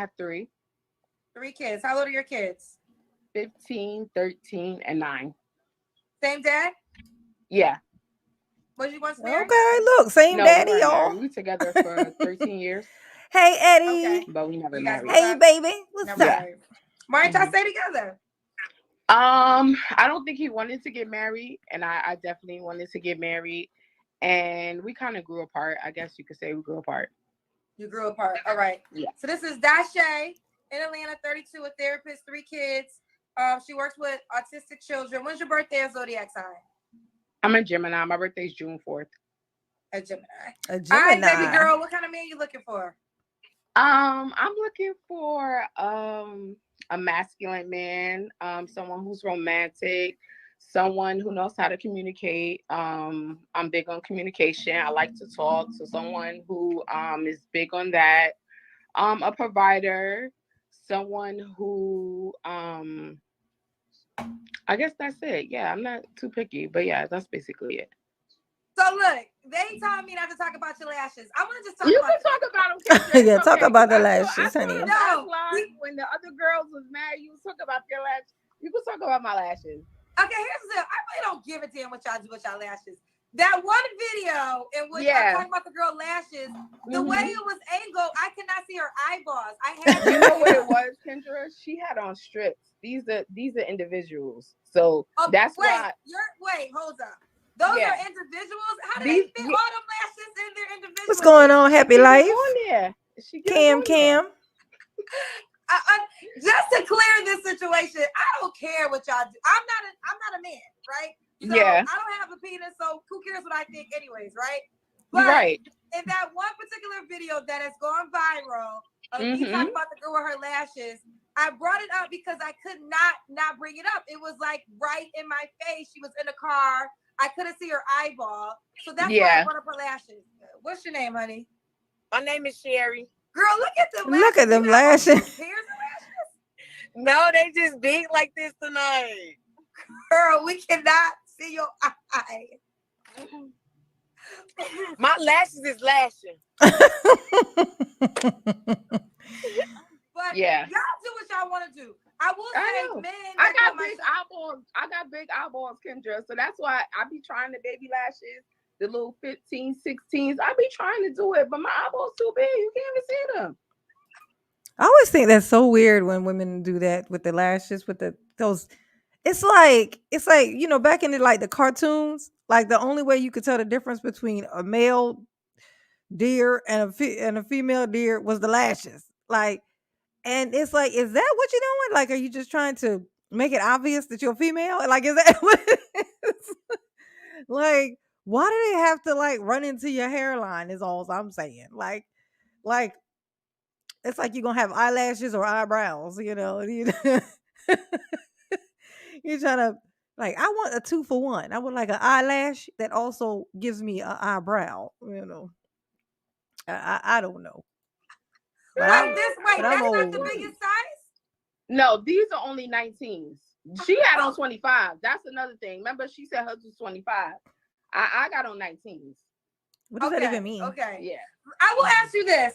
have three. 3 kids. How old are your kids? 15, 13, and 9. Same dad? Yeah. Was you once married? Okay, look, same No, we daddy, weren't y'all. married. We together for 13 years, Hey, Okay. Eddie. but we never You guys married. broke Hey, up? baby. What's Never up? Yeah. married. Why didn't y'all Mhm. stay together? I don't think he wanted to get married, and I definitely wanted to get married, and we kind of grew apart. I guess you could say we grew apart. You grew apart. All right. Yeah. So this is Dashe in Atlanta, 32, a therapist, 3 kids. She works with autistic children. When's your birthday and zodiac sign? I'm a Gemini. My birthday's June 4th. A Gemini. A All right, baby Gemini. girl. What kind of man you looking for? I'm looking for a masculine man, someone who's romantic, someone who knows how to communicate. I'm big on communication. I like to talk, so someone who is big on that. A provider, someone who I guess that's it. Yeah, I'm not too picky, but yeah, that's basically it. So look, they told me not to talk about your lashes. I want to just talk You about can talk about them, Kendra. Yeah, It's talk okay. about the I lashes, saw honey. the last No. line when the other girls was mad. You was talking about your lashes. You can talk about my lashes. Okay, here's the deal. I really don't give a damn what y'all do with y'all lashes. That one video in which I'm Yeah. talking about the girl lashes, the Mhm. way it was angled, I could not see her eyeballs. I had You know what it was, Kendra? She had on strips. These are individuals. So that's why. Wait, hold up. Those Yeah. are individuals. How do These they fit all them lashes in their individuals? What's going on? Happy get 'em life. on there. She get 'em on there. Cam. Just to clear this situation, I don't care what y'all do. I'm not a man, right? So Yeah. I don't have a penis, so who cares what I think, anyways, right? You're But right. in that one particular video that has gone viral of me Mhm. talking about the girl with her lashes, I brought it up because I could not bring it up. It was like right in my face. She was in the car. I couldn't see her eyeball. So that's why Yeah. I brought up her lashes. What's your name, honey? My name is Sherry. Girl, look at them lashes. Look at them You have on lashes. 2 pairs of lashes? No, they just big like this tonight. Girl, we cannot see your eye. My lashes is lashing. But Yeah. y'all do what y'all want to do. I will I say, know. men. I that got come my big show- eyeballs. I got big eyeballs, Kendra. So that's why I be trying the baby lashes, the little 15, 16s. I be trying to do it, but my eyeballs too big. You can't even see them. I always think that's so weird when women do that with the lashes, with those. It's like back in the cartoons, like the only way you could tell the difference between a male deer and a female deer was the lashes. Like, and it's like, is that what you're doing? Like, are you just trying to make it obvious that you're female? Like, is that what it is? Like, why do they have to like run into your hairline? Is all I'm saying. Like it's like you're gonna have eyelashes or eyebrows, you're trying to like, I want a 2 for 1. I would like an eyelash that also gives me an eyebrow. I don't know. But Wait, that's I'm not the old. biggest size? No, these are only 19s. She had on 25. That's another thing. Remember, she said hers was 25. I got on 19s. What does that even mean? Okay. Yeah. I will ask you this.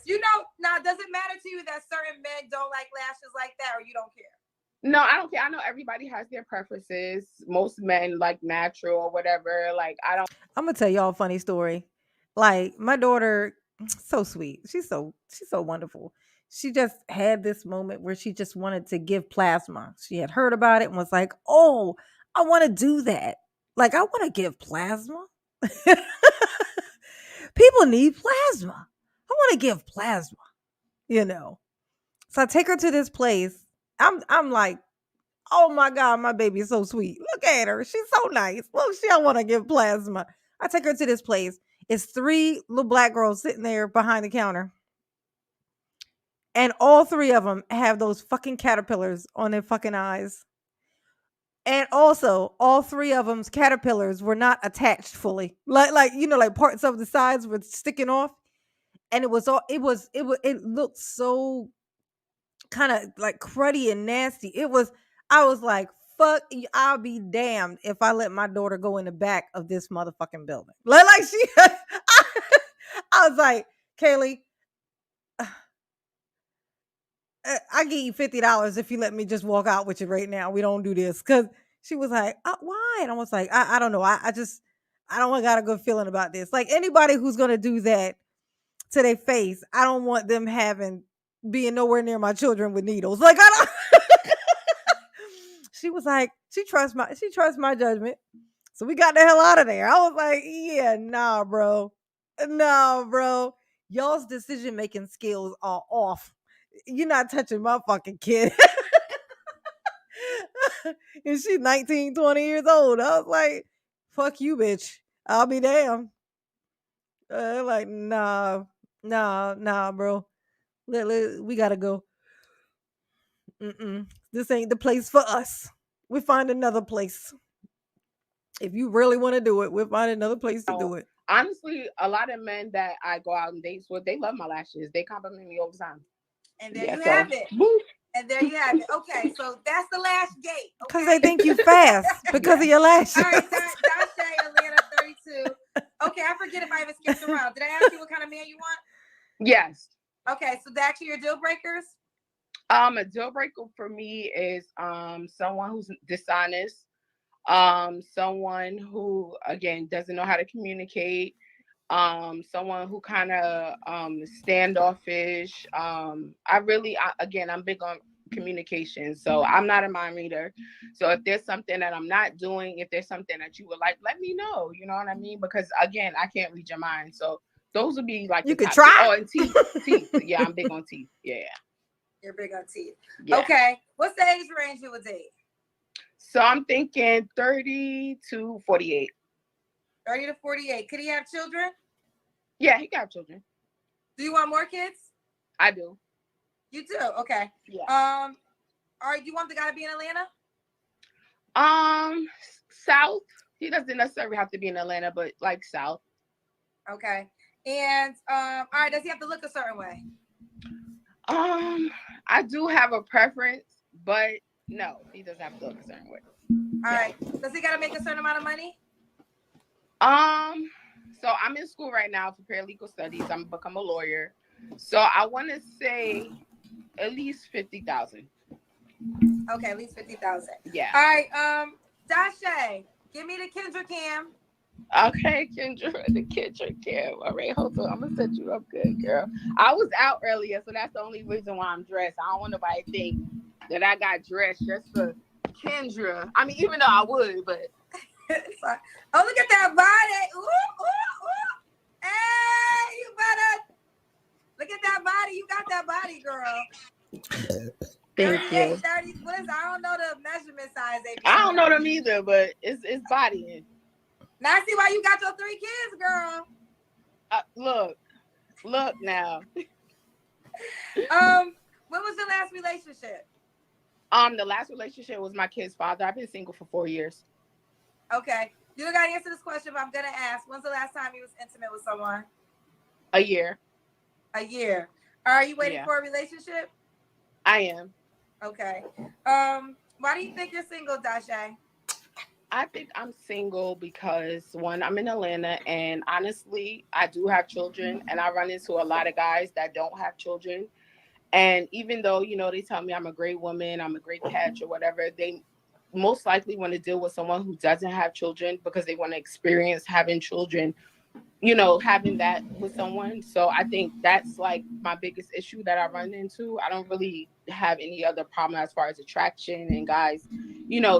Now, does it matter to you that certain men don't like lashes like that, or you don't care? No, I don't care. I know everybody has their preferences. Most men like natural or whatever. Like, I don't. I'm gonna tell y'all a funny story. Like, my daughter, so sweet. She's so wonderful. She just had this moment where she just wanted to give plasma. She had heard about it and was like, "Oh, I want to do that. Like, I want to give plasma. People need plasma. I want to give plasma. So I take her to this place. I'm like, oh my God, my baby is so sweet. Look at her. She's so nice. Look, she don't want to give plasma. I take her to this place. It's 3 little black girls sitting there behind the counter. And all 3 of them have those fucking caterpillars on their fucking eyes. And also, all 3 of them's caterpillars were not attached fully. Like parts of the sides were sticking off. And it looked so kind of like cruddy and nasty. I was like, fuck, I'll be damned if I let my daughter go in the back of this motherfucking building. I was like, Kaylee, I give you $50 if you let me just walk out with you right now. We don't do this. Cause she was like, why? And I was like, I don't know. I don't got a good feeling about this. Like anybody who's gonna do that to their face, I don't want them being nowhere near my children with needles. Like I don't. She was like, she trusts my judgment. So we got the hell out of there. I was like, yeah, nah, bro. Nah, bro. Y'all's decision making skills are off. You're not touching my fucking kid. And she's 19, 20 years old. I was like, fuck you, bitch. I'll be damned. Like, nah, bro. We gotta go. This ain't the place for us. We find another place. If you really want to do it, we'll find another place to do it. Honestly, a lot of men that I go out on dates with, they love my lashes. They compliment me all the time. And there you have it. Woo. And there you have it. Okay, so that's the lash gate. Because they think you fast because of your lashes. All right, Dashay, Atlanta 32. Okay, I forget if I even skipped around. Did I ask you what kind of man you want? Yes. Okay, so actually your deal breakers? A deal breaker for me is someone who's dishonest, someone who again doesn't know how to communicate, someone who kind of standoffish. Again, I'm big on communication, so I'm not a mind reader. So if there's something that I'm not doing, if there's something that you would like, let me know. You know what I mean? Because again, I can't read your mind. So those would be like you could try. Oh, and teeth. Yeah, I'm big on teeth. Yeah. You're big on teeth. Yeah. Okay. What's the age range you would date? So I'm thinking 30 to 48. 30 to 48. Could he have children? Yeah, he can have children. Do you want more kids? I do. You do? Okay. Yeah. All right, you want the guy to be in Atlanta? South. He doesn't necessarily have to be in Atlanta, but like South. Okay. And all right, does he have to look a certain way? I do have a preference, but no, he doesn't have to look a certain way. All right. Does he gotta make a certain amount of money? So I'm in school right now for paralegal studies. I'm gonna become a lawyer. So I want to say at least 50,000. Okay, at least 50,000. Yeah. All right. Dashay, give me the Kendra cam. Okay, Kendra, the Kendra cam. All right, hold on. I'm gonna set you up good, girl. I was out earlier, so that's the only reason why I'm dressed. I don't want nobody to think that I got dressed just for Kendra. I mean, even though I would, but. Oh, look at that body. Ooh, ooh, ooh. Hey, you better look at that body. You got that body, girl. Thank you. 30, what is, I don't know the measurement size. I don't know them either, but it's bodying. Now I see why you got your 3 kids, girl. Look now. When was the last relationship? The last relationship was my kid's father. I've been single for 4 years. Okay. You don't got to answer this question, but I'm going to ask. When's the last time you was intimate with someone? A year. A year. Are you waiting for a relationship? I am. Okay. Why do you think you're single, Dashay? I think I'm single because, one, I'm in Atlanta, and honestly, I do have children, and I run into a lot of guys that don't have children. And even though, they tell me I'm a great woman, I'm a great catch or whatever, they most likely want to deal with someone who doesn't have children because they want to experience having children, having that with someone. So I think that's like my biggest issue that I run into. I don't really have any other problem as far as attraction and guys,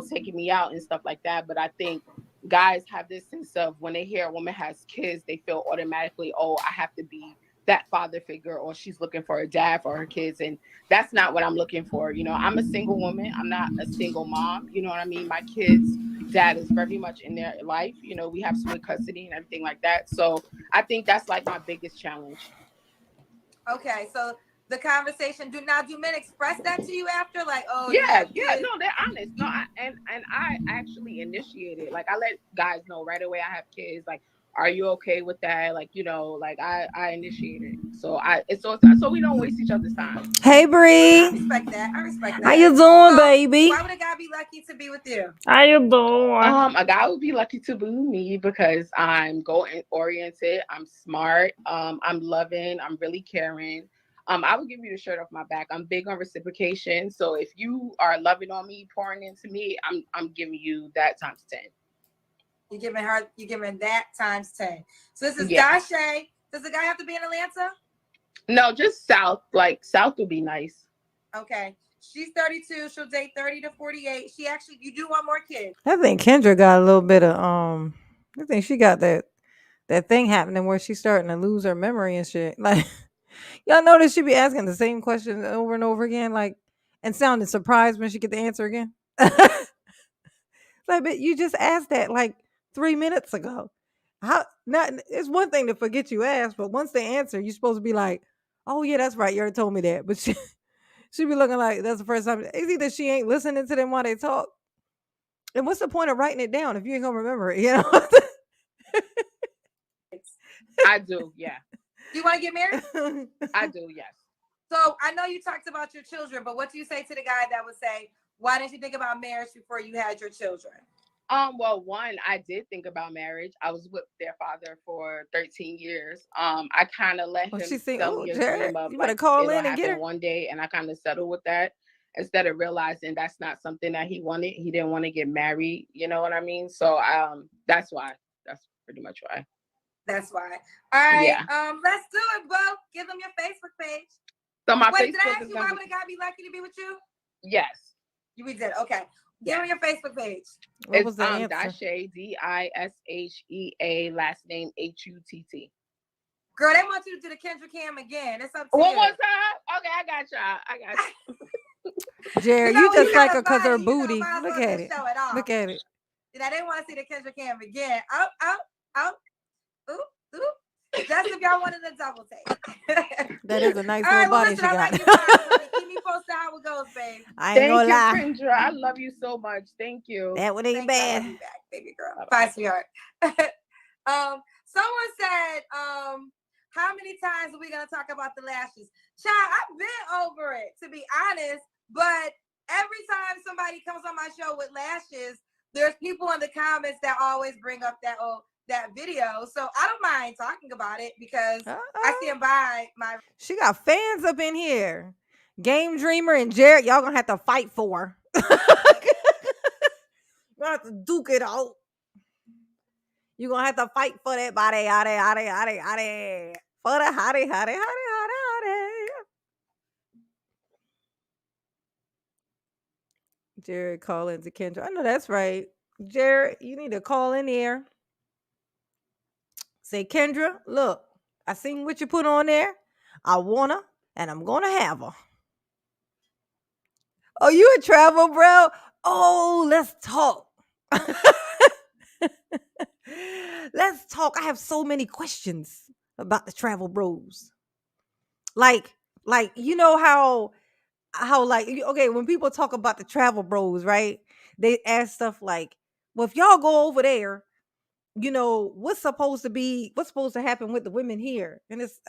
taking me out and stuff like that. But I think guys have this sense of when they hear a woman has kids, they feel automatically, oh, I have to be that father figure, or she's looking for a dad for her kids. And that's not what I'm looking for. I'm a single woman. I'm not a single mom. You know what I mean? My kids' dad is very much in their life. We have split custody and everything like that. So I think that's like my biggest challenge. Okay. So the conversation, do men express that to you after? Like, oh, yeah. No, they're honest. No, I actually initiated. Like, I let guys know right away I have kids. Like, are you okay with that? Like, I initiated. So so we don't waste each other's time. Hey, Bree. I respect that. How you doing, baby? Why would a guy be lucky to be with you? How you doing? A guy would be lucky to be with me because I'm goal oriented. I'm smart. I'm loving. I'm really caring. I would give you the shirt off my back. I'm big on reciprocation. So if you are loving on me, pouring into me, I'm giving you that times 10. You're giving that times 10. So this is Yeah. Dashe. Does the guy have to be in Atlanta? No, just South. Like South would be nice. Okay. She's 32. She'll date 30 to 48. You do want more kids. I think Kendra got a little bit of I think she got that thing happening where she's starting to lose her memory and shit. Like y'all notice she be asking the same question over and over again, like and sounding surprised when she get the answer again. Like, but you just asked that like 3 minutes ago. How not it's one thing to forget you asked, but once they answer, you're supposed to be like, oh yeah, that's right. You already told me that. But she be looking like that's the first time. It's either she ain't listening to them while they talk. And what's the point of writing it down if you ain't gonna remember it? You know? I do, yeah. Do you want to get married? I do, yes. So I know you talked about your children, but what do you say to the guy that would say, why didn't you think about marriage before you had your children? Well, one, I did think about marriage. I was with their father for 13 years. I kind of let him sell me a dream of you better like call it'll in and get her. happen one day, and I kind of settled with that instead of realizing that's not something that he wanted. He didn't want to get married. You know what I mean? So that's why. That's pretty much why. That's why. All right. Yeah. Let's do it, Bo. Give them your Facebook page. So my Wait, Facebook did I ask is you why would a guy be lucky to be with you? Yes. We did. Okay. Give me your Facebook page. What It's was the answer? Dashe, Dishea, last name Hutt. Girl, they want you to do the Kendra Cam again. It's up to One you. more time. Okay, I got y'all. Jerry, You know, you when just you like got her a because her body, you know, booty. might as Look well at just it. show it off. Look at it. Now they want to see the Kendra Cam again. Out. Ooh. That's if y'all wanted a double take. That is a nice All right, little well, body listen, she I got. like you guys. Keep me posted how it goes, babe. I ain't gonna lie. Thank you, Kendra. I love you so much. Thank you. That one ain't bad. I love you back, baby girl. Bye, sweetheart. Someone said, how many times are we gonna talk about the lashes? Child, I've been over it, to be honest. But every time somebody comes on my show with lashes, there's people in the comments that always bring up that video. So I don't mind talking about it because I stand by my. She got fans up in here. Game Dreamer and Jared, y'all gonna have to fight for her. You're gonna have to duke it out. You're gonna have to fight for that body. For the hottie. Jared call into Kendra. I know that's right. Jared, you need to call in here. Say, Kendra, look, I seen what you put on there. I want her, and I'm gonna have her. Oh, you a travel bro? Oh, let's talk. Let's talk. I have so many questions about the travel bros. Like you know how like okay, when people talk about the travel bros, right? They ask stuff like, well, if y'all go over there, you know, what's supposed to happen with the women here? And it's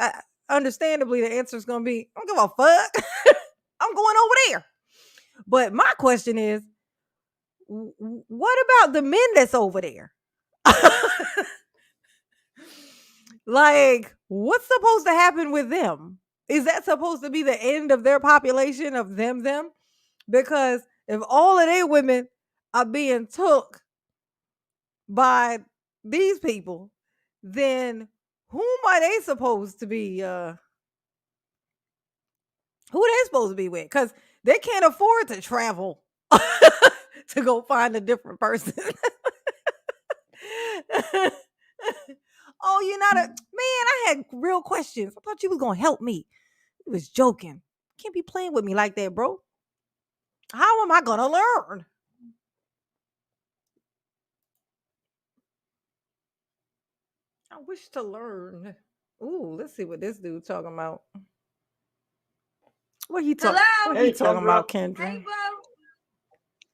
understandably the answer is going to be, I don't give a fuck. I'm going over there. But my question is, what about the men that's over there? Like, what's supposed to happen with them? Is that supposed to be the end of their population of them? Because if all of their women are being took by these people, then whom are they supposed to be who are they supposed to be with? Because they can't afford to travel to go find a different person. Oh, you're not a man. I had real questions. I thought you was gonna help me. You was joking. Can't be playing with me like that, bro. How am I gonna learn? I wish to learn. Ooh, let's see what this dude talking about. What he talking? What he talking about, Kendra? Hey, Bo.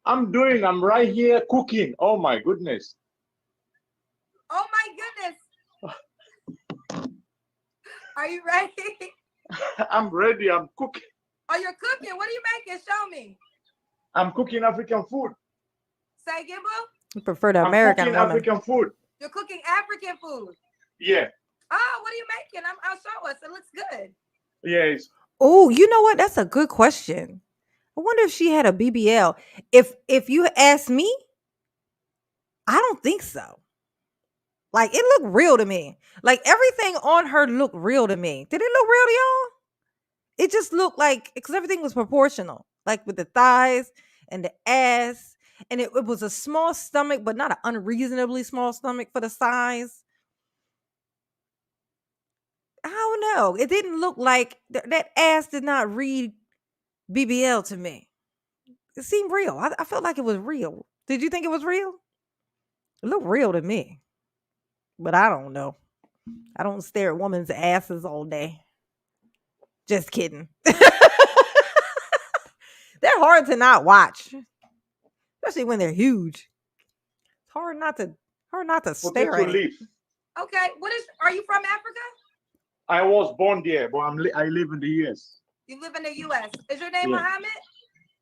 I'm right here cooking. Oh my goodness. Oh my goodness. Are you ready? I'm ready. I'm cooking. Oh, you're cooking. What are you making? Show me. I'm cooking African food. Say again, Bo. You prefer the American cooking woman. African food. You're cooking African food. Yeah. Oh, what are you making? I'll show us. It looks good. Yes. Oh, you know what? That's a good question. I wonder if she had a BBL. If you ask me, I don't think so. Like it looked real to me. Like everything on her looked real to me. Did it look real to y'all? It just looked like because everything was proportional, like with the thighs and the ass, and it was a small stomach, but not an unreasonably small stomach for the size. I don't know. It didn't look like that ass did not read BBL to me. It seemed real. I felt like it was real. Did you think it was real? It looked real to me, but I don't know. I don't stare at women's asses all day. Just kidding. They're hard to not watch, especially when they're huge. It's hard not to stare Potato at it. leaf. Okay. Are you from Africa? I was born there, but I live in the US. You live in the US. Is your name Yeah. Muhammad?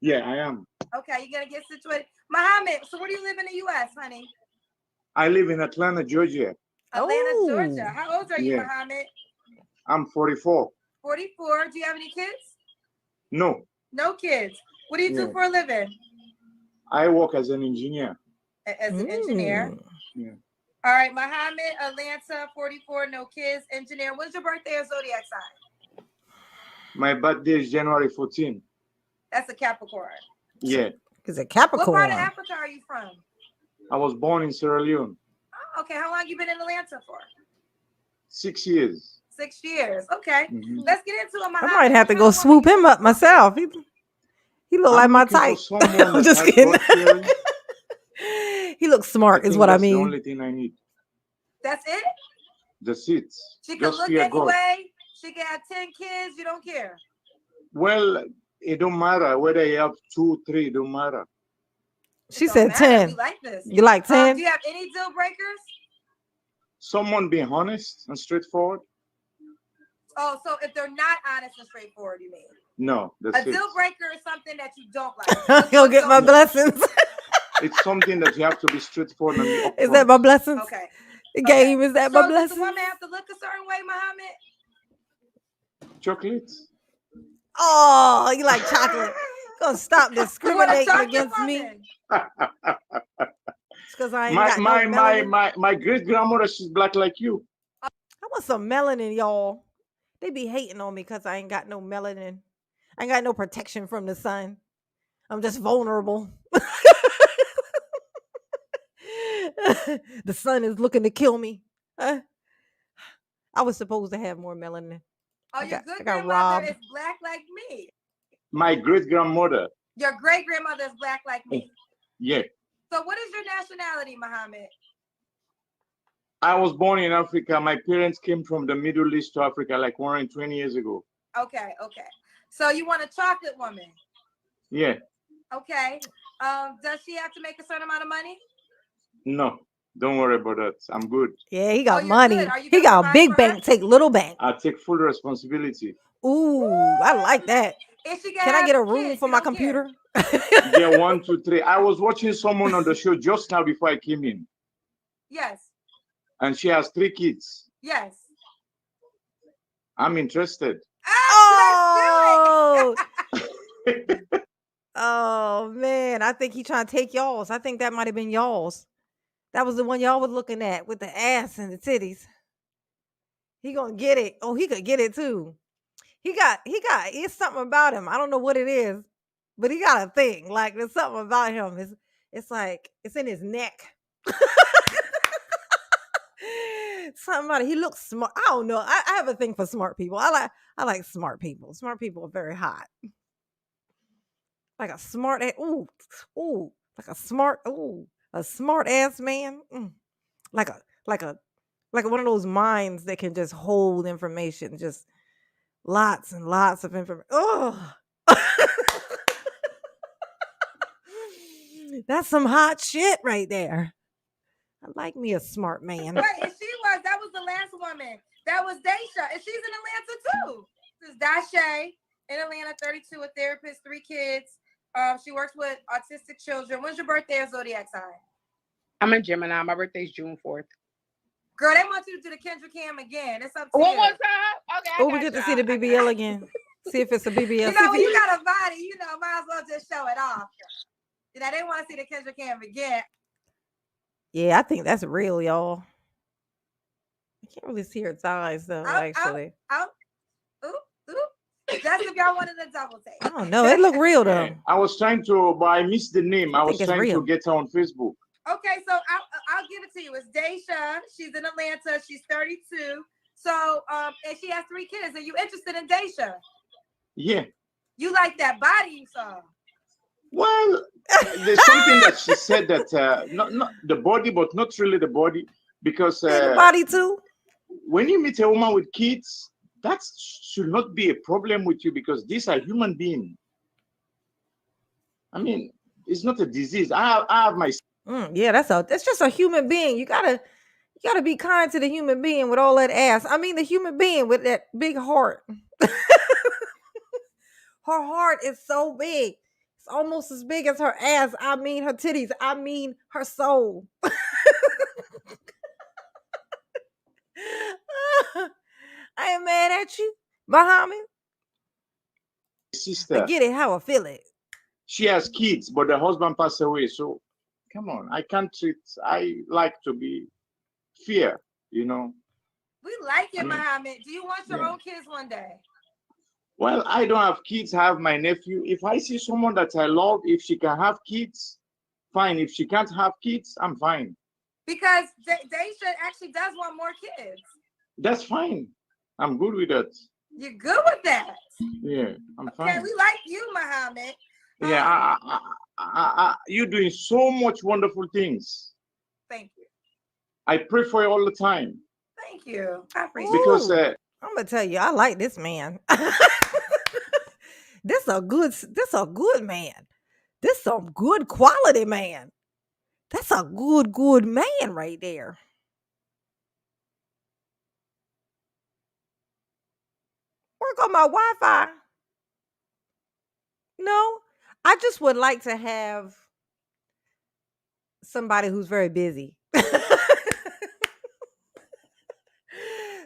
Yeah, I am. Okay, you're gonna get situated. Muhammad, so where do you live in the US, honey? I live in Atlanta, Georgia. Atlanta, Oh. Georgia. How old are you, Yeah. Muhammad? I'm 44. 44. Do you have any kids? No, No kids. What do you do Yeah. for a living? I work as an engineer. As an engineer. Yeah. All right, Muhammad, Atlanta, 44, no kids, engineer. When's your birthday or zodiac sign? My birthday is January 14. That's a Capricorn. Yeah. It's a What part Capricorn. of Africa are you from? I was born in Sierra Leone. Oh, okay. How long you been in Atlanta for? 6 years. 6 years. Okay. Mhm. Let's get into it, I Muhammad. might have to What go kind of swoop woman him you up want? myself. He look like I'm my looking for type. someone I'm that just has kidding. God fearing. He looks I smart, is think what I that's the mean. only thing I need. That's it? That's it. She can Just look fear God. anyway. She can have 10 kids. You don't care. Well, it don't matter whether you have 2, 3. It don't matter. She Don't said matter. 10. We like this. You like Do 10? you have any deal breakers? Someone be honest and straightforward. Oh, so if they're not honest and straightforward, you mean? No, that's A it. deal breaker is something that you don't like. He'll get my Don't- blessings. It's something that you have to be straightforward and be upfront. Is that my blessings? Okay. The Okay. game, is that So my does the blessings? woman have to look a certain way, Muhammad? Chocolate? Oh, you like chocolate. Gonna stop You want a discriminating chocolate against me. woman? Because I ain't my got my no my melanin. my great grandmother, she's black like you. I want some melanin, y'all. They be hating on me because I ain't got no melanin. I ain't got no protection from the sun. I'm just vulnerable. The sun is looking to kill me. I was supposed to have more melanin. Oh, I your got good robbed. grandmother is black like me. My great grandmother. Your great grandmother is black like me. Yeah. So what is your nationality, Muhammad? I was born in Africa. My parents came from the Middle East to Africa like 120 years ago. Okay. So you want a chocolate woman? Yeah. Okay. Does she have to make a certain amount of money? No, don't worry about that. I'm good. Yeah, he got you're money. good. Are you He gonna got a provide big for bank, her? take little bank. I take full responsibility. Ooh, I like that. If she Can I have get a room kids, for you my don't care. computer? Yeah, 1, 2, 3. I was watching someone on the show just now before I came in, Yes. and she has 3 kids. Yes. I'm interested. Oh, oh man, I think he trying to take y'all's. I think that might have been y'all's. That was the one y'all was looking at with the ass and the titties. He gonna get it. Oh, he could get it too. It's something about him. I don't know what it is, but he got a thing. Like there's something about him. It's like it's in his neck. Something about it. He looks smart. I don't know. I have a thing for smart people. I like smart people. Smart people are very hot. Like a smart ass. Ooh, like a smart ass man. Like one of those minds that can just hold information, just lots and lots of information. Oh, that's some hot shit right there. I like me a smart man. Wait, and that was the last woman. That was Daisha, and she's in Atlanta too. This is Dashe in Atlanta, 32, a therapist, 3 kids. She works with autistic children. When's your birthday or zodiac sign? I'm a Gemini. My birthday's June 4th. Girl, they want you to do the Kendra cam again. It's up to One you. more time. Okay. Oh, we get to see the BBL again. See if it's a BBL. You know, when you got a body, you know, might as well just show it off. You know, they want to see the Kendra can't forget. Yeah, I think that's real, y'all. I can't really see her thighs though, actually. Just if y'all wanted a double take. I don't know. It look real though. I was trying to, but I missed the name. I was trying real. to get her on Facebook. Okay, so I'll give it to you. It's Daisha. She's in Atlanta. She's 32. So, and she has 3 kids. Are you interested in Daisha? Yeah. You like that body you saw? Well, there's something that she said that not the body, but not really the body, because the body too. When you meet a woman with kids, that should not be a problem with you because these are human beings. I mean, it's not a disease. I have my. Yeah, that's just a human being. You gotta be kind to the human being with all that ass. I mean, the human being with that big heart. Her heart is so big. It's almost as big as her ass. I mean, her titties. I mean, her soul. I ain't mad at you, Muhammad. Sister. I get it how I feel it. She has kids, but the husband passed away. So, come on. I can't treat. I like to be fair, you know. We like it, Muhammad. Do you want your own kids one day? Well, I don't have kids. I have my nephew. If I see someone that I love, if she can have kids, fine. If she can't have kids, I'm fine. Because Daisha actually does want more kids. That's fine. I'm good with that. You're good with that? Yeah, I'm fine. Okay, we like you, Muhammad. Yeah, you're doing so much wonderful things. Thank you. I pray for you all the time. Thank you. I appreciate because I'm gonna tell you, I like this man. This a good man. This some good quality man. That's a good man right there. Work on my Wi-Fi. No, I just would like to have somebody who's very busy.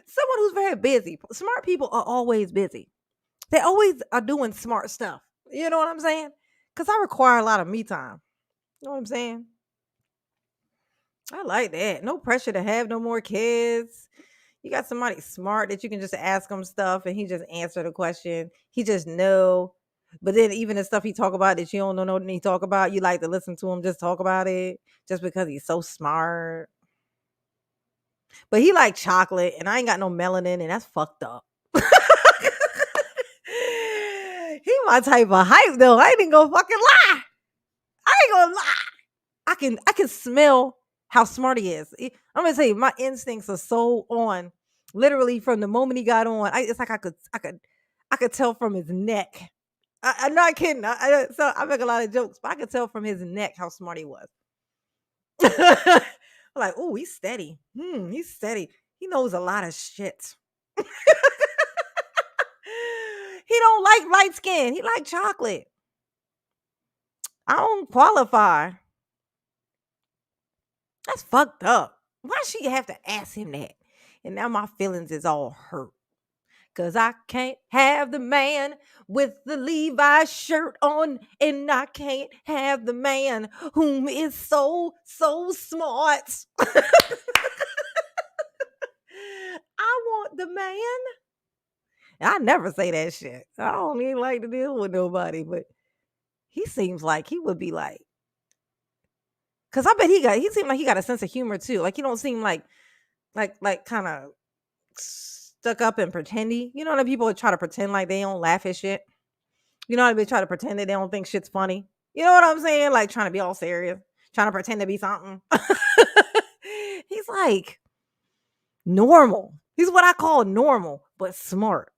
Someone who's very busy. Smart people are always busy. They always are doing smart stuff. You know what I'm saying? Because I require a lot of me time. You know what I'm saying? I like that. No pressure to have no more kids. You got somebody smart that you can just ask him stuff and he just answer the question. He just know. But then even the stuff he talk about that you don't know nothing he talk about, you like to listen to him just talk about it just because he's so smart. But he like chocolate and I ain't got no melanin and that's fucked up. He my type of hype though. I ain't even gonna fucking lie. I ain't gonna lie. I can smell how smart he is. I'm gonna tell you, my instincts are so on. Literally from the moment he got on, it's like I could tell from his neck. I'm not kidding. So I make a lot of jokes, but I could tell from his neck how smart he was. I'm like, oh, he's steady. He's steady. He knows a lot of shit. He don't like light skin. He like chocolate. I don't qualify. That's fucked up. Why she have to ask him that? And now my feelings is all hurt. Cause I can't have the man with the Levi's shirt on, and I can't have the man whom is so smart. I want the man. I never say that shit. I don't even like to deal with nobody, but he seems like he would be like, cause I bet he seemed like he got a sense of humor too. Like he don't seem like kind of stuck up and pretendy. You know how people try to pretend like they don't laugh at shit. You know how they try to pretend that they don't think shit's funny. You know what I'm saying? Like trying to be all serious, trying to pretend to be something. He's like normal. He's what I call normal, but smart.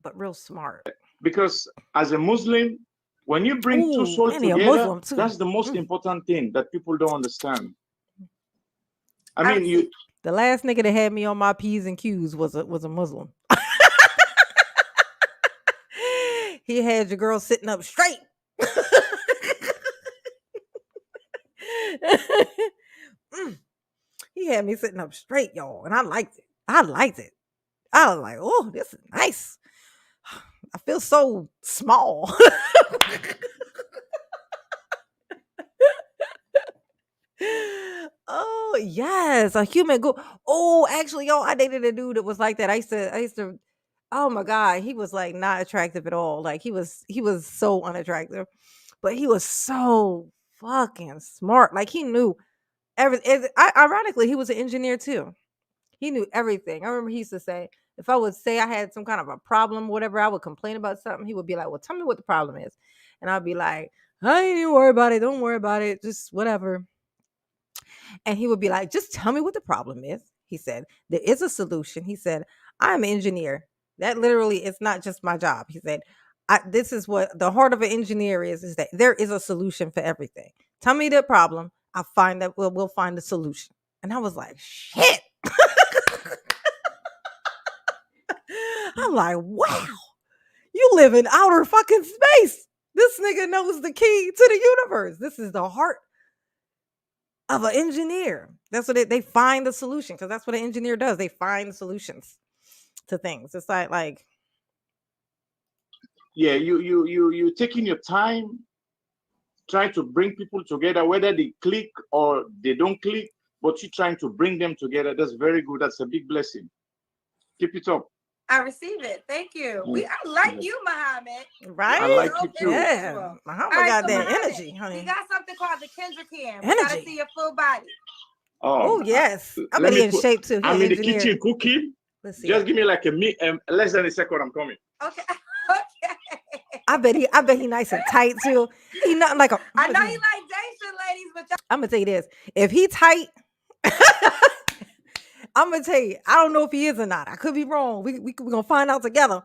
But real smart. Because as a Muslim, when you bring two souls together, that's the most important thing that people don't understand. I mean, the last nigga that had me on my P's and Q's was a Muslim. He had your girl sitting up straight. He had me sitting up straight, y'all, and I liked it. I was like, oh, this is nice. I feel so small. Oh yes, a human go. Oh, actually, yo, I dated a dude that was like that. I used to. Oh my god, he was like not attractive at all. Like he was so unattractive, but he was so fucking smart. Like he knew everything. Ironically, he was an engineer too. He knew everything. I remember he used to say, if I would say I had some kind of a problem, whatever, I would complain about something. He would be like, "Well, tell me what the problem is," and I'd be like, "I ain't even worry about it. Don't worry about it. Just whatever." And he would be like, just tell me what the problem is. He said, there is a solution. He said, I'm an engineer. That literally is not just my job. He said, this is what the heart of an engineer is that there is a solution for everything. Tell me the problem. I'll find that we'll find the solution. And I was like, shit. I'm like, wow, you live in outer fucking space. This nigga knows the key to the universe. This is the heart of an engineer. That's what they find the solution, because that's what an engineer does. They find solutions to things. It's like Yeah, you taking your time, trying to bring people together, whether they click or they don't click, but you're trying to bring them together. That's very good. That's a big blessing. Keep it up. I receive it. Thank you. I like you, Muhammad. I right? like So you too. Yeah, intellectual. Muhammad All right, got so that Muhammad, energy, we honey. got something called the Kendra cam. We gotta Energy. see your full body. Oh yes, I Let bet he me in put. shape too. He I'm an in the engineer. kitchen cooking. Let's see. Just give me like less than a second. I'm coming. Okay. Okay. I bet he nice and tight too. He nothing like a. I know you like Dacian ladies, but I'm gonna tell you this: if he tight, I'm gonna tell you, I don't know if he is or not. I could be wrong. We gonna find out together.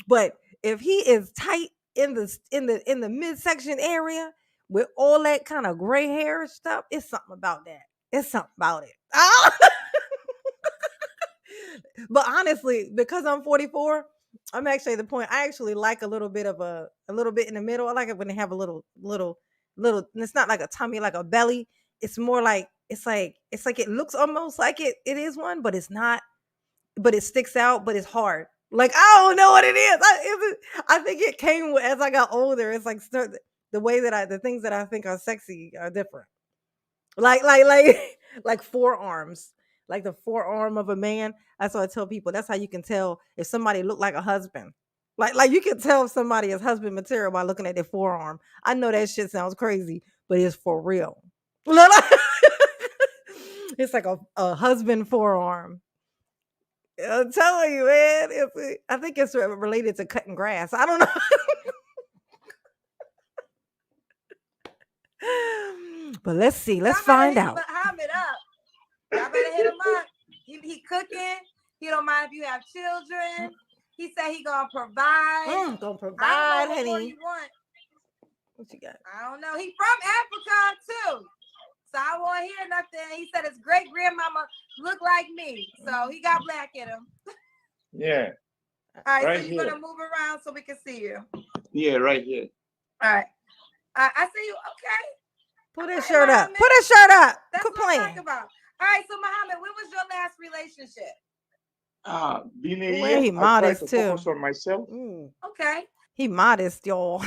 But if he is tight in the midsection area with all that kind of gray hair stuff, it's something about that. It's something about it. But honestly, because I'm 44, I'm actually at the point I actually like a little bit of a little bit in the middle. I like it when they have a little. And it's not like a tummy, like a belly. It's more like it's like it looks almost like it is one, but it's not. But it sticks out, but it's hard. Like I don't know what it is. I think it came as I got older. It's like the way that the things that I think are sexy are different. Like like forearms, like the forearm of a man. That's what I tell people. That's how you can tell if somebody look like a husband. Like you can tell if somebody is husband material by looking at their forearm. I know that shit sounds crazy, but it's for real. It's like a husband forearm. I'm telling you, man. I think it's related to cutting grass. I don't know. But let's see. Let's find out. Muhammad up. Y'all better hit him up. He cooking. He don't mind if you have children. He said he gonna provide. Gonna provide, I don't know what more honey. you want. What you got? I don't know. He from Africa too. So I won't hear nothing. He said his great grandmama looked like me. So he got black in him. Yeah. All right, right so you're here. gonna move around so we can see you. Yeah, right here. All right. I see you. Okay. Pull that Okay, shirt up. Muhammad. Put that shirt up. That's Quit what I'm playing. talking about. All right, so Muhammad, when was your last relationship? Being a Ooh, year, he I try modest to too. focus on myself. Okay. He modest, y'all.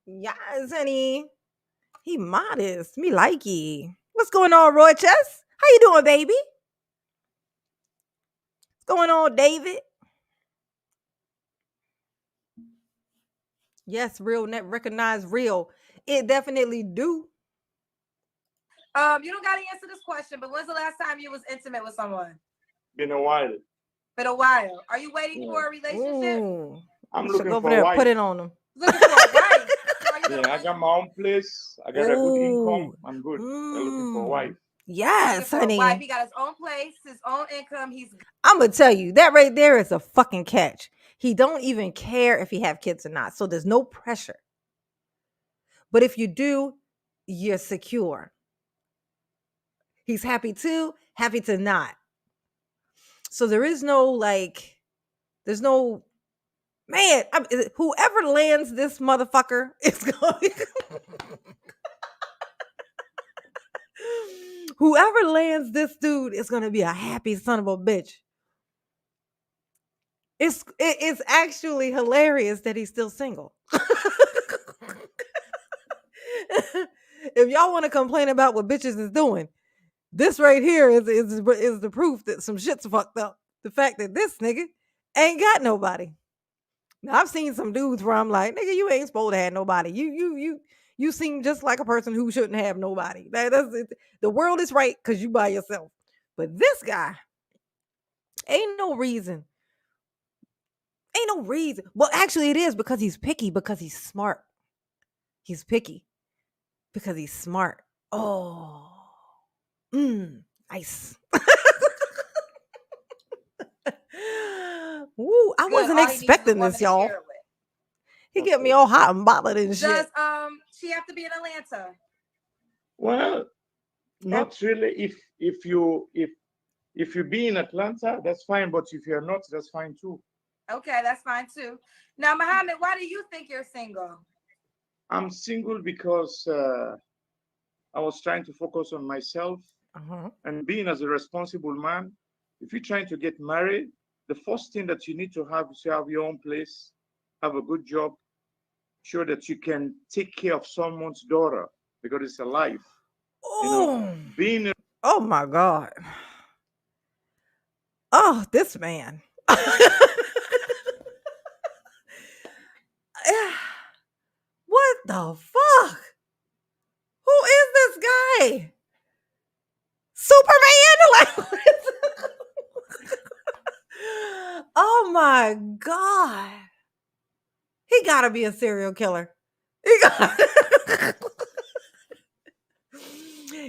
Yes, honey. He modest. Me like he. What's going on, Roy Chess? How you doing, baby? What's going on, David? Yes, real net recognize real. It definitely do. You don't gotta answer this question, but when's the last time you was intimate with someone? Been a while. Been a while. Are you waiting for a relationship? Ooh. I'm You should looking go over for a there and wife. put it on him. Looking for a wife. So are you Yeah, I got my own place. I got a good income. Ooh. I'm good. I'm looking for a wife. Yes, looking for a wife? honey. He got his own place, his own income. He's I'm gonna tell you that right there is a fucking catch. He don't even care if he have kids or not, so there's no pressure. But if you do, you're secure. He's happy too, happy to not. So there is no there's no man. Whoever lands this motherfucker is going. Whoever lands this dude is gonna be a happy son of a bitch. It's actually hilarious that he's still single. If y'all want to complain about what bitches is doing, this right here is the proof that some shit's fucked up. The fact that this nigga ain't got nobody. Now I've seen some dudes where I'm like, nigga, you ain't supposed to have nobody. You seem just like a person who shouldn't have nobody. That's it. The world is right because you by yourself. But this guy, ain't no reason. Ain't no reason. Well, actually, it is because he's picky, because he's smart. He's picky because he's smart. Oh, nice. Ooh, I Good. wasn't All he needs is a expecting woman this, to y'all. share it with. He get me all hot and bothered and Does shit. she have to be in Atlanta? Well, not really. If you be in Atlanta, that's fine. But if you're not, that's fine too. Okay, that's fine too. Now, Muhammad, why do you think you're single? I'm single because I was trying to focus on myself and being as a responsible man. If you're trying to get married, the first thing that you need to have is to have your own place, have a good job, sure that you can take care of someone's daughter because it's a life. Oh, Being oh my God. Oh, this man. What the fuck? Who is this guy? Superman? Oh my God. He gotta be a serial killer.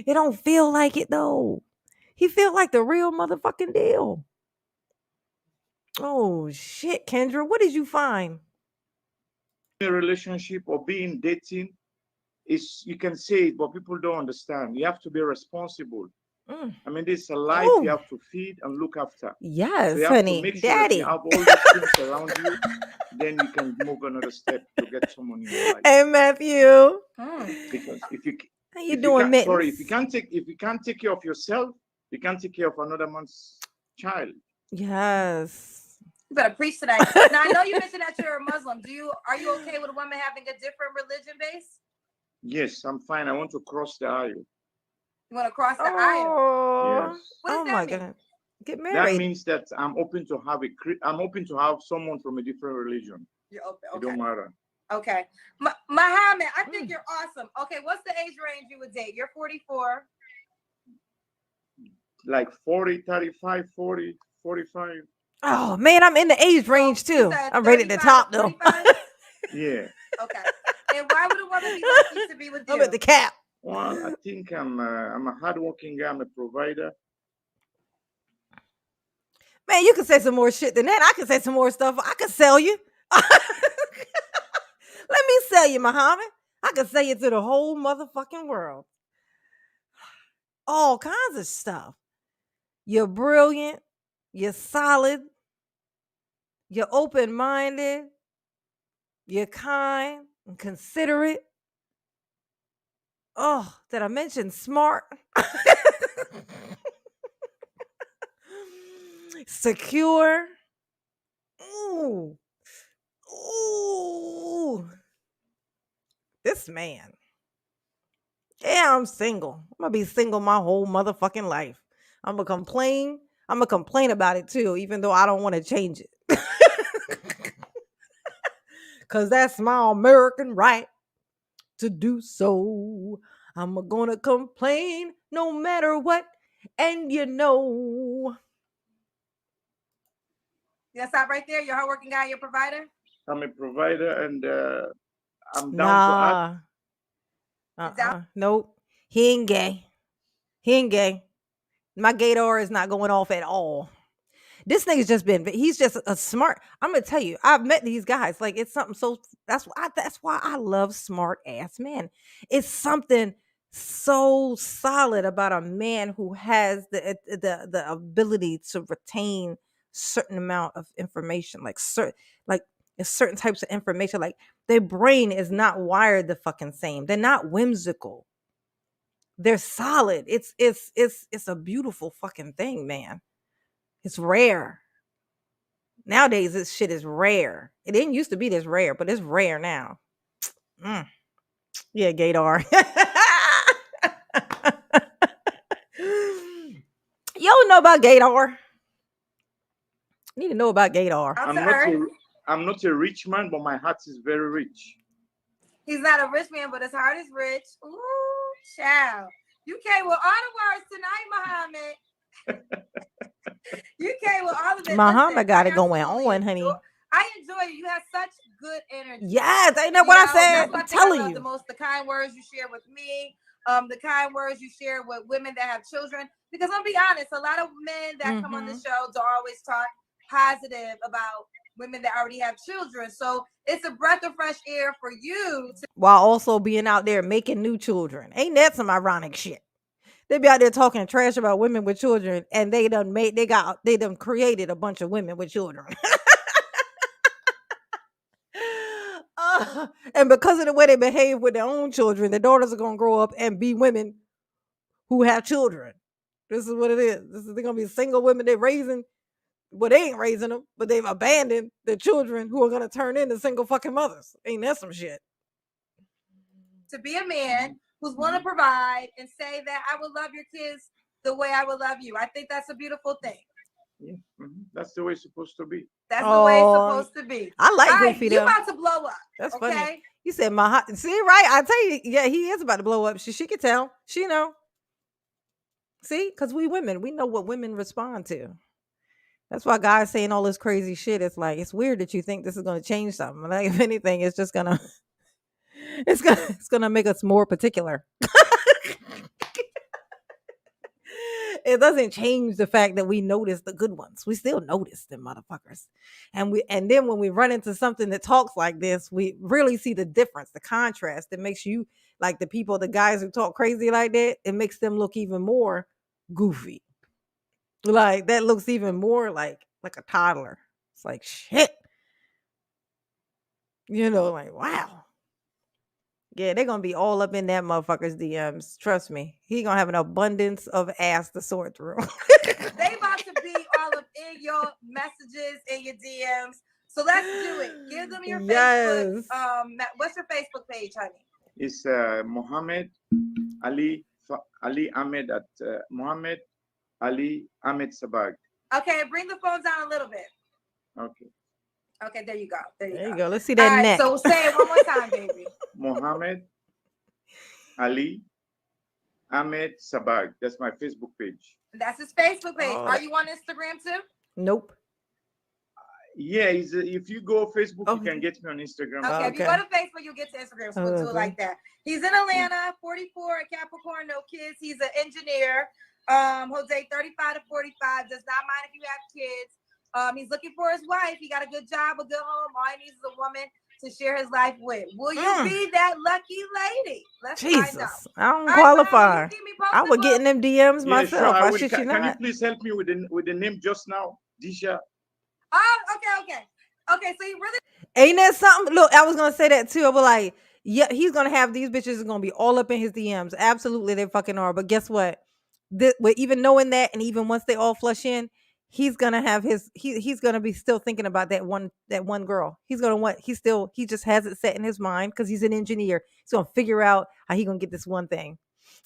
It don't feel like it though. He feel like the real motherfucking deal. Oh shit, Kendra, what did you find? a relationship or being dating is, you can say it, but people don't understand. You have to be responsible. I mean, this is a life you have to feed and look after. Yes, so you have honey, to make sure daddy. that you have all these things around you. Then you can move another step to get someone in your life. Hey, Matthew. Because if you how you doing, Mittens? sorry, if you can't take care of yourself, you can't take care of another man's child. Yes. You better preach tonight. Now I know you mentioned that you're a Muslim. Are you okay with a woman having a different religion base? Yes, I'm fine. I want to cross the aisle. You want to cross the aisle? Yes. What does that mean? God. Get married. That means that I'm open to have someone from a different religion. You're open. Okay. It don't matter. Okay. Muhammad, I think you're awesome. Okay, what's the age range you would date? You're 44. Like 40, 35, 40, 45. Oh man, I'm in the age range too. I'm right at the top though. Yeah. Okay. And why would a woman be lucky to be with you? I'm at the cap. Well, I think I'm a hardworking guy. I'm a provider. Man, you can say some more shit than that. I can say some more stuff. I can sell you. Let me sell you, Muhammad. I can sell you to the whole motherfucking world. All kinds of stuff. You're brilliant. You're solid. You're open-minded. You're kind and considerate. Oh, did I mention smart? Secure. Ooh. Ooh. This man. Yeah, I'm single. I'm gonna be single my whole motherfucking life. I'm gonna complain. I'm gonna complain about it too, even though I don't want to change it. Cause that's my American right to do so. I'm gonna complain no matter what. And you know. You stop right there. You're a hardworking guy. You're a provider. I'm a provider, and I'm down to act. Nope. He ain't gay. He ain't gay. My gaydar is not going off at all. This nigga's he's just a smart. I'm gonna tell you, I've met these guys. Like, it's something so that's why I love smart ass men. It's something so solid about a man who has the ability to retain certain amount of information, like certain types of information. Like, their brain is not wired the fucking same. They're not whimsical. They're solid. It's a beautiful fucking thing, man. It's rare. Nowadays, this shit is rare. It didn't used to be this rare, but it's rare now. Yeah, Gator. You don't know about Gator. Need to know about Gator. I'm not a rich man, but my heart is very rich. He's not a rich man, but his heart is rich. Ooh, child. You came with all the words tonight, Muhammad. You came with all of it. Muhammad got it going on, honey. I enjoy you. You have such good energy. Yes, ain't that what I said? That's what I'm telling you. The most, the kind words you share with me, the kind words you share with women that have children. Because I'll be honest, a lot of men that come on the show don't always talk positive about women that already have children. So it's a breath of fresh air for you. While also being out there making new children. Ain't that some ironic shit? They be out there talking trash about women with children, and they done created a bunch of women with children. And because of the way they behave with their own children, their daughters are gonna grow up and be women who have children. This is what it is. They're gonna be single women they're raising. Well, they ain't raising them, but they've abandoned their children who are gonna turn into single fucking mothers. Ain't that some shit? To be a man who's willing to provide and say that I will love your kids the way I will love you. I think that's a beautiful thing. Yeah, that's the way it's supposed to be. That's the way it's supposed to be. I like Goofy though. You about to blow up. That's funny. You said my heart. See, right? I tell you, yeah, he is about to blow up. She can tell. She know. See, because we women, we know what women respond to. That's why guys saying all this crazy shit. It's like it's weird that you think this is going to change something. Like if anything, it's just gonna, it's gonna make us more particular. It doesn't change the fact that we notice the good ones. We still notice them motherfuckers. And then when we run into something that talks like this, we really see the difference, the contrast that makes you like the guys who talk crazy like that, it makes them look even more goofy. Like that looks even more like a toddler. It's like shit. Like wow. Yeah, they're gonna be all up in that motherfucker's DMs. Trust me. He gonna have an abundance of ass to sort through. They about to be all up in your messages and your DMs. So let's do it. Give them your Facebook. What's your Facebook page, honey? It's Muhammad Ali Ahmed at Muhammad Ali Ahmed Sabag. Okay, bring the phone down a little bit. Okay, there you go. There you go. Let's see that neck. So say it one more time, baby. Muhammad Ali Ahmed Sabag. That's my Facebook page. That's his Facebook page. Are you on Instagram too? Nope. Yeah, if you go Facebook, you can get me on Instagram. Okay, if you go to Facebook, you'll get to Instagram. So we'll do it like that. He's in Atlanta, 44, at Capricorn, no kids. He's an engineer. Jose, 35 to 45, does not mind if you have kids. He's looking for his wife. He got a good job, a good home. All he needs is a woman to share his life with. Will you be that lucky lady? Let's find out. I don't qualify. I was getting them DMs myself. Sure, can you please help me with the name just now, Disha? Oh, okay. So you really ain't that something? Look, I was gonna say that too. I was like, yeah, he's gonna have these bitches are gonna be all up in his DMs. Absolutely, they fucking are. But guess what? Even knowing that, and even once they all flush in, he's gonna have he's gonna be still thinking about that one girl. He just has it set in his mind because he's an engineer. He's gonna figure out how he gonna get this one thing.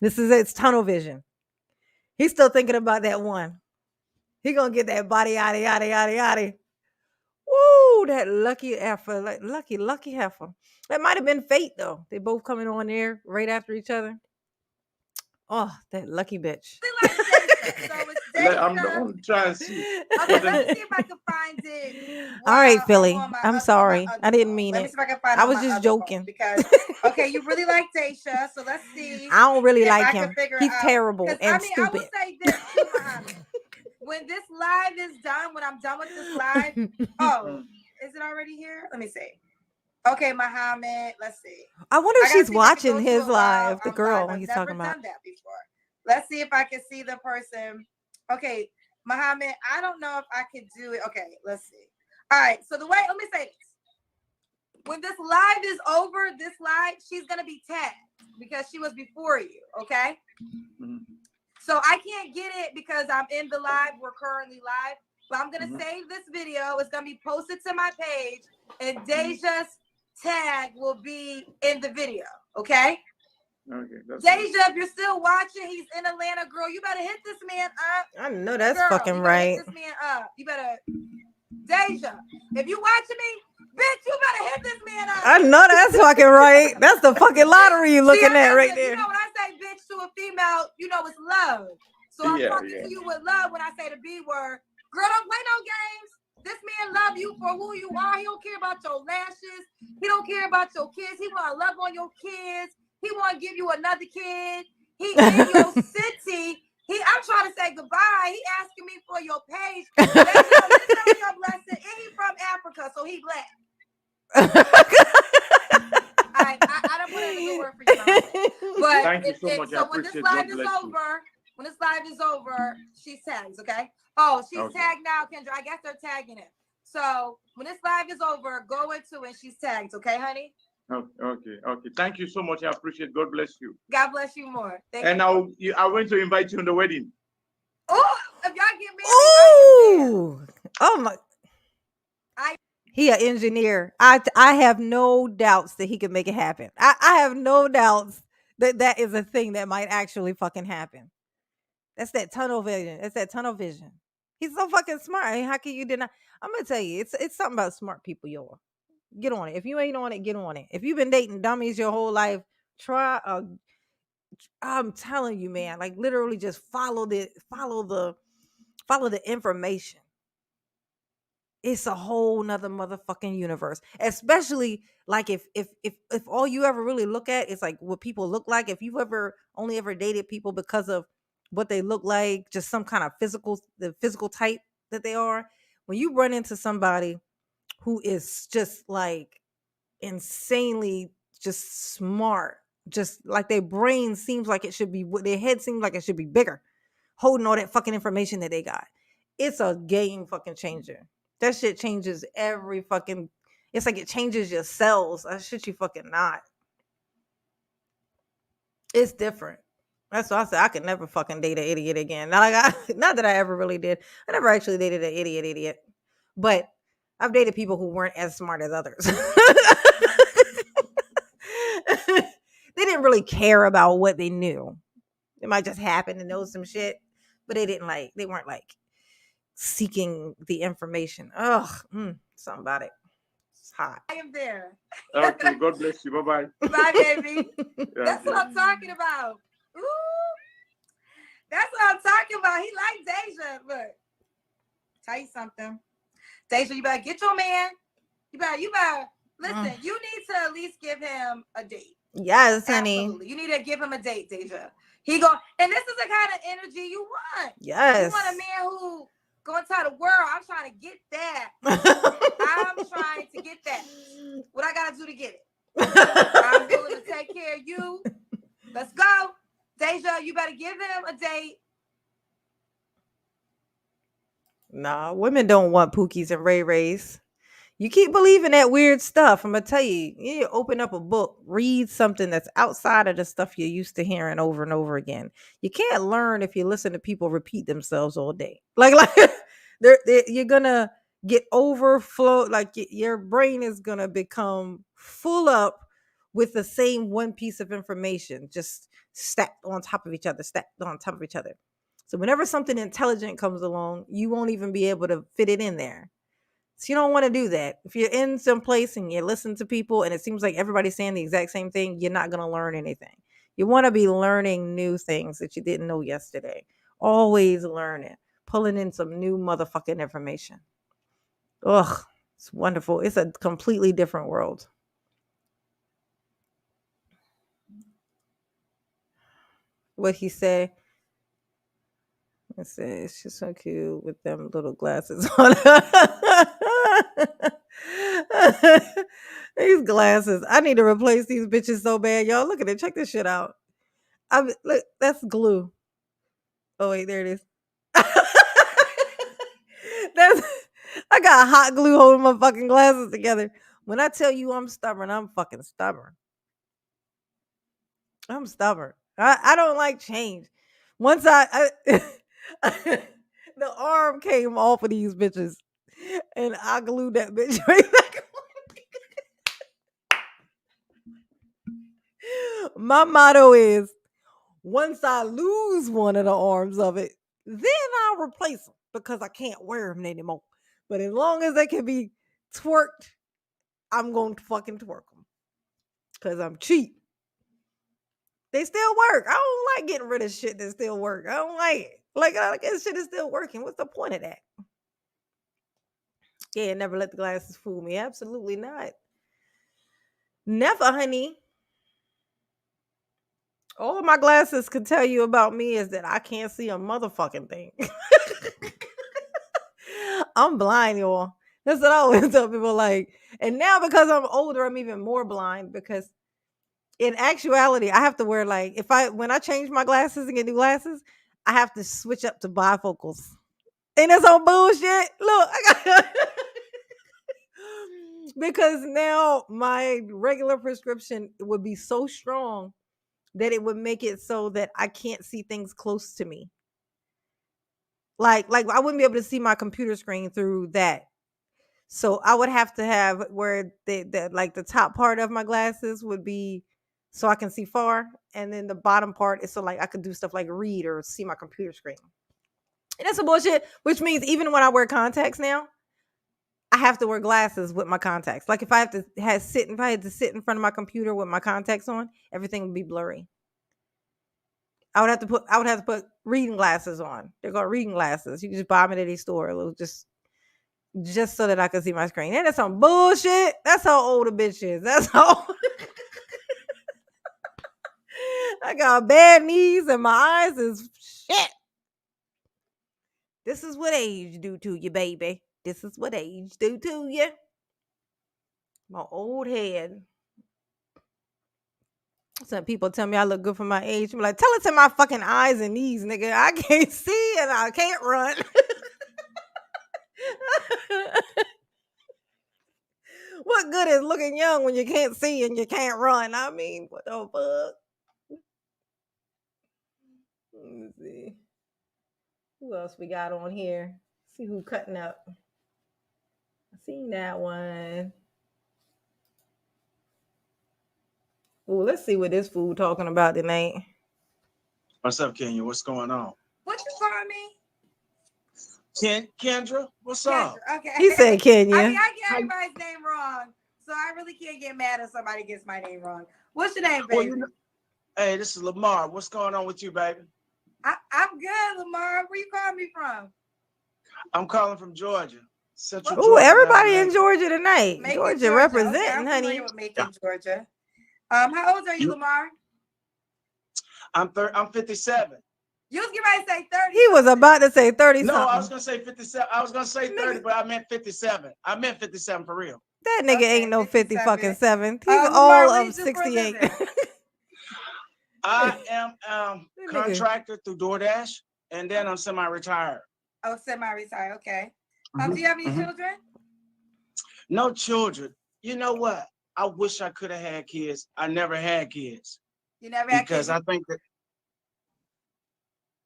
It's tunnel vision. He's still thinking about that one. He gonna get that body yada yada yada yada. Woo, that lucky heifer, like lucky heifer. That might have been fate though. They both coming on there right after each other. Oh, that lucky bitch. I'm trying to see. Okay, let me see if I can find it. All right, Philly. I'm sorry. I didn't mean it. Let me see if I can find I was just joking. Because you really like Daisha, so let's see. I don't really like him. He's terrible and stupid. I will say this too, Muhammad. When this live is done, when I'm done with this live, is it already here? Let me see. Okay, Muhammad, let's see. I wonder if she's watching his live, the girl he's talking about. I've never done that before. Let's see if I can see the person. Okay, Muhammad, I don't know if I can do it. Okay, let's see. All right, so let me say this. When this live is over, she's going to be tagged because she was before you, okay? Mm-hmm. So I can't get it because I'm in the live. We're currently live. But I'm gonna save this video. It's gonna be posted to my page, and Deja's tag will be in the video. Okay. Okay. Deja, if you're still watching, he's in Atlanta, girl. You better hit this man up. I know that's girl, fucking you better right. hit this man up. You better, Deja. If you watching me, bitch, you better hit this man up. I know that's fucking right. That's the fucking lottery you looking at right there. You know when I say bitch to a female, you know it's love. So I'm talking to you with love when I say the B word. Girl, don't play no games. This man love you for who you are. He don't care about your lashes. He don't care about your kids. He want to love on your kids. He want to give you another kid. He in your city. I'm trying to say goodbye. He asking me for your page. Let your blessing. And he from Africa, so he black. I don't put in a good word for you, but thank you so much. So when this live is over, she's tagged, okay? Oh, she's tagged now, Kendra. I guess they're tagging it. So when this live is over, go into it and she's tagged, okay, honey? Okay. Thank you so much. I appreciate it. God bless you. God bless you more. Thank you. I went to invite you in the wedding. Oh, if y'all get married, ooh, oh my. He an engineer. I have no doubts that he could make it happen. I have no doubts that is a thing that might actually fucking happen. That's that tunnel vision. He's so fucking smart. I mean, how can you deny? I'm gonna tell you, it's something about smart people, y'all. Get on it. If you ain't on it, get on it. If you've been dating dummies your whole life, try. I'm telling you, man. Like literally, just follow the information. It's a whole nother motherfucking universe. Especially like if all you ever really look at is like what people look like. If you've only ever dated people because of what they look like, just some kind of the physical type that they are. When you run into somebody who is just like insanely just smart, just like their brain seems like it should be, their head seems like it should be bigger, holding all that fucking information that they got. It's a game fucking changer. That shit changes every fucking. It's like it changes your cells. That shit you fucking not. It's different. That's why I said I could never fucking date an idiot again. Not that I ever really did. I never actually dated an idiot. But I've dated people who weren't as smart as others. They didn't really care about what they knew. They might just happen to know some shit, but they weren't like seeking the information. Something about it. It's hot. I am there. Okay, God bless you. Bye-bye. Bye, baby. That's what I'm talking about. Ooh. That's what I'm talking about. He like Deja. Look, tell you something. Deja, you better get your man. You better listen. You need to at least give him a date. Yes, honey. Absolutely. You need to give him a date, Deja. And this is the kind of energy you want. Yes. You want a man who going to tell the world, I'm trying to get that. I'm trying to get that. What I got to do to get it? I'm willing to take care of you. Let's go. Deja, you better give him a date. Nah, women don't want Pookies and Ray Rays. You keep believing that weird stuff. I'm going to tell you, you open up a book, read something that's outside of the stuff you're used to hearing over and over again. You can't learn if you listen to people repeat themselves all day. Like you're going to get overflow. Like your brain is going to become full up with the same one piece of information, just stacked on top of each other. So whenever something intelligent comes along, you won't even be able to fit it in there. So you don't want to do that. If you're in some place and you listen to people and it seems like everybody's saying the exact same thing, you're not going to learn anything. You want to be learning new things that you didn't know yesterday. Always learning, pulling in some new motherfucking information. Ugh, it's wonderful. It's a completely different world. What he say? It's just so cute with them little glasses on. These glasses. I need to replace these bitches so bad. Y'all look at it. Check this shit out. Look, that's glue. Oh wait, there it is. I got hot glue holding my fucking glasses together. When I tell you I'm stubborn, I'm fucking stubborn. I'm stubborn. I don't like change. Once The arm came off of these bitches, and I glued that bitch right back. My motto is, once I lose one of the arms of it, then I'll replace them because I can't wear them anymore. But as long as they can be twerked, I'm going to fucking twerk them because I'm cheap. They still work. I don't like getting rid of shit that still work. I don't like it. Like, this shit is still working. What's the point of that? Yeah, never let the glasses fool me. Absolutely not. Never, honey. All my glasses can tell you about me is that I can't see a motherfucking thing. I'm blind, y'all. That's what I always tell people. Like, and now because I'm older, I'm even more blind because in actuality, I have to wear like when I change my glasses and get new glasses, I have to switch up to bifocals. Ain't that some bullshit? Look, I got because now my regular prescription would be so strong that it would make it so that I can't see things close to me. Like I wouldn't be able to see my computer screen through that. So I would have to have where the like the top part of my glasses would be so I can see far, and then the bottom part is so like I could do stuff like read or see my computer screen. And that's some bullshit, which means even when I wear contacts now, I have to wear glasses with my contacts. Like if I had to sit in front of my computer with my contacts on, everything would be blurry. I would have to put reading glasses on. They're called reading glasses. You can just buy them at any store. It'll just so that I can see my screen. And that's some bullshit. That's how old a bitch is. That's how I got bad knees and my eyes is shit. This is what age do to you, baby. This is what age do to you. My old head. Some people tell me I look good for my age. I'm like, tell it to my fucking eyes and knees, nigga. I can't see and I can't run. What good is looking young when you can't see and you can't run? I mean, what the fuck? Let me see. Who else we got on here? See who cutting up. I seen that one. Ooh, let's see what this fool talking about tonight. What's up, Kenya? What's going on? What you calling me? Kendra, what's up? Okay. He said Kenya. I mean, I get everybody's name wrong, so I really can't get mad if somebody gets my name wrong. What's your name, baby? Well, hey, this is Lamar. What's going on with you, baby? I'm good, Lamar. Where you calling me from? I'm calling from Georgia. Central Ooh, Georgia. everybody in Georgia tonight. Macon, Georgia representing, okay, I'm honey. with Macon, Georgia. How old are you, Lamar? I'm 57. You was getting ready to say 30. He was about to say 30 No, something. I was gonna say 57. I was gonna say 30, but I meant 57. I meant 57 for real. That nigga ain't no 50 fucking 7. He's Lamar, all what do you of do for a 68. living? I am contractor through DoorDash, and then I'm semi-retired. Oh, semi-retired. Okay. Do you have any children? No children. You know what? I wish I could have had kids. I never had kids. You never had kids? Because I think that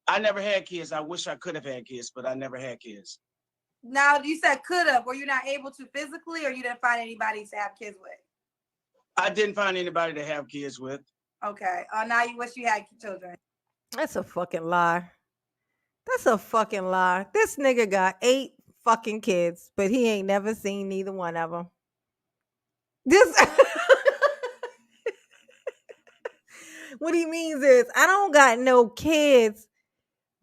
I never had kids. I wish I could have had kids, but I never had kids. Now, you said could have. Were you not able to physically, or you didn't find anybody to have kids with? I didn't find anybody to have kids with. Okay. Now you wish you had children. That's a fucking lie. That's a fucking lie. This nigga got 8 fucking kids, but he ain't never seen neither one of them. What he means is I don't got no kids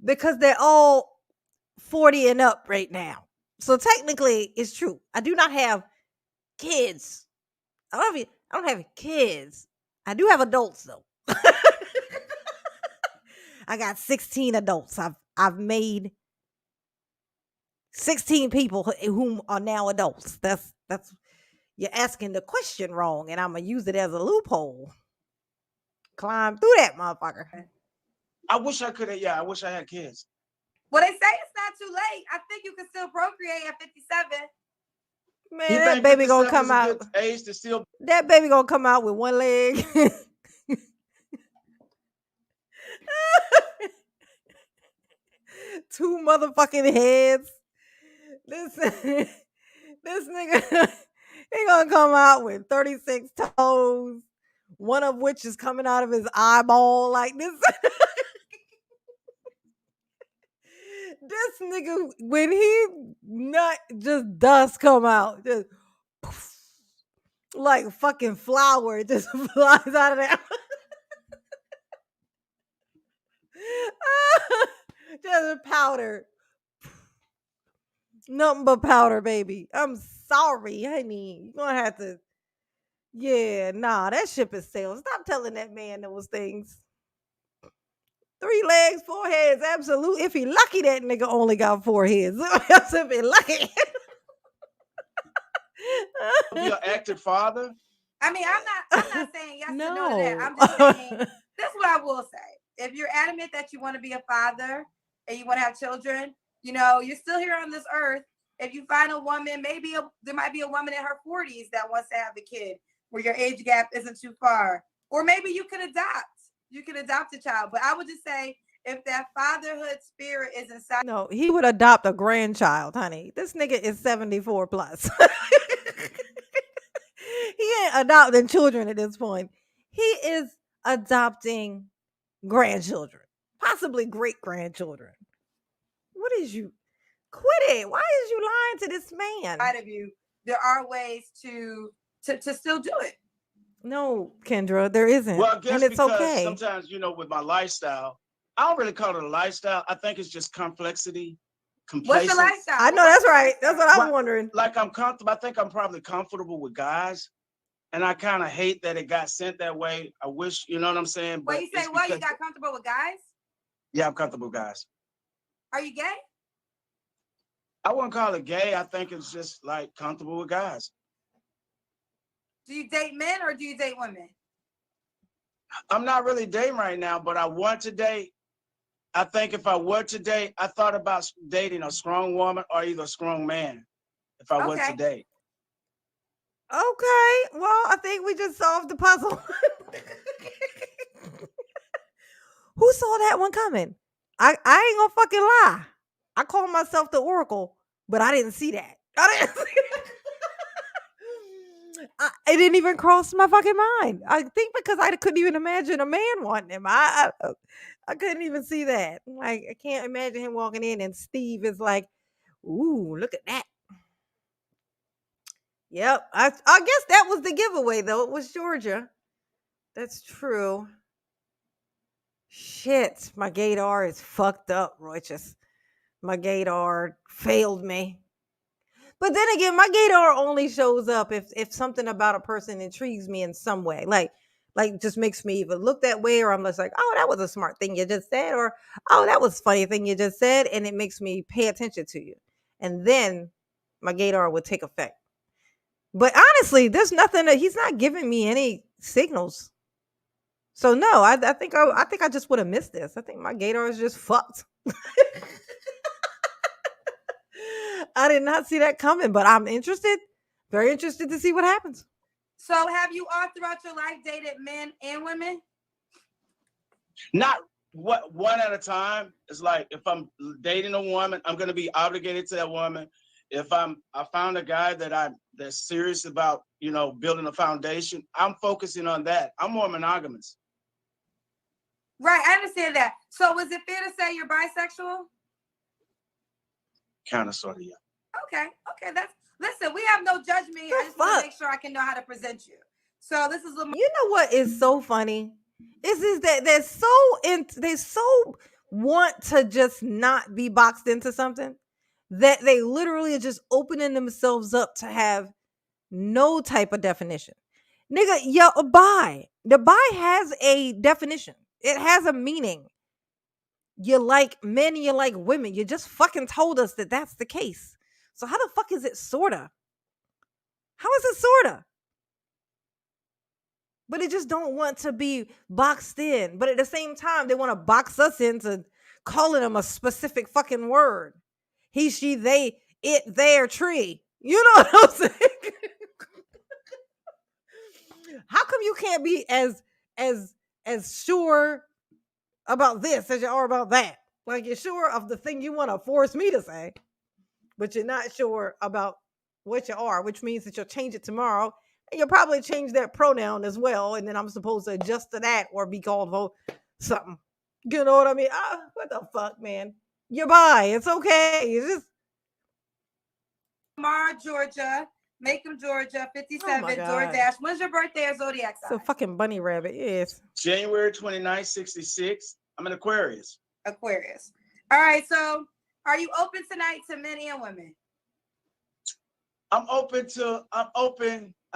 because they're all 40 and up right now. So technically it's true. I do not have kids. I don't have kids. I do have adults though. I got 16 adults. I've made 16 people whom are now adults. That's you're asking the question wrong, and I'm gonna use it as a loophole. Climb through that motherfucker. I wish I could have. Yeah, I wish I had kids. Well, they say it's not too late. I think you can still procreate at 57. Man, that baby gonna come out. Age to still. That baby gonna come out with one leg. 2 motherfucking heads. This this nigga he gonna come out with 36 toes, one of which is coming out of his eyeball like this. This nigga, when he nut, just dust come out, just poof, like fucking flour, it just flies out of there. Just powder. Nothing but powder, baby. I'm sorry, honey. You're gonna have to. Yeah, nah, that ship is sailed. Stop telling that man those things. 3 legs, 4 heads, absolute. If he lucky, that nigga only got 4 heads. If he lucky. Be an active father. I mean, I'm not saying yes to no to that. No. I'm just saying this is what I will say. If you're adamant that you want to be a father and you want to have children, you know, you're still here on this earth. If you find a woman, there might be a woman in her 40s that wants to have a kid where your age gap isn't too far. Or maybe you can adopt. You can adopt a child. But I would just say if that fatherhood spirit is inside. No, he would adopt a grandchild, honey. This nigga is 74 plus. He ain't adopting children at this point. He is adopting grandchildren, possibly great grandchildren. What is you? Quit it. Why is you lying to this man? Of you, there are ways to still do it. No, Kendra, there isn't. Well, I guess and it's because okay. sometimes, you know, with my lifestyle, I don't really call it a lifestyle. I think it's just complexity. What's your lifestyle? I know that's right. That's what I'm wondering. Like I'm comfortable. I think I'm probably comfortable with guys. And I kind of hate that it got sent that way. I wish, you know what I'm saying? But you say, well, you got comfortable with guys? Yeah, I'm comfortable with guys. Are you gay? I wouldn't call it gay. I think it's just like comfortable with guys. Do you date men or do you date women? I'm not really dating right now, but I want to date. I think if I were to date, I thought about dating a strong woman or either a strong man if I were to date. Okay, well, I think we just solved the puzzle. Who saw that one coming? I ain't gonna fucking lie. I call myself the Oracle, but I didn't see that. It didn't even cross my fucking mind. I think because I couldn't even imagine a man wanting him. I couldn't even see that. Like, I can't imagine him walking in and Steve is like, ooh, look at that. Yep. I guess that was the giveaway, though. It was Georgia. That's true. Shit. My gaydar is fucked up, Royches. My gaydar failed me. But then again, my gaydar only shows up if something about a person intrigues me in some way. Like just makes me either look that way, or I'm just like, oh, that was a smart thing you just said, or oh, that was a funny thing you just said, and it makes me pay attention to you. And then my gaydar would take effect. But honestly, there's nothing that he's not giving me any signals. So no, I think I just would have missed this. I think my gaydar is just fucked. I did not see that coming, but I'm interested, very interested to see what happens. So have you all throughout your life dated men and women? Not one at a time. It's like if I'm dating a woman, I'm going to be obligated to that woman. If I found a guy that's serious about, you know, building a foundation, I'm focusing on that. I'm more monogamous. Right, I understand that. So is it fair to say you're bisexual? Kind of, sort of, yeah. Okay, listen, we have no judgment. I just want to make sure I can know how to present you. So this is Lamar. You know what is so funny? Is that they so want to just not be boxed into something that they literally are just opening themselves up to have no type of definition. Nigga, the bi has a definition. It has a meaning. You like men, you like women. You just fucking told us that that's the case. So how the fuck is it sorta? How is it sorta? But they just don't want to be boxed in. But at the same time, they want to box us into calling them a specific fucking word. He, she, they, it, their, tree. You know what I'm saying? How come you can't be as sure about this as you are about that? Like you're sure of the thing you want to force me to say, but you're not sure about what you are, which means that you'll change it tomorrow. And you'll probably change that pronoun as well. And then I'm supposed to adjust to that or be called something. You know what I mean? What the fuck, man? You're bi. It's okay. It's just Lamar, Georgia. Macon, Georgia, 57, God. DoorDash. When's your birthday or zodiac it's a sign? fucking bunny rabbit. Yes. January 29th, 66. I'm an Aquarius. Aquarius. All right, so are you open tonight to men and women? I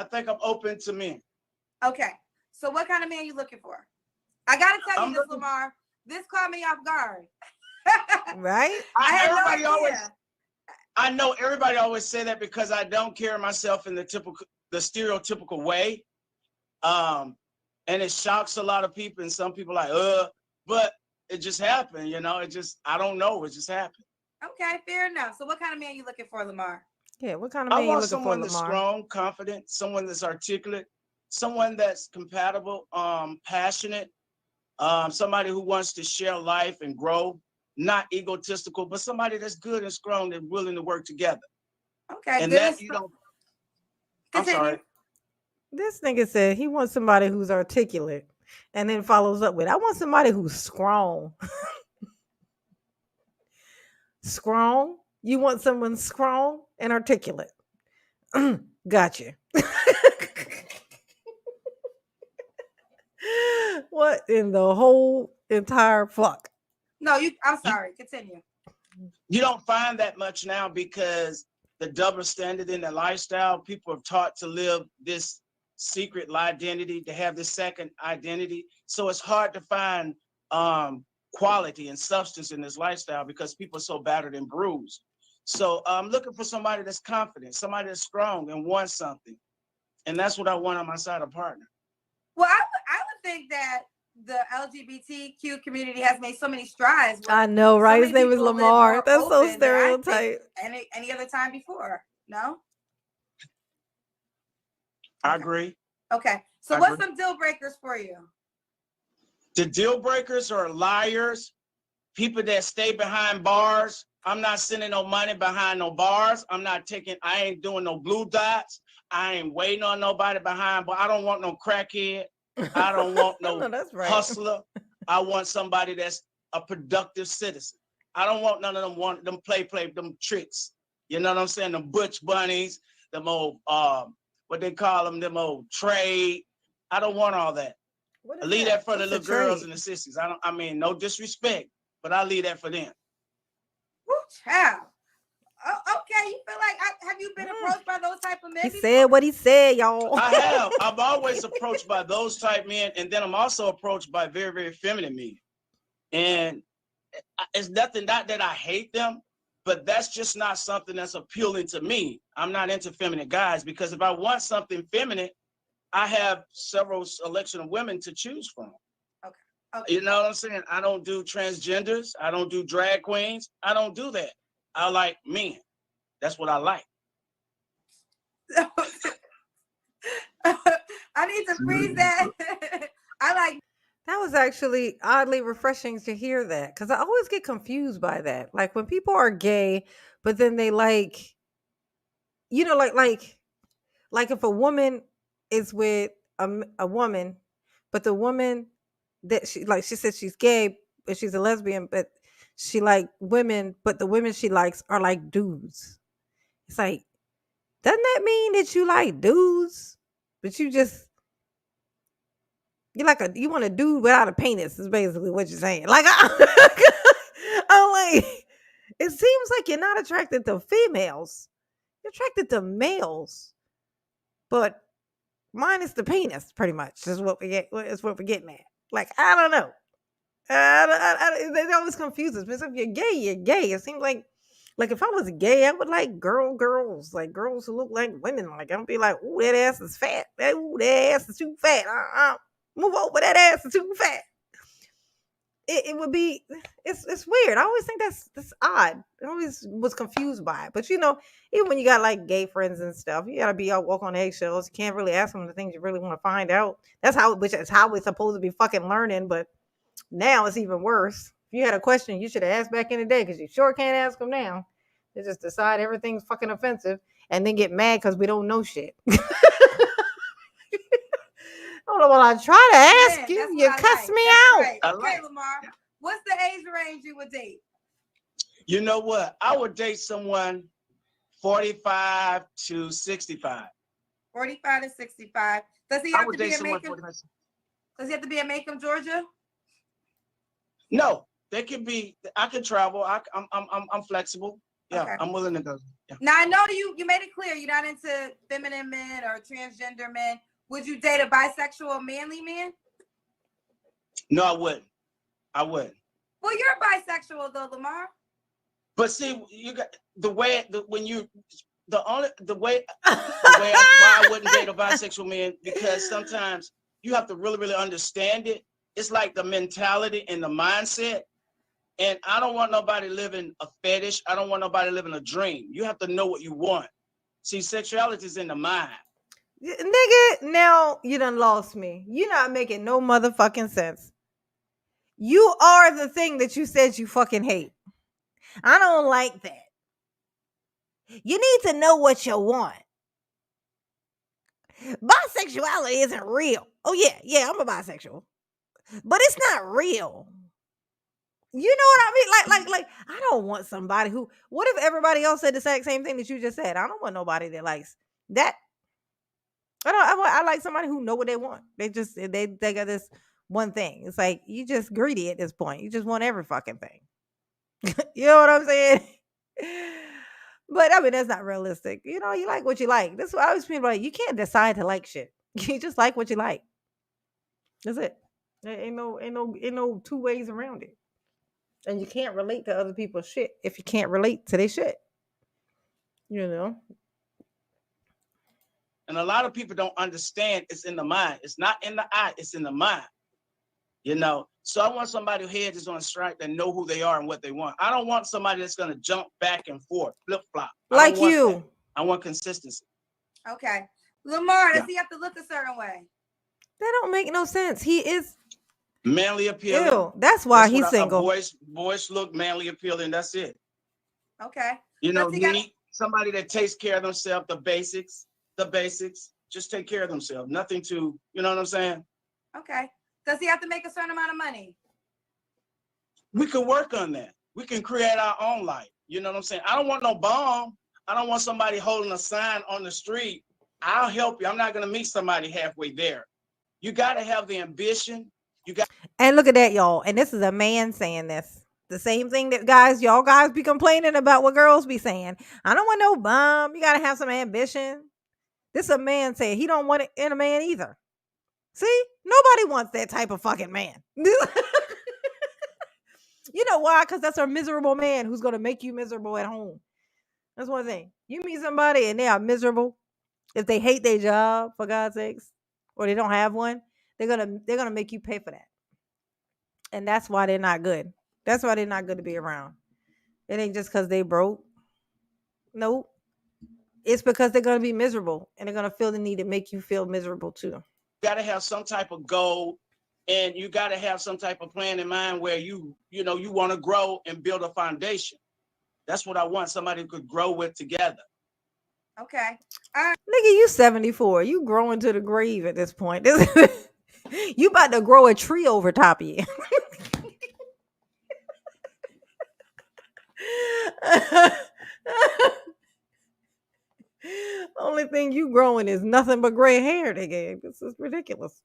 think I'm open to men. Okay. So what kind of man you looking for? I gotta tell you this, looking- Lamar. This caught me off guard. Right? I had no idea. I know everybody always say that because I don't carry myself in the stereotypical way. And it shocks a lot of people, and some people but it just happened, you know. I don't know, it just happened. Okay, fair enough. So what kind of man you looking for, Lamar? Yeah, what kind of man I you want looking someone for, that's Lamar? strong, confident, someone that's articulate, someone that's compatible, passionate, somebody who wants to share life and grow, not egotistical, but somebody that's good and strong and willing to work together. Okay, And good. that you don't. I'm Continue. sorry. This nigga said he wants somebody who's articulate and then follows up with, I want somebody who's strong. Strong? You want someone strong and articulate. Gotcha. What in the whole entire fuck? No, I'm sorry. Continue. You don't find that much now because the double standard in the lifestyle, people are taught to live this secret identity, to have this second identity. So it's hard to find quality and substance in this lifestyle because people are so battered and bruised. So I'm looking for somebody that's confident, somebody that's strong and wants something. And that's what I want on my side of partner. Well, I would think that the LGBTQ community has made so many strides. I know, right? So His name is people live Lamar. more That's so open than I think stereotype. Any other time before? No? I agree. Okay. So what's some deal breakers for you? The deal breakers are liars, people that stay behind bars. I'm not sending no money behind no bars. I ain't doing no blue dots. I ain't waiting on nobody behind, but I don't want no crackhead. I don't want no that's right. hustler. I want somebody that's a productive citizen. I don't want none of them play them tricks. You know what I'm saying? Them butch bunnies, them old what they call them old trade. I don't want all that. I leave that for the little girls and the sissies. I mean, no disrespect, but I leave that for them. Woo, child. Oh, okay, you feel like have you been approached by those type of men? He said what he said, y'all. I have. I'm always approached by those type men, and then I'm also approached by very, very feminine men. And it's nothing, not that I hate them, but that's just not something that's appealing to me. I'm not into feminine guys because if I want something feminine, I have several selection of women to choose from. Okay. You know what I'm saying? I don't do transgenders. I don't do drag queens. I don't do that. I like men. That's what I like. I need to freeze that. I like. That was actually oddly refreshing to hear that because I always get confused by that. Like when people are gay, but then they like, you know, like if a woman is with a woman, but the woman that she said she's gay, but she's a lesbian, but she like women, but the women she likes are like dudes. It's like, doesn't that mean that you like dudes, but you want a dude without a penis? Is basically what you're saying. Like I'm like, it seems like you're not attracted to females. You're attracted to males, but minus the penis, pretty much is what we get. Is what we're getting at. Like I don't know. It always confuses me. So if you're gay, you're gay. It seems like if I was gay, I would like girls, like girls who look like women. Like I'd be like, ooh, that ass is fat. Ooh, that ass is too fat. Move over, that ass is too fat. It would be, it's weird. I always think that's odd. I always was confused by it. But you know, even when you got like gay friends and stuff, you gotta be out walk on eggshells. You can't really ask them the things you really want to find out. Which is how we're supposed to be fucking learning. But now it's even worse. If you had a question, you should have asked back in the day because you sure can't ask them now. They just decide everything's fucking offensive and then get mad because we don't know shit. Oh, well, I try to ask you. You cuss me out. Right. Okay, Lamar. What's the age range you would date? You know what? I would date someone 45 to 65. 45 to 65. Does he have to be in Macon? Does he have to be in Macon, Georgia? No, they could be. I can travel. I'm flexible. Yeah, okay. I'm willing to go. Yeah. Now I know you made it clear you're not into feminine men or transgender men. Would you date a bisexual manly man? No, I wouldn't. I wouldn't. Well, you're bisexual though, Lamar. But see, you got why I wouldn't date a bisexual man, because sometimes you have to really understand it. It's like the mentality and the mindset. And I don't want nobody living a fetish. I don't want nobody living a dream. You have to know what you want. See, sexuality is in the mind. Nigga, now you done lost me. You're not making no motherfucking sense. You are the thing that you said you fucking hate. I don't like that. You need to know what you want. Bisexuality isn't real. Oh yeah, I'm a bisexual. But it's not real. You know what I mean? Like, I don't want somebody who, what if everybody else said the exact same thing that you just said? I don't want nobody that likes that. I like somebody who know what they want. They got this one thing. It's like, you just greedy at this point. You just want every fucking thing. You know what I'm saying? But I mean, that's not realistic. You know, you like what you like. That's what I always feel about. You can't decide to like shit. You just like what you like. That's it. There ain't no two ways around it. And you can't relate to other people's shit if you can't relate to their shit. You know? And a lot of people don't understand it's in the mind. It's not in the eye, it's in the mind. You know? So I want somebody whose head is on strike that know who they are and what they want. I don't want somebody that's going to jump back and forth, flip-flop. Like you. That. I want consistency. Okay. Lamar, does he have to look a certain way? That don't make no sense. He is manly appealing. Ew, that's why he's single. Voice look manly appealing. That's it. Okay. You know, need somebody that takes care of themselves. The basics. Just take care of themselves. Nothing to, you know what I'm saying? Okay. Does he have to make a certain amount of money? We can work on that. We can create our own life. You know what I'm saying? I don't want no bomb. I don't want somebody holding a sign on the street. I'll help you. I'm not going to meet somebody halfway there. You got to have the ambition. And look at that, y'all. And this is a man saying this. The same thing that y'all guys be complaining about what girls be saying. I don't want no bum. You got to have some ambition. This is a man saying he don't want it in a man either. See? Nobody wants that type of fucking man. You know why? Because that's a miserable man who's going to make you miserable at home. That's one thing. You meet somebody and they are miserable. If they hate their job, for God's sakes, or they don't have one, they're gonna make you pay for that. And that's why they're not good. That's why they're not good to be around. It ain't just because they broke. Nope. It's because they're gonna be miserable and they're gonna feel the need to make you feel miserable too. You gotta have some type of goal, and you gotta have some type of plan in mind where you want to grow and build a foundation. That's what I want. Somebody who could grow with together. Okay. Nigga, you 74. You growing to the grave at this point. You about to grow a tree over top of you. Only thing you growing is nothing but gray hair, nigga. This is ridiculous.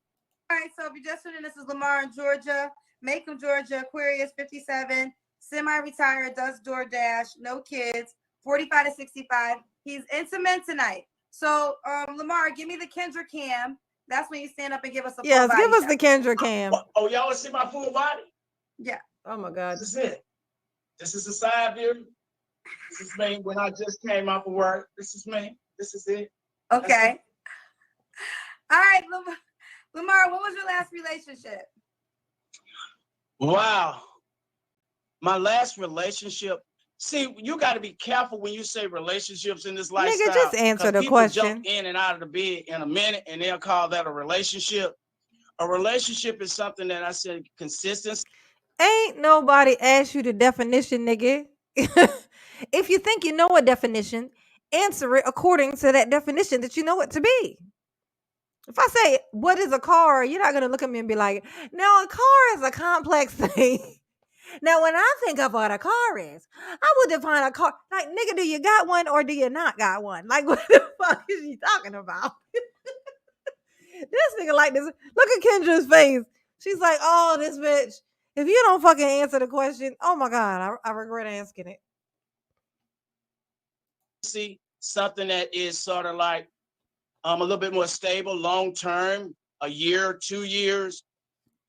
All right, so if you're just tuning in, this is Lamar in Georgia, Macon, Georgia, Aquarius 57, semi-retired, does DoorDash, no kids, 45 to 65. He's into men tonight. So, Lamar, give me the Kendra cam. That's when you stand up and give us a yes, full give body us the Kendra cam. Oh, y'all want to see my full body? Yeah. Oh my God. This is it. This is the side view. This is me when I just came off of work. This is me. This is it. Okay. All right, Lamar, what was your last relationship? Wow. My last relationship. See, you got to be careful when you say relationships in this lifestyle. Nigga, just answer the question. Jump in and out of the bed in a minute, and they'll call that a relationship. A relationship is something that I said consistency. Ain't nobody asked you the definition, nigga. If you think you know a definition, answer it according to that definition that you know it to be. If I say, what is a car? You're not going to look at me and be like, no, a car is a complex thing. Now, when I think of what a car is, I would define a car like, nigga, do you got one or do you not got one? Like, what the fuck is you talking about? This nigga like this. Look at Kendra's face. She's like, oh, this bitch. If you don't fucking answer the question, oh my God, I regret asking it. See something that is sort of like a little bit more stable, long term, a year, 2 years.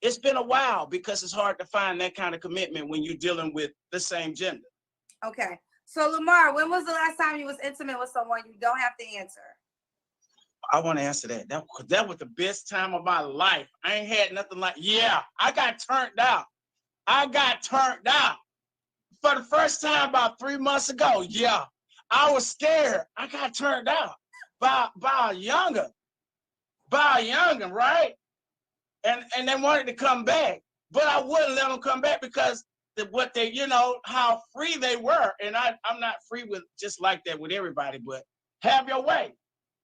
It's been a while because it's hard to find that kind of commitment when you're dealing with the same gender. Okay. So Lamar, when was the last time you was intimate with someone? You don't have to answer. I want to answer that. That was the best time of my life. I ain't had nothing like, yeah, I got turned out. I got turned out for the first time about 3 months ago. Yeah, I was scared. I got turned out by a young'un, right? And they wanted to come back, but I wouldn't let them come back because what they, how free they were. And I'm not free with just like that with everybody, but have your way.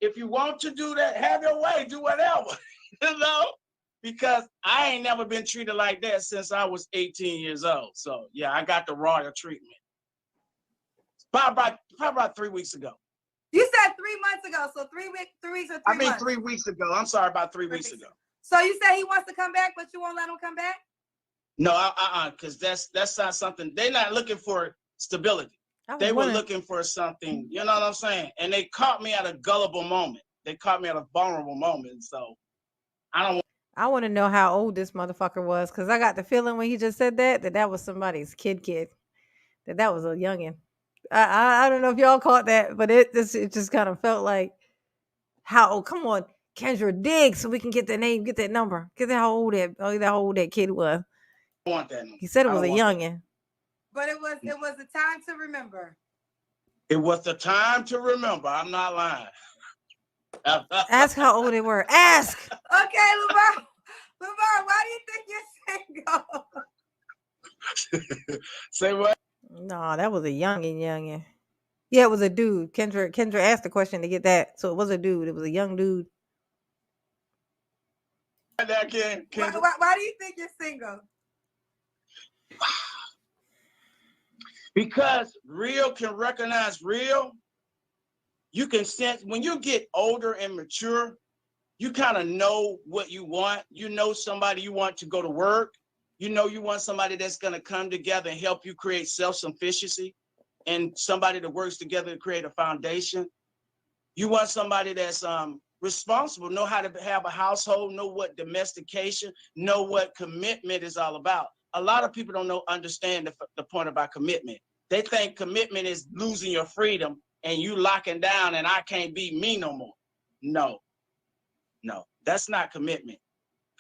If you want to do that, have your way, do whatever, because I ain't never been treated like that since I was 18 years old. So yeah, I got the royal treatment. Probably about 3 weeks ago. You said 3 months ago, so 3 weeks or 3 months? I mean 3 weeks ago. I'm sorry, about 3 weeks ago. So you say he wants to come back, but you won't let him come back? No, because that's not something. They're not looking for stability. They were looking for something, you know what I'm saying? And they caught me at a gullible moment. They caught me at a vulnerable moment. So I want to know how old this motherfucker was, because I got the feeling when he just said that was somebody's kid. That was a youngin'. I don't know if y'all caught that, but it just kind of felt like, how old? Come on, Kendra, dig so we can get the name, get that number, get how old that kid was. I want that number. He said it was a youngin'. But it was a time to remember. It was the time to remember. I'm not lying. Ask how old they were. Ask. Okay, Lamar, why do you think you're single? Say what? No, that was a youngin'. Yeah, it was a dude. Kendra asked the question to get that. So it was a dude. It was a young dude. Why do you think you're single? Because real can recognize real. You can sense when you get older and mature, you kind of know what you want. You know somebody you want to go to work. You know you want somebody that's going to come together and help you create self-sufficiency, and somebody that works together to create a foundation. You want somebody that's responsible, know how to have a household, know what domestication, know what commitment is all about. A lot of people don't understand the point about commitment. They think commitment is losing your freedom and you locking down and I can't be me no more. No, that's not commitment.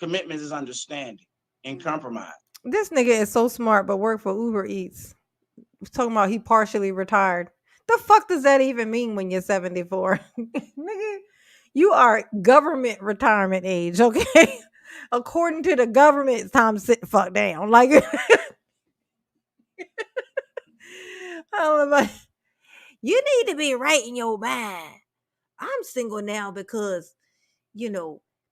Commitment is understanding and compromise. This nigga is so smart, but work for Uber Eats. He's talking about he partially retired. The fuck does that even mean when you're 74? Nigga, you are government retirement age, okay? According to the government, it's time to sit the fuck down. Like, I don't know. You need to be right in your mind. I'm single now because,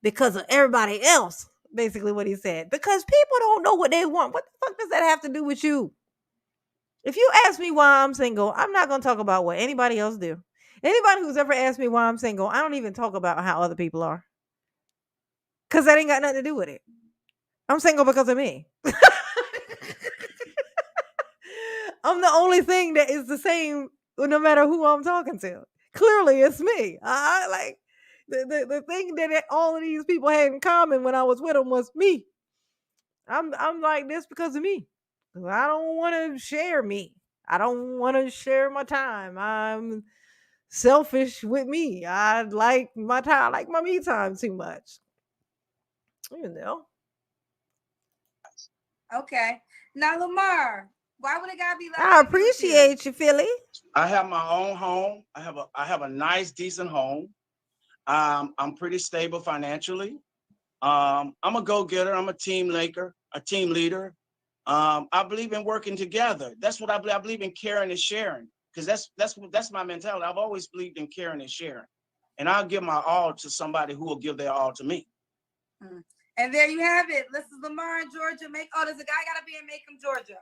because of everybody else. Basically what he said. Because people don't know what they want. What the fuck does that have to do with you? If you ask me why I'm single, I'm not going to talk about what anybody else do. Anybody who's ever asked me why I'm single, I don't even talk about how other people are. Because that ain't got nothing to do with it. I'm single because of me. I'm the only thing that is the same no matter who I'm talking to. Clearly, it's me. I like the thing that all of these people had in common when I was with them was me. I'm like this because of me. I don't want to share me. I don't want to share my time. I'm selfish with me. I like my time. I like my me time too much. Okay. Now, Lamar, why would a guy be like? I appreciate you, Philly. I have my own home. I have a nice, decent home. I'm pretty stable financially. I'm a go-getter. I'm a team leader. I believe in working together. That's what I believe. I believe in caring and sharing, because that's my mentality. I've always believed in caring and sharing, and I'll give my all to somebody who will give their all to me. And there you have it. This is Lamar in Georgia. Does a guy gotta be in Macon, Georgia?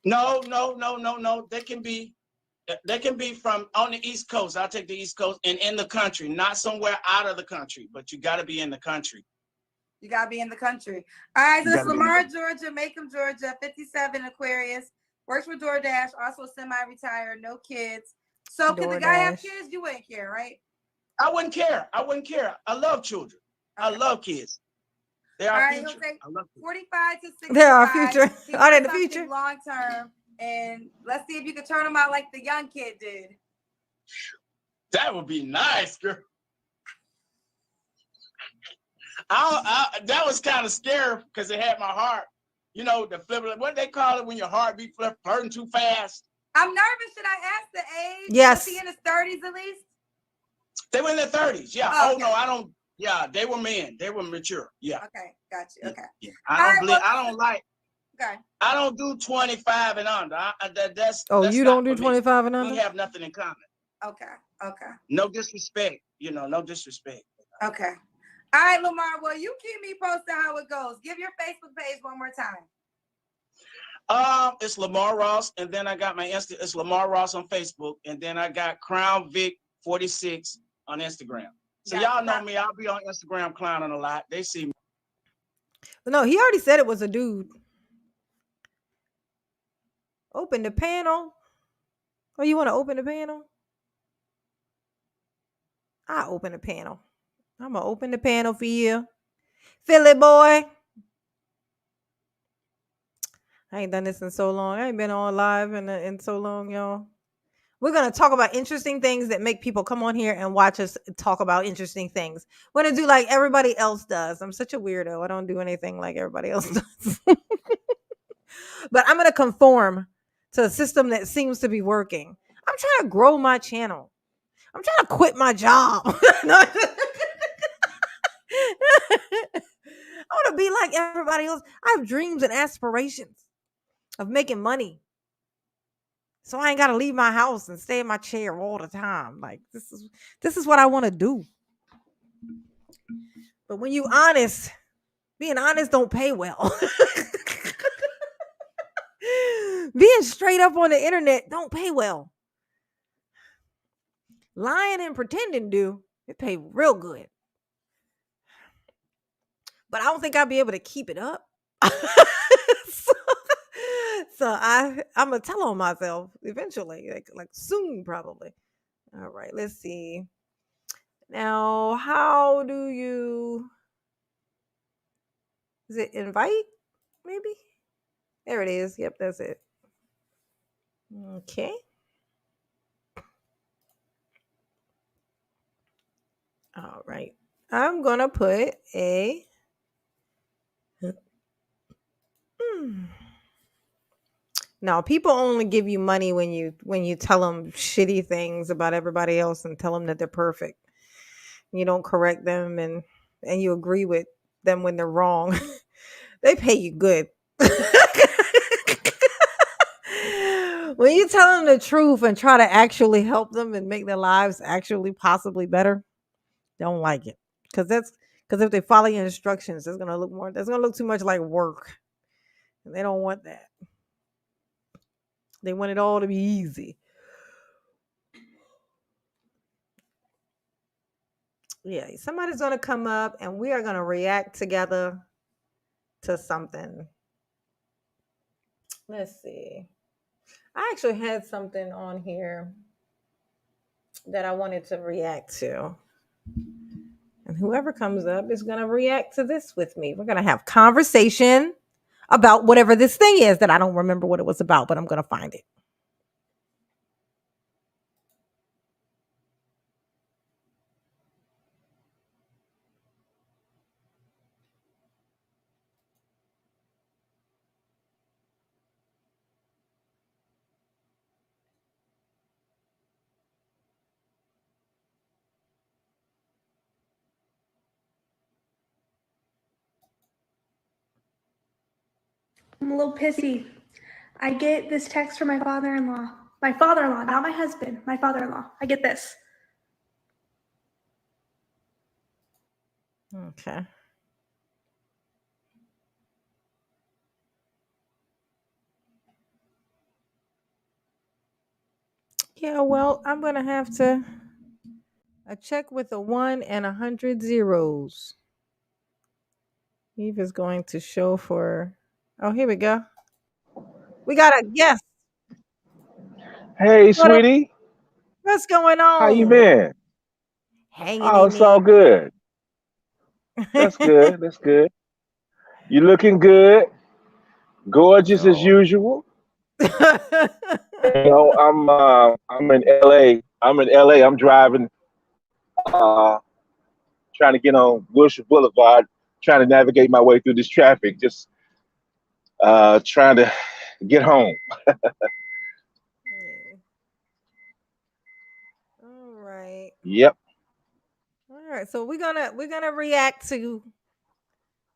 No. They can be from on the East Coast. I'll take the East Coast, and in the country, not somewhere out of the country, but you got to be in the country. You gotta be in the country. All right, so it's Lamar, Georgia, Macon, Georgia, 57, Aquarius, works for DoorDash, also semi-retired, no kids. So could the guy have kids? You wouldn't care, right? I wouldn't care. I love children. Okay. I love kids. They are future. I love 45 to 65. They are future. Are they the future? Long term. And let's see if you can turn them out like the young kid did. That would be nice, girl. That was kind of scary because it had my heart. You know, the flip. What they call it when your heart be flirting too fast? I'm nervous. Should I ask the age? Yes. Was he in his 30s at least? They were in their 30s. Yeah. Oh, okay. No, I don't. Yeah, they were men. They were mature. Yeah. Okay, got you. Okay. Yeah. I don't do 25 and under. That's you don't do 25 and under? We have nothing in common. Okay. No disrespect. No disrespect. Okay. All right, Lamar. Well, you keep me posted how it goes. Give your Facebook page one more time. It's Lamar Ross, and then I got my it's Lamar Ross on Facebook, and then I got Crown Vic 46 on Instagram. So y'all know me. I'll be on Instagram clowning a lot. They see me. No, he already said it was a dude. Open the panel. Oh, you want to open the panel? I open the panel. I'm going to open the panel for you. Philly boy. I ain't done this in so long. I ain't been on live in so long, y'all. We're going to talk about interesting things that make people come on here and watch us talk about interesting things. We're going to do like everybody else does. I'm such a weirdo. I don't do anything like everybody else does. But I'm going to conform to a system that seems to be working. I'm trying to grow my channel. I'm trying to quit my job. I want to be like everybody else. I have dreams and aspirations of making money. So I ain't got to leave my house and stay in my chair all the time. Like this is what I want to do. But when you honest, being honest don't pay well. Being straight up on the internet don't pay well. Lying and pretending do. It pay real good. But I don't think I'll be able to keep it up. So I'm gonna tell on myself eventually, like soon probably. All right, let's see. Now, how do you? Is it invite? Maybe. There it is. Yep, that's it. Okay. All right. I'm gonna put a. Now, people only give you money when you tell them shitty things about everybody else and tell them that they're perfect. You don't correct them and you agree with them when they're wrong. They pay you good. When you tell them the truth and try to actually help them and make their lives actually possibly better, they don't like it. Because if they follow your instructions, that's gonna look too much like work. And they don't want that. They want it all to be easy. Yeah, somebody's going to come up and we are going to react together to something. Let's see. I actually had something on here that I wanted to react to. And whoever comes up is going to react to this with me. We're going to have conversation about whatever this thing is that I don't remember what it was about, but I'm going to find it. I'm a little pissy. I get this text from my father-in-law. My father-in-law, not my husband. My father-in-law. I get this. Okay. Yeah, well, I'm gonna have to a check with a 1 and 100 zeros. Eve is going to show for. Oh, here we go. We got a guest. Hey, What up? sweetie, What's going how you on? been? Hanging Oh, in it's all there. good. That's good. That's good. You looking good, gorgeous as Oh. usual. You know, I'm in LA. I'm in LA. I'm driving, uh, trying to get on Wilshire Boulevard, trying to navigate my way through this traffic. Just trying to get home. Yeah. All right. Yep. All right. So we're gonna react to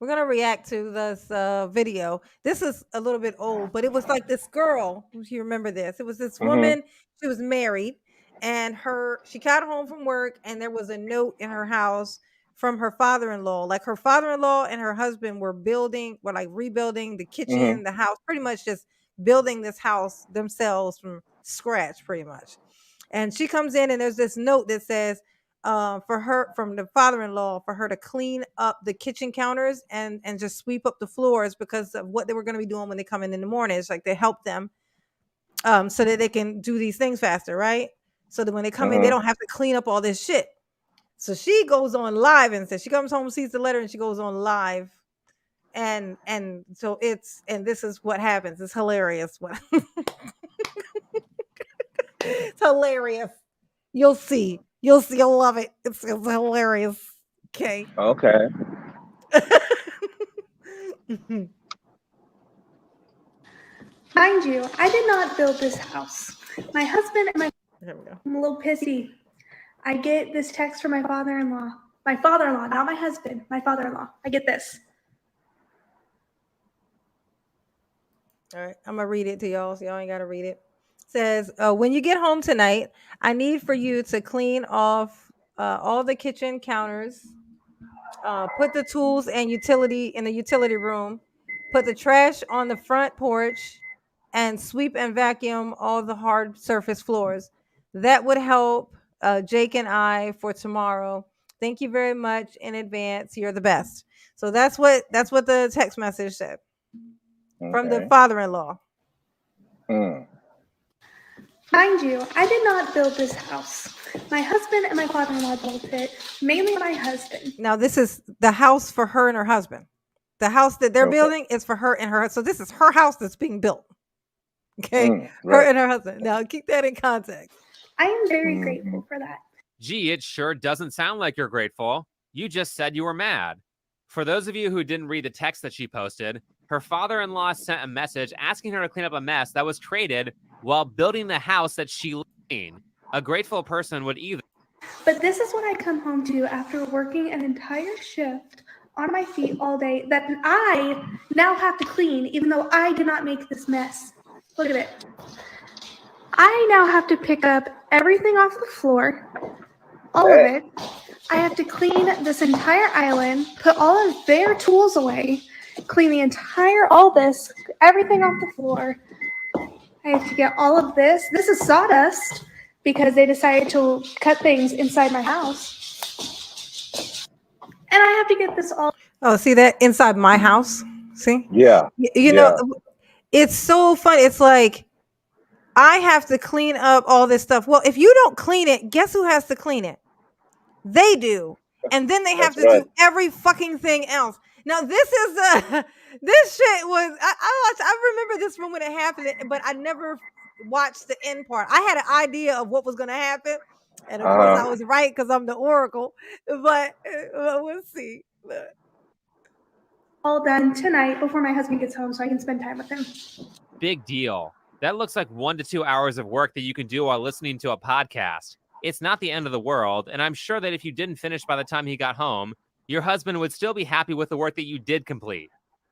this video. This is a little bit old, but it was like this girl. If you remember this, it was this Mhm. woman. She was married, and she got home from work, and there was a note in her house from her father-in-law. Like her father-in-law and her husband were like rebuilding the Mhm. kitchen, the house, pretty much just building this house themselves from scratch, pretty much. And she comes in, and there's this note that says, for her from the father-in-law for her to clean up the kitchen counters and just sweep up the floors because of what they were going to be doing when they come in the morning. It's like they help them so that they can do these things faster, right? So that when they come in, they Mhm. don't have to clean up all this shit. So she goes on live and says she comes home, sees the letter, and she goes on live. And so and this is what happens. It's hilarious. It's hilarious. You'll see. You'll see. You'll love it. It's hilarious. Okay. Okay. Mind you, I did not build this house. My husband and my. There we go. I'm a little pissy. I get this text from my father-in-law. My father-in-law, not my husband. My father-in-law. I get this. All right, I'm gonna read it to y'all, so y'all ain't gotta read it. It says, when you get home tonight, I need for you to clean off all the kitchen counters, put the tools and utility in the utility room, put the trash on the front porch, and sweep and vacuum all the hard surface floors. That would help Jake and I for tomorrow. Thank you very much in advance. You're the best. So that's what the text message said from the Okay. father-in-law. Hmm. Mind you, I did not build this house. My husband and my father-in-law built it, mainly my husband. Now, this is the house for her and her husband. The house that they're Okay. building is for her and her. So this is her house that's being built. Okay, her Right. and her husband. Now, keep that in context. I am very Mhm. grateful for that. Gee, it sure doesn't sound like you're grateful. You just said you were mad. For those of you who didn't read the text that she posted, her father-in-law sent a message asking her to clean up a mess that was created while building the house that she lived in. A grateful person would either. But this is what I come home to after working an entire shift on my feet all day that I now have to clean, even though I did not make this mess. Look at it. I now have to pick up everything off the floor, all of it. I have to clean this entire island, put all of their tools away, clean the entire, all this, everything off the floor. I have to get all of this. This is sawdust because they decided to cut things inside my house. And I have to get this all. Oh, see that inside my house? See? Yeah. You know, Yeah. it's so funny. It's like I have to clean up all this stuff. Well, if you don't clean it, guess who has to clean it? They do. And then they have That's to right. do every fucking thing else. Now this is this shit was I remember this from when it happened, but I never watched the end part. I had an idea of what was going to happen, and of course I Uh-huh. was right because I'm the oracle. But we'll see. All done tonight before my husband gets home so I can spend time with him. Big deal. That looks like 1 to 2 hours of work that you can do while listening to a podcast. It's not the end of the world, and I'm sure that if you didn't finish by the time he got home, your husband would still be happy with the work that you did complete.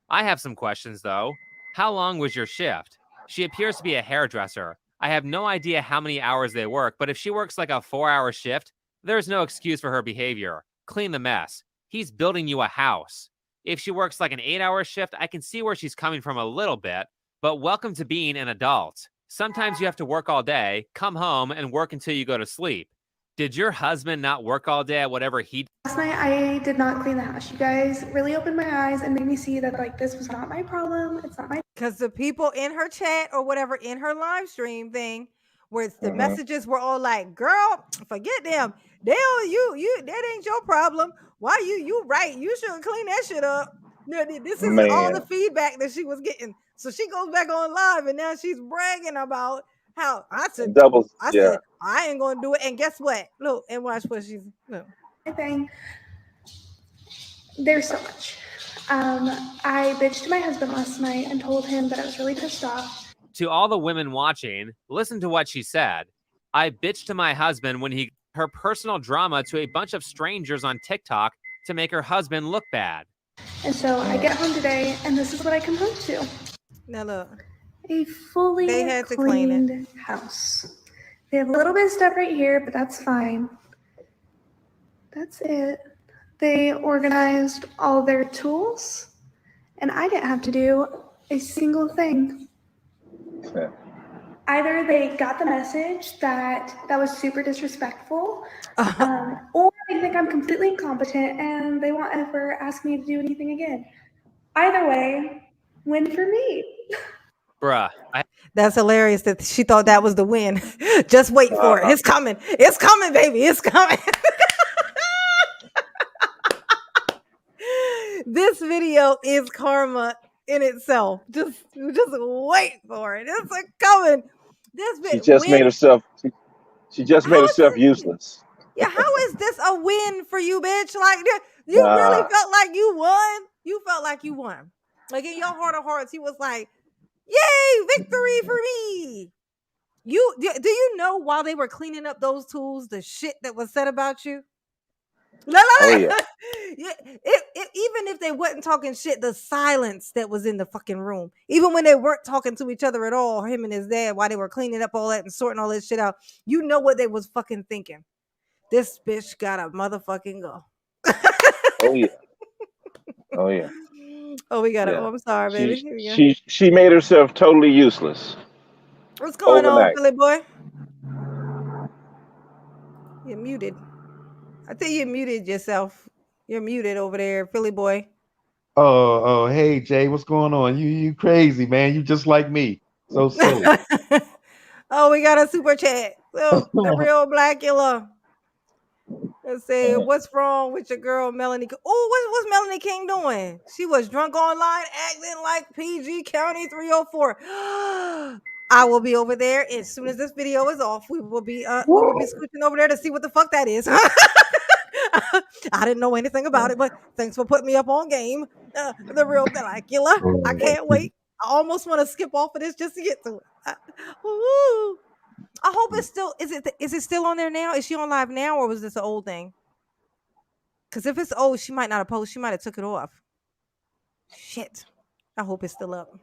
I have some questions, though. How long was your shift? She appears to be a hairdresser. I have no idea how many hours they work, but if she works like a 4-hour shift, there's no excuse for her behavior. Clean the mess. He's building you a house. If she works like an 8-hour shift, I can see where she's coming from a little bit, but welcome to being an adult. Sometimes you have to work all day, come home, and work until you go to sleep. Did your husband not work all day at whatever he... Last night, I did not clean the house. You guys really opened my eyes and made me see that, like, this was not my problem. It's not my... Because the people in her chat or whatever in her live stream thing, where the messages were all like, girl, forget them. They don't, you, that ain't your problem. Why you right. You should clean that shit up. This is all the feedback that she was getting. So she goes back on live and now she's bragging about how I said, said, I ain't going to do it. And guess what? Look, and watch what she's, look. Thing. There's so much. I bitched my husband last night and told him that I was really pissed off. To all the women watching, listen to what she said. I bitched to my husband when he her personal drama to a bunch of strangers on TikTok to make her husband look bad. And so I get home today and this is what I come home to. Now look. A fully cleaned house. They have a little bit of stuff right here, but that's fine. That's it. They organized all their tools, and I didn't have to do a single thing. Okay. Either they got the message that was super disrespectful, or they think I'm completely incompetent and they won't ever ask me to do anything again. Either way, win for me. Bruh. That's hilarious that she thought that was the win. Just wait for it. It's coming. It's coming, baby. It's coming. This video is karma in itself. Just wait for it. It's coming. She just made herself. She just made herself useless. Yeah, how is this a win for you, bitch? Like you really felt like you won. You felt like you won. Like in your heart of hearts, he was like, "Yay, victory for me!" Do you know while they were cleaning up those tools, the shit that was said about you? Oh, yeah. Even if they wasn't talking shit, the silence that was in the fucking room, even when they weren't talking to each other at all, him and his dad, while they were cleaning up all that and sorting all this shit out, you know what they was fucking thinking. This bitch gotta motherfucking go. Oh yeah. Oh yeah. Oh, we got it. Oh, I'm sorry, baby. She made herself totally useless. What's going on, Philly boy? You're muted. I think you muted yourself. You're muted over there, Philly boy. Oh, hey Jay, what's going on? You crazy, man. You just like me. So silly. Oh, we got a super chat. So, the real Blackula. Let's say, what's wrong with your girl, Melanie? Oh, what's Melanie King doing? She was drunk online, acting like PG County 304. I will be over there as soon as this video is off. We will be scooching over there to see what the fuck that is. I didn't know anything about it, but thanks for putting me up on game. The real Blackula. I can't wait. I almost want to skip off of this just to get to it. I hope it's still is it still on there now? Is she on live now, or was this an old thing? Because if it's old, she might not have posted. She might have took it off. Shit. I hope it's still up.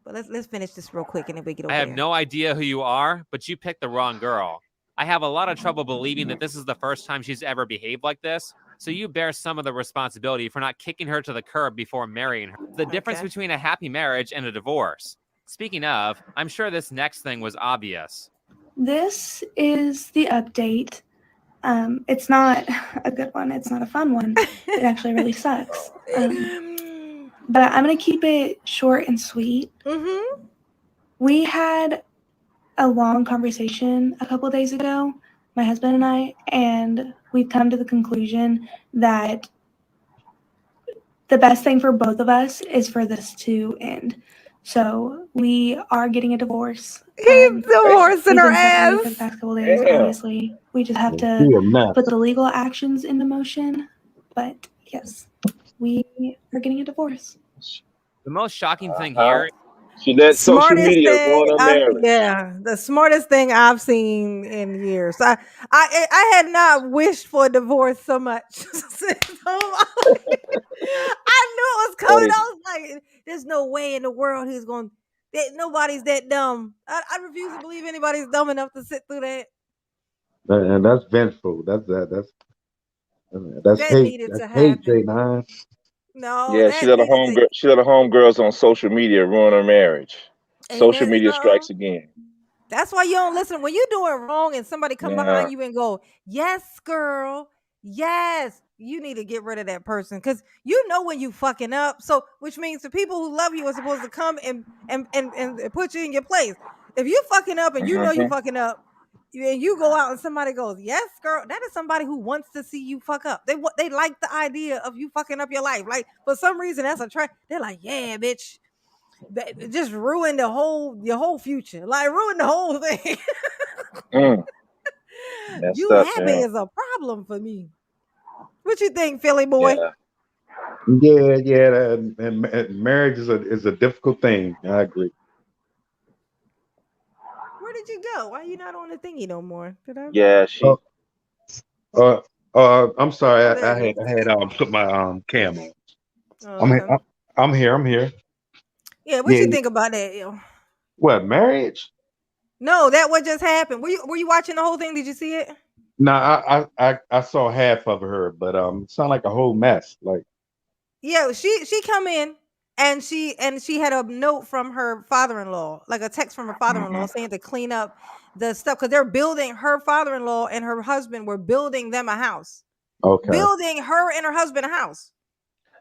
But let's finish this real quick and then we get over. I have no idea who you are, but you picked the wrong girl. I have a lot of trouble believing that this is the first time she's ever behaved like this. So you bear some of the responsibility for not kicking her to the curb before marrying her. The difference between a happy marriage and a divorce. Speaking of, I'm sure this next thing was obvious. This is the update. It's not a good one. It's not a fun one. It actually really sucks. But I'm going to keep it short and sweet. Mm-hmm. We had a long conversation a couple of days ago, my husband and I, and we've come to the conclusion that the best thing for both of us is for this to end. So we are getting a divorce. He's divorcing her ass. For the past couple of days, obviously. We just have to put the legal actions into motion. But yes, we are getting a divorce. The most shocking thing here. She let social media go on her marriage. Yeah, the smartest thing I've seen in years. I had not wished for a divorce so much. I knew it was coming. I was like, there's no way in the world he's going. Nobody's that dumb. I refuse to believe anybody's dumb enough to sit through that. And that's vengeful. That's That hate. needed That's to hate, happen. J9. No, Yeah, that needed to. she let her homegirls on social media ruin her marriage. Ain't Social that media something? strikes again. That's why you don't listen when you're doing wrong and somebody come Yeah. behind you and go, "Yes, girl, yes." You need to get rid of that person because you know when you fucking up. So, which means the people who love you are supposed to come and put you in your place. If you fucking up and you know you Hmm. fucking up, and you go out and somebody goes, "Yes, girl," that is somebody who wants to see you fuck up. They like the idea of you fucking up your life. Like for some reason, that's a trend. They're like, "Yeah, bitch." Just ruin your whole future, like ruin the whole thing. Mm, messed You up, happy man. is a problem for me. What you think, Philly boy? Yeah. Yeah. And marriage is a difficult thing. I agree. Where did you go? Why are you not on the thingy no more? Did I? Yeah, Oh, she. I'm sorry. Oh, there it is. I had put my cam on. Oh, I'm okay. I'm here. I'm here. Yeah, what Yeah. you think about that? Yo? What, marriage? No, that what just happened. Were you watching the whole thing? Did you see it? No, I saw half of her, but it sounded like a whole mess. Like, Yeah, she come in and she had a note from her father-in-law, like a text from her father-in-law Hmm. saying to clean up the stuff because they're building her father-in-law and her husband were building them a house. okay. Building her and her husband a house.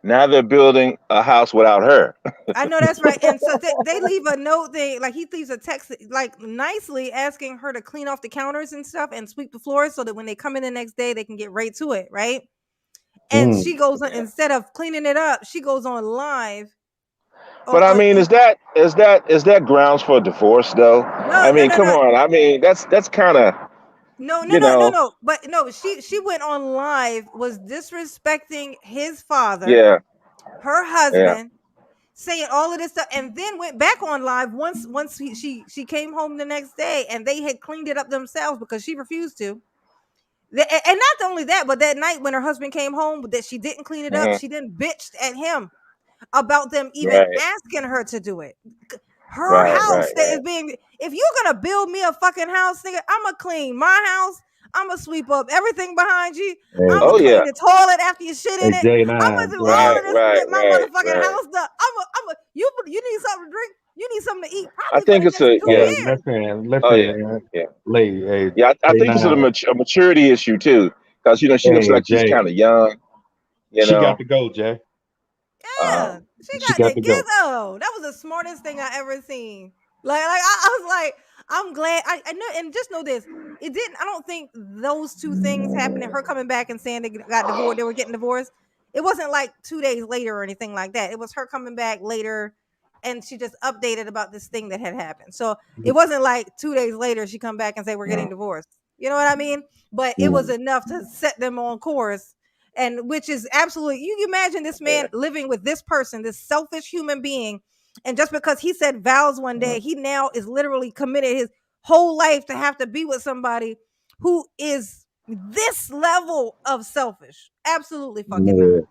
Now they're building a house without her. I know that's right. And so they leave a note, like he leaves a text like nicely asking her to clean off the counters and stuff and sweep the floors so that when they come in the next day they can get right to it, right? And Mm. she goes on Yeah. instead of cleaning it up, she goes on live But I mean, is that grounds for divorce though? no, I no, mean, no, come no. on. I mean, that's kind of, No, no, you no, no, know, no. But no, she went on live, was disrespecting his father, yeah, her yeah. husband, saying all of this stuff, and then went back on live once she came home the next day, and they had cleaned it up themselves because she refused to. And not only that, but that night when her husband came home, that she didn't clean it up, Hmm. she then bitched at him about them even Right, asking her to do it. Her right, house right, that is right. being. If you're gonna build me a fucking house, nigga, I'ma clean my house. I'ma sweep up everything behind you. Hey, I'ma Oh clean yeah. the toilet after you shit in hey, it. I'ma J9, do all Right, of this to right, get my right, motherfucking right. house done. You need something to drink. You need something to eat. I Probably for think the it's next a two yeah. hey, years. Oh listen, yeah, yeah, lady, hey, yeah. I think it's a, J9, a maturity issue too, because she looks hey, like she's Jay, kind of young. You she got know. to go, Jay. Yeah, she She got got the to go. gizzo. That was the smartest thing I ever seen. I was like, I'm glad. I know, and just know this. It didn't. I don't think those two things happening. Her coming back and saying they got divorced. They were getting divorced. It wasn't like 2 days later or anything like that. It was her coming back later, and she just updated about this thing that had happened. So it wasn't like 2 days later she come back and say we're getting divorced. You know what I mean? But it was Mm. enough to set them on course, and which is absolutely. You can imagine this Yeah. man living with this person, this selfish human being, and just because he said vows one day, he now is literally committed his whole life to have to be with somebody who is this level of selfish. Absolutely fucking not.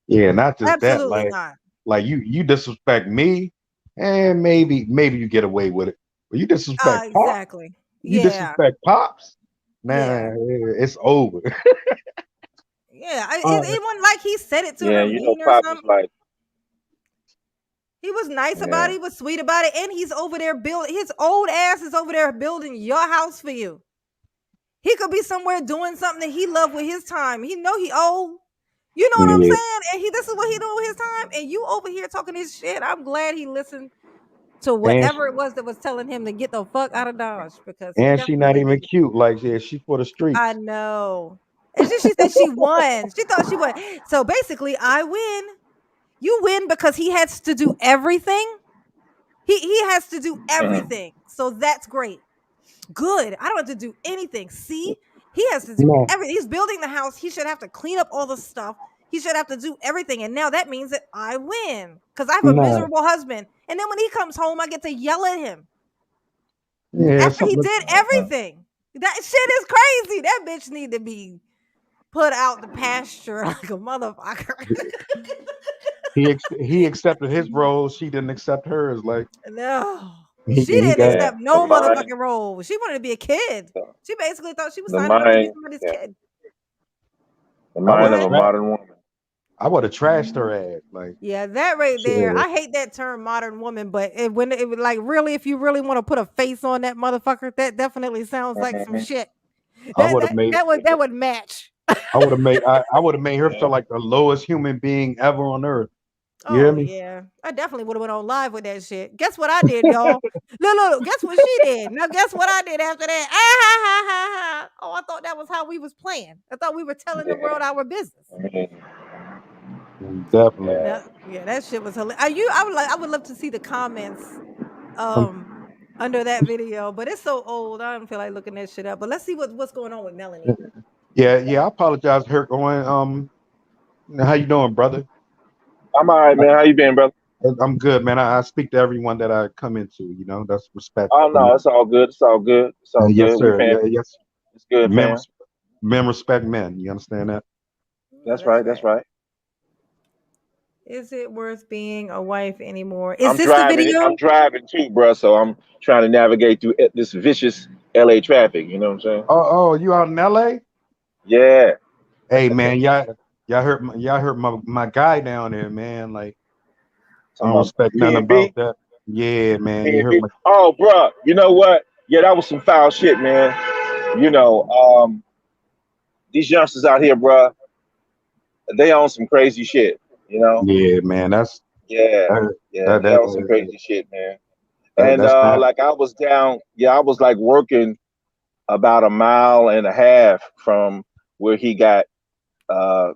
Yeah, yeah, not just that. Absolutely not. Like you disrespect me, and maybe you get away with it. But you disrespect Pop, Exactly. you Yeah. disrespect Pops. Yeah. Nah, it's over. Yeah. Uh, It wasn't like he said it to Yeah, her you know, mean or Pop is something. like, He was nice about it. yeah. He was sweet about it. And he's over there building, his old ass is over there building your house for you. He could be somewhere doing something that he loved with his time. He know he old. You know what I'm yeah, saying? And this is what he doing with his time. And you over here talking his shit. I'm glad he listened to and whatever it was that was telling him to get the fuck out of Dodge because he she not definitely even needed. cute. Like, yeah, she for the I streets. know. And she said she won. She thought she won. So basically, I win. You win because he has to do everything. He has to do Mhm. everything. So that's great. Good. I don't have to do anything. See, he has to do No, everything. He's building the house. He should have to clean up all the stuff. He should have to do everything. And now that means that I win because I have a no, miserable husband. And then when he comes home, I get to yell at him yeah, after he something. did everything. That shit is crazy. That bitch need to be put out the pasture like a motherfucker. He accepted his role. She didn't accept hers. Like No, he she didn't got Yeah, accept the no mind, motherfucking role. She wanted to be a kid. She basically thought she was the signing up to be mind, somebody's yeah, kid. the I mind would of have What? a modern woman. I would have trashed her ass. Like Yeah, that right there. shit. I hate that term modern woman, but when it was like really, if you really want to put a face on that motherfucker, that definitely sounds like some Mhm. shit. I That would have that made that would match. I would have made her Yeah. feel like the lowest human being ever on earth. You hear Oh me? yeah, I definitely would have went on live with that shit. Guess what I did, y'all? Look, guess what she did? Now guess what I did after that? Ah, ha, ha, ha, ha. Oh, I thought that was how we was playing. I thought we were telling the Yeah. world our business. Mhm. Definitely. Yeah. Yeah, that shit was hilarious. I would love to see the comments um under that video, but it's so old. I don't feel like looking that shit up. But let's see what's going on with Melanie. Yeah. I apologize, her going. How you doing, brother? I'm all right, man. How you been, brother? I'm good, man. I speak to everyone that I come into. You know, that's respect Oh for me. no, it's all good. It's all good. It's all Yes, good. We sir. Yeah, family. yes. It's good, Men, fam. men respect men. You understand that? No, That's that's right. That's right. right. Is it worth being a wife anymore? Is I'm this the driving. I'm video? driving too, bro. So I'm trying to navigate through this vicious LA traffic. You know what I'm saying? Oh, you out in L.A.? Yeah. Hey, man, y'all heard my guy down there, man. Like I Talking don't about respect P nothing and about B. that. Yeah, man. P You and heard B. my Oh, bro. You know what? Yeah, that was some foul shit, man. You know, these youngsters out here, bro. They on some crazy shit. You know? yeah, man. Yeah. That Yeah. that They on some that, crazy shit, man. that And that's not like I was down. Yeah, I was like working about a mile and a half from where he got uh,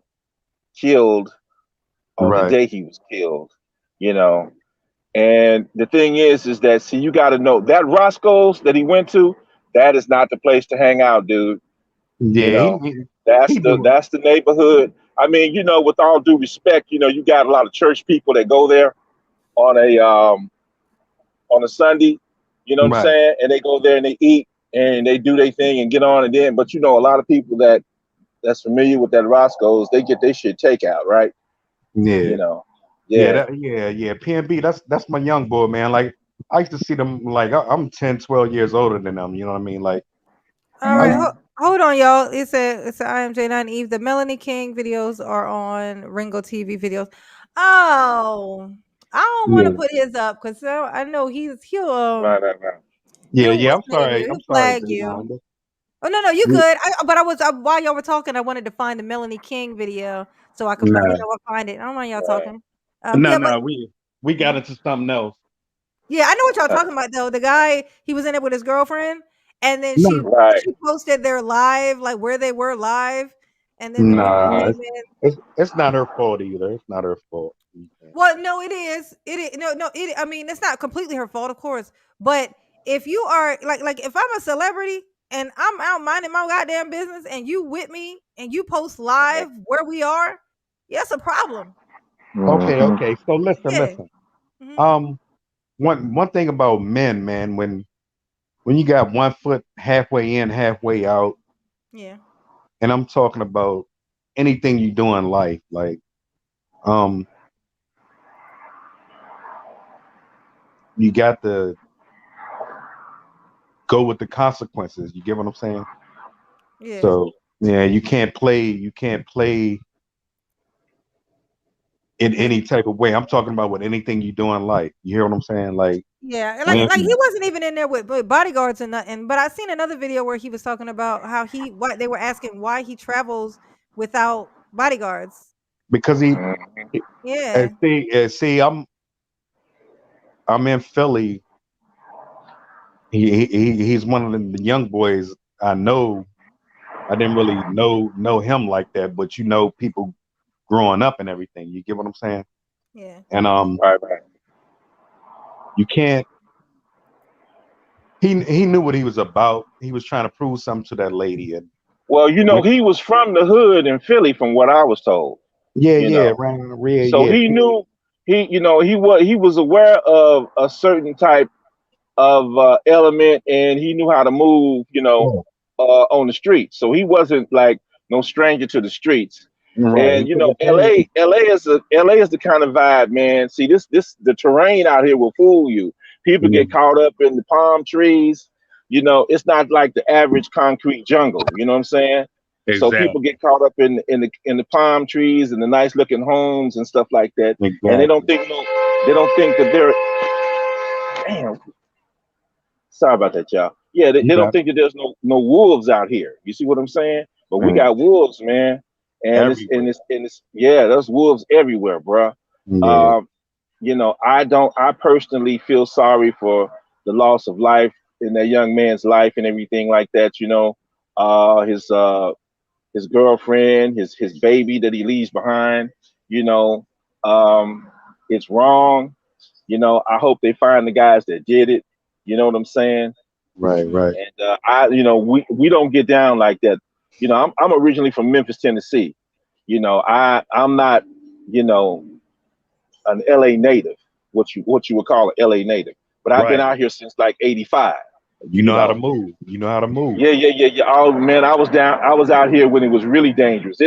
killed on the right. day he was killed, you know. And the thing is that see, you got to know that Roscoe's that he went to, that is not the place to hang out, dude. You Yeah, know, he do. that's the neighborhood. I mean, you know, with all due respect, you know, you got a lot of church people that go there on a Sunday. You know what I'm Right. saying? And they go there and they eat and they do their thing and get on and then. But you know, a lot of people that's familiar with that Roscoe's, they get their shit takeout, right? Yeah. You know, Yeah, yeah. yeah. PNB, that's my young boy, man. Like I used to see them like I'm 10, 12 years older than them, you know what I mean? Like All I right, Mhm. hold on, y'all. It's a IMJ9 Eve. The Melanie King videos are on Ringo TV videos. Oh, I don't want to yeah. put his up because I know he'll Right. he'll Yeah, what's the name of it? I'm He'll sorry, flag you. Jayvon. Oh no, you Yeah, good. But while y'all were talking, I wanted to find the Melanie King video so I could nah. find it. I don't mind y'all Right. talking. No, Yeah, but no, we got into something else. yeah, I know what y'all Uh, talking about though. The guy, he was in it with his girlfriend, and then No, right. she posted their live, like where they were live, and then the people nah, Mhm. came in. it's not her fault either. It's not her fault. Well, no, it is. It is no. I mean, it's not completely her fault, of course. But if you are like if I'm a celebrity and I'm out minding my goddamn business, and you with me, and you post live where we are, yeah, it's a problem. Mhm. Okay. So Yeah. listen. Hmm. Um, one thing about men, man, when you got one foot halfway in, halfway out, Yeah. and I'm talking about anything you do in life, like um, you got to go with the consequences. You get what I'm saying? Yeah. So yeah, you can't play in With any type of way. I'm talking about with anything you do in life. You hear what I'm saying? Like yeah, when like he wasn't even in there with bodyguards and nothing. But I seen another video where he was talking about how why they were asking why he travels without bodyguards. because Mhm. Yeah. see, I'm in Philly. He's one of the young boys I know. I didn't really know him like that, but you know people growing up and everything. You get what I'm saying? Yeah. And Right. you can't. He knew what he was about. He was trying to prove something to that lady, and Well, you know, when, he was from the hood in Philly, from what I was told. You yeah, know, around the rear, so yeah, he knew he was aware of a certain type of element, and he knew how to move. You know, yeah, on the streets. So he wasn't like no stranger to the streets. Right. And you know, LA is the kind of vibe, man. See, the terrain out here will fool you. People Yeah, get caught up in the palm trees. You know, it's not like the average concrete jungle. You know what I'm saying? So people exactly. get caught up in the palm trees and the nice looking homes and stuff like that, and Exactly. they don't think that they're damn. Sorry about that, y'all. Yeah, they You don't got think that there's no wolves out here. You see what I'm saying? But we mm, got wolves, man, and everywhere. it's yeah, there's wolves everywhere, bruh. Yeah. Um, you know, I personally feel sorry for the loss of life in that young man's life and everything like that. You know, his girlfriend, his baby that he leaves behind. You know, um, it's wrong. You know, I hope they find the guys that did it. You know what I'm saying? Right. Right. And we don't get down like that. You know, I'm originally from Memphis, Tennessee. You know, I'm not, you know, an LA native, what you would call an LA native, but I've been Right. out here since like '85. You You know how to know, move. You know how to move. yeah. Oh man, I was out here when it was really dangerous.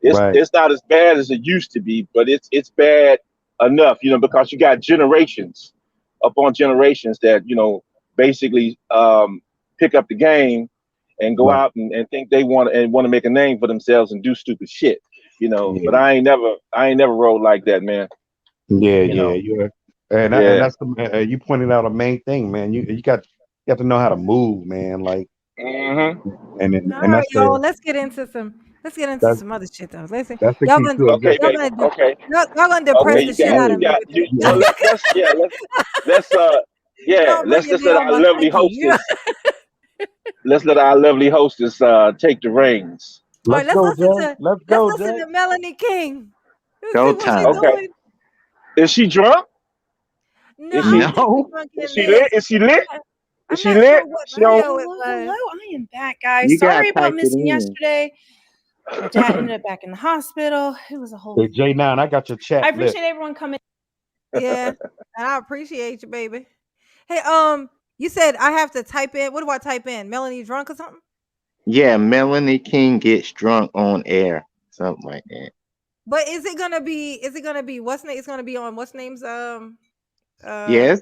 Right. It's not as bad as it used to be, but it's bad enough, you know, because you got generations upon generations that, you know, basically pick up the game and go Right. out and think they want to make a name for themselves and do stupid shit, you know. But Yeah. I ain't never rolled like that, man. Yeah. You Yeah. know. Yeah. And Yeah. that's you pointed out a main thing, man. You got to know how to move, man. Like Hmm. All and right, y'all. Let's get into that's some other shit though. Listen, that's the y'all key gonna to Okay, existence. y'all baby. gonna de- Okay. y'all gonna Okay. depress Move, the You shit got out of move. you me got with you. this. Well, let's Y'all let's bringing let down our my lovely psyche. hostess take the reins. All right, Let's go, Jay. Let's let's go, listen Jay. to Melanie King. Let's Go see what she's time. Okay. doing. Is she drunk? No, Is I she don't think she's No. drunk is in she lit? this. Is she lit? Is I'm she not sure lit? what She on video it Hello, was. hello. I am back, guys. You gotta Sorry about type it missing in. yesterday. My dad ended up back in the hospital. It was a whole Hey, thing. J9, I got your I chat lit. appreciate everyone coming. Yeah, and I appreciate you, baby. Hey, you said I have to type in. What do I type in? Melanie drunk or something? Yeah, Melanie King gets drunk on air. Something like that. But is it gonna be? Is it gonna be? What's name? It's gonna be on what's name's uh. Yes.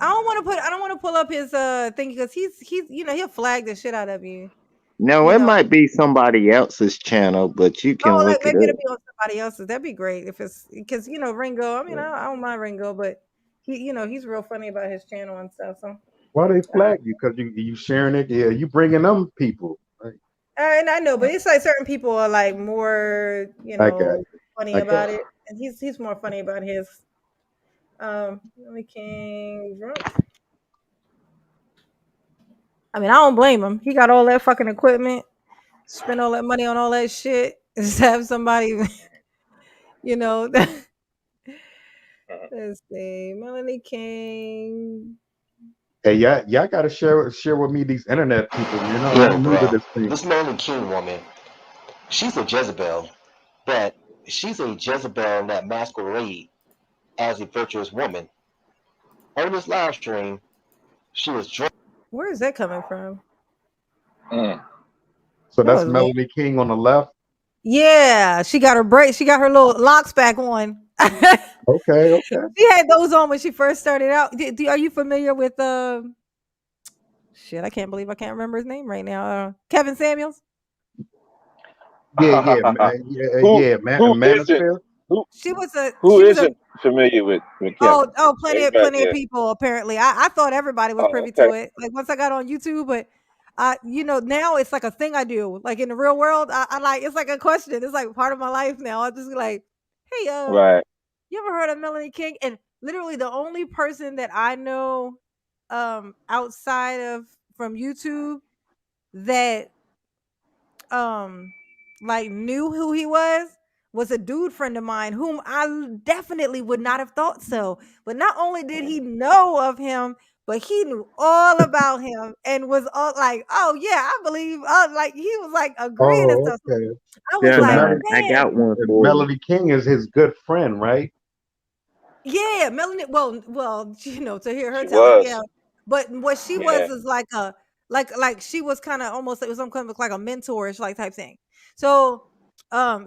I don't want to pull up his thing because he's you know he'll flag the shit out of you. No, You it know. might be somebody else's channel, but you can Oh, like look it maybe up. it'll be on somebody else's. That'd be great if it's because you know Ringo. I mean, I don't mind Ringo, but he you know he's real funny about his channel and stuff. So. Why they flag you? Because you sharing it. Yeah, you bringing them people. Like, And I know, but it's like certain people are like more, you I got know, you. funny I got about it, and he's more funny about his. Billy King drunk. I mean, I don't blame him. He got all that fucking equipment, spend all that money on all that shit, just have somebody, you know. Let's see, Melanie King. Hey, y'all got to share with me these internet people, man. Yo, I'm new to bro, this thing. this Melanie King woman, she's a Jezebel, but she's a Jezebel that masquerade as a virtuous woman. On this live stream, she was drunk. Where is that coming from? Mm. So That that's was weird. Melanie King on the left. Yeah, she got her break. She got her little locks back on. Okay, okay. She had those on when she first started out. Are you familiar with shit? I can't believe I can't remember his name right now. Kevin Samuels. who Yeah, who isn't Manosphere. who She was who she was a isn't familiar with Kevin? Everybody, plenty of yeah. people apparently. I thought everybody was Oh, privy to okay. it. Like once I got on YouTube, but I you know now it's like a thing I do. Like in the real world, I like it's like a question. It's like part of my life now. I just like, hey, Right. you ever heard of Melanie King? And literally the only person that I know outside of from YouTube that like knew who he was a dude friend of mine whom definitely would not have thought so. But not only did he know of him, but he knew all about him and was all like, "Oh yeah, I believe." Like he was like agreeing and Oh, stuff. So okay. I was Yeah, So like, nah, Melanie, I "Man, got one and for you. Melanie King is his good friend, right? yeah, Melanie." Well, you know, to hear her She tell it, yeah. was. But what she was Yeah. is like a like she was kind of almost it was some kind of like a mentorish like type thing. So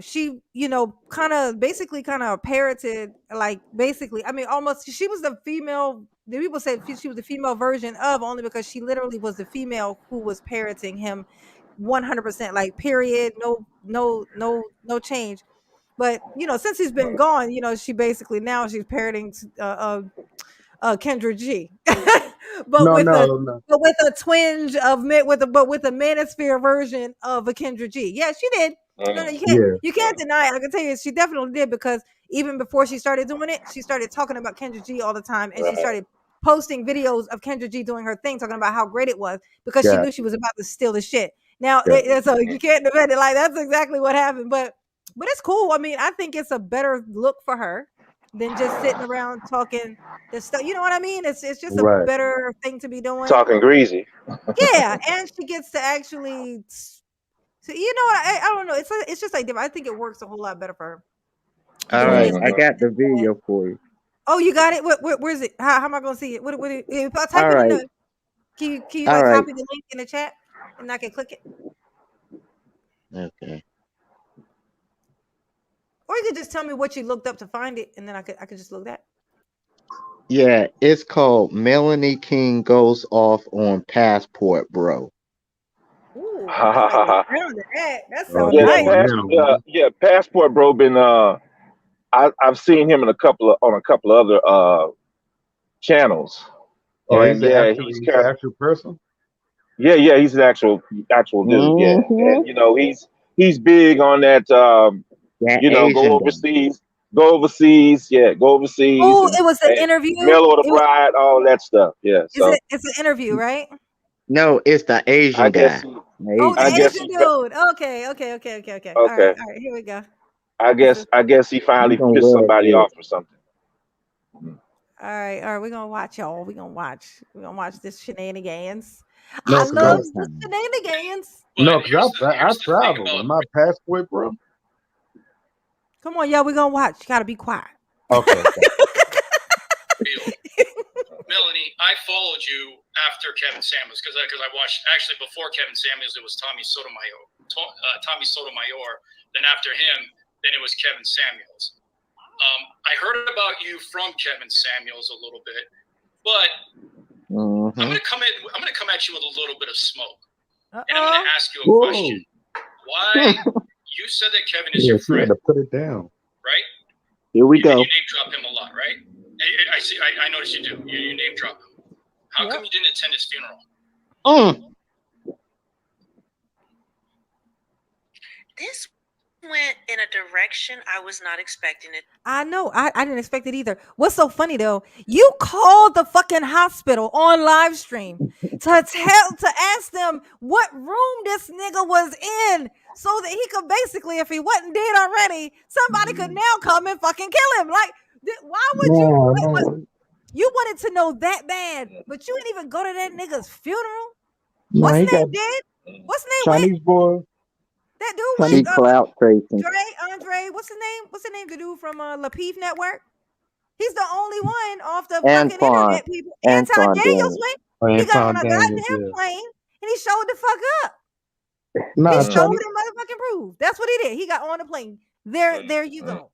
she, you know, kind of parroted, like, basically, I mean, almost, she was the female, the people said she was the female version of, only because she literally was the female who was parroting him 100%, like, period, no change. But, you know, since he's been gone, you know, she basically, now she's parroting Kendra G, but No, with a no, no. twinge of with a manosphere version of a Kendra G. Yeah, she did. No, no, Yeah. you can't deny it. I can tell you, she definitely did, because even before she started doing it, she started talking about Kendra G all the time, and she started posting videos of Kendra G doing her thing, talking about how great it was, because she Got knew she was about to steal the shit. Now, it. so you can't defend it. Like, that's exactly what happened. But it's cool. I mean, I think it's a better look for her than just sitting around talking this stuff. You know what I mean? It's just a Right. better thing to be doing. Talking greasy. Yeah, and she gets to actually. So, you know what? I don't know. It's just like different. I think it works a whole lot better for her All doing right, this. I got the video for you. Oh, you got it. Where's it? How am I gonna see it? If I type All it in right, the, can you all like right. copy the link in the chat and I can click it, Okay. or you could just tell me what you looked up to find it, and then I could just look that. Yeah, it's called Melanie King Goes Off on Passport, bro. Ooh, I like the sound of that. That Oh, sounds Yeah, this nice. one now. Passport Bro been I've seen him in a couple of other channels. Oh, And yeah, he's he's an kind of actual person. yeah, he's an actual dude, yeah. Mm-hmm. And you know, he's big on that That you know, Asian guy. go overseas Oh, and, it was an and interview. mail order bride, all that stuff. Yeah. So It's an interview, right? No, it's the I Asian guess guy. he The Oh, the I Asian guy. guess Asian he dude. Okay. okay. All right. Here we go. I guess he You finally gonna pissed love somebody this. off or something. All right. We're gonna watch, y'all. We're gonna watch this shenanigans. I No, love because the Showtime. shenanigans. I travel. Am I passport, bro? Come on, y'all. We're gonna watch. You gotta be quiet. Okay. Melanie, I followed you after Kevin Samuels because I watched, actually before Kevin Samuels it was Tommy Sotomayor. Then after him, then it was Kevin Samuels. I heard about you from Kevin Samuels a little bit, but Mm-hmm. I'm gonna come at you with a little bit of smoke, and I'm Uh-oh. gonna ask you a Whoa. question. Why you said that Kevin is Yeah, your she had friend, to put it down. right? Here we You go. name drop him a lot, right? I see. I noticed you do. You name drop him. How come you didn't attend his funeral? This went in a direction I was not expecting it. I know. I didn't expect it either. What's so funny though? You called the fucking hospital on live stream to ask them what room this nigga was in, so that he could basically, if he wasn't dead already, somebody could now come and fucking kill him. Like, why would you? No. You wanted to know that bad, but you didn't even go to that nigga's funeral. No, What's he his got name dead? What's his name went? Chinese boy. That dude She went. clout tracing. Andre, what's his name? What's the name? The dude from Lapeef Network. He's the only one off the fucking Antoine. internet people. Anton Daniels Daniels. went. He got on Anton a Daniels, goddamn yeah. plane and he showed the fuck up. Nah, He showed Chinese. and motherfucking proved. That's what he did. He got on the plane. There you go.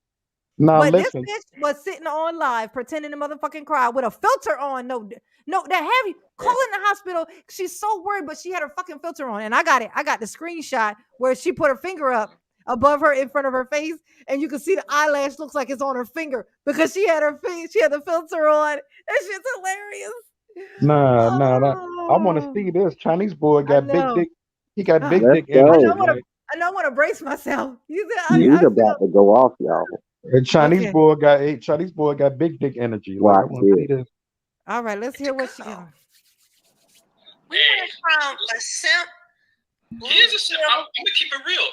Nah, But listen. this bitch was sitting on live pretending to motherfucking cry with a filter on. No, that heavy. Calling the hospital. She's so worried, but she had her fucking filter on. And I got it. I got the screenshot where she put her finger up above her in front of her face, and you can see the eyelash looks like it's on her finger because she had her face. She had the filter on. That shit's hilarious. Nah. I want to see this. Chinese boy got big dick. He got big Let's dick energy. go. I know I want to brace myself. You said He's about to go off, y'all. And Chinese boy got big dick energy. Like, I Watch want to see this. this. All right, let's hear what she got. We went from a simp. He is a simp. I'm gonna keep it real.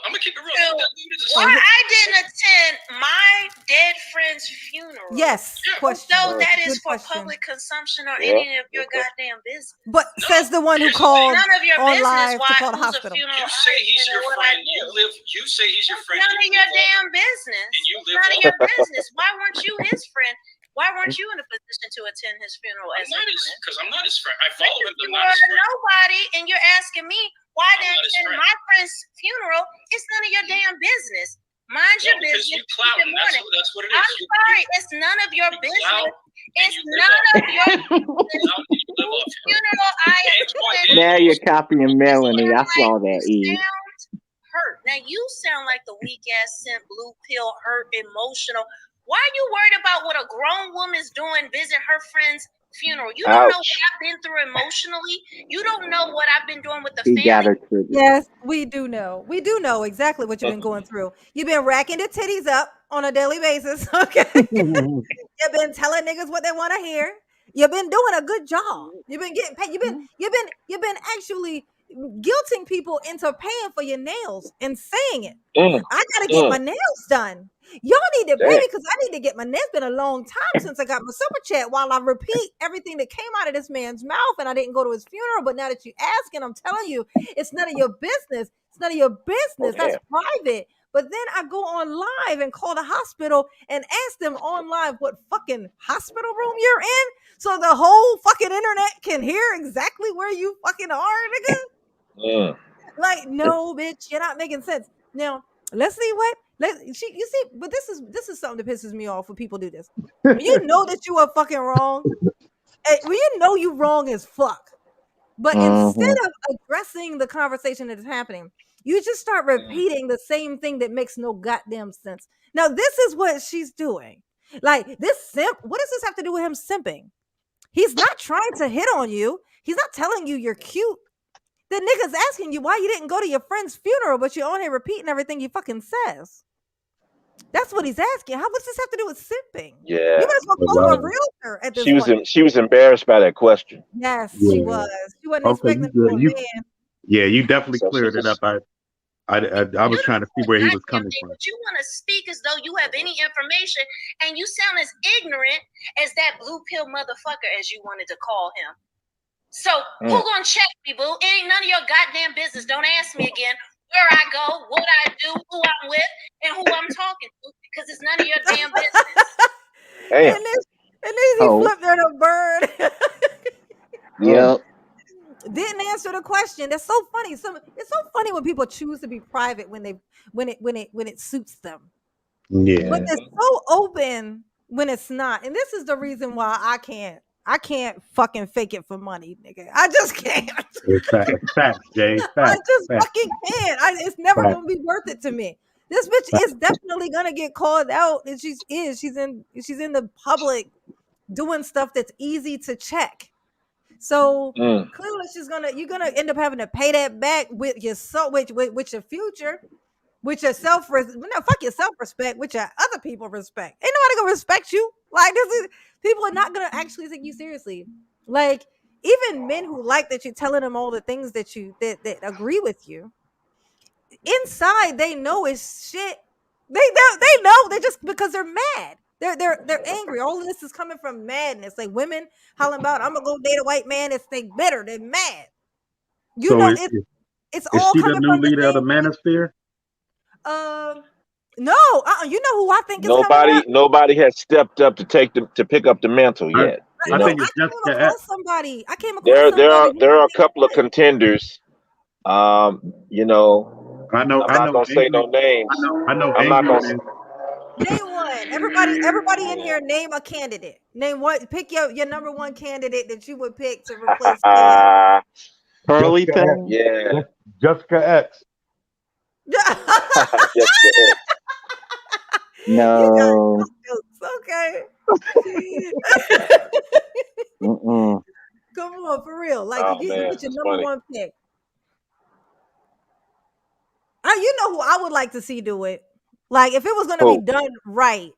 Why I didn't attend my dead friend's funeral? Yes. Question. So that is Good for question. public consumption or any of your goddamn business. But says the one who called none of your on business live to why call the who's hospital. a funeral. You say he's your friend. You say he's your friend. None of your damn business. None of your business. Why weren't you his friend? Why weren't you in a position to attend his funeral? Because I'm not his friend. I follow him, but You not his are friend. nobody, and you're asking me Why then at my friend's funeral, it's none of your damn business. Mind your business. You clout him. That's what it is. I'm sorry, it's none of your business. It's none of your business. Funeral I attended. Now you're copying Melanie. I saw that, Eve. Hurt. Now you sound like the weak ass simp, blue pill, hurt, emotional. Why are you worried about what a grown woman's doing visiting her friend's funeral? You don't know what I've been through emotionally. You don't know what I've been doing with the family. Yes, we do know. We do know exactly what you've been going through. You've been racking the titties up on a daily basis. Okay. You've been telling niggas what they want to hear. You've been doing a good job. You've been getting paid. You've been actually guilting people into paying for your nails and saying it. I gotta get my nails done. Y'all need to pay me because I need to get my nails. It's been a long time since I got my super chat while I repeat everything that came out of this man's mouth, and I didn't go to his funeral. But now that you asking, I'm telling you, it's none of your business. It's none of your business. That's private. But then I go on live and call the hospital and ask them on live what fucking hospital room you're in, so the whole fucking internet can hear exactly where you fucking are, nigga. Like, no, bitch, you're not making sense. Now, let's see what. You see, but this is something that pisses me off when people do this. When you know that you are fucking wrong, when you know you wrong as fuck, but instead of addressing the conversation that is happening, you just start repeating the same thing that makes no goddamn sense. Now, this is what she's doing. Like, this simp, what does this have to do with him simping? He's not trying to hit on you. He's not telling you you're cute. The nigga's asking you why you didn't go to your friend's funeral, but you're on here repeating everything he fucking says. That's what he's asking. What's this have to do with simping? Yeah. You might as well call him a realtor at this point. She was embarrassed by that question. Yes, she was. She wasn't expecting it from a man. Yeah, you definitely cleared it up. I was trying to see where he was coming from. But you want to speak as though you have any information, and you sound as ignorant as that blue pill motherfucker, as you wanted to call him. So who gonna check me, boo? It ain't none of your goddamn business. Don't ask me again where I go, what I do, who I'm with, and who I'm talking to, because it's none of your damn business. And then he flipped her the bird. Yep. Didn't answer the question. That's so funny. It's so funny when people choose to be private when it suits them. Yeah. But it's so open when it's not. And this is the reason why I can't fucking fake it for money, nigga. I just can't. Facts, Jay. Facts. I just fucking can't. It's never gonna be worth it to me. This bitch is definitely gonna get called out, and she's in the public doing stuff that's easy to check. So clearly you're gonna end up having to pay that back with your with your future, with your fuck your self-respect, with your other people respect. Ain't nobody gonna respect you. Like, people are not gonna actually take you seriously. Like, even men who like that you're telling them all the things that agree with you, inside they know it's shit. They know, they're just, because they're mad. They're angry. All of this is coming from madness. Like, women hollering about, I'm gonna go date a white man. They're bitter. They're mad. You know, it's all she coming the new from leader of the manosphere? No. You know who I think is coming up? Nobody has stepped up to pick up the mantle yet. I think it's just somebody. I came across there are a couple of contenders. You know, I'm not gonna say no names. I know. I'm not gonna. Name one. Everybody in here, name a candidate. Name one. Pick your number one candidate that you would pick to replace Pearly thing? Yeah. Jessica X. Jessica X. No. Okay. Come on, for real. Like, you get your number one pick. You know who I would like to see do it. Like, if it was going to be done right.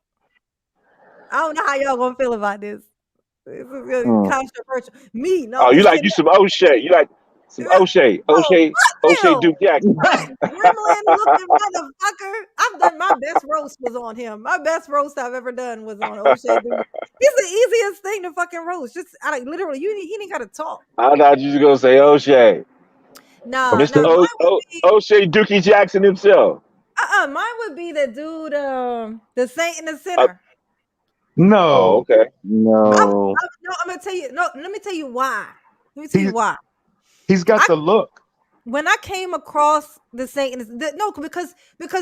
I don't know how y'all going to feel about this. This is controversial. Me, no. Oh, you like some O'Shea. You like some O'Shea. O'Shea Duke Jackson. Gremlin looking motherfucker. I've done my best roast was on him. My best roast I've ever done was on O'Shea Duke. He's the easiest thing to fucking roast. Just literally, he ain't got to talk. I thought you was going to say O'Shea. No, Mr. O'Shea Dookie Jackson himself. Mine would be the dude, the Saint and the Sinner. No. Oh, okay. No. I'm gonna tell you. No, let me tell you why. Let me tell you why. He's got the look. when I came across the Satan, no, because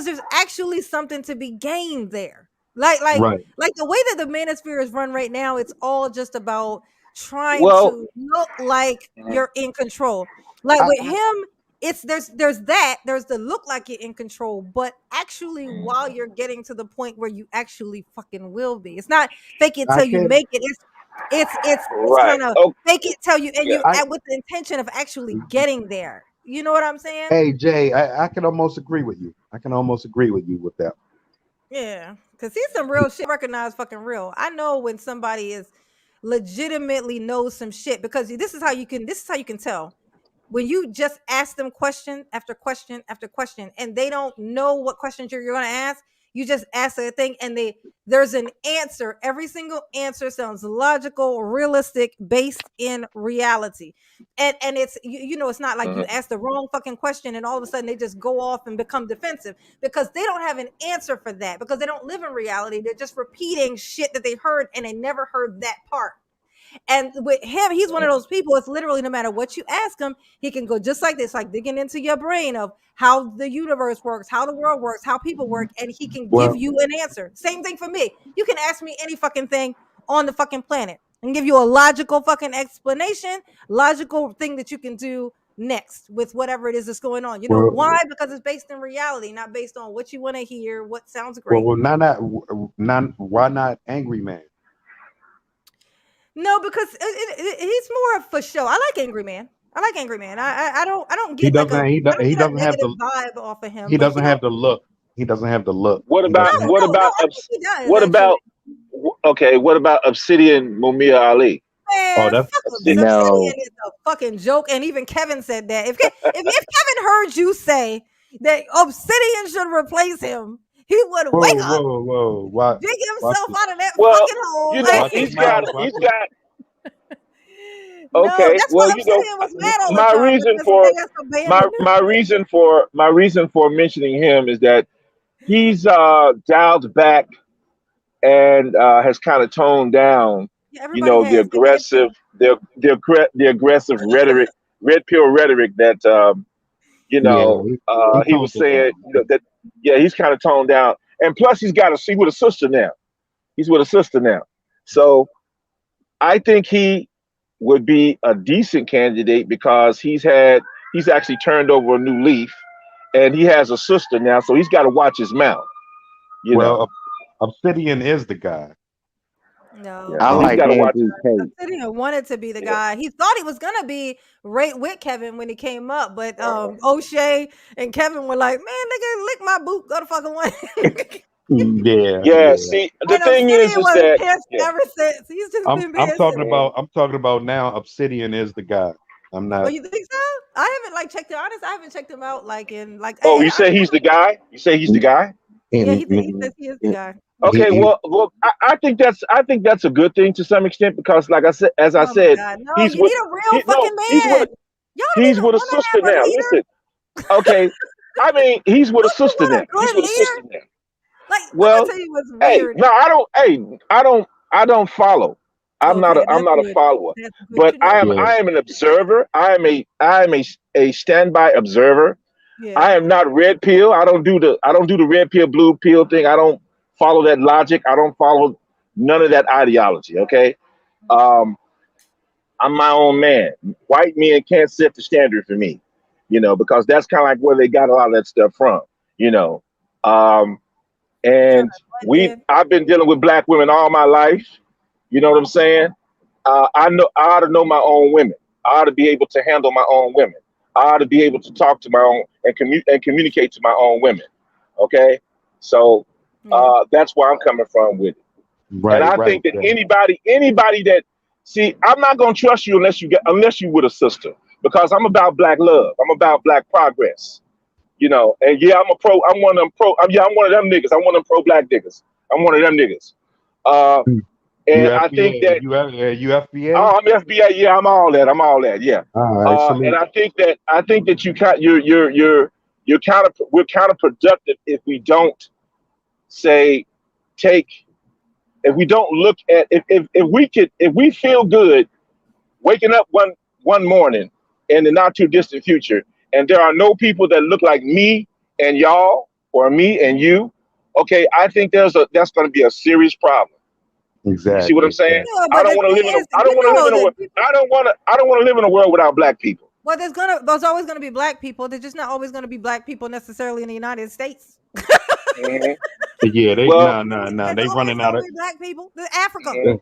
there's actually something to be gained there. Like Right. the way that the manosphere is run right now, it's all just about trying Well, to look like you're in control. Like with him, it's there's the look like you're in control, but actually while you're getting to the point where you actually fucking will be. It's not fake it I till you can. make it. It's right. kind of Oh, fake it till you, and yeah. you I with the intention of actually getting there. You know what I'm saying? Hey Jay, I can almost agree with you. I can almost agree with you with that. Yeah, because he's some real shit. Recognize fucking real. I know when somebody is legitimately knows some shit, because this is how you can tell when you just ask them question after question after question, and they don't know what questions you're going to ask. You just ask a thing, and there's an answer. Every single answer sounds logical, realistic, based in reality. And it's it's not like you ask the wrong fucking question and all of a sudden they just go off and become defensive, because they don't have an answer for that, because they don't live in reality. They're just repeating shit that they heard and they never heard that part. And with him, he's one of those people. It's literally no matter what you ask him, he can go just like this, like digging into your brain of how the universe works, how the world works, how people work, and he can give Well, you an answer. Same thing for me. You can ask me any fucking thing on the fucking planet and give you a logical fucking explanation, logical thing that you can do next with whatever it is that's going on. You know why? well, Because it's based in reality, not based on what you want to hear, what sounds well, great. well, not why not Angry Man? No, because he's more for show. I like Angry Man. I like Angry Man. I don't He get like doesn't. I don't He get a doesn't have negative the. vibe off of him. He But doesn't have the look. He doesn't have the look. What He about doesn't have. I think he does what actually. about okay? What about Obsidian Mumia Ali? Oh, Man, that's fuck Obsidian. Obsidian No. is a fucking joke, and even Kevin said that. If Kevin heard you say that Obsidian should replace him, he would wake Whoa, up, whoa, whoa! dig Watch himself this. out of that Well, fucking hole. you know, Watch your he's got mouth. Watch he's it. got No, okay. that's why Well, you know, Obsidian was mad all the my time, reason because for they has abandoned him. my reason for mentioning him is that he's dialed back and has kind of toned down, Yeah, you everybody know, the has. They had aggressive, to. the aggressive rhetoric, red pill rhetoric that you Yeah, know he he toned was it saying, down. you know, that yeah, he's kind of toned down, and plus he's got he's with a sister now. He's with a sister now, so I think he would be a decent candidate because he's actually turned over a new leaf, and he has a sister now, so he's got to watch his mouth, you know. Well, Obsidian is the guy. No, Yeah, I so he's like got to watch his. Andrew Tate. Obsidian wanted to be the Yeah. guy. He thought he was gonna be right with Kevin when he came up, but O'Shea and Kevin were like, "Man, nigga, lick my boot, go the fucking way." Yeah, Yeah. yeah. See, the And thing Obsidian is was that pissed yeah. ever since. He's just been I'm pissed. talking about. I'm talking about now. Obsidian is the guy. I'm Oh, not. you think so? I haven't like checked it. Honest, I haven't checked him out like in like. Oh, you say he's the guy? You say he's the guy? Yeah, And, he says he is the guy. Okay, he, well, I think that's a good thing to some extent because, like I said, as I Oh my said, god, no! he's You with need a real no, fucking man. Y'all don't he's even with a want to sister have a now. leader. Listen, okay, I mean, he's with a Don't you sister want now. a He's good with a sister leader? now. Like, let me Well, tell you what's hey, weird. no, I don't follow. Okay, I'm that's not a good. follower, That's good but to know. yeah. I am an observer. I am a standby observer. Yeah. I am not red pill. I don't do the red pill, blue pill thing. I don't follow that logic. I don't follow none of that ideology. Okay. Um, I'm my own man. White men can't set the standard for me, you know, because that's kind of like where they got a lot of that stuff from, you know. Um, Trying and to blend in. I've been dealing with black women all my life. You know what I'm saying? I ought to know my own women. I ought to be able to handle my own women. I ought to be able to talk to my own and communicate to my own women. Okay, so Yeah. that's where I'm coming from with it. And Right, I right. think that Jay. anybody that see, I'm not gonna trust you unless you with a sister because I'm about black love. I'm about black progress. You know, and yeah, I'm one of them I'm one of them niggas. I'm one of them pro black niggas. I'm one of them niggas. Uh, and I think UFBA, that UFBA. oh, I'm FBI. Yeah, I'm all that. I'm all that. Yeah. All right, And salute. I think that you're we're counterproductive if we don't say take if we don't look at if we feel good waking up one morning in the not too distant future and there are no people that look like me and y'all or me and you, okay, I think that's going to be a serious problem. You see what I'm Exactly. saying? No, I but don't the want to thing live in a is, I don't you want to live know in a that world. people, I don't want to live in a world without black people. well, there's always gonna be black people. There's just not always gonna be black people necessarily in the United States. Mhm. Yeah, they Well, There's they always running out gonna of be black people. Africa, mhm.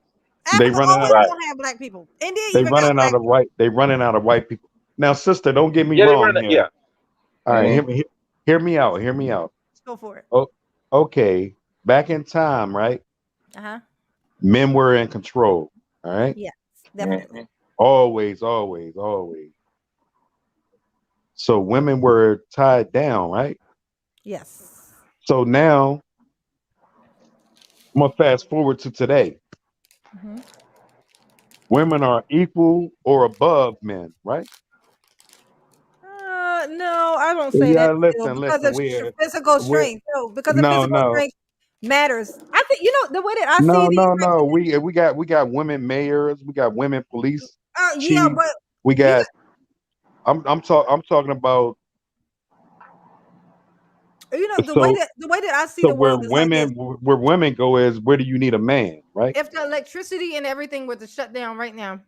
they Africa running always out Right. gonna have black people. India they even got running out black of people. white people. Now, sister, don't get me Yeah, they wrong run it. Yeah. here. All right, Mhm. hear me out. Hear me out. Go for it. Oh, okay. Back in time, right? Uh-huh. Men were in control. All right. Yes, definitely. Mhm. Always, always, always. So women were tied down, right? Yes. So now I'm gonna fast forward to today. Hmm. Women are equal or above men, right? No, I don't say that Yeah, still listen, because listen. of physical We're strength. No, because of no, physical no, strength matters. I think the way that I see no, these no, types of no. things. We got women mayors. We got women police Yeah, chiefs. but We you got. I'm talking about. So the way that I see so the world is like this. where women go is where do you need a man, right? If the electricity and everything were to shut down right now,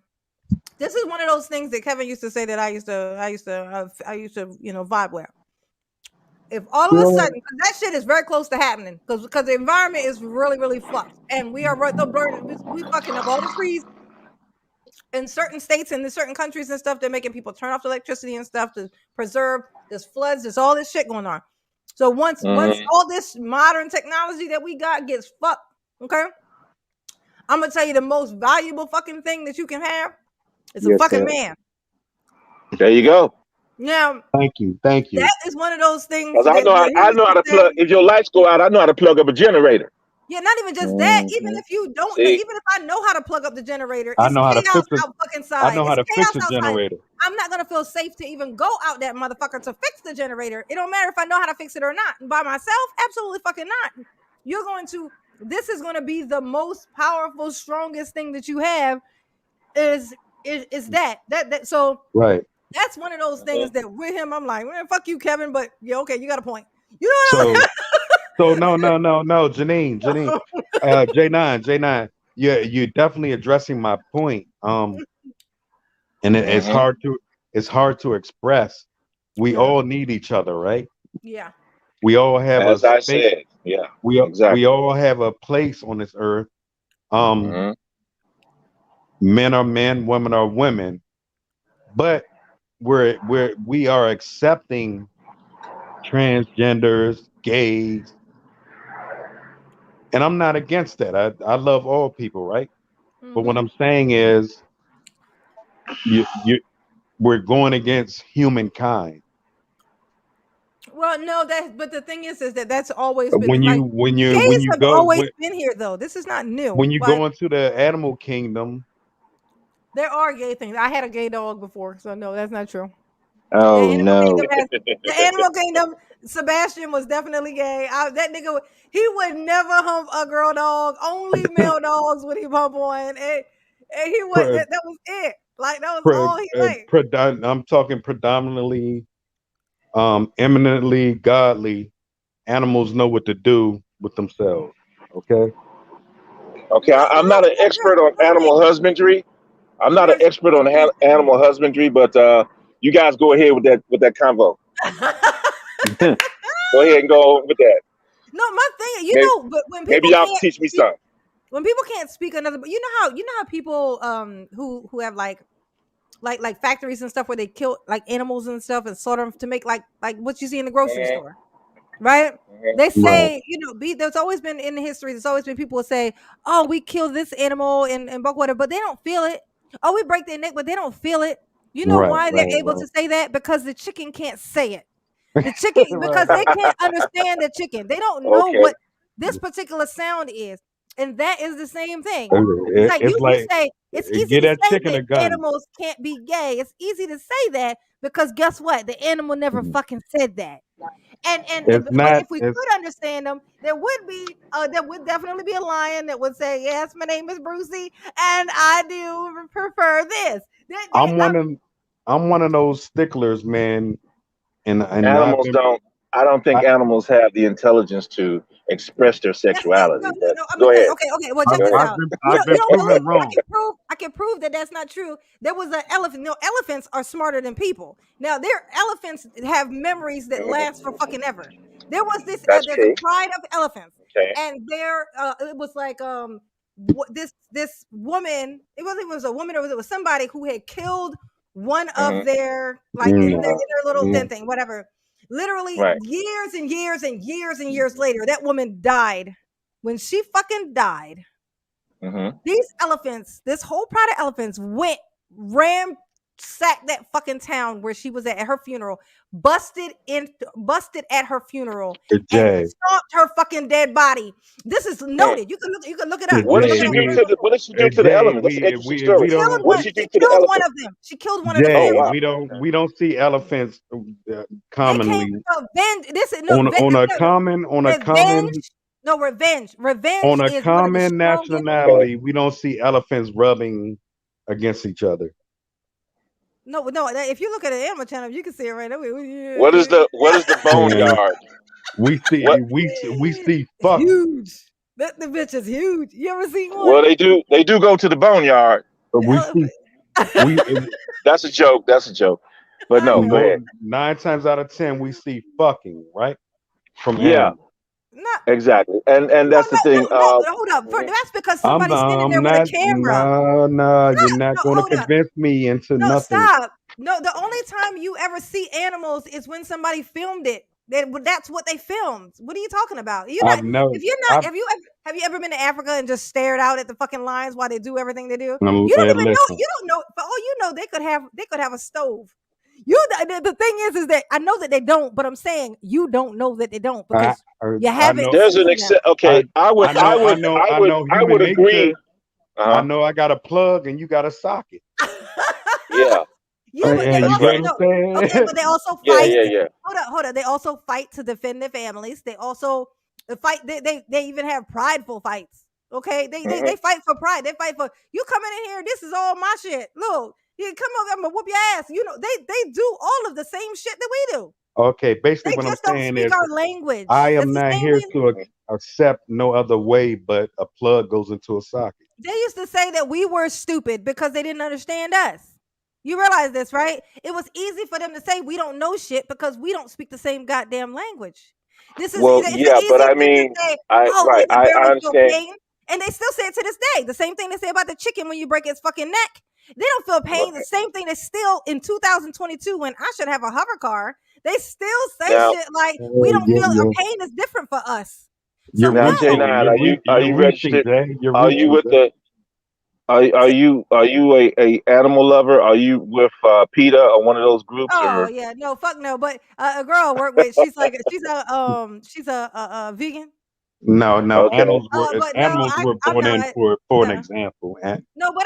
this is one of those things that Kevin used to say that I used to vibe with. If all of a Well, sudden, 'cause that shit is very close to happening, because the environment is really really fucked, and we are right the burning. We fucking up all the trees in certain states and in certain countries and stuff. They're making people turn off the electricity and stuff to preserve. There's floods. There's all this shit going on. So once Mhm. all this modern technology that we got gets fucked, okay, I'm gonna tell you the most valuable fucking thing that you can have is a yes, fucking sir. man. There you go. Now Thank you, thank you. that is one of those things Because that he I used know how to to say. plug. If your lights go out, I know how to plug up a generator. Yeah, not even just that. Even Mhm. if you don't know, See. even if I know how to plug up the generator, I it's know how to chaos fix it. out fucking I side. know how It's to fix chaos a outside. generator. I'm not gonna feel safe to even go out that motherfucker to fix the generator. It don't matter if I know how to fix it or not. By myself, absolutely fucking not. You're going to. This is going to be the most powerful, strongest thing that you have. Is that so? Right. That's one of those things Mhm. that with him, I'm like, man, fuck you, Kevin. But yeah, okay, you got a point. You know what So no, Janine. J9. Yeah, you're definitely addressing my point. And Mhm. it's hard to express. We Yeah. all need each other, right? Yeah. We all have a As I space. said, yeah, We exactly. all have a place on this earth. Um, Mhm. Men are men, women are women, but we are accepting transgenders, gays, and I'm not against that. I love all people, right? But what Mm-hmm. I'm saying is, you we're going against humankind. Well, no, but the thing is that that's always been When like you when you when gays you have go always been here though. This is not new, when you but go into the animal kingdom, there are gay things. I had a gay dog before, so no, that's not true. The Oh animal no. kingdom the animal kingdom. Sebastian was definitely gay. That nigga, he would never hump a girl dog. Only male dogs would he hump on, and he would. pre, That was it. Like that was pre, all he liked. I'm talking predominantly, eminently godly. Animals know what to do with themselves. Okay. Okay, No, I'm not an there's expert on animal husbandry. I'm not an there's expert on animal husbandry, but you guys go ahead with that convo. Go ahead and go on with that. No, my thing, Maybe, but when maybe people y'all can can't teach me speak, something. when people can't speak another, but you know how people who have like factories and stuff where they kill like animals and stuff and sort them to make like what you see in the grocery Mhm, store, right? mhm. They Right. say, there's always been in the history, there's always been people who say, oh, we kill this animal in bulk water, but they don't feel it. Oh, we break their neck, but they don't feel it. You know Right. why they're Right. able Right. to say that? Because the chicken can't say it. The chicken, Right. because they can't understand the chicken. They don't know Okay. what this particular sound is. And that is the same thing. It's It- like it's you like say, it's easy get to that say chicken that a gun. animals can't be gay. It's easy to say that because guess what? The animal never fucking said that. And It's but not. if we It's could understand them, there would definitely be a lion that would say, "Yes, my name is Brucey, and I do prefer this." I'm one of I'm one of those sticklers, man. And Animals don't. I don't think animals have the intelligence to express their sexuality. But I'm go gonna tell ahead. you. Okay. Well, check this out. I've been You don't believe proven me? wrong. I can prove that that's not true. There was an elephant. No, elephants are smarter than people. Now, their elephants have memories that last for fucking ever. There was this. That's There's a true. pride of elephants, Okay. and there it was like this woman. It was a woman, or it was somebody who had killed one of their like in their little thing, whatever. Literally Right. years and years and years and years later, that woman died. When she fucking died, these elephants, this whole pride of elephants ransacked that fucking town where she was at her funeral, busted at her funeral, and Jay. stomped her fucking dead body. This is noted. You can look it up. What did she do to the? What did she do to the elephant? That's an interesting story. What did she do to the Killed one elephant? of them. She killed one of the Jay, family. we don't see elephants commonly Revenge. This is on a common revenge. No, revenge. on a Is one of the common strongest. nationality. We don't see elephants rubbing against each other. No. If you look at the Animal Channel, you can see it right there. What is the boneyard? We see fuck. Huge. The bitch is huge. You ever seen one? Well, they do go to the boneyard. We see. That's a joke. That's a joke. But no, go ahead. 9 times out of 10, we see fucking right from animals. Exactly, and that's the thing. Hold up. That's because somebody's standing there with a camera. No, you're not going to convince me into nothing. Stop. No, the only time you ever see animals is when somebody filmed it. That's what they filmed. What are you talking about? Have you ever been to Africa and just stared out at the fucking lions while they do everything they do? You don't even know. You don't know. For all you know, they could have a stove. The thing is that I know that they don't, but I'm saying you don't know that they don't because you haven't. There's an okay. I would agree. I know I got a plug and you got a socket. Yeah. Yeah, but they also fight. Yeah. Hold up. They also fight to defend their families. They also fight. They even have prideful fights. Okay, they fight for pride. They fight for you coming in here. This is all my shit. Look, you come over. I'm gonna whoop your ass. You know they do all of the same shit that we do. Okay, basically they what just I'm don't saying speak is our language. I am not here to accept no other way but a plug goes into a socket. They used to say that we were stupid because they didn't understand us. You realize this, right? It was easy for them to say we don't know shit because we don't speak the same goddamn language. This is but I mean, I understand. Pain, and they still say it to this day. The same thing they say about the chicken when you break its fucking neck. They don't feel pain. The same thing they still in 2022 when I should have a hover car. They still say shit like we don't feel our pain is different for us. So now, J9, are you registered? Are you with the? Are you a animal lover? Are you with PETA or one of those groups? Oh yeah, no, fuck no. But a girl I work with, she's a vegan. No, okay. Animals were brought in for an example. No, but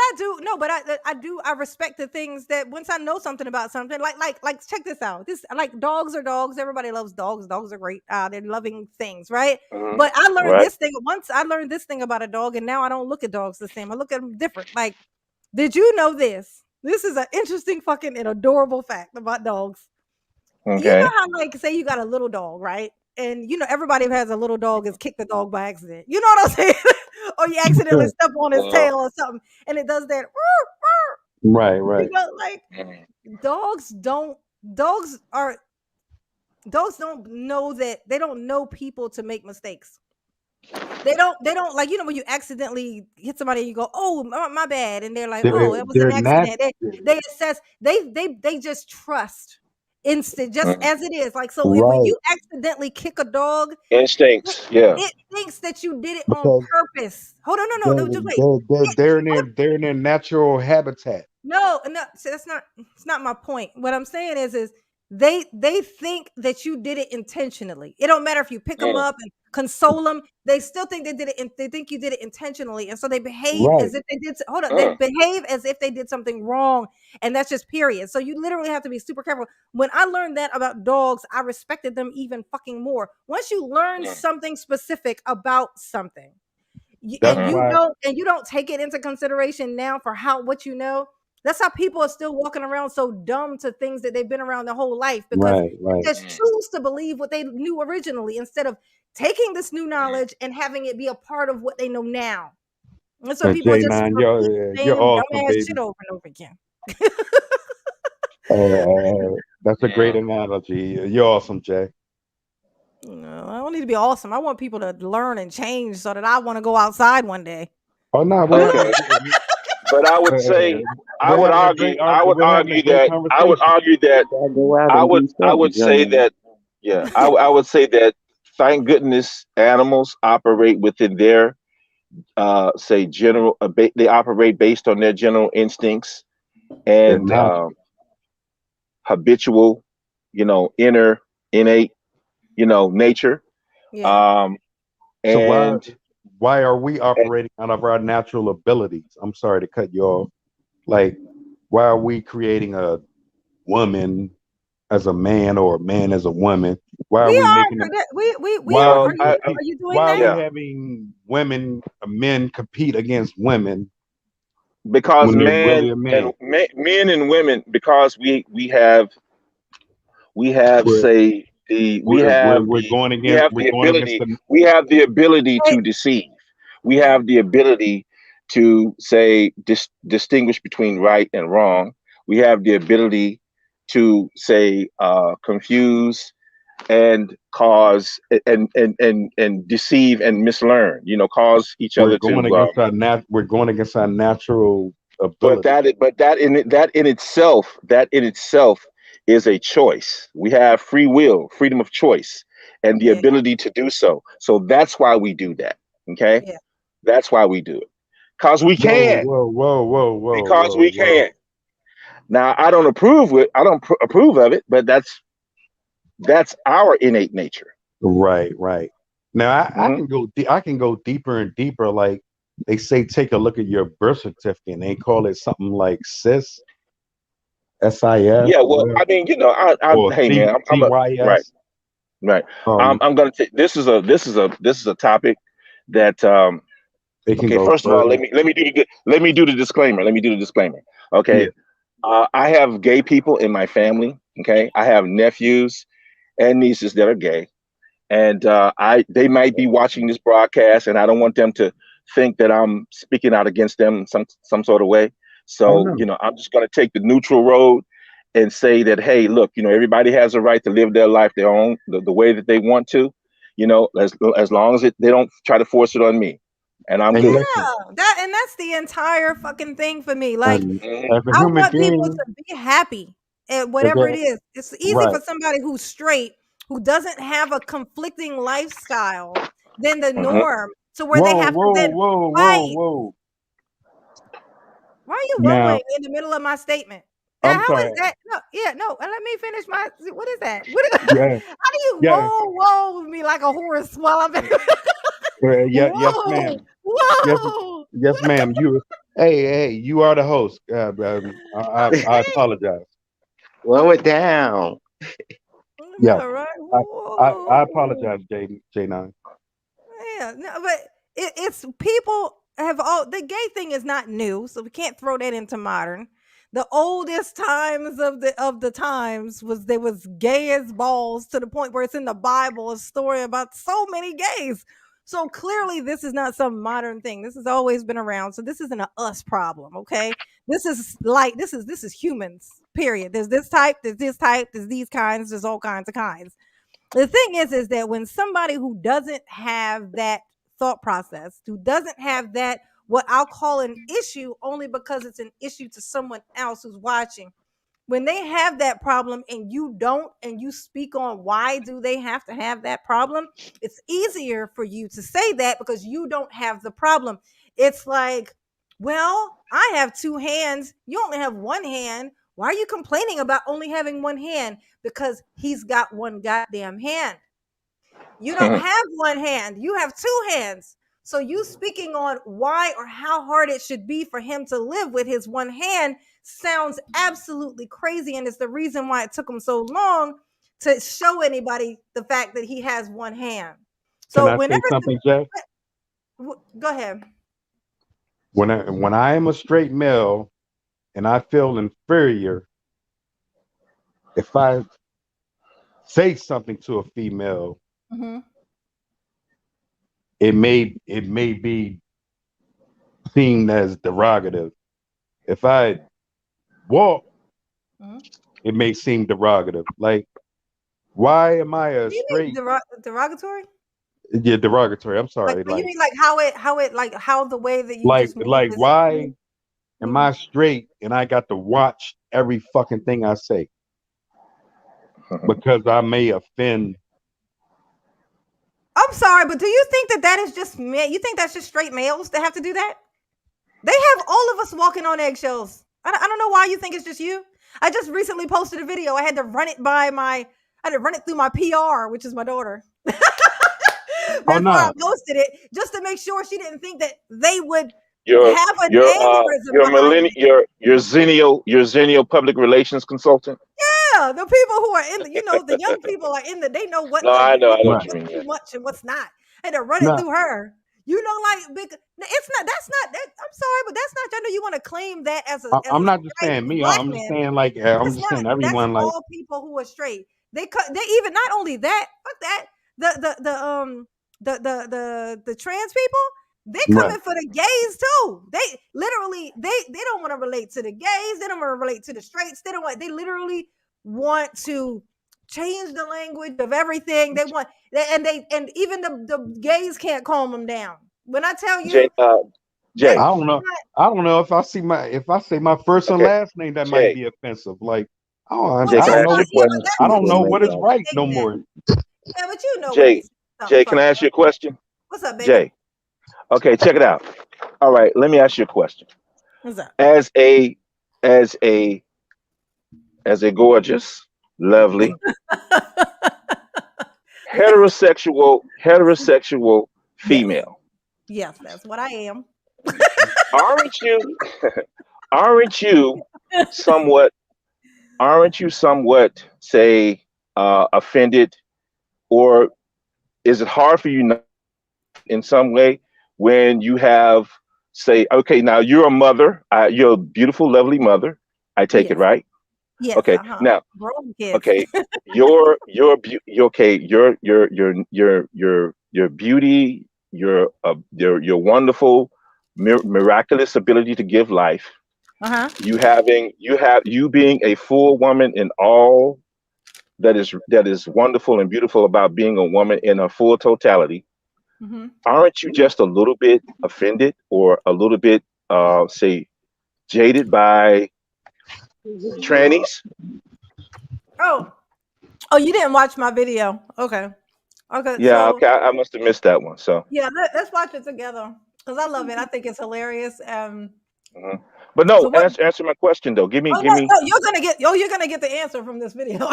I respect the things that once I know something about something, like check this out. This like dogs are dogs. Everybody loves dogs. Dogs are great. They're loving things, right? Mm-hmm. But I learned this thing once. I learned this thing about a dog, and now I don't look at dogs the same. I look at them different. Like, did you know this? This is an interesting fucking and adorable fact about dogs. Okay. You know how like say you got a little dog, right? And you know everybody who has a little dog has kicked the dog by accident. You know what I'm saying? Or you accidentally step on his tail or something, and it does that. Right. You know, like dogs don't know that they don't know people to make mistakes. They don't like, you know, when you accidentally hit somebody and you go, oh my bad, and they're like, oh, it was an accident. They assess, they just trust instant, just as it is. Like, so when you accidentally kick a dog, instincts, it thinks that you did it on purpose. Hold on, no, just wait. They're in their natural habitat. No, so it's not my point. What I'm saying is they think that you did it intentionally. It don't matter if you pick them up and console them. They still think they did it. They think you did it intentionally, and so they behave as if they did. They behave as if they did something wrong, and that's just period. So you literally have to be super careful. When I learned that about dogs, I respected them even fucking more. Once you learn something specific about something, and you don't take it into consideration now for what you know. That's how people are still walking around so dumb to things that they've been around their whole life, because Right, they right. just choose to believe what they knew originally instead of taking this new knowledge and having it be a part of what they know now. And so people just J9, repeat the you're same awesome, dumbass baby. shit over and over again. That's a great analogy. You're awesome, Jay. No, I don't need to be awesome. I want people to learn and change so that I want to go outside one day. Oh no, Okay. But I would say, I would argue that I would say that, yeah, I would say that, thank goodness animals operate within their, say, general, they operate based on their general instincts and habitual, innate, nature. Yeah. So And why are we operating out of our natural abilities? I'm sorry to cut you off. Like, why are we creating a woman as a man or a man as a woman? Why are we making them? We are. Are you doing Why are that? we having men compete against women? Because when they're really a man? men and women, because we have say the we have We're the going we have the ability we have the ability to deceive. We have the ability to say distinguish between right and wrong. We have the ability to say confuse and cause and deceive and mislearn. Cause each We're other going to. against we're going against our natural But ability. that in itself is a choice. We have free will, freedom of choice, and the Yeah. ability to do so. So that's why we do that. Okay, Yeah. that's why we do it, because we can. Because we can. Now I don't approve of it, but that's our innate nature. Right. Now I can go deeper and deeper. Like they say, take a look at your birth certificate, and they call it something like cis, SIS. Yeah, well, I mean, or hey man, I'm a right. CYS. Right. Um, I'm gonna take this is a topic that It can okay, go first of all, further. let me do the disclaimer. Okay. Yeah. I have gay people in my family. Okay. I have nephews and nieces that are gay. And they might be watching this broadcast, and I don't want them to think that I'm speaking out against them in some sort of way. Oh So, no. I'm just gonna take the neutral road and say that, hey, look, everybody has a right to live their life their own the way that they want to, as long as they don't try to force it on me. And I'm And good. listen, That's the entire fucking thing for me. Like, as a I human want people being, to be happy at is whatever it that is. It's easy right? for somebody who's straight, who doesn't have a conflicting lifestyle than the Mhm. norm, to where they have to then fight. Whoa. Why are you Now, whoaing in the middle of my statement? I'm How is sorry. that? No, yeah, no. And let me finish my. What is that? Yeah, How do you yeah, whoa with me like a horse while I'm? yeah, yes, Whoa, ma'am. Yes, whoa. yes, ma'am. Hey, you are the host. I apologize. Slow it down. Yeah, Yeah, right. I Whoa. apologize, J9. Yeah, no, but it's people have all the gay thing is not new, so we can't throw that into modern. The oldest times of the times was there was gay as balls, to the point where it's in the Bible, a story about so many gays. So clearly this is not some modern thing. This has always been around. So this isn't a us problem, okay? This is humans. Period. There's this type, there's these kinds, there's all kinds of kinds. The thing is that when somebody who doesn't have that thought process, who doesn't have that, what I'll call an issue only because it's an issue to someone else who's watching, when they have that problem and you don't, and you speak on why do they have to have that problem, it's easier for you to say that because you don't have the problem. It's like, well, I have two hands, you only have one hand. Why are you complaining about only having one hand? Because he's got one goddamn hand. You don't have one hand, you have two hands. So you speaking on why or how hard it should be for him to live with his one hand sounds absolutely crazy, and it's the reason why it took him so long to show anybody the fact that he has one hand. Can So I say whenever something, Jeff? go ahead. When I am a straight male, and I feel inferior if I say something to a female, Mm-hmm. it may be seen as derogative. If I walk, Mm-hmm. it may seem derogative. Like, why am I a Do you mean straight? derogatory? Yeah, derogatory. I'm Like, sorry. but you mean like how the way that you Like, just moved like, is why am Mhm. I straight and I got to watch every fucking thing I say because I may offend? I'm sorry, but do you think that is just you think that's just straight males that have to do that? They have all of us walking on eggshells. I don't know why you think it's just you. I just recently posted a video. I had to run it through my PR, which is my daughter. Oh Before I no, posted it, just to make sure she didn't think that they would Your have an aneurysm behind me. your Zennial public relations consultant. Yeah, the people who are in the, the young people are in the, they know No, I know what you what's mean. too Yeah. much and what's not. And to run it no. through her. Like big, it's not, that's not that. I'm sorry, but that's not, I know you want to claim that as a I'm not just straight saying me. black I'm just man. saying like I'm That's just saying not, that's everyone. Like, all people who are straight. They even, not only that, fuck that, the trans people, they right. coming for the gays too. They literally, they don't want to relate to the gays. They don't want to relate to the straights. They literally want to change the language of everything. They want, and even the gays can't calm them down. When I tell you, Jay, I don't know. I don't know if I say my first and okay, last name that might Jay, be offensive. Like, oh, Jay, I can I don't ask know you a what yeah, question? but I that's don't know what is people right think no that. more. Yeah, but you know when Jay, they say something Jay, can I fucked ask you up. a question? What's up, baby? Jay, okay, check it out. All right, let me ask you a question. What's up? As a as a as a gorgeous, lovely, heterosexual Yes, female, yes, that's what I am. aren't you aren't you somewhat say offended, or is it hard for you not in some way when you have, say, okay, now you're a mother, you're a beautiful lovely mother, I take it, Yes, right? yes, Okay, now, grown kids. okay, your beauty, your wonderful miraculous ability to give life, you being a full woman in all that is wonderful and beautiful about being a woman in her full totality. Mm-hmm. Aren't you just a little bit offended or a little bit say jaded by trannies? Oh, you didn't watch my video. Okay. Yeah, So okay, I must have missed that one. So yeah, let's watch it together because I love it. I think it's hilarious. mhm. But So no, what? answer my question though. Oh Give me no, you're gonna get the answer from this video.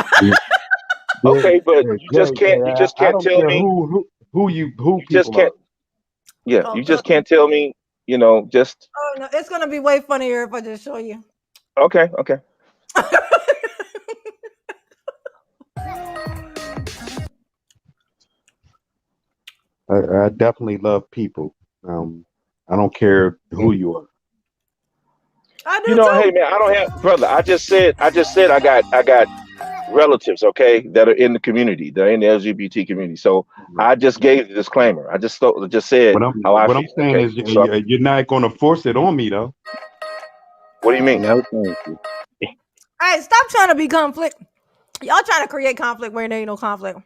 okay, but you Yeah, just I can't don't tell care me who you just people are. can't yeah, Oh, you just can't tell me, just oh no, it's gonna be way funnier if I just show you. okay, okay. I definitely love people. I don't care who you are. I You do know, hey too. man, I don't have brother. I just said I got relatives, okay, that are in the community, that are in the LGBT community. So I just gave the disclaimer. I just said how I What I'm feel. saying Okay. is So you're not going to force it on me though. what do you mean? No, thank you. Hey, stop trying to be conflict. Y'all trying to create conflict where there ain't no conflict.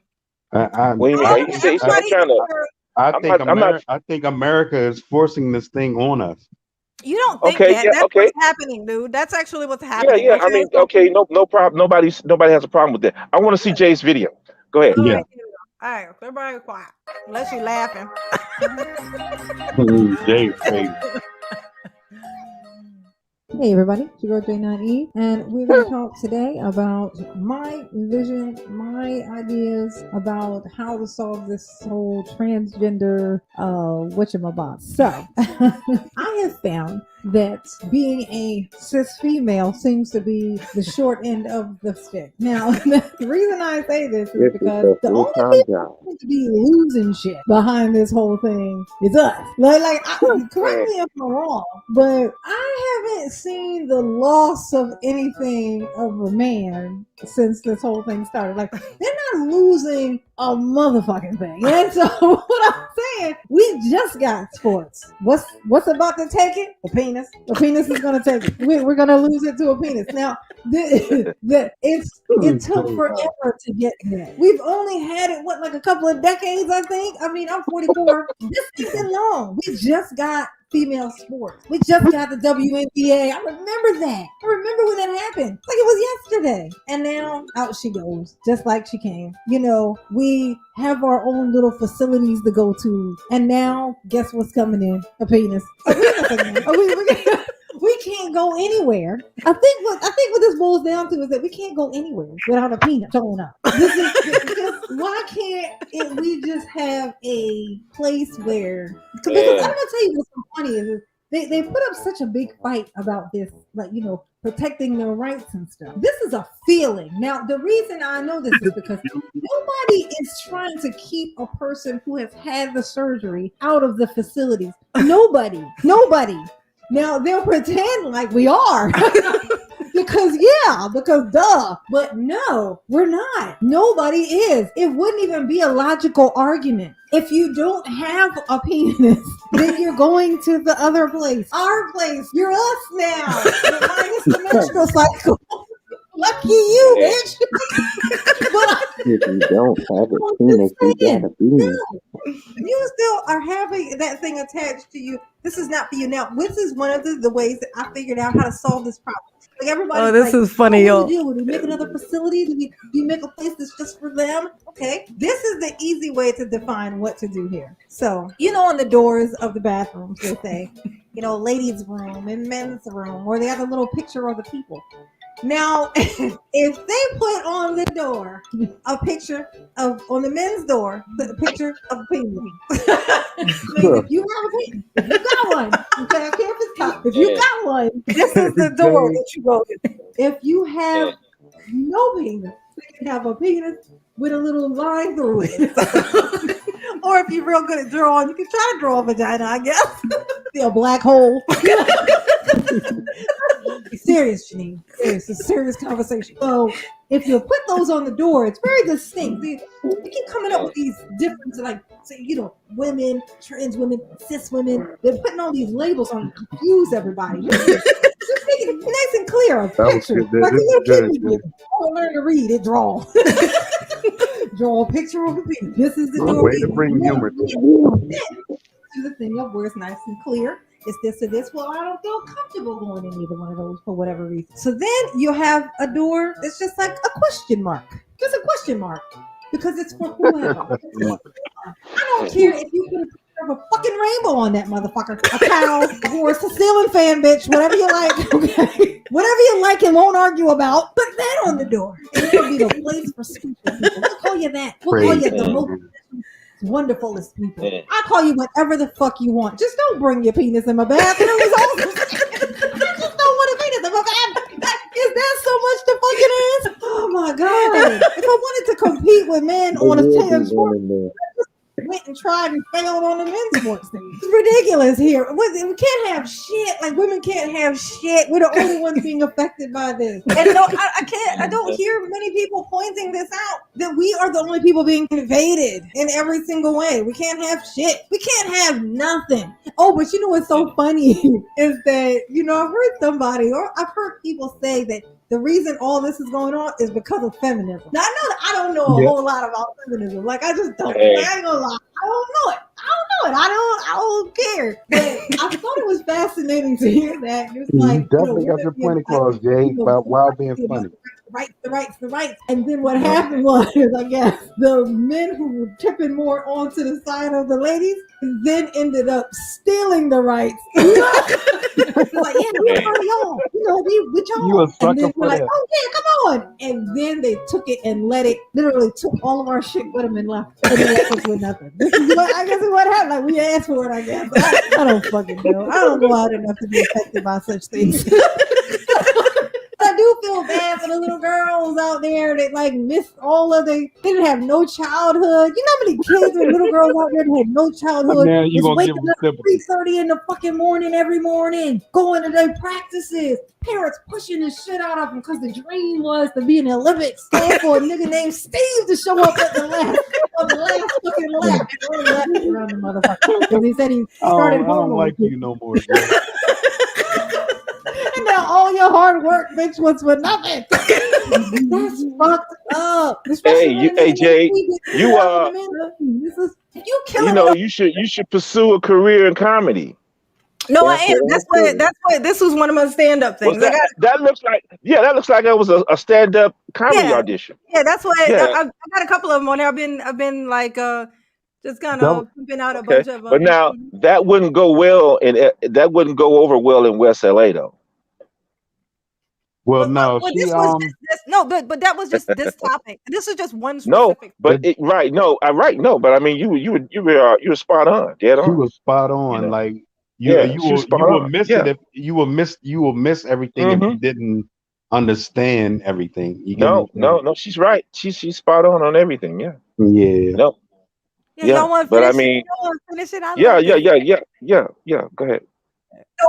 What do you mean? Everybody, You say I'm trying to I'm not I think America is forcing this thing on us. You don't think okay, that? yeah, That's okay. what's happening, dude. That's actually what's Yeah, happening. yeah. I Okay, mean, so okay, no problem. Nobody has a problem with that. I want to see Jay's video. Go ahead. all Yeah. right, all right, everybody quiet. Unless you're laughing. Jay's crazy. Hey everybody, it's your girl J9E, and we're going to talk today about my vision, my ideas about how to solve this whole transgender whatchamabob. So, I have found that being a cis female seems to be the short end of the stick. Now, the reason I say this is This is because a the only full-time people job. who seem to be losing shit behind this whole thing is us. Correct me if I'm wrong, but I haven't seen the loss of anything of a man since this whole thing started. Like, they're not losing a motherfucking thing. And so what I'm saying, we just got sports. What's about to take it? The penis. The penis is gonna take it. We're gonna lose it to a penis. Now, it took forever to get there. We've only had it like a couple of decades, I think. I mean, I'm 44. This isn't long. We just got female sports. We just got the WNBA. I remember that. I remember when that happened. Like it was yesterday. And now out she goes, just like she came. You know, we have our own little facilities to go to. And now, guess what's coming in? A penis. We can't go anywhere. I think what this boils down to is that we can't go anywhere without a penis showing up. Why can't we just have a place where? Because I'm gonna tell you what's so funny is they put up such a big fight about this, like, you know, protecting their rights and stuff. This is a feeling. Now, the reason I know this is because nobody is trying to keep a person who has had the surgery out of the facilities. Nobody. Now they'll pretend like we are because duh, but no, we're not. Nobody is. It wouldn't even be a logical argument. If you don't have a penis, then you're going to the other place. Our place. You're us now. Minus the menstrual cycle. Lucky you, bitch. If you don't have a penis, you got a penis. You still are having that thing attached to you. This is not for you. Now, this is one of the ways that I figured out how to solve this problem. Like everybody. Oh, this is funny, y'all. y'all. Do we make another facility? Do we make a place that's just for them? Okay. This is the easy way to define what to do here. So, you know, on the doors of the bathrooms, they say, you know, ladies' room and men's room, or they have a little picture of the people. Now, if they put on the door a picture of, on the men's door, the picture of a penis. If you have a penis, if you got one, okay, I care if it's top. If you got one, this is the door that you go to. If you have no penis, you can have a penis with a little line through it. Or if you're real good at drawing, you can try to draw a vagina, I guess. See a black hole. Be serious, Janine. It's a serious conversation. So if you put those on the door, it's very distinct. We keep coming up with these different, like, say, you know, women, trans women, cis women. They're putting all these labels on to confuse everybody. Just make it nice and clear. A picture. Like a little kid. Don't learn to read, it draw. Draw a picture of a penis. This is the door. Way to bring humor to the thing of where it's nice and clear. It's this or this. Well, I don't feel comfortable going in either one of those for whatever reason. So then you have a door that's just like a question mark. Just a question mark. Because it's for whoever. I don't care if you put a picture of a fucking rainbow on that motherfucker. A cow, a horse, a ceiling fan, bitch. Whatever you like. Okay. Whatever you like and won't argue about. Put that on the door. It will be the place for stupid people. We'll call you that. We'll call you the most wonderfulest people. I call you whatever the fuck you want. Just don't bring your penis in my bathroom. I just don't want a penis in my bathroom. Is that so much to fucking ask? Oh my god! If I wanted to compete with men on a tennis court, went and tried and failed on the men's sports thing. It's ridiculous here. We can't have shit. Like, women can't have shit. We're the only ones being affected by this. And no, I don't hear many people pointing this out, that we are the only people being invaded in every single way. We can't have shit. We can't have nothing. Oh, but you know what's so funny is that, you know, I've heard somebody, or I've heard people say that the reason all this is going on is because of feminism. Now, I know that I don't know a whole lot about feminism. Like, I just don't. I ain't gonna lie. I don't know it. I don't care. But I thought it was fascinating to hear that. It's like, you definitely got your point across, Jay, while being funny. The rights. And then what happened was, I guess, the men who were tipping more onto the side of the ladies then ended up stealing the rights. Like, yeah, we're part of y'all. You know, we with y'all. You a sucker and then for we're like, that. oh yeah, come on. And then they took it and let it, literally took all of our shit with them and left. And then left us with nothing. This is what, I guess is what happened. Like, we asked for it, I guess. I don't fucking know. I don't go out enough to be affected by such things. I do feel bad for the the little girls out there that like missed all of they didn't have no childhood. You know how many kids and little girls out there that had no childhood? Now you Is gonna give waking them up sympathy. 3:30 in the fucking morning every morning, going to their practices. Parents pushing the shit out of them because the dream was to be in the Olympics. So for a nigga named Steve to show up at the last fucking lap. Around the motherfucker. Because he said he started I don't homework. like you no more, bro. And now all your hard work, bitch, was for nothing. That's fucked up. Hey, Jay, you should pursue a career in comedy. No, I am. That's why this was one of my stand-up things. That looks like that was a stand-up comedy audition. Yeah, that's why Yeah. I got a couple of them on there. I've been like just kind of pimping out a bunch of them. But now that wouldn't go well, and that wouldn't go over well in West LA though. Well, no, Well, she this was just this, no, but that was just this topic. This is just one No, specific. but no, but I mean, you were spot on, dead on. She was spot on. Yeah. Like Yeah, you she was spot will on. miss Yeah. it if you will miss everything if you didn't understand everything. You get me? No, she's right. She's spot on everything. Yeah. Yeah. No. Yeah, y'all want to but I finish mean, it? Y'all want to finish it? I yeah. Go ahead.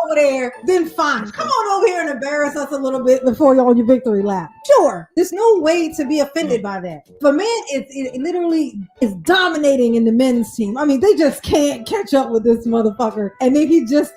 Over there, then fine. Come on over here and embarrass us a little bit before you're on your victory lap. Sure, there's no way to be offended by that. If a man it literally is dominating in the men's team, I mean, they just can't catch up with this motherfucker. And then he just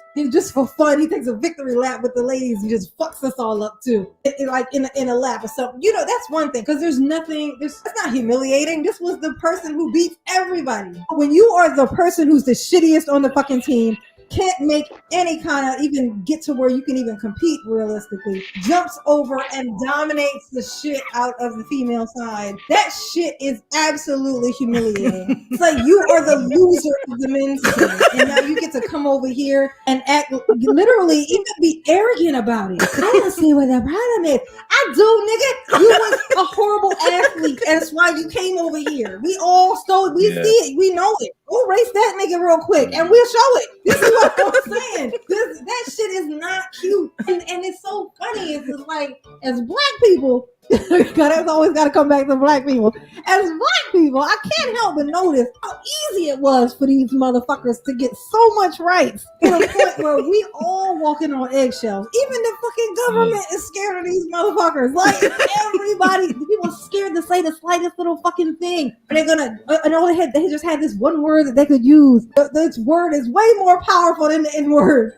for fun, he takes a victory lap with the ladies and just fucks us all up too. Like in a lap or something. You know, that's one thing, because there's nothing, it's not humiliating. This was the person who beats everybody. When you are the person who's the shittiest on the fucking team, can't make any kind of even get to where you can even compete realistically, jumps over and dominates the shit out of the female side. That shit is absolutely humiliating. It's like you are the loser of the men's team, and now you get to come over here and act literally, even be arrogant about it. I don't see what the problem is. I do, nigga. You was a horrible athlete, and that's why you came over here. We all stole. We see it. We know it. We'll race that nigga real quick, and we'll show it. This is what I'm saying. That shit is not cute, and it's so funny. It's just like, as black people, it's always got to come back to black people. As black people, I can't help but notice how easy it was for these motherfuckers to get so much rights to the point where we all walking on eggshells. Even the fucking government is scared of these motherfuckers. Like, everybody, people are scared to say the slightest little fucking thing. And they're gonna, they just had this one word that they could use. This word is way more powerful than the N-word.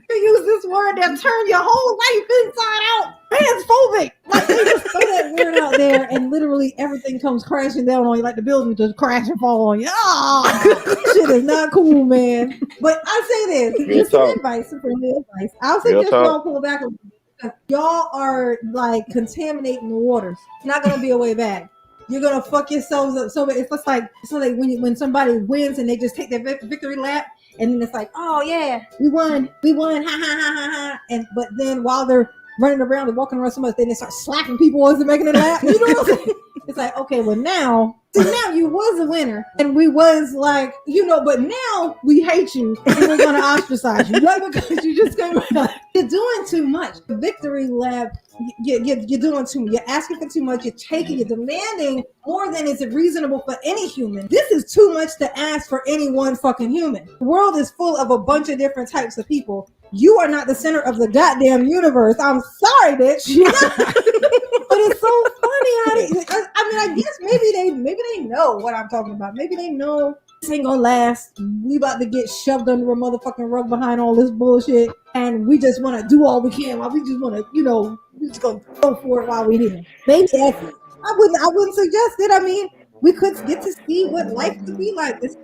You use this word that turn your whole life inside out. Transphobic. Like, they just throw that word out there and literally everything comes crashing down on you, like the building just crash and fall on you. Shit is not cool, man. But I say this, just some advice, some friendly advice. I'll suggest y'all pull back a little bit, because y'all are like contaminating the waters. It's not gonna be a way back. You're gonna fuck yourselves up. So it's just like when somebody wins and they just take their victory lap, and then it's like, oh yeah, we won, ha ha ha ha ha. And but then while they're running around and walking around so much, then they start slapping people as they're making it lap. You know what I'm saying? It's like, okay, well now you was a winner, and we was like, but now we hate you and we're gonna ostracize you, like, because you just came out. You're doing too much. The victory lap, you're doing too much. You're asking for too much. You're demanding more than is reasonable for any human. This is too much to ask for any one fucking human. The world is full of a bunch of different types of people. You are not the center of the goddamn universe. I'm sorry, bitch. But it's so funny how I guess maybe they know what I'm talking about. Maybe they know this ain't gonna last. We about to get shoved under a motherfucking rug behind all this bullshit, and we just want to do all we can. While we just want to, we just gonna go for it while we're here. Maybe that's it. I wouldn't suggest it. I mean, we could get to see what life could be like. This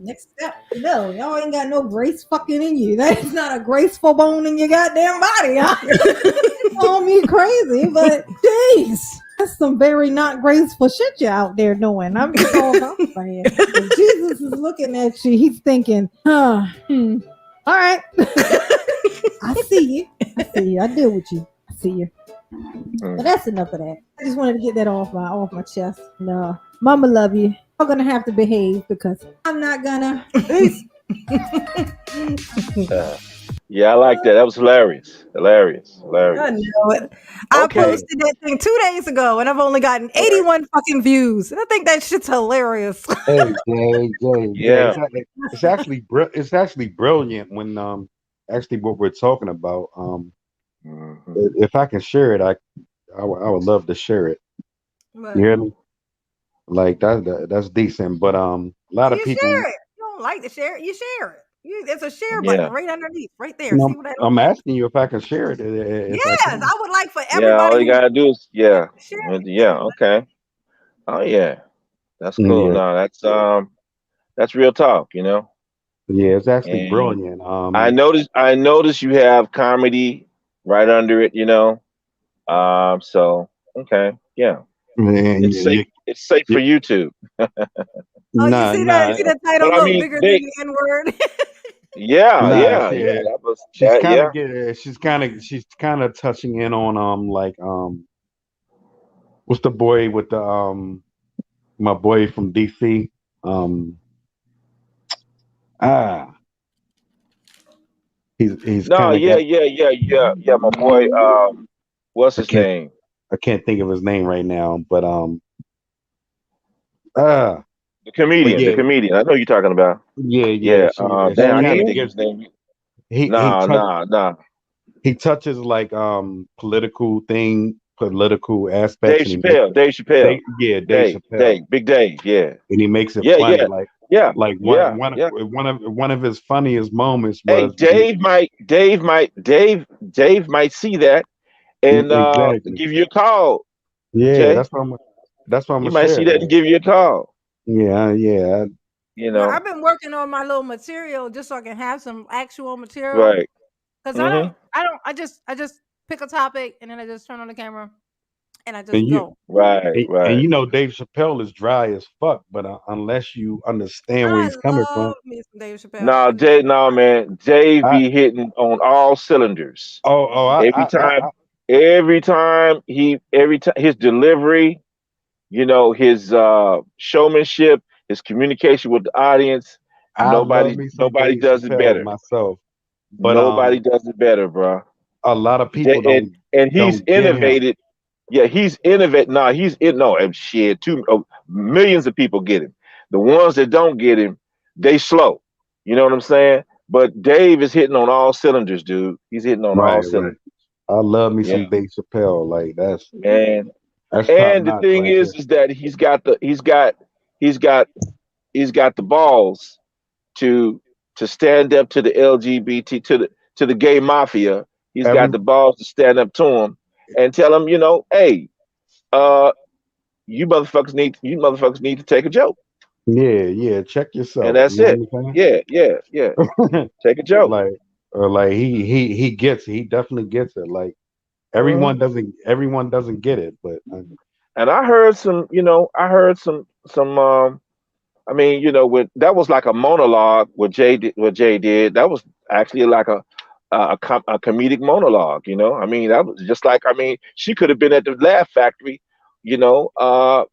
next step. No, y'all ain't got no grace fucking in you. That's not a graceful bone in your goddamn body, huh? It's all me crazy, but jeez, that's some very not graceful shit you out there doing. I'm just all about saying. If Jesus is looking at you, he's thinking, all right. I see you. I deal with you. I see you. But that's enough of that. I just wanted to get that off my chest. No, Mama love you. I'm gonna have to behave because I'm not gonna. Yeah, I like that. That was hilarious. Hilarious. I Hilarious. know it. I Okay. posted that thing 2 days ago, and I've only gotten All right. 81 fucking views. And I think that shit's hilarious. Hey, Jay. Yeah. It's actually brilliant when actually what we're talking about. Mhm. If I can share it, I would love to share it. But You hear me? Like that's decent. But a lot of you people. share it. You don't like to share it, you share it. There's a share button Yeah. right underneath, right there. No, See what I look I'm like? asking you if I can share it. If I Yes, can. I would like for Yeah. All everybody you who gotta do is share it. Yeah. Okay. Oh yeah. That's cool. Yeah, No, that's real talk. yeah, it's actually And brilliant. I noticed you have comedy right under it. So okay. Yeah. Man, It's safe. It's safe for YouTube. Oh, you nah, see that? nah, See the But title I look mean, bigger than the N word. yeah, nah. yeah, yeah. Yeah, That was that. Yeah. she's kind of touching in on like what's the boy with the my boy from DC um ah he's No. kind of Yeah. got Yeah. Yeah. Yeah. Yeah. My boy. What's I his can't name? I can't think of his name right now, but ah The but comedian. The yeah, comedian. I know you're talking about. yeah, Yeah. she Damn. I kind can't of think of gives his name. he Nah. touch Nah. Nah. he touches like political aspects, Dave and he makes Chappelle. Dave Chappelle. Dave Chappelle, Big Dave. Yeah. and he makes it Yeah. funny. Yeah. Yeah. Like Yeah. Yeah. one of his funniest moments Hey, was when Dave might see that and exactly, give you a call, yeah, Jay. that's what I'm You gonna might share. see that and give you a call. Yeah, yeah, You Well, know. I've been working on my little material just so I can have some actual material. Right. Because Mm-hmm. I just pick a topic and then I just turn on the camera and I and just go. and Right. Dave Chappelle is dry as fuck, but unless you understand where I he's coming from, love me some Dave Chappelle. No, Jay. No, man. Dave I be hitting on all cylinders oh every time. Every time his delivery. His showmanship, his communication with the audience. I love me some Nobody Dave does it Chappelle better. myself, but Nobody does it better, bro. a lot of people And he's don't get him. innovated. Yeah, he's innovated. No, and shit. Millions of people get him. The ones that don't get him, they slow. You know what I'm saying? But Dave is hitting on all cylinders, dude. He's hitting on all Right, right. cylinders. I love me Yeah, some Dave Chappelle. Like man. that's top And the notch thing right there. is that he's got the balls to stand up to the LGBT to the gay mafia. He's got Every the balls to stand up to them and tell them, hey, uh, you motherfuckers need to take a joke, yeah, check and yourself. You that's know it. what Yeah, yeah, yeah. I'm saying? Take a joke. like he gets it. He definitely gets it. Like Mhm. everyone doesn't get it, but And I heard some. I mean, when that was like a monologue. What Jay did, that was actually like a comedic monologue. I mean, that was just like, I mean, she could have been at the Laugh Factory,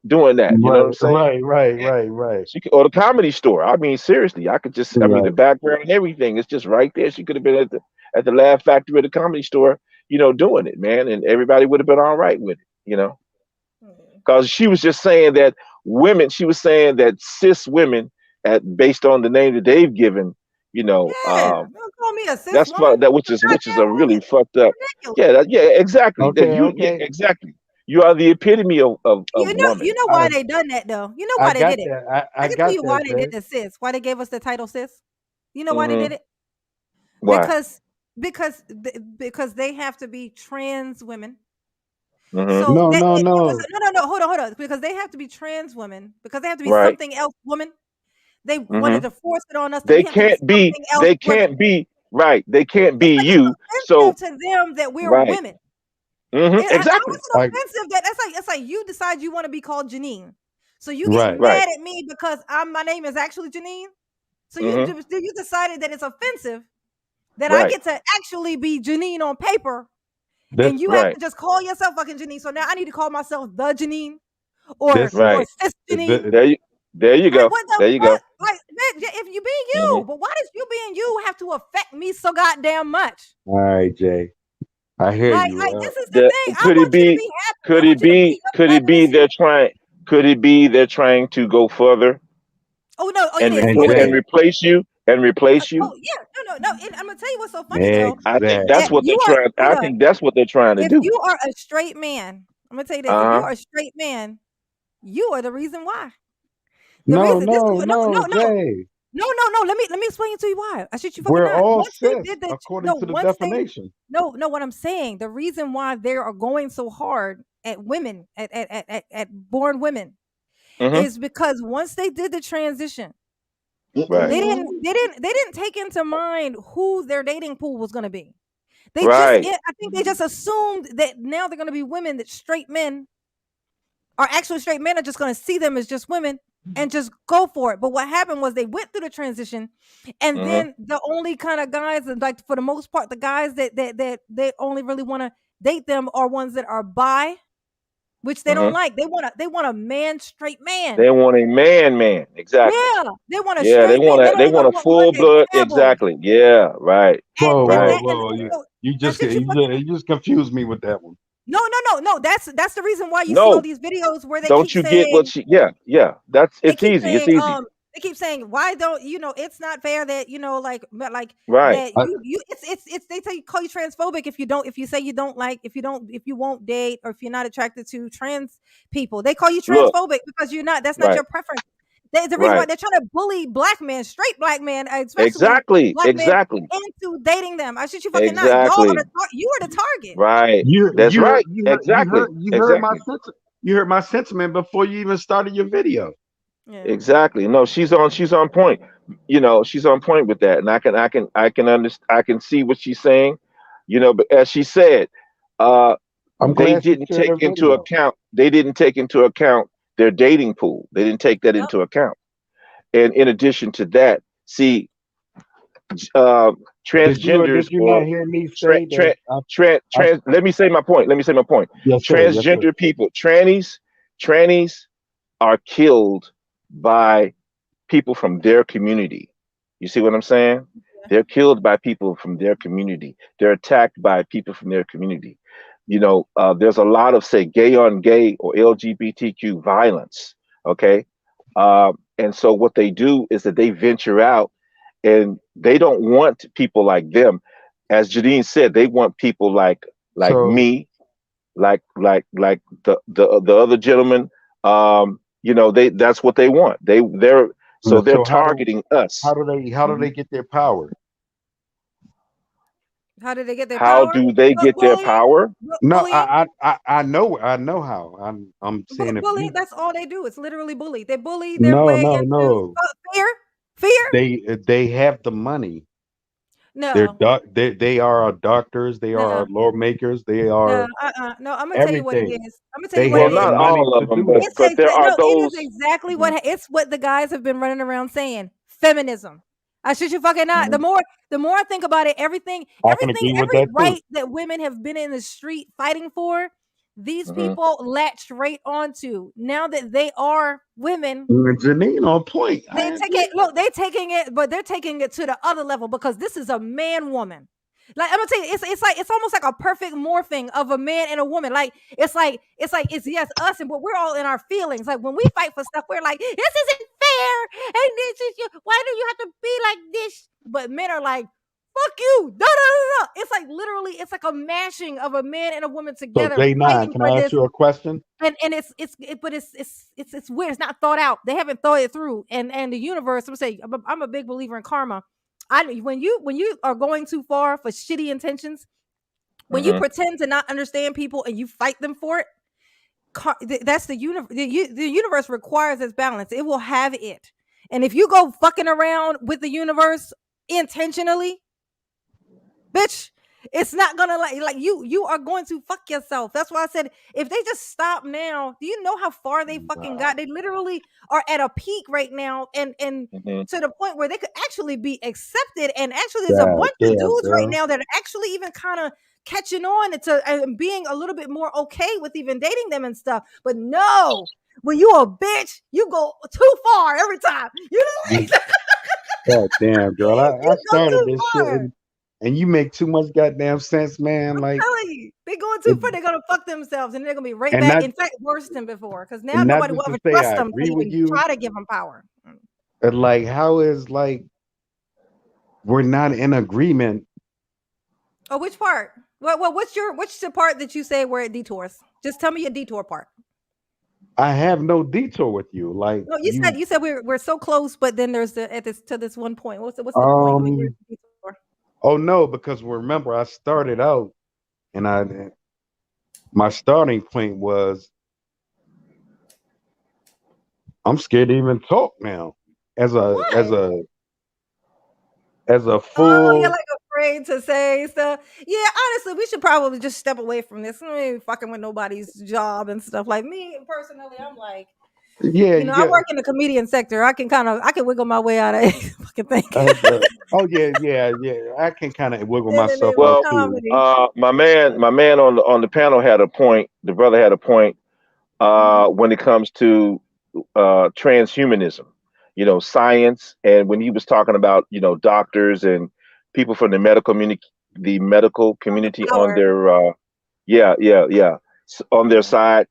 doing that. You know what I'm saying? right. Or the Comedy Store. I mean, seriously, I mean, the Right. background and everything. It's just right there. She could have been at the Laugh Factory or the Comedy Store, doing it, man, and everybody would have been all right with it. Because she was just saying that women. She was saying that cis women, based on the name that they've given, Yeah, don't call me a cis that's woman. that which is a really fucked up. Ridiculous. Yeah, exactly. That Okay, yeah, okay. exactly. You are the epitome of You woman. know why they done that though. You know I why they got did it. that. I I can tell got you why that, they did Jay. the cis. Why they gave us the title cis. You know why they Hmm. did it? Why? Because because they have to be trans women. Hmm. So No, that no, it was no. no, hold on. Because they have to be trans women, because they have to be Right. something else woman. They Hmm. wanted to force it on us that They we have to be can't be. something else They women. can't be. Right. They can't be It's you. So offensive to them that we're right. women. How Exactly. is it offensive that it's like you decide you want to be called Janine. So you get Right. Right. mad at me because my name is actually Janine. So Hmm. you decided that it's offensive that I Right. get to actually be Janine on paper, This and you have Right. to just call yourself fucking Janine. So now I need to call myself the Janine this or Right. sis Janine. th- There you. There you go. What the There you go. fuck? Like, if you being you, Mhm. but why does you being you have to affect me so goddamn much? All right, Jay. I hear Like, you. this is the thing. I Could it want you to be? be happy. Could I it want you to be be? up Could it happiness. be they're trying? Could it be they're trying to go further Oh no! Oh, and it is. Hey, Oh, it is. and Jay. replace you and replace you? Oh yeah. No. I'm gonna tell you what's so funny though. I think That that's what they're you are. trying. Hold I up. think that's what they're trying to If do. you are a straight man, I'm gonna tell you this. If you Uh huh. are a straight man, you are the reason why. The No, reason. This is no, what. No. no, No. No. Jay. No. Let me explain to you why. I shit you fucking We're not. all Once they cis did that, according no. to the Once they definition. no. What I'm saying, the reason why they are going so hard at women, at born women, Mhm. is because once they did the transition, Right. they didn't take into mind who their dating pool was going to be. Right. I think they just assumed that now they're going to be women that straight men are actually straight men are just going to see them as just women and just go for it. But what happened was they went through the transition, and Mhm. then the only kind of guys, and like for the most part, the guys that they only really want to date them are ones that are bi, which they don't Mhm. like. They want a man, straight man. They want a man. Exactly. Yeah, they want a Yeah. They straight man. want They a. don't They even want a want one full that blood. dabbles. Exactly. Yeah. Right. Whoa, And Right. that whoa, whoa! so You I just shit you fucking you just confused me with that one. no. That's the reason why you see all No. these videos where they Don't keep you get what saying she? Yeah. Yeah. That's. they It's keep easy. It's saying easy. they keep saying why don't it's not fair that like Right. that you it's they say call you transphobic if you say you don't like if you won't date or if you're not attracted to trans people. They call you Look. transphobic because that's not Right. your preference. The reason why Right. they're trying to bully black men, straight black men, especially Exactly. black men, Exactly. into dating them. I shit you fucking not. Y'all are Exactly. you are the target. Right. You That's you heard right. you heard you Exactly. heard you heard my Exactly. you heard my sentiment before you even started your video. Yeah. Exactly. No, she's on point. She's on point with that, and I can understand. I can see what she's saying. But as she said, uh, I'm they glad she didn't shared take her into video. account. They didn't take into account their dating pool. They didn't take that Yep. into account. And in addition to that, see, uh, Did transgenders you not or hear me say that? I let me say my point. Let me say my point. Yes, sir. Yes, sir. Transgender people, trannies are killed by people from their community. You see what I'm saying? They're killed by people from their community. They're attacked by people from their community. There's a lot of, say, gay on gay or LGBTQ violence. Okay. And so what they do is that they venture out and they don't want people like them. As Janine said, they want people like So me, like the other gentleman. They that's what they want. They're so targeting us. how do Mhm. they get their power? How did they get their How power? do they get their Bullying, power? No, bullying. I know how. I'm saying if Bullying, you that's all they do. It's literally bully. They bully their no way no into no fear. they have the money. No, They are our doctors. They are our no, lawmakers. They no, are no. I'm gonna tell you what it everything. is. I'm gonna tell you They what Well, it have the is. not money all of to them, do but that. It's there are no. It is those. exactly Mhm, it's what the guys have been running around saying. Feminism. I should you fucking not. mhm, The more I think about it, I can agree with every that too. right that women have been in the street fighting for, these mhm. people latched right onto. Now that they are women, Janine on point. they I take agree. it. Look, they taking it, but they're taking it to the other level because this is a man woman. Like I'm gonna tell you, it's almost like a perfect morphing of a man and a woman. Like it's yes us, and but we're all in our feelings. Like when we fight for stuff, we're like, this isn't fair, and this is why do you have to be like this? But men are like, fuck you, no. It's like literally, it's like a mashing of a man and a woman So together J9, fighting can for I ask this you a question? and it's weird. It's not thought out. They haven't thought it through. And the universe. I'm a big believer in karma. When you are going too far for shitty intentions, when you Mhm. pretend to not understand people and you fight them for it, that's the universe. The universe requires its balance. It will have it. And if you go fucking around with the universe intentionally, bitch, it's not gonna like you are going to fuck yourself. That's why I said if they just stop now, do you know how far they fucking got? They literally are at a peak right now, and Mhm. to the point where they could actually be accepted. And actually, there's a God bunch of damn, dudes right girl. now that are actually even kind of catching on and being a little bit more okay with even dating them and stuff. But no, when you a bitch, you go too far every time. You know, like, God damn, girl. I you go started too this shit far. and you make too much goddamn sense, man. I'm Like, telling you, they going too it, far. They're gonna fuck themselves, and they're gonna be right and back. not In fact, worse than before, because now and not nobody will just to ever say trust I them to agree with even you, try to give them power. but like, how is like we're not in agreement? Oh, which part? What's the part that you say where it detours? Just tell me your detour part. I have no detour with you. Like No, you said we're so close, but then there's this one point. What's the point? Where's um, the detour? oh no, because remember I started out and my starting point was I'm scared to even talk now as a as Why? a as a Oh, you're full. like afraid to say stuff. Yeah, honestly, we should probably just step away from this. I ain't fucking with nobody's job and stuff. Like me personally, I'm like, Yeah, I yeah. work in the comedian sector. I can wiggle my way out of any fucking thing. Oh yeah, yeah, yeah. I can kind of wiggle And then myself it was out Well, too. comedy. my man on the panel had a point. The brother had a point when it comes to transhumanism, science, and when he was talking about doctors and people from the medical community on Power. their on their side.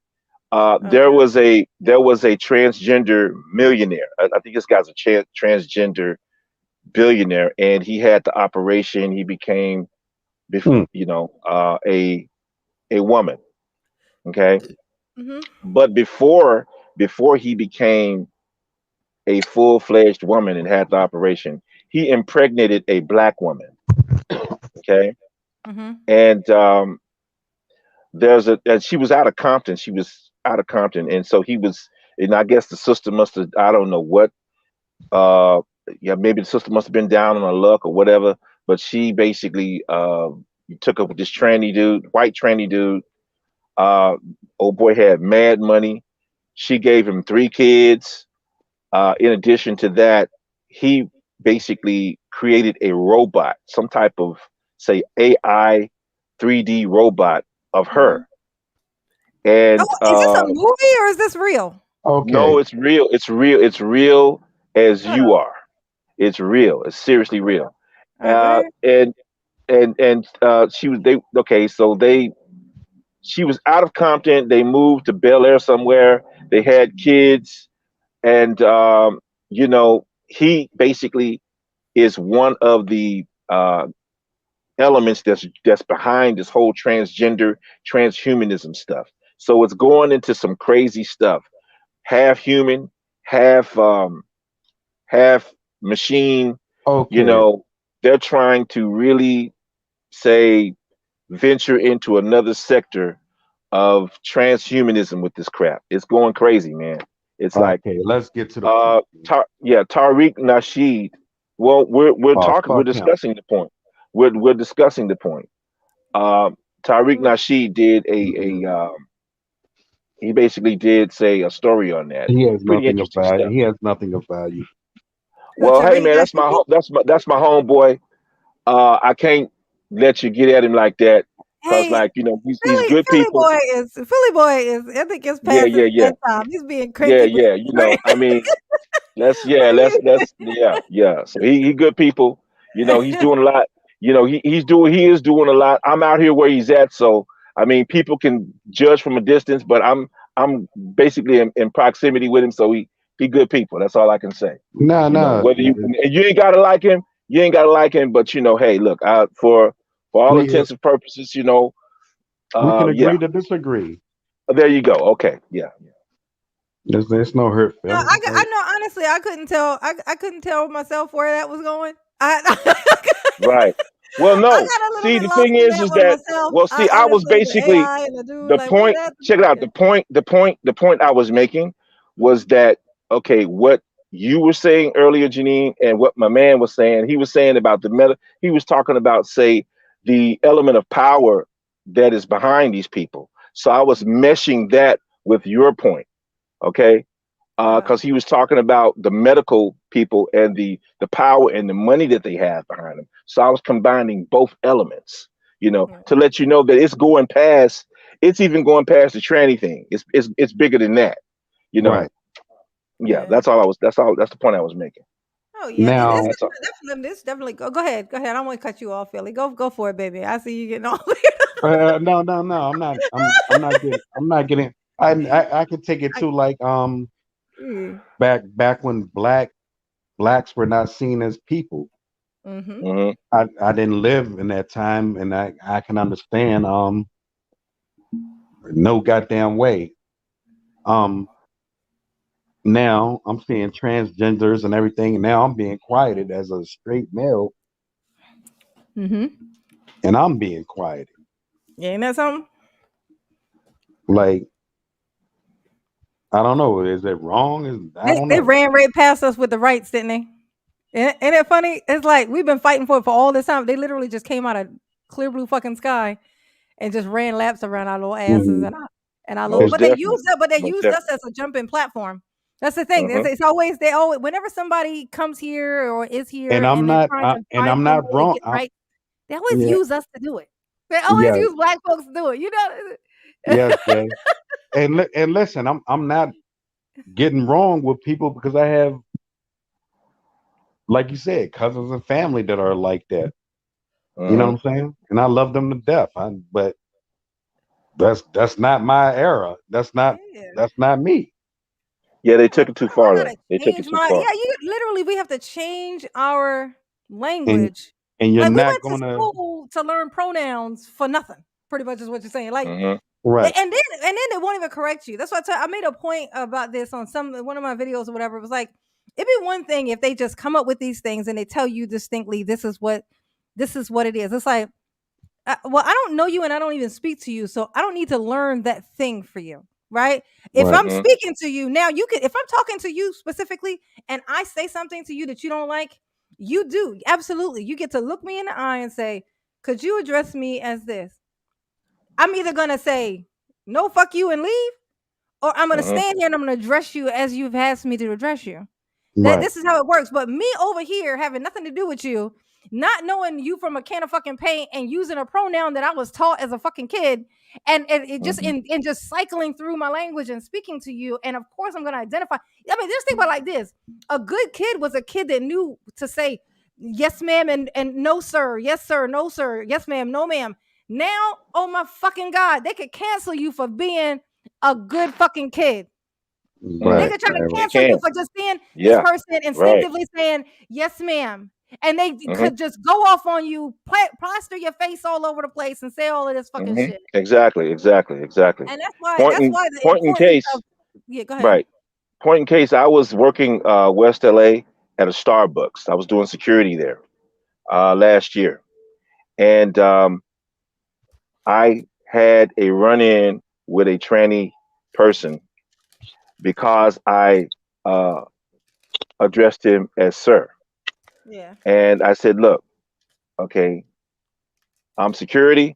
There Okay. was a transgender millionaire. I think this guy's a transgender billionaire, and he had the operation. He became, Hmm. a woman. Okay, Mm-hmm. but before he became a full-fledged woman and had the operation, he impregnated a black woman. Okay, Mm-hmm. and and she was out of Compton. She was out of Compton, and so he was. And I guess the sister must have. I don't know what. Uh, yeah, maybe the sister must have been down on her luck or whatever. But she basically took up with this tranny dude, white tranny dude. Old boy had mad money. She gave him 3 kids. In addition to that, he basically created a robot, some type of, say, AI 3D robot of Mm-hmm. her. And Oh, is this a movie or is this real? no, Okay. it's real. It's real. It's real as you Oh, are. It's real. It's seriously real. Uh, okay. and she was they okay. So she was out of Compton. They moved to Bel Air somewhere. They had kids, and he basically is one of the elements that's behind this whole transhumanism stuff. So it's going into some crazy stuff. Half human, half machine. You Okay. know, they're trying to really say venture into another sector of transhumanism with this crap. It's going crazy, man. It's like Okay. Let's get to the point. Tariq Nasheed. Well, Oh we're fuck him. discussing the point. We're discussing the point. Um, Tariq Mm. Nasheed did he basically did say a story on that. He has Pretty nothing of interesting value. stuff. He has nothing of value. Who, Well, hey Tariq man, Nasheed? that's my homeboy. I can't let you get at him like that because, Hey, like, he's good people. Philly boy is. I think it's Yeah, past yeah, his yeah, bedtime. He's being yeah, cranky with yeah. his friend. I mean, yeah. So he good people. He's doing a lot. He is doing a lot. I'm out here where he's at, so I mean, people can judge from a distance, but I'm basically in proximity with him, so he good people. That's all I can say. Nah, nah. Whether you ain't gotta like him, you ain't gotta like him, but hey, look, for all We intents and purposes, we can yeah, agree to disagree. there you go. Okay, yeah. There's no hurt No, feelings. I Like, know. Honestly, I couldn't tell. I couldn't tell myself where that was going. I Right. Well, I no. got a little See, bit the lost thing in is that one that, myself. well, see, I I was honestly, the basically AI and the dude, the like, what did point. that? Check it out. Yeah. The point I was making was that, okay, what you were saying earlier, Janine, and what my man was saying. He was saying about the meta. He was talking about, say, the element of power that is behind these people. So I was meshing that with your point. Okay, because he was talking about the medical people and the power and the money that they have behind them. So I was combining both elements, to let you know that it's even going past the tranny thing. It's bigger than that. You know, Right. yeah. That's all I was. That's all. That's the point I was making. Oh yeah, Now, That's all. this definitely go ahead. Go ahead. I don't want to cut you off, Philly. Go for it, baby. I see you getting all no, no, no. I'm not getting. I'm not getting. I could take it to like Mm. back when blacks were not seen as people. Mm-hmm. Mm-hmm. I didn't live in that time, and I can understand. No goddamn way. Um, Now I'm seeing transgenders and everything. And now I'm being quieted as a straight male, Mm-hmm. and I'm being quieted. Yeah, ain't that something? Like, I don't know. Is it wrong? I don't They know. ran right past us with the rights, didn't they? Ain't it funny? It's like we've been fighting for it for all this time. They literally just came out of clear blue fucking sky and just ran laps around our little asses Mhm. and our little. Most But they definitely. used that. But they Most used us definitely. as a jumping platform. That's the thing. Mm-hmm. It's always they always whenever somebody comes here or is here And I'm and they're not. trying to And find I'm some not way to wrong. get right, they always Yeah. use us to do it. They always Yes. use black folks to do it. You know. Yes, Jay. And listen, I'm not getting wrong with people because I have, like you said, cousins and family that are like that. You know Mm-hmm. what I'm saying? And I love them to death. But that's not my era. Yeah. That's not me. Yeah, they took it too I far gotta though. They took it change too my far. yeah. You literally we have to change our And language. you're Like we not went to gonna school to learn pronouns for nothing. Pretty much is what you're saying. Like Mm-hmm. right. and then they won't even correct you. That's why I made a point about this on one of my videos or whatever. It was like it'd be one thing if they just come up with these things and they tell you distinctly this is what it is. It's like well, I don't know you and I don't even speak to you, so I don't need to learn that thing for you, right? If Right. I'm Mm-hmm. speaking to you now, you can. If I'm talking to you specifically, and I say something to you that you don't like, you do absolutely. You get to look me in the eye and say, "Could you address me as this?" I'm either gonna say, "No, fuck you," and leave, or I'm gonna Mm-hmm. stand here and I'm gonna address you as you've asked me to address you. That Right. this is how it works. But me over here having nothing to do with you, not knowing you from a can of fucking paint and using a pronoun that I was taught as a fucking kid, and it just Mm-hmm. in just cycling through my language and speaking to you. And of course, I'm gonna identify. I mean, just think about it like this: a good kid was a kid that knew to say yes, ma'am, and no, sir, yes, sir, no, sir, yes, ma'am, no, ma'am. Now, oh my fucking god, they could cancel you for being a good fucking kid. They Mm-hmm. Right. could try to Right. They cancel you can. for just being this Yeah. person Right. instinctively saying yes, ma'am, and they Mm-hmm. could just go off on you, plaster your face all over the place, and say all of this fucking Mm-hmm. shit. Exactly. Exactly. Exactly. And Point that's in why the point in importance case. of go ahead. Right. Point in case. I was working West LA at a Starbucks. I was doing security there last year, and I had a run-in with a tranny person because I uh, addressed him as sir. Yeah. And I said, look, okay, I'm security.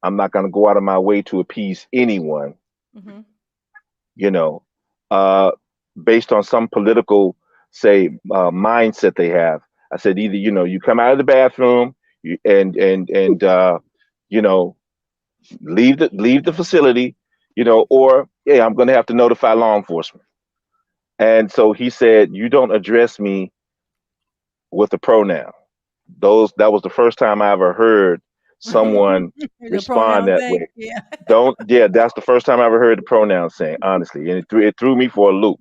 I'm not going to go out of my way to appease anyone, Mm-hmm. you know, uh, based on some political, say, mindset they have. I said, either, you come out of the bathroom and you know, leave the facility, or, yeah, I'm going to have to notify law enforcement. And so he said, you don't address me with a pronoun. That was the first time I ever heard someone The respond pronoun that thing. way. Yeah. Don't Yeah, that's the first time I ever heard the pronoun saying, honestly, and it threw me for a loop.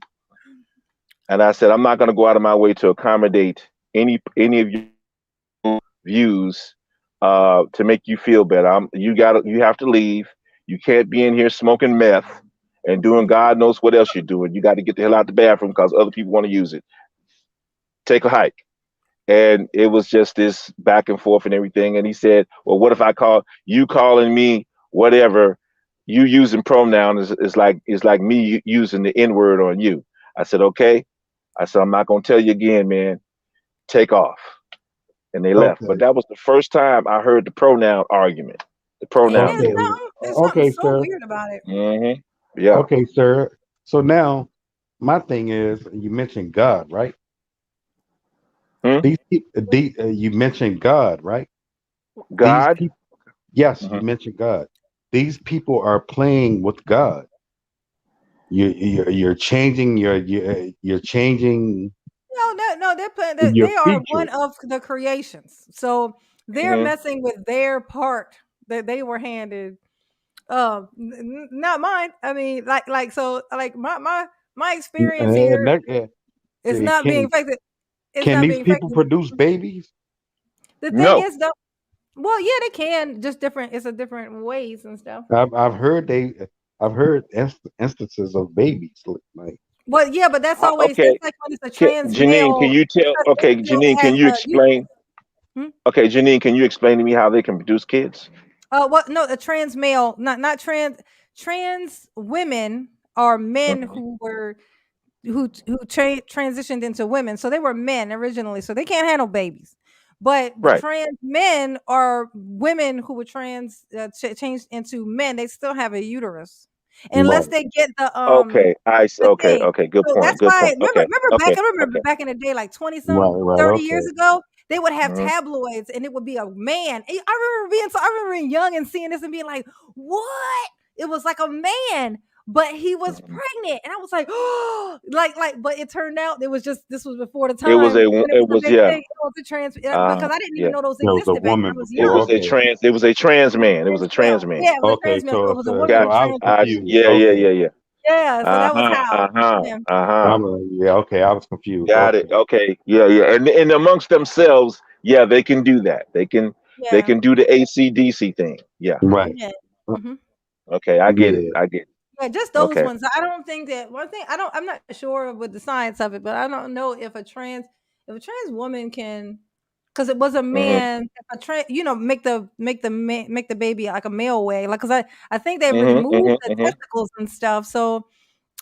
And I said, I'm not going to go out of my way to accommodate any of your views to make you feel better. You have to leave. You can't be in here smoking meth and doing God knows what else you're doing. You got to get the hell out the bathroom because other people want to use it. Take a hike. And it was just this back and forth and everything. And he said, well, what if I call you calling me whatever, you using pronoun is like me using the N word on you. I said, okay. I said, I'm not gonna tell you again, man. Take off. And they left. But Okay. that was the first time I heard the pronoun argument. The Ain't pronoun that Okay. debate. something? There's something Okay, so sir. weird about it. Yeah. Okay, sir. So now my thing is, you mentioned God, right? Hmm? These people, you mentioned God, right? These God. people, yes, you Hmm. mentioned God. These people are playing with God. you're changing you're changing No, your they are one features. of the creations. So they're Mhm. messing with their part that they were handed. Not mine. I mean, so my experience And here that, is not being affected. It's can not these being people affected. produce babies? The thing No. is, though, well, yeah, they can, just different. It's a different ways and stuff. I've heard instances of babies like Well, yeah, but that's always Okay. that's like when it's a trans Janine, can male, you tell? because Okay, it still Janine, has can you a explain? Hmm? Okay, Janine, can you explain to me how they can produce kids? What? No, a trans male, not trans women are men Mhm. who were transitioned into women. So they were men originally, so they can't handle babies. But the Right. trans men are women who were changed into men. They still have a uterus, unless right. they get Okay. the Okay. thing. Okay. Good So point. that's Good why point. Okay. I Okay. remember Okay. back in the day, like 20 Right, some right, 30 years okay. ago, they would have Mhm. tabloids and it would be a man. I remember being young and seeing this and being like, what? It was like a man, but he was Mhm. pregnant. And I was like, oh, but it turned out this was before the It was time a. when it It was a was big yeah. thing. It was a trans because I didn't even Yeah. know those There was a existed back when I woman was It before. young. was a Okay. trans. It was a trans man. It was a Trans trans male. man. Yeah, it was a Okay, trans male. So it was a woman so who Got I you. was transitioned. confused. Yeah. Yeah. Okay. Yeah. Yeah. Yeah, so Uh that was huh. how. Uh huh. Yeah. Uh huh. Yeah, okay, I was confused. Got it. Okay. Okay. Yeah. Yeah. And amongst themselves, yeah, they can do that. They Yeah. can do the ACDC thing. Yeah. Right. Yeah. Uh, Mhm. Okay. I get it. Yeah. I get it. Yeah, just those Okay. ones. I don't think that one thing. I'm not sure with the science of it, but I don't know if a trans woman can, because it was a Mhm. man. If a trans, make the baby like a male way, like because I think they Mhm. remove Mhm. the Mhm. testicles and stuff. So,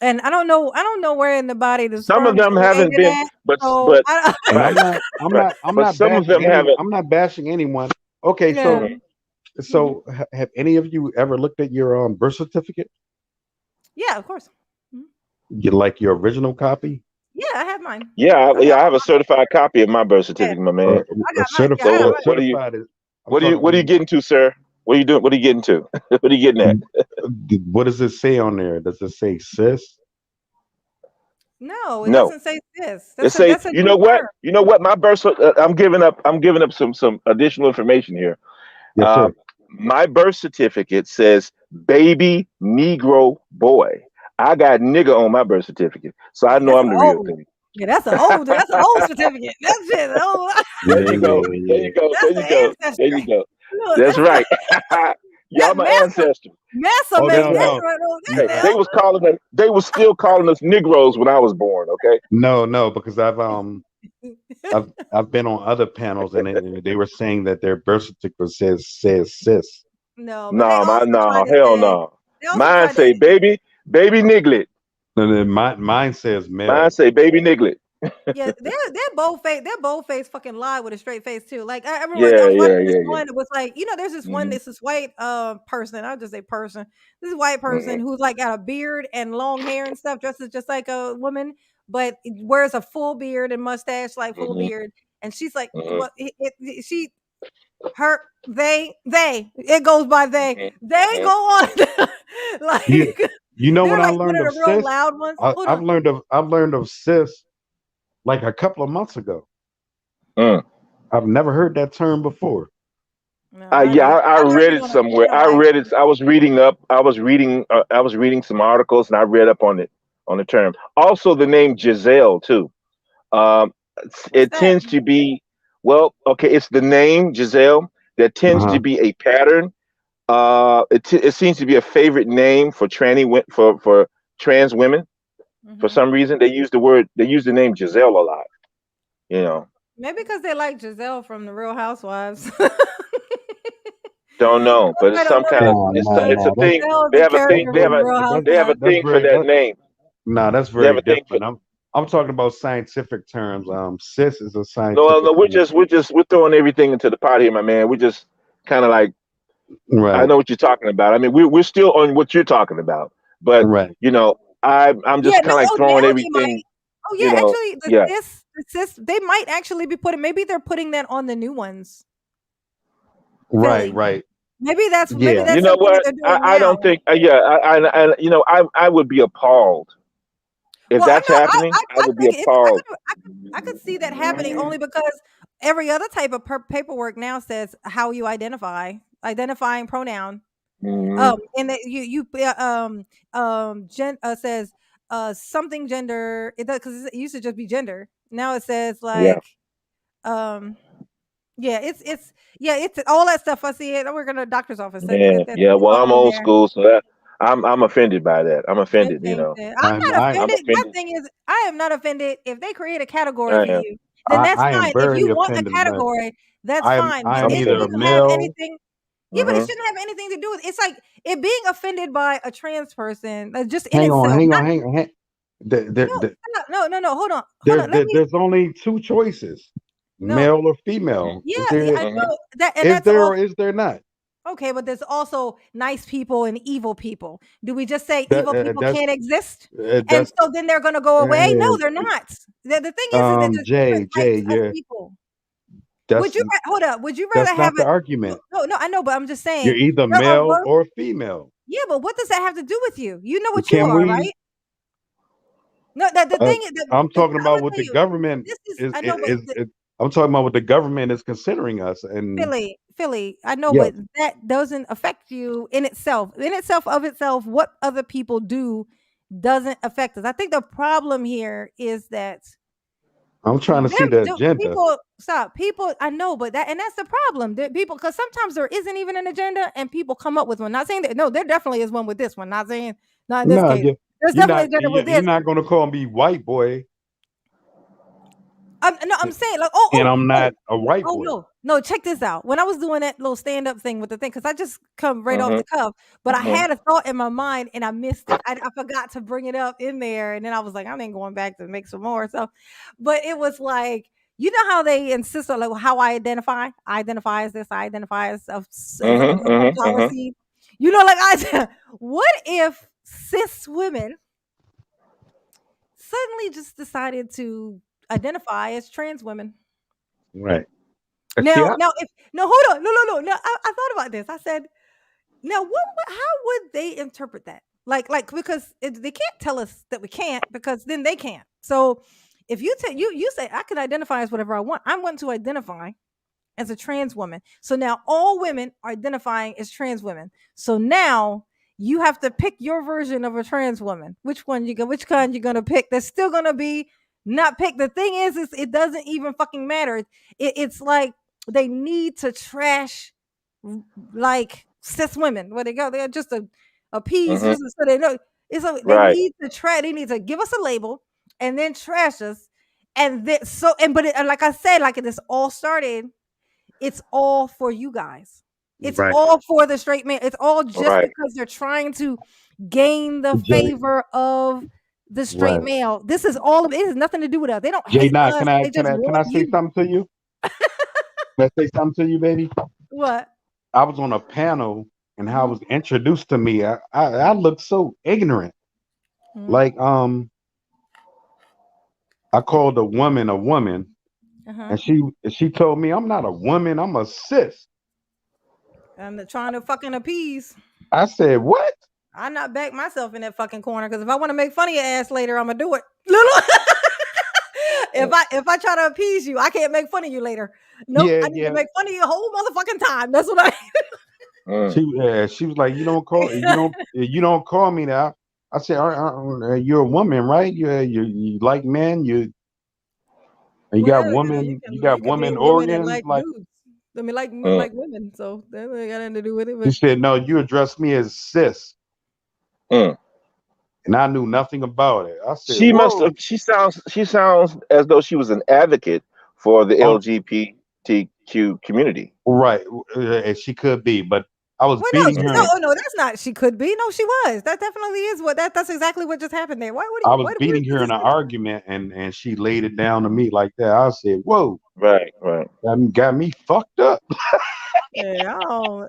and I don't know where in the body the Some of sperm's them haven't created been, at. but So I, And right, right. I'm But not some of bashing them haven't. anyone. Okay, yeah. Mhm. Mhm. have any of you ever looked at your birth certificate? Yeah, of course. Mhm. You like your original copy? Yeah, I have mine. Yeah. I got Yeah. I have a certified copy of my birth yeah, certificate, my Uh, man. I a got mine. Yeah, I So got certified mine. what are you? certified is I'm talking What are you getting to, sir? What are you doing? What are you getting to? What are you getting at? what does it say on there? Does it say cis? No, it No. doesn't say this. It say, That's a you new know what? term. You know what? My birth. I'm giving up. I'm giving up some additional information here. Yes, Uh, sir. my birth certificate says baby Negro boy. I got nigga on my birth certificate, so I Yeah, know that's I'm an the real old. thing. Yeah, that's an old certificate. That's shit old. There Yeah, you go. yeah, There yeah. you go. There That's you the go. There you ancestry. go. Look, That's right. Y'all that my ancestors. massa Oh made That's no, right. that no. right on N- Hey, that they now. was calling us. They was still calling us Negroes when I was born. Okay. No, no, because I've been on other panels and they were saying that their birth certificate says cis. No, but No, no, hell no. they also Mine tried to say baby niglet. And then mine says Mine male. say baby niglet. yeah, they're bold face. They're bold face fucking lie with a straight face too. Like I remember I Yeah, was watching yeah, this yeah, yeah. one. It was like, there's this one. Hmm. It's this white person. I'll just say person. This white person Hmm. who's like got a beard and long hair and stuff, dresses just like a woman, but it wears a full beard and mustache, like full Hmm. beard. And she's like, Hmm. well, she, her, they. It goes by they. Hmm. They Hmm. go on You like you know what they're I like one learned of of the real cis? loud ones. Hold I've on. learned of cis like a couple of months ago. Mm. I've never heard that term before. No, I Yeah, didn't either. I I learned read it it on a somewhere. I like read it. I was reading up. I was reading some articles, and I read up on it on the term. Also, the name Giselle too. Um, what's it that? tends to be okay. It's the name Giselle that tends to Uh-huh. be a pattern. It seems to be a favorite name for for trans women. For Hmm. some reason, they use the name Giselle a lot. You know, Maybe because they like Giselle from the Real Housewives. don't know, but I it's don't some know. kind of No, no, it's a no. thing. Giselle is They a have a thing. character They have from the a Real they have a Housewives. That's thing for very that name. no, that's They have very a thing for different. I'm talking about scientific terms. Cis is a no, scientific no. term. We're throwing everything into the pot here, my man. We're just kind of like I Right, know what you're talking about. I mean, we're still on what you're talking about, but right. I'm Yeah, just no, kind of like oh, throwing now they everything. might. Oh, You yeah, know, actually, yeah. the cis, they might actually be putting. Maybe they're putting that on the new ones. Right, Philly. right. Maybe that's You something know that what? they're doing I now. don't think. I would be appalled if Well, I that's know. happening. I I would be think appalled. I could see that happening only because every other type of paperwork now says how you identifying pronoun. Mhm. And that says something gender. It does because it used to just be gender. Now it says Yeah. like yeah, it's all that stuff. I see it. I work in a doctor's office. Yeah. Yeah. It's Well, I'm all in old there. school, so I'm offended by that. I'm It offended. changed it. I'm I'm not I I'm offended. My offended. thing is, I am not offended. If they create a category I for am. you, then that's I am fine. If very you want a offended by it. category, that's fine. I But am I'm it either a offended. shouldn't have male. anything. Yeah, but it Hmm. shouldn't have anything to do with. It's like it being offended by a trans person, just in Hang on, itself. hang on, hang on. No, no. Hold on, There's only two choices, no. male or female. Yeah, Is yeah, there I Hmm. know that, and is that's there all. or is there not? Okay, but there's also nice people and evil people. Do we just say That evil people that's can't exist? And that's so then they're going to go away? No, they're uh, not. The thing is that there's different Jay, types of yeah, people. Would that's you hold up? Would you rather that's have not the a argument. no, I know, but I'm just You're saying either there are male worse. or female. Yeah, but what does that have to do with you? You know what you Can are, we? right? No, that the Uh, thing is, I'm I'm talking about gonna what tell the you. government This is I know, but I'm talking about what the government is considering us, and Philly, I know, yes, but that doesn't affect you in itself. In itself of itself, what other people do doesn't affect us. I think the problem here is that I'm trying to see the agenda. people stop. People, I know, but that's the problem. That people, because sometimes there isn't even an agenda, and people come up with one. Not saying that no, there definitely is one with this one. Not saying not in this No, case. There's definitely an agenda with you're this. not going to call me white boy, I'm saying like and I'm not a white boy. no, check this out. When I was doing that little stand-up thing with the thing, because I just come right off Hmm. the cuff, but I Hmm. had a thought in my mind and I missed it. I forgot to bring it up in there, and then I was like, I ain't going back to make some more. So, but it was like, you know how they insist on like how I identify? I identify as this. I identify as Hmm. a flower Hmm. seed. You know, like what if cis women suddenly just decided to identify as trans women? Right. See, Now, if no, hold on, no. I thought about this. I said, now, how would they interpret that? Like because they can't tell us that we can't because then they can't. So if you you say I can identify as whatever I want, I want to identify as a trans woman. So now all women are identifying as trans women. So now you have to pick your version of a trans woman. Which kind you're gonna pick? That's still gonna be not picked. The thing is it doesn't even fucking matter. It's like they need to trash like cis women where they go. They're just appease Hmm. just so they know. It's like they Right. need to try. They need to give us a label and then trash us. And then like I said, like this all started. It's all for you guys. It's right, all for the straight man. It's all just Right. because they're trying to gain the Jay. favor of the straight Right, male. This is all of it. It has nothing to do with us. They don't Jay. hate Now, us. They just can want I say you. something to you? Can I say something to you, baby? What? I was on a panel, and how it Mhm, was introduced to me. I looked so ignorant. mhm, Like I called a woman, uh-huh. and she told me I'm not a woman. I'm a cis. I'm trying to fucking appease. I said what? I not back myself in that fucking corner because if I want to make fun of your ass later, I'm gonna do it. Little. If I try to appease you, I can't make fun of you later. Nope, Yeah, I need to yeah. make fun of you a whole motherfucking time. That's what I. She was like, you don't call me now. I said, you're a woman, right? You like men. You Well, got you got can be woman a woman and organs. like Like dudes. I mean, like men Mm. like women. So that ain't got nothing to do with it. she But said, no, you address me as cis, Mm. and I knew nothing about it. I said, She must whoa. have. She sounds as though she was an advocate for the Oh, LGBTQ community. right, and she could be, but I was well, beating her. no, that's not. She could be. No, she was. That definitely is what that's exactly what just happened there. I was Where beating her does in this an come from? argument, and she laid it down to me like that. I said, whoa, Right. Right. that got me fucked up. Yeah,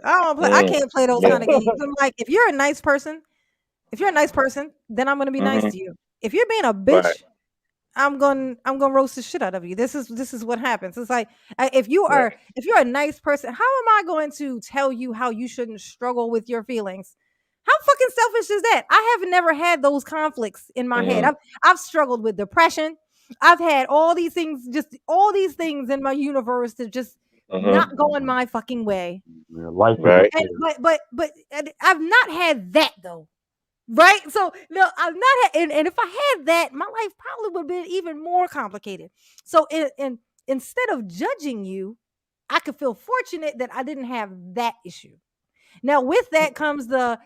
I don't play. I Mm. can't play those Yeah. kind of games. I'm like, if you're a nice person, then I'm gonna be nice Hmm. to you. If you're being a Right. bitch, I'm going to roast the shit out of you. This is what happens. It's like if you're a nice person, how am I going to tell you how you shouldn't struggle with your feelings? How fucking selfish is that? I have never had those conflicts in my head. I've struggled with depression. I've had all these things in my universe that just not going my fucking way. Life Right. But I've not had that though. Right? So no, I'm not and if I had that, my life probably would have been even more complicated. So instead of judging you, I could feel fortunate that I didn't have that issue. Now with that comes the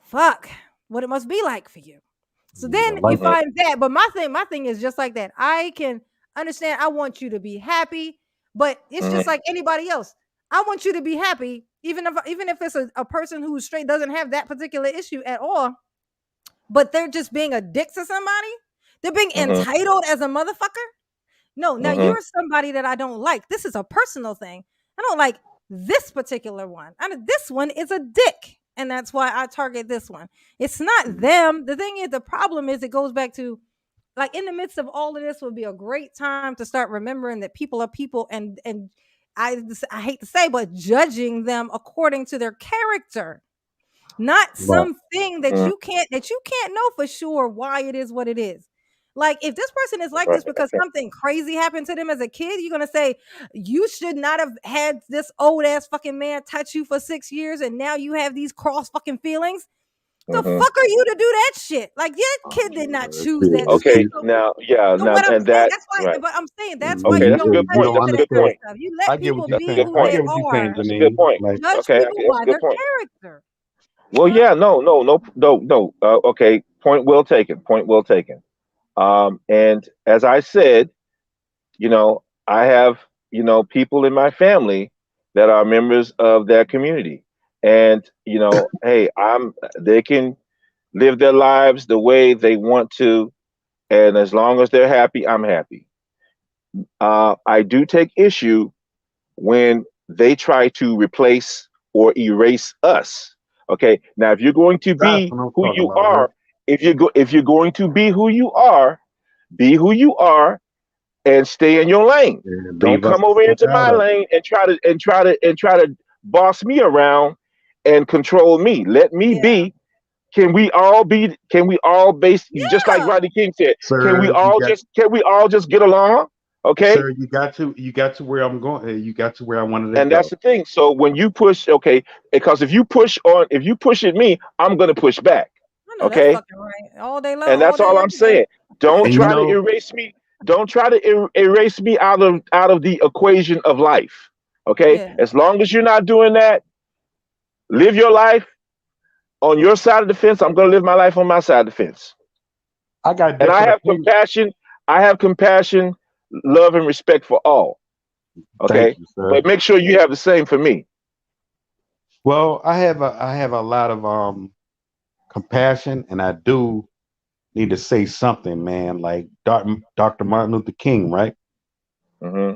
fuck what it must be like for you. So then you find that, but my thing is just like that. I can understand. I want you to be happy, but it's just like anybody else. I want you to be happy, even if it's a person who's straight doesn't have that particular issue at all, but they're just being a dick to somebody. They're being entitled as a motherfucker. No, now you're somebody that I don't like. This is a personal thing. I don't like this particular one. This one is a dick. And that's why I target this one. It's not them. The thing is, the problem is it goes back to like in the midst of all of this would be a great time to start remembering that people are people and I hate to say, but judging them according to their character. Not something that you can't know for sure why it is what it is. Like if this person is like this because something crazy happened to them as a kid, you're gonna say you should not have had this old ass fucking man touch you for 6 years, and now you have these cross fucking feelings. The fuck are you to do that shit? Like your kid did not choose that Okay, shit. now, What I'm and saying, that that's why. right. But I'm saying that's Yeah, why you That's a don't good touch point. That's a into good that kind of point. stuff. You I let get what people you're be saying. who I they get what you're saying, are. That's a good Janine. point. Like, Judge Okay, people that's by a good their point. character. Well, yeah, no. Okay, point well taken. Point well taken. And as I said, I have, people in my family that are members of that community. And, hey, they can live their lives the way they want to. And as long as they're happy, I'm happy. I do take issue when they try to replace or erase us. Okay. Now, if you're going to that's be what I'm who talking you about. are, if you're going to be who you are, and stay in your lane. And Don't leave us come to over step into out my of it. lane and try to boss me around and control me. Let me Yeah. be. Can we all base just like Yeah. Rodney King said? Sir, you got Can we all just get along? Okay. sir, you got to where I'm going. You got to where I wanted to And that's go. the thing. So when you push, okay, because if you push at me, I'm gonna push back. I know that's Okay. fucking right. All day long, And all that's day, all I'm every day. saying. Don't And you try to know, erase me. Don't try to erase me out of the equation of life. Okay? Yeah. As long as you're not doing that, live your life on your side of the fence. I'm going to live my life on my side of the fence. I got And I different have opinions. compassion. I have compassion, love, and respect for all. Thank Okay? you, sir. But make sure you have the same for me. Well, I have a lot of compassion, and I do need to say something, man. Like Dr. Martin Luther King, right? Hmm.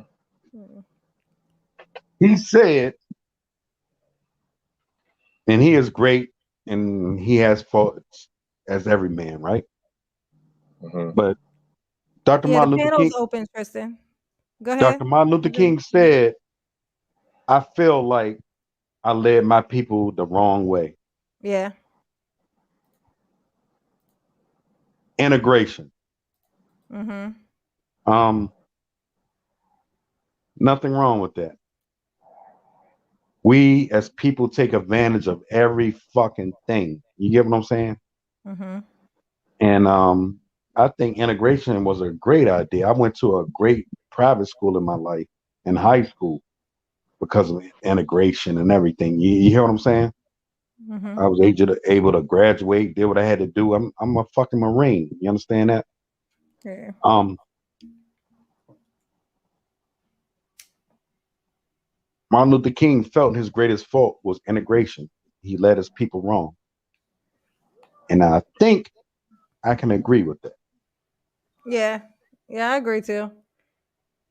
He said, and he is great, and he has faults as every man, right? Hmm. But Dr. Yeah, the Martin Luther panel's King, open, Tristan. Go ahead. Dr. Martin Luther King said, "I feel like I led my people the wrong way." Yeah. Integration. Mm-hmm. Nothing wrong with that. We as people take advantage of every fucking thing. You get what I'm saying? Mm-hmm. And I think integration was a great idea. I went to a great private school in my life, in high school, because of integration and everything. You hear what I'm saying? Mm-hmm. I was able to graduate, did what I had to do. I'm a fucking Marine. You understand that? Yeah. Martin Luther King felt his greatest fault was integration. He led his people wrong. And I think I can agree with that. Yeah. Yeah, I agree too.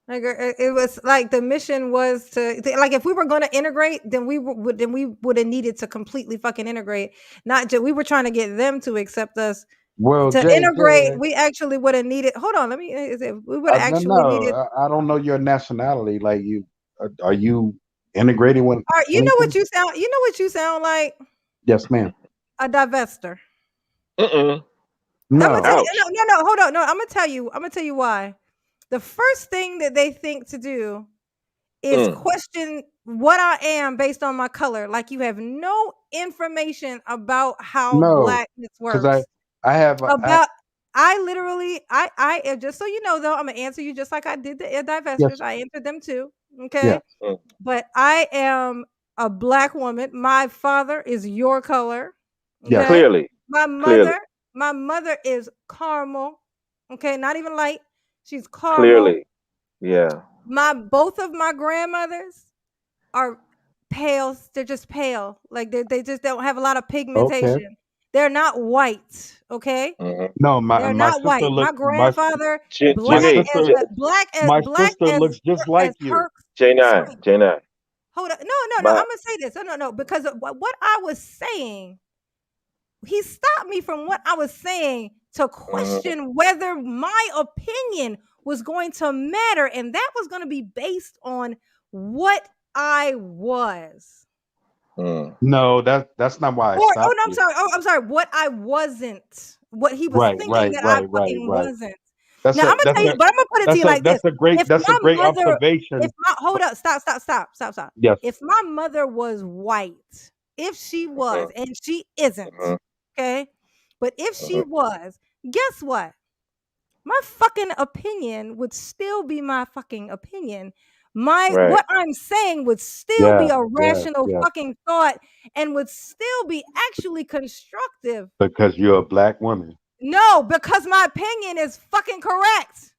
I agree. It was like the mission was like if we were going to integrate, then we would have needed to completely fucking integrate. Not just we were trying to get them to accept us Well, To Jay, integrate, we actually would have needed. Hold on, let me. We would have no, actually needed. I don't know your nationality. Like you, are you integrated with All right, you know what anything? you sound. You know what you sound like? Yes, ma'am. A divester. Mm-mm. I'm gonna No. tell you. Ouch. No. Hold on. No, I'm gonna tell you. I'm gonna tell you why. The first thing that they think to do is Mm. question what I am based on my color. Like you have no information about how No, blackness because works. I have About I literally I just so you know though, I'm gonna answer you just like I did the divestors. yes, I answered them too. Okay. yes, Mm. But I am a black woman. My father is your color. yes. Okay. Clearly. My Clearly. mother is caramel. Okay, not even light. She's caramel. Clearly. Yeah. Both of my grandmothers are pale. They're just pale. Like they just don't have a lot of Okay. pigmentation. They're not white. Okay. Mm-hmm. No, They're my not sister white. look My grandfather, my black Janae. as sister black looks just as like you. Herc. J9. Sorry, J9. hold on. No. I'm My gonna say this. No. Because of what I was saying, he stopped me from what I was saying to mhm. question whether my opinion was going to matter, and that was going to be based on what I was. Mm. No, that's not why I Or oh stopped no, I'm you. sorry. Oh, I'm sorry. What I wasn't. What he was Right, thinking right, that I right, right, fucking right. wasn't. That's Now a I'm gonna tell you, but I'm gonna put it to you like this. If that's a my great mother, if observation. my hold up, stop. Yes. If my mother was white, if she was, Mhm. and she isn't, Mhm. okay, but if she Mhm. was, guess what? My fucking opinion would still be my fucking opinion. Right. What I'm saying would still be Yeah, a yeah, rational yeah. fucking thought and would still be actually constructive. Because you're a black woman. No, because my opinion is fucking correct.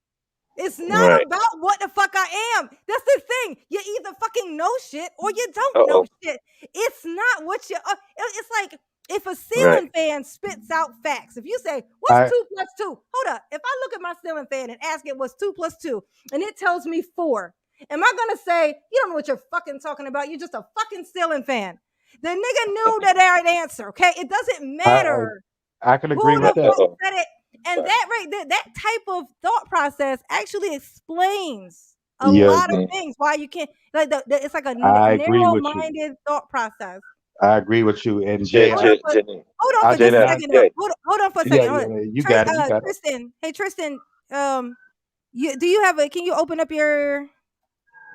It's not Right. about what the fuck I am. That's the thing. You either fucking know shit or you don't know Uh-oh. shit. It's not what you. It's like if a Right. ceiling fan spits out facts. If you say, "What's I 2 + 2?" Hold up. If I look at my ceiling fan and ask it, "What's 2 + 2?" and it tells me 4, am I gonna say, "You don't know what you're fucking talking about? You're just a fucking ceiling fan"? The nigga knew that answer. Okay, it doesn't I matter I can agree who with the that. fuck Uh-oh. said it. And that right there, that type of thought process actually explains a Yeah, lot of Mm. things why you can't like it's like a I agree with you. narrow-minded thought process. I agree with you. And Jay, J Hold on J for Jenny. hold on I for just did a J9. not. second now. J. Hold on for a Yeah, second. yeah, you got it. You got it. Tristan. Hey Tristan, do you have a can you open up your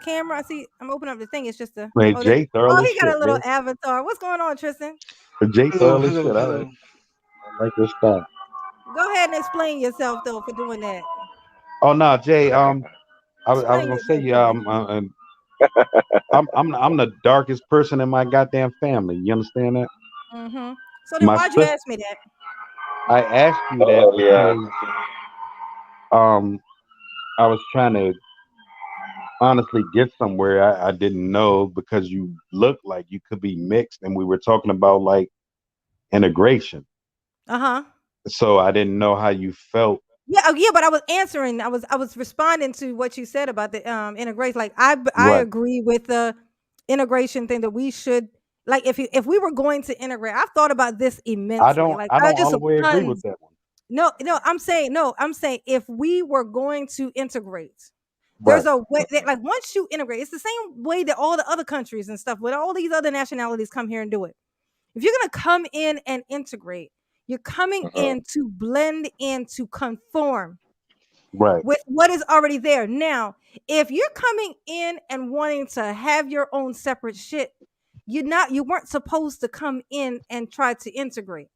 camera? I see I'm opening up the thing. It's just a Man, oh, Jay thorough as he got shit, a little man. avatar. What's going on, Tristan? Jay Hello, thorough as hello, shit. hello. I like this stuff. Go ahead and explain yourself though for doing that. Oh no, Jay. I was Explain gonna say, yourself, Tristan. I'm the darkest person in my goddamn family. You understand that? Mm-hmm. So then My why'd you sister, ask me that? I asked you that Oh yeah. because um I was trying to honestly get somewhere. I didn't know because you look like you could be mixed, and we were talking about like integration. Uh-huh. So I didn't know how you felt. Yeah, but I was answering. I was responding to what you said about the integration. Like I Right. agree with the integration thing that we should like if we were going to integrate. I've thought about this immensely. Like I I don't all just the way agree with tons. that one. No, I'm saying if we were going to integrate, there's Right. a way that like once you integrate, it's the same way that all the other countries and stuff with all these other nationalities come here and do it. If you're going to come in and integrate, you're coming Mhm. in to blend in to conform Right. with what is already there. Now, if you're coming in and wanting to have your own separate shit, you weren't supposed to come in and try to integrate.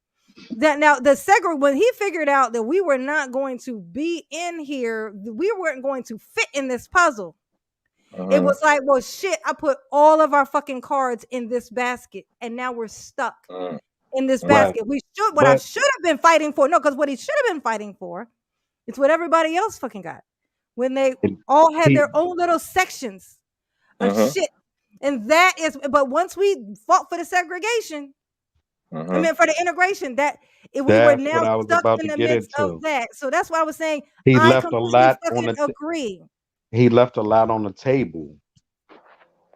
That now the segre when he figured out that we were not going to be in here, we weren't going to fit in this puzzle. It Mhm. was like, well, shit, I put all of our fucking cards in this basket, and now we're stuck Mm. in this Mm. Right. basket. What I But should have been fighting for, no, because what he should have been fighting for is what everybody else fucking got when they it, all had he their own little sections of Mhm. shit. And that is, but once we fought for the segregation, I Mhm. mean, for the integration, that if we were that's what now I was stuck about in to the get midst of into. that. So that's why I was saying He I left a completely lot on fucking the agree. he left a lot on the table.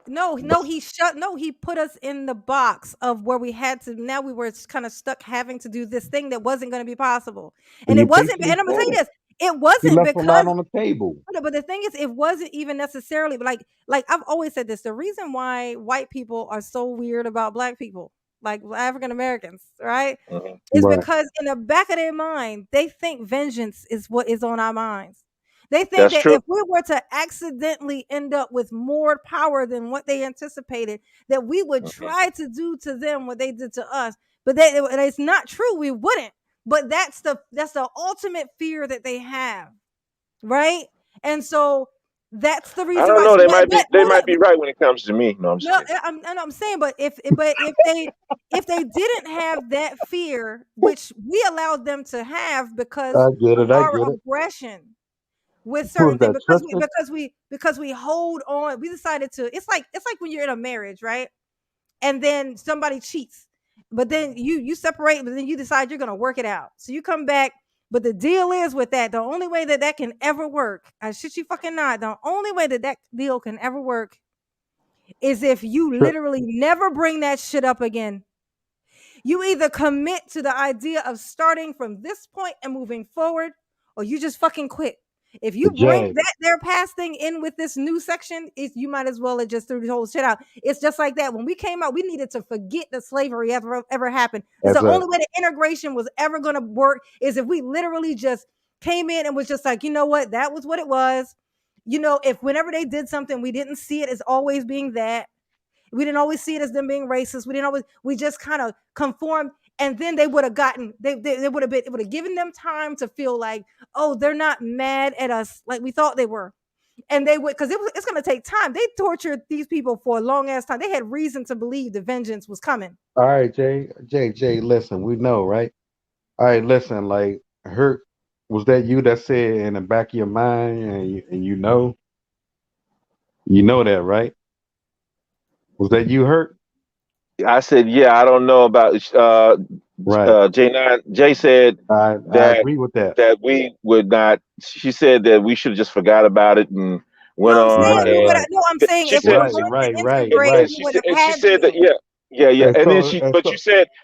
No, he put us in the box of where we had to. Now we were kind of stuck having to do this thing that wasn't going to be possible, and And it you wasn't. And basically I'm gonna tell you said this: it he wasn't left a lot because. on the table. But the thing is, it wasn't even necessarily like I've always said this. The reason why white people are so weird about black people, like African Americans, right, is Right. because in the back of their mind, they think vengeance is what is on our minds. They think That's that true. if we were to accidentally end up with more power than what they anticipated, that we would try to do to them what they did to us. But it's not true. We wouldn't. But that's the ultimate fear that they have, right? And so that's the I reason don't why. know. So, They but, might be. but They hold might up. be right when it comes to me. No, I'm just No, kidding. I'm saying, but if they didn't have that fear, which we allowed them to have because I get of it. I our get it. aggression with certain Who's things, that? because we Tristan? because we hold on, we decided to. It's like when you're in a marriage, right? And then somebody cheats, but then you separate, but then you decide you're gonna work it out. So you come back. But the deal is with that, the only way that can ever work, I shit you fucking not, the only way that deal can ever work is if you literally never bring that shit up again. You either commit to the idea of starting from this point and moving forward, or you just fucking quit. If you bring Jay. that their past thing in with this new section, you might as well have just threw the whole shit out. It's just like that. When we came out, we needed to forget that slavery ever happened. It's As the a only way that integration was ever going to work is if we literally just came in and was just like, you know what, that was what it was. If whenever they did something, we didn't see it as always being that. We didn't always see it as them being racist. We just kind of conformed. And then they would have gotten, they would have been, it would have given them time to feel like, oh, they're not mad at us like we thought they were. And they would, because it's going to take time. They tortured these people for a long ass time. They had reason to believe the vengeance was coming. all right, Jay, listen, we know, right? All right, listen, like hurt was that you that said in the back of your mind and you know that, right? Was that you hurt? I said, yeah, I don't know about Right. J9. Jay said I that agree with that. we would not. She said that we should have just forgot about it and went No, I'm saying, on. Right, right. no, I'm saying She if we said, were Right, going to right, right, and integrate, then right. we would have she had said that, to. yeah. And And then so, but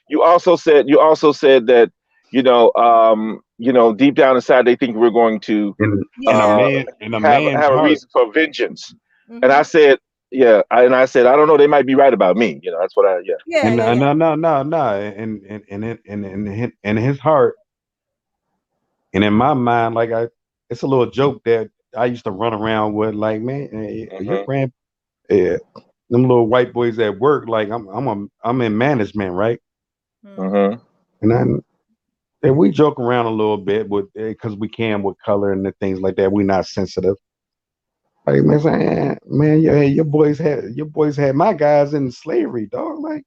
you also said that deep down inside they think we're going to in a Yeah. man in a have man's a heart. reason for vengeance. And I Hmm. said, and I said, I don't know, they might be right about me. That's what Yeah, And yeah, yeah. no. In his heart and in my mind, like it's a little joke that I used to run around with, like, man, your hmm grand, yeah, them little white boys at work, like I'm in management, right? Mm. hmm And and we joke around a little bit with because we can with color and the things like that. We're not sensitive. Like man, saying, man, your boys had my guys in slavery, dog. Like,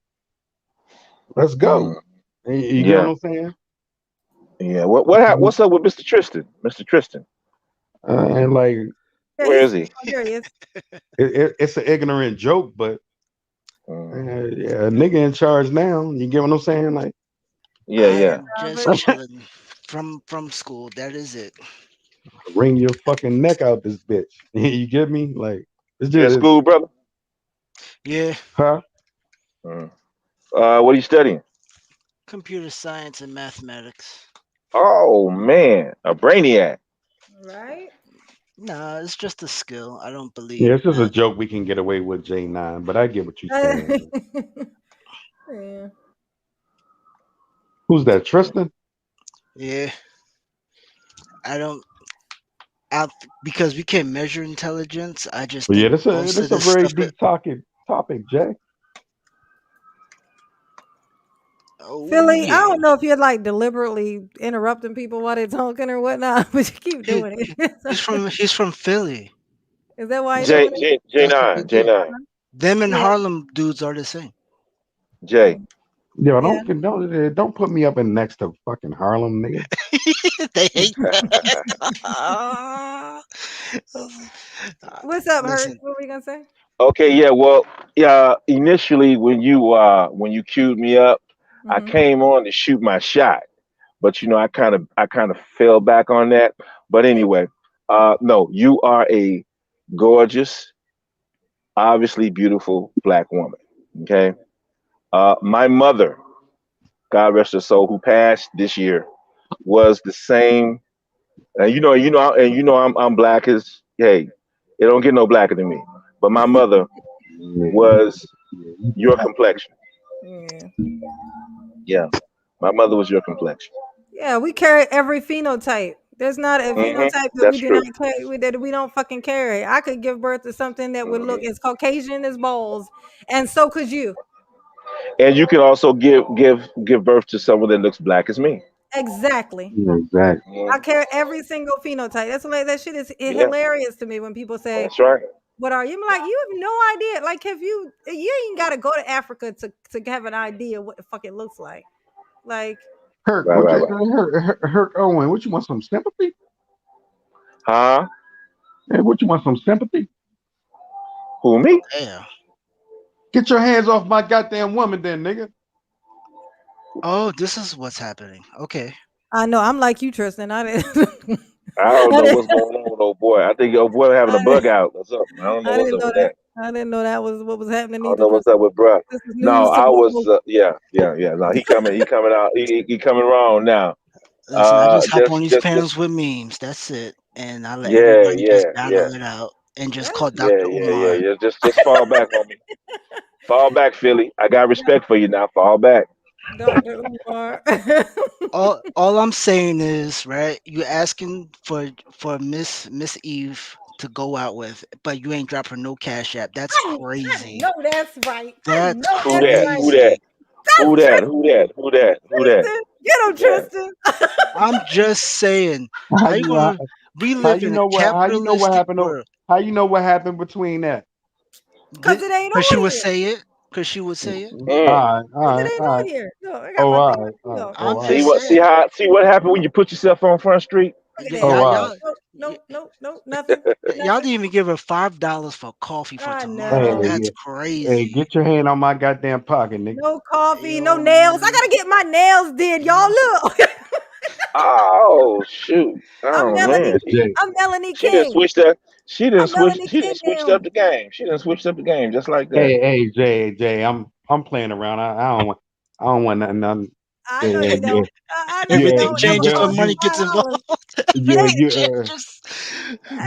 let's go. You get what Yeah. I'm saying? Yeah. Mhm. What's up with Mr. Tristan? Mr. Tristan. And like Yeah, Where is he? there he is. it's an ignorant joke, but Mm. yeah, a nigga in charge now. You get what I'm saying? Like, Yeah, I yeah. am just But chilling from school. That is it. wring your fucking neck out this bitch. You get me? Like, it's You in just, school, brother? Yeah, huh? Mm. What are you studying? computer science and mathematics. Oh man, a brainiac. right. Nah, it's just a skill. I don't Yeah, believe it's just a that. joke we can get away with J9, but I get what you're saying. Yeah. Who's that, Tristan? Yeah, I don't. I because we can't measure intelligence. I just But yeah, think this a most of this a this very stuff that. deep topic, Jay. Oh Philly, I yeah. don't know if you're like deliberately interrupting people while they're talking or whatnot, but you keep He, doing it. he's from Philly. Is that why you're That's doing it? that's what they J9 do. J9 Them and Yeah. Harlem dudes are the same. J. Yo, Yeah. don't put me up in next to fucking Harlem, nigga. They hate that. What's up, Hurt? Listen, What were you gonna say? Okay, yeah. Well, yeah. Initially, when you queued me up, I Hmm. came on to shoot my shot, but I kind of fell back on that. But Yeah. anyway, no, you are a gorgeous, obviously beautiful black woman. Okay. My mother, God rest her soul, who passed this year, was the same. And I'm black as hey, it don't get no blacker than me. But my mother was your complexion. Yeah. Yeah, my mother was your complexion. Yeah, we carry every phenotype. There's not a phenotype that we That's do true. not carry that we don't fucking carry. I could give birth to something that would look as Caucasian as balls, and so could you. And you can also give birth to someone that looks black as me. Exactly. Yeah, exactly. I carry every single phenotype. That's like that shit is Yeah, hilarious to me when people say, that's right. "What are you?" I'm like, you have no idea. Like, have you ain't got to go to Africa to have an idea what the fuck it looks like. Like, Herc, Right, what right, you right. Herc Owen? What you want? Some sympathy? Huh? Hey, what you want? Some sympathy? Who me? Damn. Get your hands off my goddamn woman, then, nigga. Oh, this is what's happening. Okay. I know I'm like you, Tristan. I didn't. I don't I know didn't, what's going on with old boy. I think old boy having a I didn't, bug out or something. I don't know I what's didn't up know with that. that. I didn't know that was what was happening I don't either, know what's Tristan. up with bruh. This is No, news to I both was of us. yeah. No, he coming out. He coming wrong now. Listen, I just hop on these Just panels with memes. That's it. And I let yeah, everybody yeah, just yeah, battle it out and just That call is yeah, Dr. yeah, yeah, Umar. yeah. Just fall back on me. Fall back, Philly. I got respect for you now. Fall back. Dr. Umar. All I'm saying is, right, you asking for Miss Eve to go out with, but you ain't drop her no cash app. That's I crazy. know that's right. I That's know Who that's that? right. Who that? crazy. Who That's that? Who that? Who that? Who that? Tristan. Get him, Who that? Tristan. I'm just saying, How how you you gonna we how live you in a know what? How you know what capitalistic happened? world? How you know what happened between that? Cause it ain't Because she on would here. say it. Because she would say it. Mm. All Cause it right, ain't all on right. here. Look, I got Oh, my all thing right, right here. I'm See just what? saying. See what happened when you put yourself on Front Street? Look at oh, that. all Y'all, right. Nope, nothing. y'all Nothing. didn't even give her $5 for coffee for I tomorrow. Hey, know. That's yeah. Hey, crazy. get your hand on my goddamn pocket, nigga. No coffee, no Yo, nails. I man. gotta get my nails did, y'all. Look. Oh shoot! I'm Oh Melanie. man, Jay, I'm Melanie she didn't King. switch that. She didn't I'm switch. Melanie She didn't King. switched up the game. She didn't switch up the game just like that. hey, Jay, I'm playing around. I don't want nothing. I know Yeah, you don't. I know you Everything don't. That was changes well, when costing money gets involved. $5. yeah, Everything changes.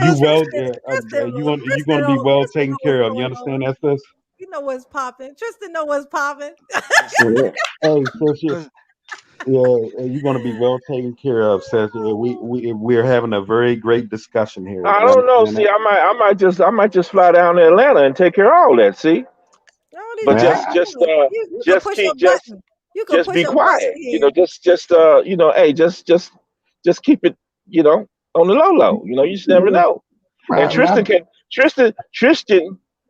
you well, you Tristan gonna be well know taken what's care of. You going understand on. that, sis? You know what's popping. Tristan know what's popping. Listen, Yeah. Hey, sis, listen, you're gonna be well taken care of, sis. We're having a very great discussion here. I You don't know. understand See, that? I might just fly down to Atlanta and take care of all that. See, All these but damn Ah, people. You can push a button. You can just push be a button quiet. here. Hey, just keep it, on the low low. You just never know. And I, Tristan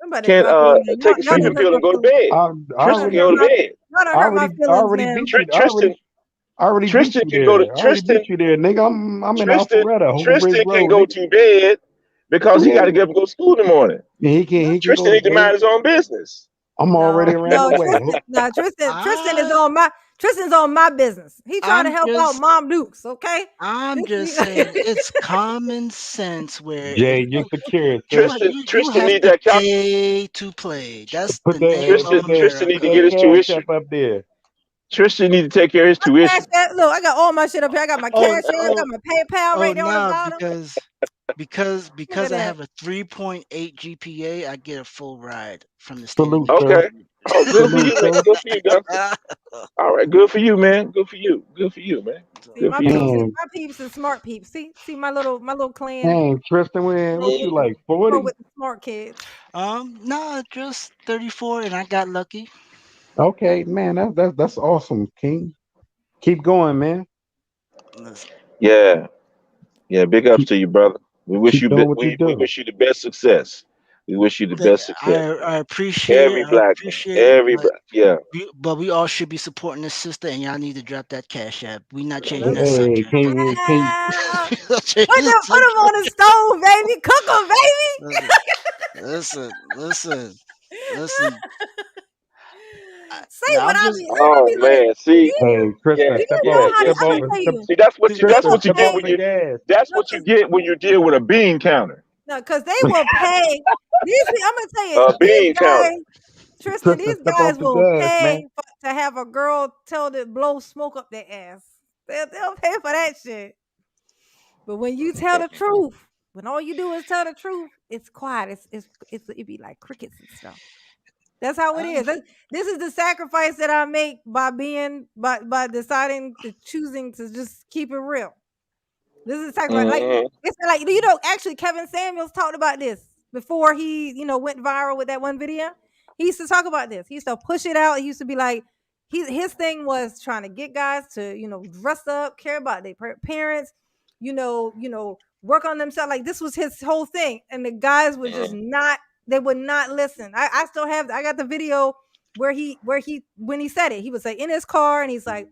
I'm about to can drop you in there. take a Y'all done sleeping hurt pill my and go to feelings. bed. I Y'all Tristan done can already hurt go to my bed. y'all done hurt my feelings already now. beat you. Tristan I already beat Tristan you can go there. to I already beat Tristan you there, nigga. I'm in Tristan Alpharetta, Hogan Ridge Tristan can Road, go nigga. to bed because he got to get up and go to school in the morning. Yeah, he can go Tristan to need to bed. mind his own business. I'm already around the way. Tristan's on my business. He trying to I'm help out just Mom Dukes, okay? I'm just saying it's common sense where if Jay, you're secure, sis. you Tristan have need to that cal- pay to play. That's Put the name of Tristan need to America. get that his cash tuition. app up there. Tristan need to take care of his My cash tuition. app, look, I got all my shit up here. I got my Oh, cash app, I oh, got my PayPal oh, right there on the no, bottom. Look at because I that. have a 3.8 GPA, I get a full ride from the state of Salute, New sir. Okay. Jersey. Oh, good for Salute, you, man. sir. Good for you, Gunston. All right, good for you, man. Good for you. Good for you, man. See, Good my for you. peeps, Man, my peeps is smart peeps. See my little clan. dang, Tristan, man, what you like, Roll 40? with the smart kids. No, just 34, and I got lucky. Okay, man, that's awesome, King. Keep going, man. Listen, Yeah. Yeah. Big ups Keep to you, brother. We wish keep you doing what you we do. wish you the best success. We wish you the best success, man. I appreciate it. Every I black man. appreciate it, but Yeah. we all should be supporting this sister, and y'all need to drop that cash app. We not changing that Hey, subject. can Ah, We not changing put the them subject. on the stove, baby. Cook them, Listen, listen. Say Now what I'm I just be. I Oh be like, man. See. Hey, Yeah. Tristan, do you Yeah. know how to? Yeah. I'm gonna See. tell you. See. You That's know what you Tristan, what's get step when off pain? the gas. that's No, what you get when you deal with a bean counter. No, because they will pay. I'm gonna tell you, these Bean counter. guys, Tristan, Tristan, these step guys off the will gas, pay man. to have a girl tell them blow smoke up their ass. They'll pay for that shit. But when you tell the truth, when all you do is tell the truth, it's quiet. It be like crickets and stuff. That's how it is. This is the sacrifice that I make by deciding to choosing to just keep it real. This is a sacrifice. Like it's like actually Kevin Samuels talked about this before he went viral with that one video. He used to talk about this. He used to push it out. He used to be like his thing was trying to get guys to dress up, care about their parents, work on themselves. Like this was his whole thing, and the guys would just not. They would not listen. I still have. I got the video where he when he said it, he was like in his car and he's like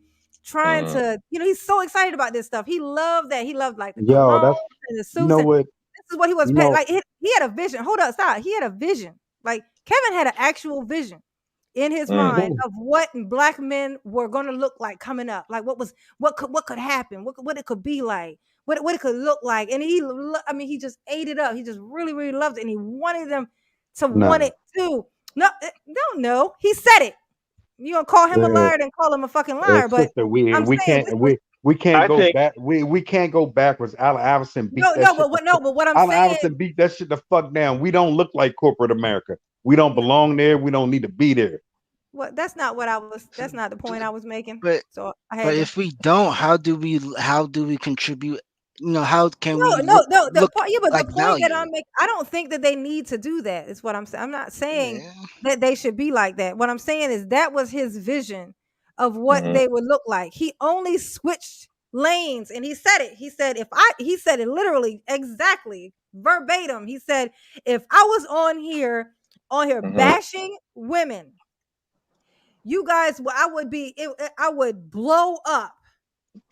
trying to, he's so excited about this stuff. He loved that. He loved like the Yo, cologne that's and the you suits. know And what? this is what he was You paying. know, Like he had a vision. Hold up, stop. He had a vision. Like Kevin had an actual vision in his mind of what black men were going to look like coming up. Like what could happen, what it could be like, what it could look like. And he just ate it up. He just really, really loved it. And he wanted them to want nah. it too. No. He said it. You gonna call him a Uh, liar, then call him a fucking liar. But sister, we I'm we saying can't this was we can't I go think back. We can't go backwards. Allen Iverson beat that shit. but what I'm Allen saying, Iverson beat that shit the fuck down. We don't look like corporate America. We don't belong there. We don't need to be there. that's not the point I was making. But So I but had to. if we don't, how do we contribute? How can we No. The look point, but the like point that value? I'm making, I don't think that they need to do that. Is what I'm saying. I'm not saying Yeah. that they should be like that. What I'm saying is that was his vision of what they would look like. He only switched lanes, and he said it. He said he said it literally, exactly verbatim. He said if I was on here bashing women, you guys, I would blow up.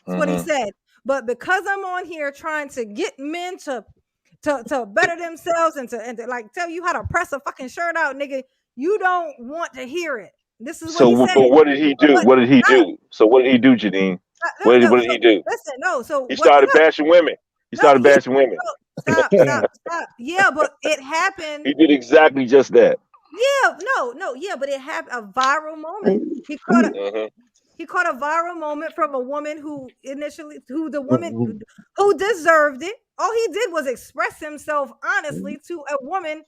That's what he said. But because I'm on here trying to get men to better themselves and to like tell you how to press a fucking shirt out, nigga, you don't want to hear it. This is what so. he said. But what did he do? But What did he stop, do? So what did he do, Janine? no. What did So he do? listen, no. So He what? started bashing women. He No, started bashing women. stop. Yeah, but it happened. He did exactly just that. Yeah, no, yeah, but it happened a viral moment. He caught a viral moment from a woman who the woman who deserved it. All he did was express himself honestly to a woman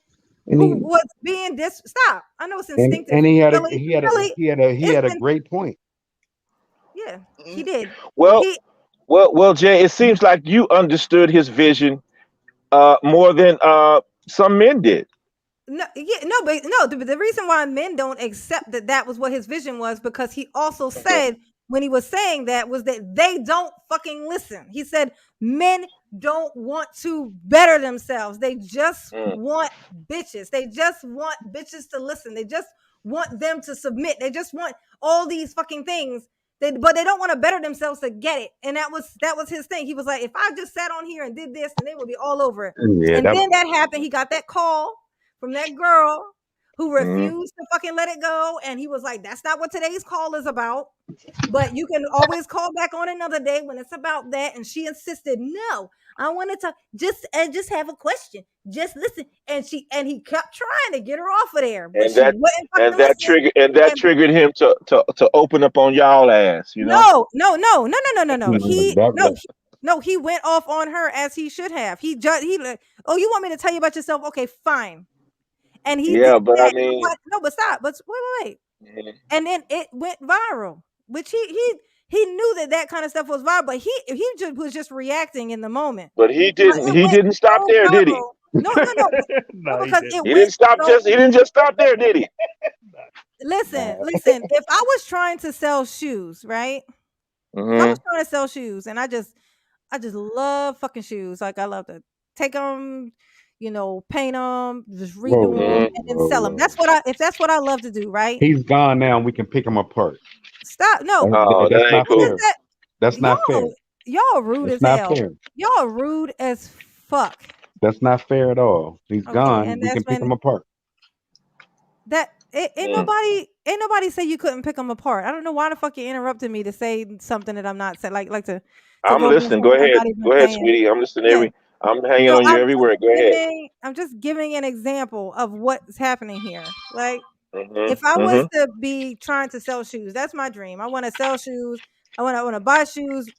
And who he was being stop. I know it's and, instinctive. and he had a Really, he had a really, he had a he it's had a been, great point. yeah, he did. Well, He Jay. It seems like you understood his vision more than some men did. No, yeah, no, but no. The reason why men don't accept that was what his vision was, because he also said when he was saying that was that they don't fucking listen. He said men don't want to better themselves. They just want bitches. They just want bitches to listen. They just want them to submit. They just want all these fucking things. But they don't want to better themselves to get it. And that was his thing. He was like, if I just sat on here and did this, then they would be all over it. Yeah, And then that happened. He got that call from that girl who refused to fucking let it go. And he was like, that's not what today's call is about. But you can always call back on another day when it's about that. And she insisted, no, I want to talk. Just have a question. Just listen. And he kept trying to get her off of there, but And she that wouldn't fucking listen. triggered him to open up on y'all ass. You know. No. that He went off on her as he should have. He like, oh, you want me to tell you about yourself? Okay, fine. And he did Yeah, but I that. mean, But stop. But wait. mhm. And then it went viral, which he knew that kind of stuff was viral, but he was just reacting in the moment. But he But didn't. it He went didn't stop so there, did he? viral. No, no, he because didn't. it He went didn't stop. so. He didn't just stop there, did he? Listen. If I was trying to sell shoes, right? If I was trying to sell shoes, and I just love fucking shoes. Like I love to take them, paint them, just redo them, and then sell them. If that's what I love to do, right? He's gone now. And we can pick him apart. Stop. No. Oh, That's that ain't not What is fair. cool. that? That's not fair. Y'all rude That's as not hell. fair. Y'all rude as fuck. That's not fair at all. He's Okay, gone. and We that's can pick when him apart. ain't nobody say you couldn't pick them apart. I don't know why the fuck you interrupted me to say something that I'm not saying. Like to I'm go do listening. something Go I'm ahead. not even Go ahead, saying. sweetie. I'm listening. Yeah. I'm hanging So on you everywhere. Go ahead. I'm just giving an example of what's happening here. Like, if I was Mm-hmm. to be trying to sell shoes, that's my dream. I want to sell shoes. I want to buy shoes,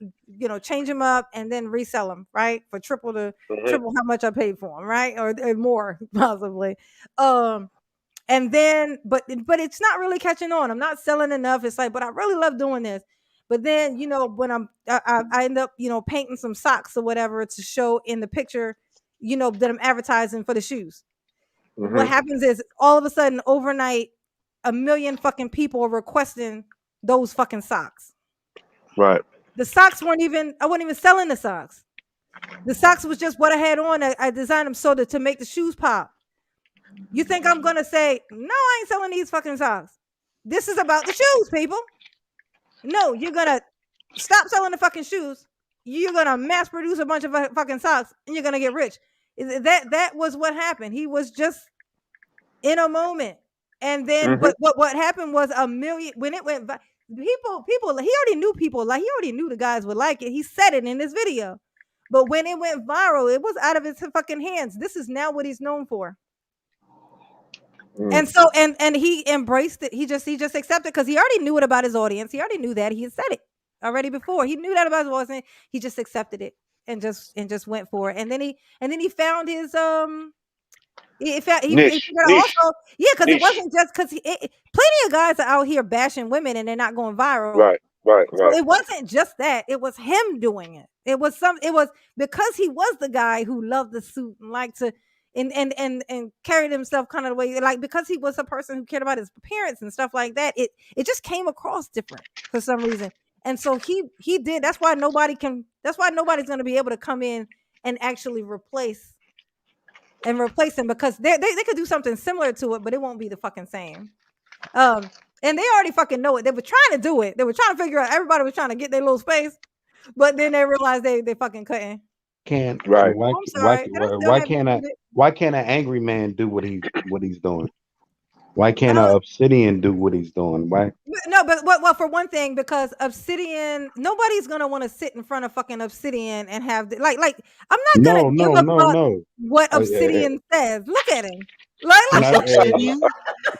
change them up and then resell them, right? For triple how much I paid for them, right? Or more possibly. And then, but it's not really catching on. I'm not selling enough. It's like, but I really love doing this. But then, when I end up, painting some socks or whatever to show in the picture, that I'm advertising for the shoes. What happens is all of a sudden overnight, 1 million fucking people are requesting those fucking socks. Right. The socks I wasn't even selling the socks. The socks was just what I had on. I designed them so to make the shoes pop. You think I'm gonna say, no, I ain't selling these fucking socks. This is about the shoes, people. No, you're gonna stop selling the fucking shoes. You're gonna mass produce a bunch of fucking socks and you're gonna get rich. That was what happened. He was just in a moment. And then but what happened was 1 million when it went people he already knew people, like he already knew the guys would like it. He said it in this video. But when it went viral, it was out of his fucking hands. This is now what he's known for. And so and he embraced it. He just accepted because he already knew it about his audience. He already knew that. He had said it already before. He knew that about his audience. He just accepted it and just went for it. And then he found his he niche. also because it wasn't just because plenty of guys are out here bashing women and they're not going viral. Right. So it wasn't just that. It was him doing it. It was because he was the guy who loved the suit and liked to and carried himself kind of the way, like, because he was a person who cared about his appearance and stuff like that. It just came across different for some reason. And so he did. That's why nobody's going to be able to come in and actually replace him, because they could do something similar to it, but it won't be the fucking same. And they already fucking know it. They were trying to do it. They were trying to figure out. Everybody was trying to get their little space, but then they realized they fucking couldn't. Why I'm sorry. why can't an angry man do what he's doing? Why can't an obsidian do what he's doing? Why? No, but well, for one thing, because obsidian, nobody's gonna want to sit in front of fucking obsidian and have like I'm not gonna give a fuck what obsidian says. Look at him.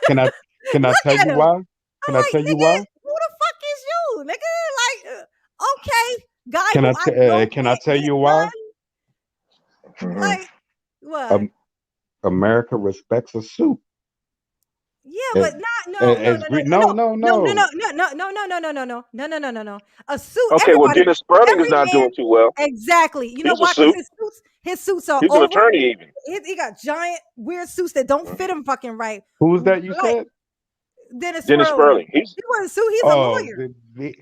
Can I tell you why? Can I tell you why? Who the fuck is you, nigga? Like, okay, guy. Can I tell you why? Like what? America respects a suit. Yeah, but no. A suit. Okay, well, Dennis Sperling is not doing too well. Exactly. You know why? His suits are. He's an attorney, even. He got giant, weird suits that don't fit him fucking right. Who's that you said? Dennis Sperling. He wasn't a suit. He's a lawyer.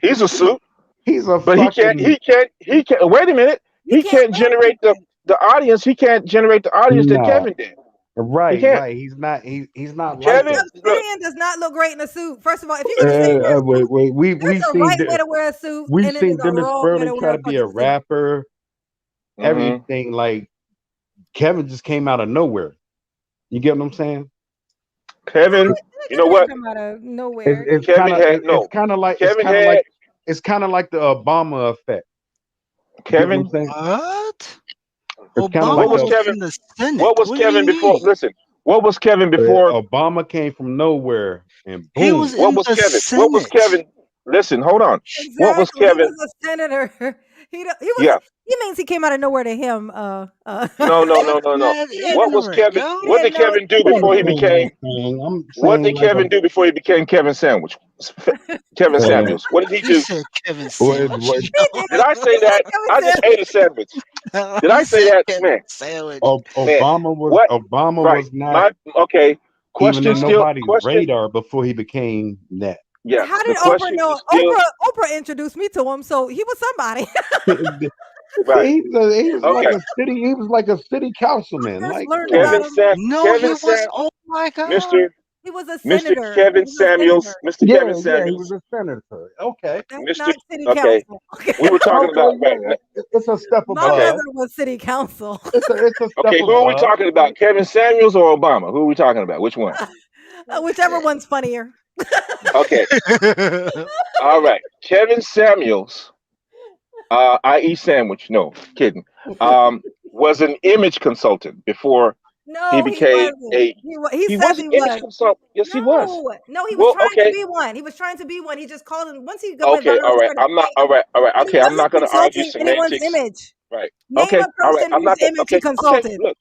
He's a suit. He's a. But he can't. Wait a minute. He can't generate the audience. He can't generate the audience that Kevin did. Right. He's not. He's not. Kevin does not look great in a suit. First of all, if you're gonna sit there, we've seen right way to wear a suit. We've seen Dennis Sperling try to be a rapper. Everything, like Kevin just came out of nowhere. You get what I'm saying? Kevin, you know what? Come out of nowhere. It's kind of like the Obama effect. Kevin, what? It's kind of like what was Kevin before? Listen, what was Kevin before? Obama came from nowhere and boom. He was what was Kevin? Senate. What was Kevin? Listen, hold on. Exactly. What was Kevin? He was a senator. He means he came out of nowhere to him. No. What was Kevin? What did Kevin do before he became? What did Kevin do before he became Kevin Sandwich? Kevin Samuels. What did he do? Kevin Sandwich. Did I say that? I just ate a sandwich. Did I say that, man? Sandwich. Obama was not. Okay. Question even in nobody's radar before he became that. Yeah. How did Oprah know? Oprah introduced me to him, so he was somebody. Right. He was like a city councilman. Like Kevin Oh my God. He was a senator. Mr. Kevin Samuels. Mr. Kevin Samuels. Yeah, he was a senator. Okay. That's not city council. Okay. We were talking about it's a step above. My mother was city council. It's a step okay, who are we talking about? Kevin Samuels or Obama? Who are we talking about? Which one? Whichever one's funnier. Okay. All right. Kevin Samuels, i.e. Sandwich. No, kidding. was an image consultant before he No, he became wasn't. a. He He says was an he image was. consultant. Yes, he was. No, he was Well, trying to okay, be one. He was trying to be one. He just called him once he went okay, viral. all He right. started I'm not. saying, All right, all right. but he Okay, I'm wasn't not going to argue consulting anyone's semantics. image. Right. Name Okay. a All right. person I'm whose not going. image he Okay. Okay. consulted. Look.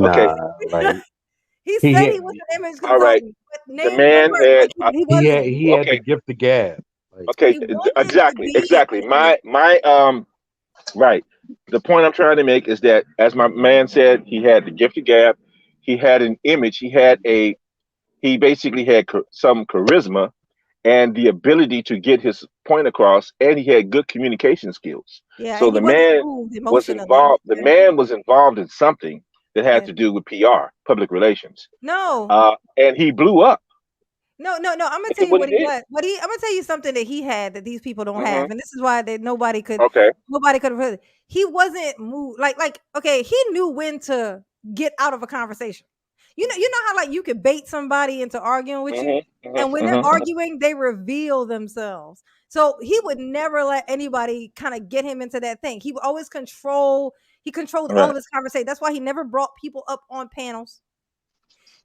Okay. Nah, like He he said had he was an image All right. consultant, but The name one man person. had. Like he wasn't. he had the Okay. gift of gab. Like Okay. He wanted to Exactly. be Exactly. an image. My. Right. The point I'm trying to make is that, as my man said, he had the gift of gab. He had an image. He had a. He basically had some charisma and the ability to get his point across, and he had good communication skills. Yeah, So and he the wasn't man moved was emotionally. involved. The Yeah, man was involved in something that had yeah. to do with PR, public relations, No, and he blew up. no. I'm gonna Look tell at you what he what he did. was. I'm gonna tell you something that he had that these people don't Hmm. have, and this is why that Okay. nobody could have. He wasn't moved like okay. He knew when to get out of a conversation. You know how like you could bait somebody into arguing with you, Hmm. and when they're Hmm. arguing, they reveal themselves. So he would never let anybody kind of get him into that thing. He would always control. He controlled all Right. of his conversation. That's why he never brought people up on panels.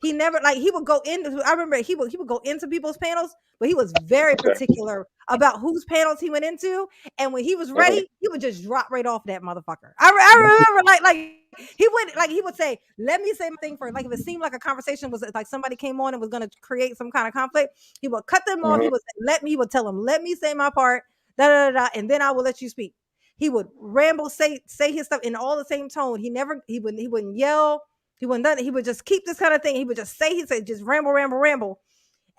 He never like he would go into I remember he would go into people's panels, but he was very Okay. particular about whose panels he went into. And when he was Hmm. ready, he would just drop right off that motherfucker. I remember like he would say, let me say my thing first. Like if it seemed like a conversation was like somebody came on and was gonna create some kind of conflict, he would cut them off. Hmm. He would tell them, let me say my part, and then I will let you speak. He would ramble, say his stuff in all the same tone. He wouldn't yell, he wouldn't done it. He would just keep this kind of thing. He said, just ramble, ramble, ramble.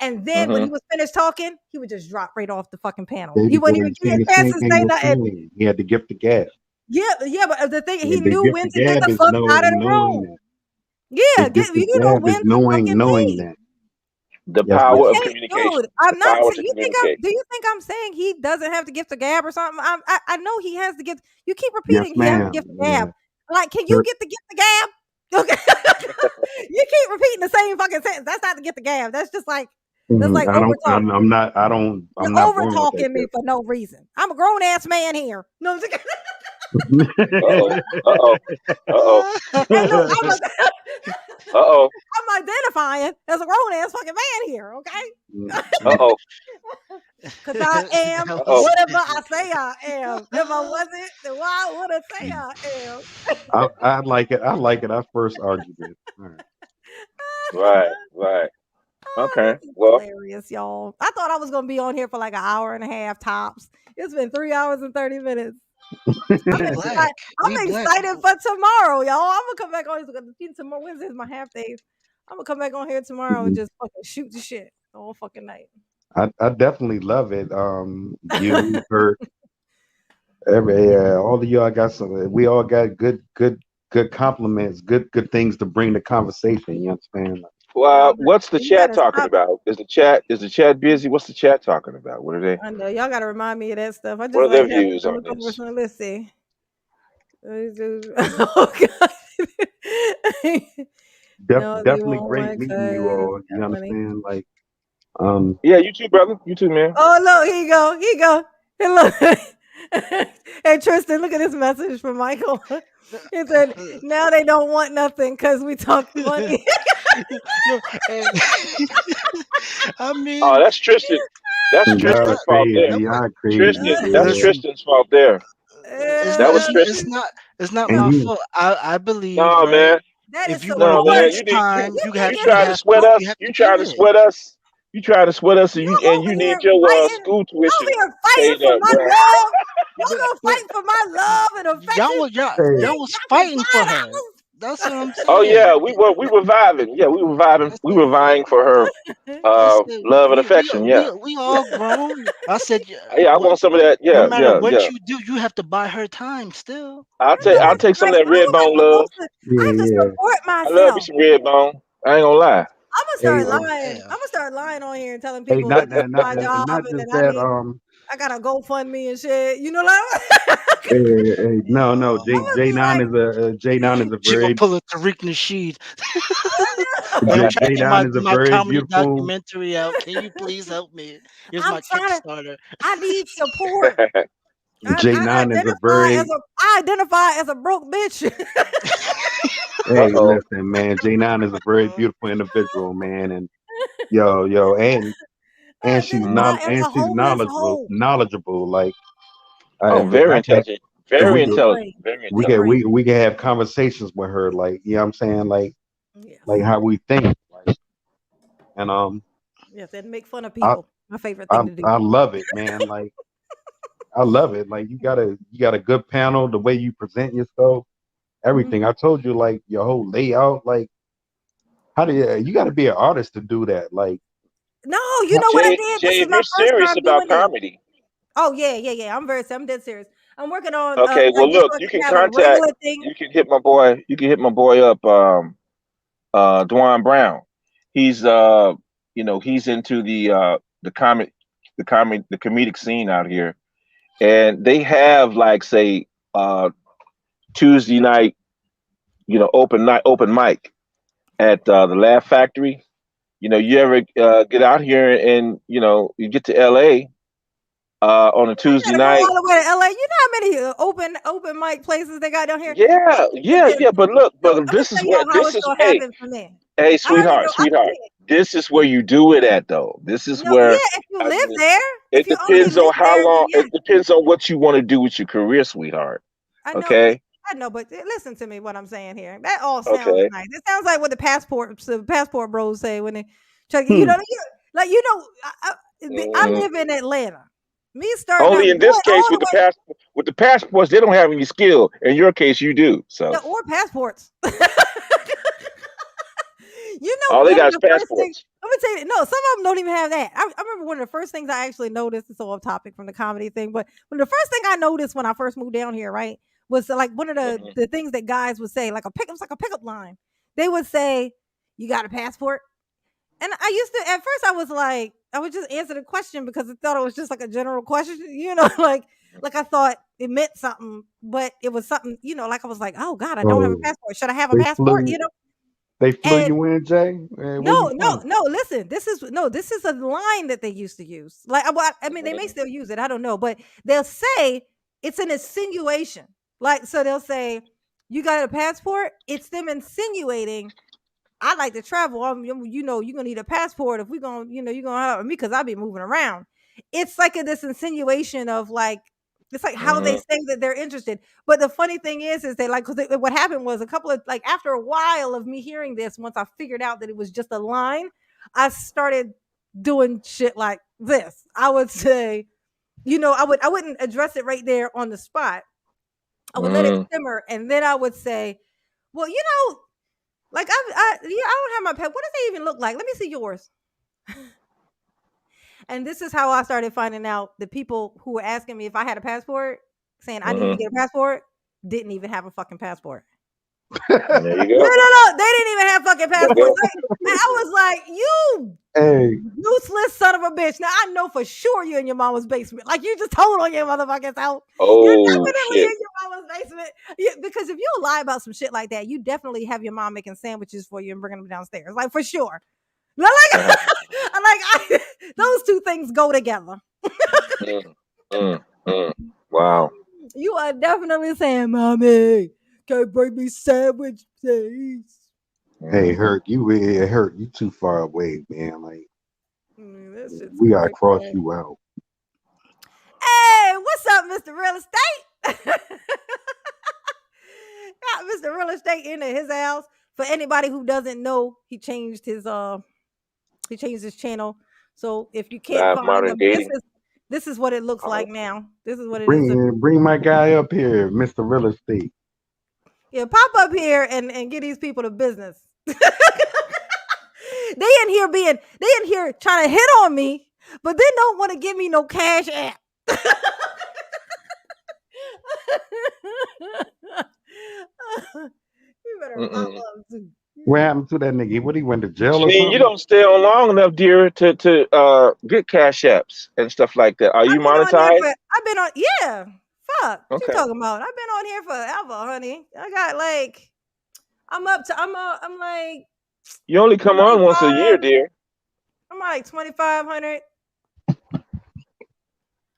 And then when he Hmm. was finished talking, he would just drop right off the fucking panel. He Baby wouldn't boy even was give saying you the a chance same to thing say with nothing. Stanley. He had the gift of gab. Yeah, but the thing, he And the knew gift when of to get gab the is fuck out of the knowing room. that. The Yeah, gift of you know gab when is to fucking knowing leave. that. The Yes, You power of ma'am. can't, communication. dude. I'm The not. power to communicate. Do you think I'm saying he doesn't have the gift of gab or something? I know he has the gift. You keep Yes, repeating he has the ma'am. gift of Yeah. gab. Like, can you Her- get the gift of gab? Okay, you keep repeating the same fucking sentence. That's not the gift of gab. That's like I over don't. talking. I'm not. I don't. You're I'm not over born with that talking me for no reason. I'm a grown ass man here. No, I'm just kidding. Uh-oh. gift. Uh-oh. Uh-oh. Hey, look, Uh-oh. I'm identifying as a grown ass fucking man here. Okay. Uh-oh. Because I am That Uh-oh. was whatever I say I am. If I wasn't, then why would I say I am? I like it. I like it. I first argued it. All right. Right. Right. Okay. This is Well, hilarious, y'all. I thought I was gonna be on here for like an hour and a half tops. It's been 3 hours and 30 minutes. I'm we black. excited. We I'm black. excited for tomorrow, y'all. I'm gonna come back on here. Tomorrow Wednesday is my half day. I'm gonna come back on here tomorrow and just fucking shoot the shit all fucking night. I definitely love it. You, her, all of y'all got some. We all got good compliments, good things to bring to conversation. You understand? what's the You chat gotta talking stop. about? Is the chat busy? What's the chat talking about? What are they? I know y'all gotta remind me of that stuff. I What just are their like having views to on look over this? some. Let's see. Oh god. No, they Definitely won't great want meeting you cuz. all. You Funny. understand? Like, Yeah, you too, brother. You too, man. Oh look, here you go. Here you go. Hey, look. Hey Tristan, look at this message from Michael. He said, now they don't want nothing because we talk funny. No, and I Oh, mean, that's Tristan. That's y'all that, Tristan's fault there. that crazy. was, Y'all crazy, Tristan. That's boy. listen. Tristan's fault there. That was It's Tristan. not And my he, fault. I believe, No, right? man. That is If you want No, to man. invest support. You need time, You think you it's try to sweat support? you us. have You to give try to it. sweat us. You try to sweat us, Y'all and over you here need your fighting. school Y'all over tuition here fighting paid for up, my bro. love. Y'all But gonna fight for my love and affection. You hey, y'all think was y'all can fighting for buy her. That's what I'm Oh saying. yeah, we were vibing. Yeah, we were vibing. I We said, were vying for her I said love and affection. Yeah. we all grown. I said, Yeah, I want some of that. no Yeah, matter yeah, what yeah. you do, you have to buy her time still. I'll take some of that red bone love. I have to yeah. support I love me myself. some red bone. I ain't gonna lie. I'm gonna Hey, start lying. I'm Damn. gonna start lying on here and telling hey, people that this is my and job not and that just that. I got a GoFundMe and shit. You know, like Hey, no. I'm gonna be like, J Nine is a She gonna very pull a Tariq Nasheed. Hey, I'm trying to J get Nine is a my very comedy beautiful. documentary out. Can you please help me? Here's I'm my trying to. Kickstarter. I need support. J9 is a I identify as a broke bitch. Hey, listen, man. J9 is a very beautiful individual, man, and and she's not and she's knowledgeable. Like, Very intelligent. and Very intelligent. Very intelligent. we can have conversations with her, like, you know what I'm saying, like how we think, like, and yes, and make fun of I people. My favorite thing to do. I love it, man. Like, I love it. Like, you got a good panel, the way you present yourself, everything. I told you, like, your whole layout, like, how do you got to be an artist to do that? Like, no, you know what I did? This is my you're first serious time about doing comedy. it. Oh yeah. I'm dead serious. I'm working on Okay, well, like just look, so I you can can have a contact. regular thing. You can hit my boy. You can hit my boy up. Dwan Brown. He's he's into the comedic scene out here, and they have, like, say, Tuesday night, open mic at the Laugh Factory. You ever get out here and you get to LA on a Tuesday I gotta go night? all the way to LA. You know how many open mic places they got down here? Yeah. But look, So but let me this is tell y'all what how this it's is. gonna Hey, happen for me. hey, I already know. sweetheart. This is where you do it at, though. This is No, yeah, where if you live there, it if you only depends on live how there, then long. yeah. It depends on what you want to do with your career, sweetheart. I know, Okay. but listen to me. What I'm saying here, that all sounds Okay. nice. It sounds like what the passport bros say when they check. Hmm. I live in Atlanta. Me starting out Only in going this case all the way with the passports, they don't have any skill. In your case, you do. So or passports. all they One got of is the first things. passports. Let me tell you, no, some of them don't even have that. I remember one of the first things I actually noticed. It's all off topic from the comedy thing, but when the first thing I noticed when I first moved down here, right, was like one of the things that guys would say, like it was like a pickup line. They would say, "You got a passport?" And I used to, at first, I was like, I would just answer the question because I thought it was just like a general question, like I thought it meant something, but it was something, like I was like, oh God, I don't have a oh, passport. Should I have a they passport? flew they flew And you in, Jay. Where you from? no. Listen, this is a line that they used to use. Like, I mean, they may still use it. I don't know, but they'll say it's an insinuation. Like, so they'll say, "You got a passport?" It's them insinuating, "I like to travel. You're gonna need a passport if we gonna, you're gonna help me because I be moving around." It's like this insinuation of like. It's like how they say that they're interested. But the funny thing is they like, because what happened was a couple of, like, after a while of me hearing this, once I figured out that it was just a line, I started doing shit like this. I would say, I wouldn't address it right there on the spot. I would let it simmer, and then I would say, well, like I don't have my pet. What does they even look like? Let me see yours. And this is how I started finding out the people who were asking me if I had a passport, saying I needed to get a passport, didn't even have a fucking passport. There you go. No, they didn't even have fucking passports. And I was like, you useless son of a bitch. Now I know for sure you're in your mama's basement. Like, you just told on your motherfucking self. You're definitely in your mama's basement. Because if you lie about some shit like that, you definitely have your mom making sandwiches for you and bringing them downstairs. Like, for sure. Those two things go together. Wow. You are definitely saying, "Mommy, can you bring me sandwich, please?" Hey, it hurt you too far away, man. Like, That shit's we gotta crazy. cross you out. Hey, what's up, Mr. Real Estate? Got Mr. Real Estate into his house. For anybody who doesn't know, he changed his channel. So if you can't find Modern him, dating. this is what it looks like now. This is what it is. Bring my guy up here, Mr. Real Estate. Yeah, pop up here and get these people to business. They in here trying to hit on me, but they don't want to give me no cash app. You better pop up too. What happened to that nigga? What, he went to jail or Janine, something? you don't stay on long enough, dear, to get cash apps and stuff like that. Are you monetized? I've been on, yeah. Fuck. What you Okay. talking about? I've been on here forever, honey. I got like, I'm like, You only come on once a year, dear. I'm like 2,500.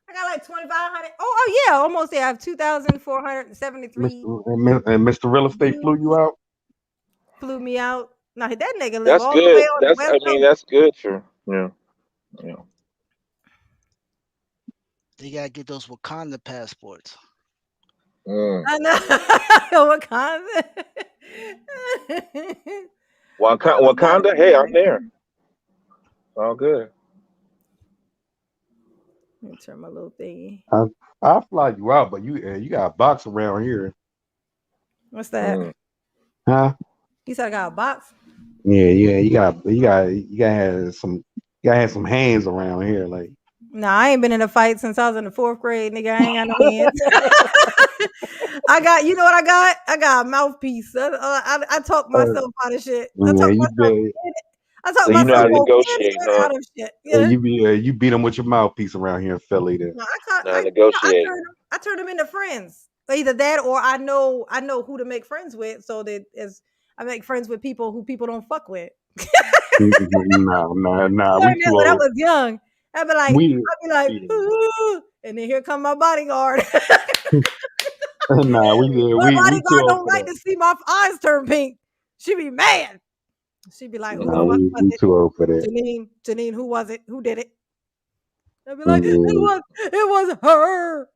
I I got like 2,500. Oh yeah, almost there. I have 2,473. Mr. Real Estate flew you out. Flew me out. Now that nigga live That's all the way good. on the That's West I mean Coast. that's good for yeah. They gotta get those Wakanda passports. I know. Wakanda. Wakanda. Hey, I'm there. All good. Let me turn my little thingy. I'll fly you out, but you got a box around here. What's that? Huh? You said I got a box? Yeah. You gotta have some hands around here, like. Nah, I ain't been in a fight since I was in the 4th grade, nigga. I ain't got no hands. I got, you know what I got? I got a mouthpiece. I talk myself out of shit. I talk So you know how myself to negotiate, huh? out of shit. Yeah. You beat them with your mouthpiece around here in Philly. Then. No, Negotiate. I turn them into friends. Either that or I know who to make friends with. So that I make friends with people who people don't fuck with. Nah. I We learned that too when I old. was young. I'd be like, ooh, and then here come my bodyguard. Nah, My we too bodyguard old don't for like that. to see my eyes turn pink. She be mad. She be like, who the Nah, fuck we was it? too old for that. Janine, who was it? Who did it? I'd be like, Yeah. it was her.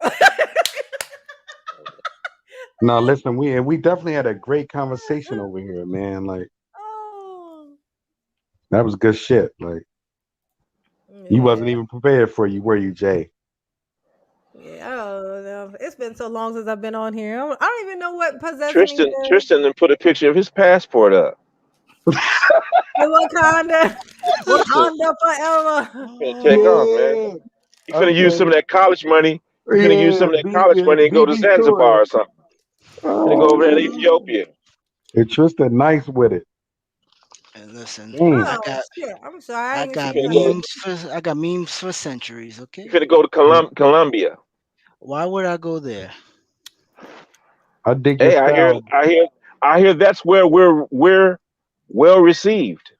No, listen, we definitely had a great conversation over here, man. Like that was good shit. Like you wasn't even prepared for you, were you, Jay? Yeah, I don't know. It's been so long since I've been on here. I don't even know what possessed me. Tristan then put a picture of his passport up. Wakanda forever. Finna take off, man. You finna use some of that college money. You finna use some of that college money and go to Zanzibar or something. Finna go over there to Ethiopia. Hey, Tristan, nice with it. And listen, Damn. Shit. I'm sorry. I got memes for centuries. Okay. You finna go to Colombia. Why would I go there? I dig Hey, your style. I hear that's where we're well received.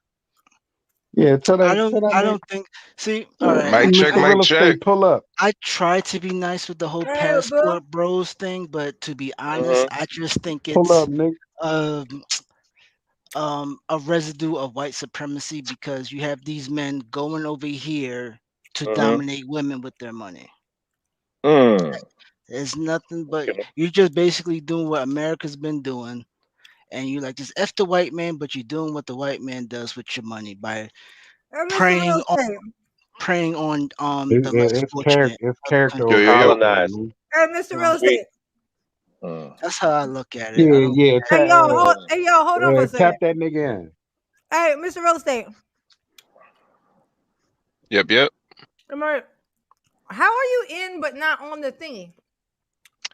Yeah, I don't think. See, all right. Mic check, mic check. Pull up. I try to be nice with the whole passport bros thing, but to be honest, I just think Pull it's up, nigga. A residue of white supremacy because you have these men going over here to dominate women with their money. There's nothing but you're just basically doing what America's been doing, and you like just F the white man, but you're doing what the white man does with your money by preying on the less fortunate. It's character over colonized. Hey, Mr. Real Estate. That's how I look at it. Yeah. Hey, yo, hold on for a second. Tap that nigga in. Hey, Mr. Real Estate. Yep. Lamar, how are you in but not on the thingy?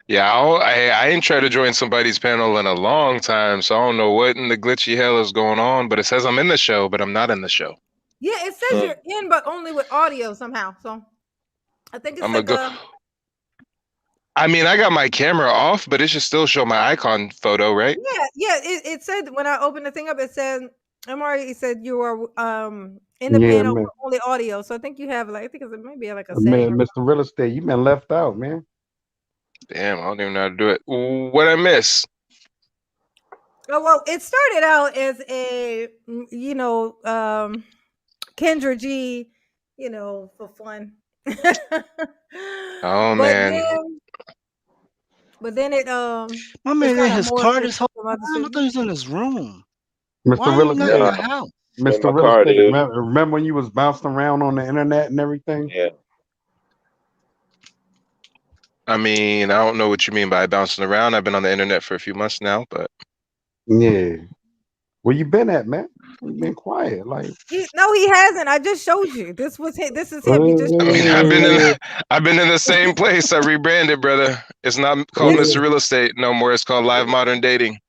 Yeah, I ain't tried to join somebody's panel in a long time, so I don't know what in the glitchy hell is going on. But it says I'm in the show, but I'm not in the show. Yeah, it says you're in, but only with audio somehow. So I think it's I mean, I got my camera off, but it should still show my icon photo, right? Yeah. It said when I opened the thing up, it said Amari said you are in the panel with only audio. So I think you have I think it's maybe like a setting. Man, Mr. Real Estate, you been left out, man. Damn, I don't even know how to do it. What I miss? Oh well, it started out as a Kendra G, for fun. Oh man. But then it my man in his car this whole time. I thought he was in his room. Mr. Real Estate, your house? Mr. Real Estate, remember when you was bouncing around on the internet and everything? Yeah. I mean, I don't know what you mean by bouncing around. I've been on the internet for a few months now, but yeah. Where you been at, man? You been quiet, like. No, he hasn't. I just showed you. This is him. You just. I mean, I've been in the same place. I rebranded, brother. It's not called Mr. Real Estate no more. It's called Live Modern Dating.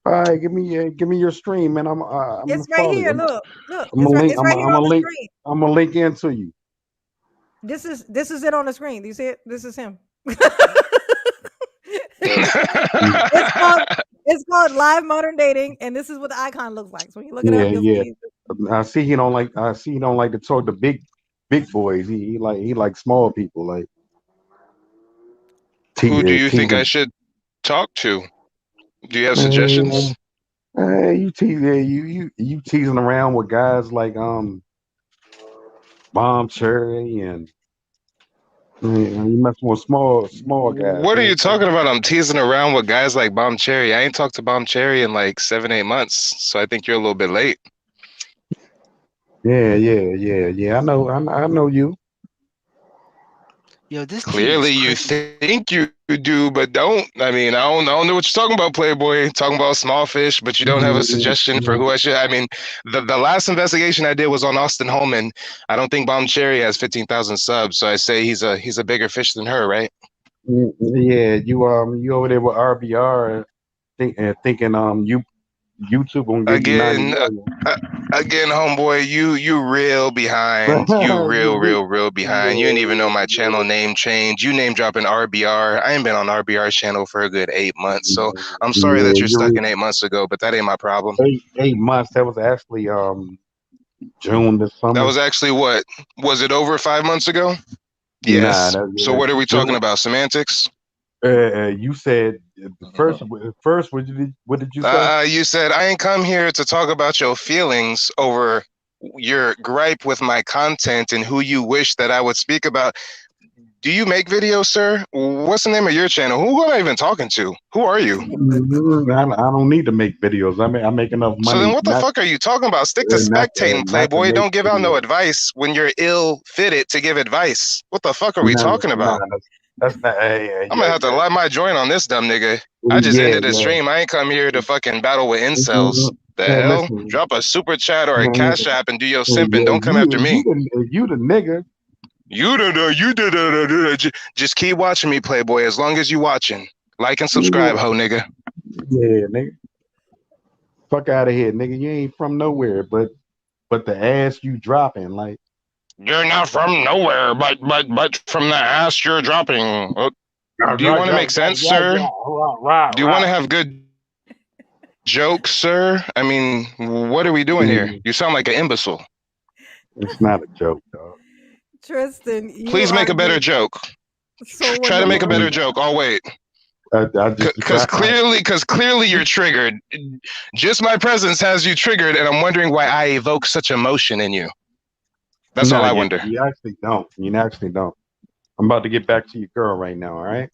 All right, give me your stream, man. I'm it's right here. Look. I'm it's right here on the screen. I'm gonna link into you. This is it on the screen. Do you see it? This is him. It's called Live Modern Dating, and this is what the icon looks like. So when you look it up, you'll see. I see he don't like to talk to big boys. He like small people. Like Who do you think I teasing. should talk to? Do you have suggestions? You teasing around with guys like Bomb Cherry and you messing with small guys. What are Man. you talking about? I'm teasing around with guys like Bomb Cherry. I ain't talked to Bomb Cherry in like 7-8 months, so I think you're a little bit late. Yeah. I know you. Yo, this Clearly, you think you do, but don't. I mean, I don't know what you're talking about, Playboy. Talking about small fish, but you don't have a suggestion for who I should. I mean, the last investigation I did was on Austin Holman. I don't think Bomb Cherry has 15,000 subs, so I say he's a bigger fish than her, right? Yeah, you over there with RBR thinking YouTube gonna give you 90 million. Again, homeboy, you real behind. You real behind. You didn't even know my channel name changed. You name dropping RBR. I ain't been on RBR's channel for a good 8 months, so I'm sorry that you're stuck in 8 months ago, but that ain't my problem. 8 months. That was actually June this summer. That was actually what? Was it over 5 months ago? Yes. So what are we talking about? Semantics? You said first. What did you say? You said I ain't come here to talk about your feelings over your gripe with my content and who you wish that I would speak about. Do you make videos, sir? What's the name of your channel? Who am I even talking to? Who are you? I don't need to make videos. I make enough money. So then what the fuck are you talking about? Stick to spectating, Playboy. Don't give out no advice when you're ill-fitted to give advice. What the fuck are we talking about? That's not. I'm gonna have to light my joint on this dumb nigga. I just ended the stream. I ain't come here to fucking battle with incels. The hell? Listen. Drop a super chat or a cash app and do your simping. Don't come after me. You the nigga. You the just keep watching me, Playboy. As long as you watching, like and subscribe, ho nigga. Yeah, nigga. Fuck out of here, nigga. You ain't from nowhere, but the ass you dropping, like. You're not from nowhere, but from the ass you're dropping. Do you want to make sense, sir? Do you want to have good jokes, sir? I mean, what are we doing here? You sound like an imbecile. It's not a joke, dog. Tristan, please make a better joke. Try to make a better joke. I'll wait. Because clearly you're triggered. Just my presence has you triggered, and I'm wondering why I evoke such emotion in you. That's all I wonder. You actually don't. I'm about to get back to your girl right now, all right?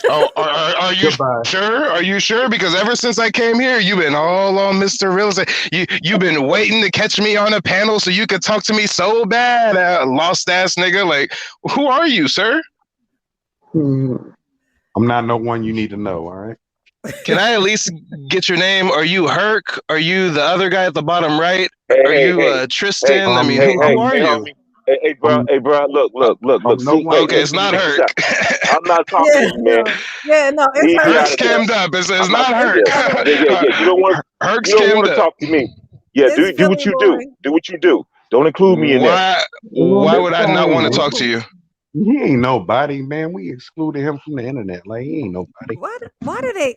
Oh, are you sure? Are you sure? Because ever since I came here, you've been all on Mr. Real Estate. You've been waiting to catch me on a panel so you could talk to me so bad, lost ass nigga. Like, who are you, sir? I'm not no one you need to know, all right? Can I at least get your name? Are you Herc? Are you the other guy at the bottom right? Are you Tristan? I mean, who are you? Hey, bro, look. Okay, it's not Herc. I'm not talking to you, man. Yeah, no, it's Herc's cammed up. It's not Herc. Yeah. You don't want to talk to me. Yeah, do what you do. Do what you do. Don't include me in that. Why would I not want to talk to you? He ain't nobody, man. We excluded him from the internet. Like, he ain't nobody. Why do they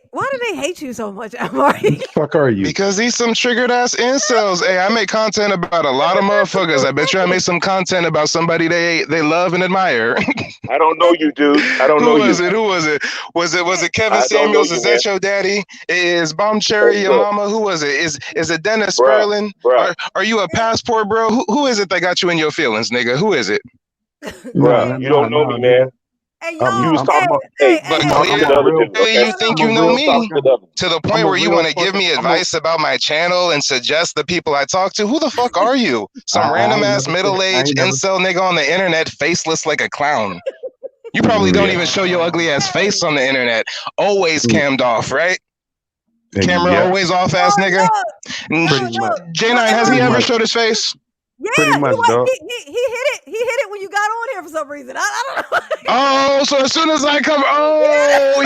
hate you so much, Amari? Fuck are you? Because he's some triggered ass incels. Hey, I make content about a lot of motherfuckers. I bet you I made some content about somebody they love and admire. I don't know you, dude. I don't know you. Who was it? Was it Kevin Samuels? Is that your daddy? Is Bomb Cherry your mama? Who was it? Is it Dennis Sperlin? Are you a passport, bro? Who is it that got you in your feelings, nigga? Who is it? Bro, you don't know me, man. Hey, you was talking about. Clearly, you think you know me to the point where you want to give me advice about my channel and suggest the people I talk to. Who the fuck are you? Some random ass middle-aged incel nigga on the internet, faceless like a clown. You probably don't even show your ugly ass face on the internet. Always cammed off, right? Camera always off, ass nigga. J9, has he ever showed his face? Yeah, pretty much, dog. He hit it. He hit it when you got on here for some reason. I don't know. Oh, so as soon as I come,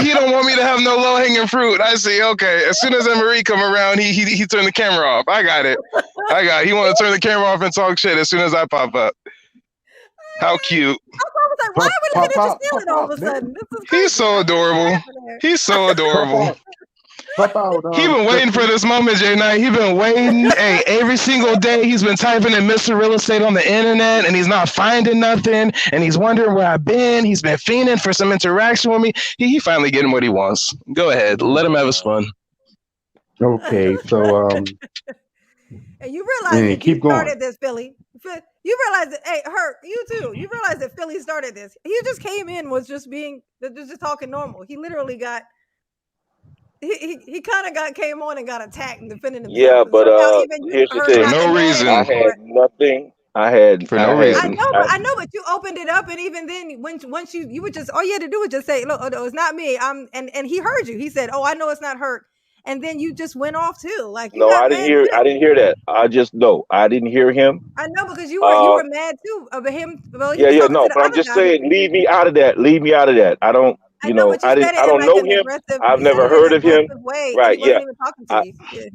he don't want me to have no low hanging fruit. I see. Okay, as soon as Marie come around, he turned the camera off. I got it. He want to turn the camera off and talk shit as soon as I pop up. How cute. I was like, why are we looking at you stealing all of a sudden? He's so adorable. He's so adorable. Pop out. He been waiting for this moment, J9. He been waiting. Hey, every single day he's been typing in Mr. Real Estate on the internet, and he's not finding nothing. And he's wondering where I've been. He's been fiending for some interaction with me. He finally getting what he wants. Go ahead, let him have his fun. Okay, so And you realize that keep you going. started this, Philly. You realize that, hey, Herc, you too. You realize that Philly started this. He just came in, was just talking normal. He literally got, he kind of came on and got attacked and defended himself. Yeah, And but somehow even you, here's the Herc, thing. got no mad at reason. him I for had it. nothing. I had For no reason. I know, but you opened it up, and even then, once you would just, all you had to do was just say, "Look, oh, no, it's not me." And he heard you. He said, "Oh, I know it's not Herc," and then you just went off too. Like you No, got I mad didn't hear. too. I didn't hear that. I just no. I didn't hear him. I know because you were mad too about him. Well, he was talking to No. the But I'm other just guy. saying, leave me out of that. Leave me out of that. I don't. I know, but you said it I in don't like know an him. aggressive. I've You said never it in heard an of him. aggressive way, and Right? he wasn't Yeah. even talking to you. Yeah.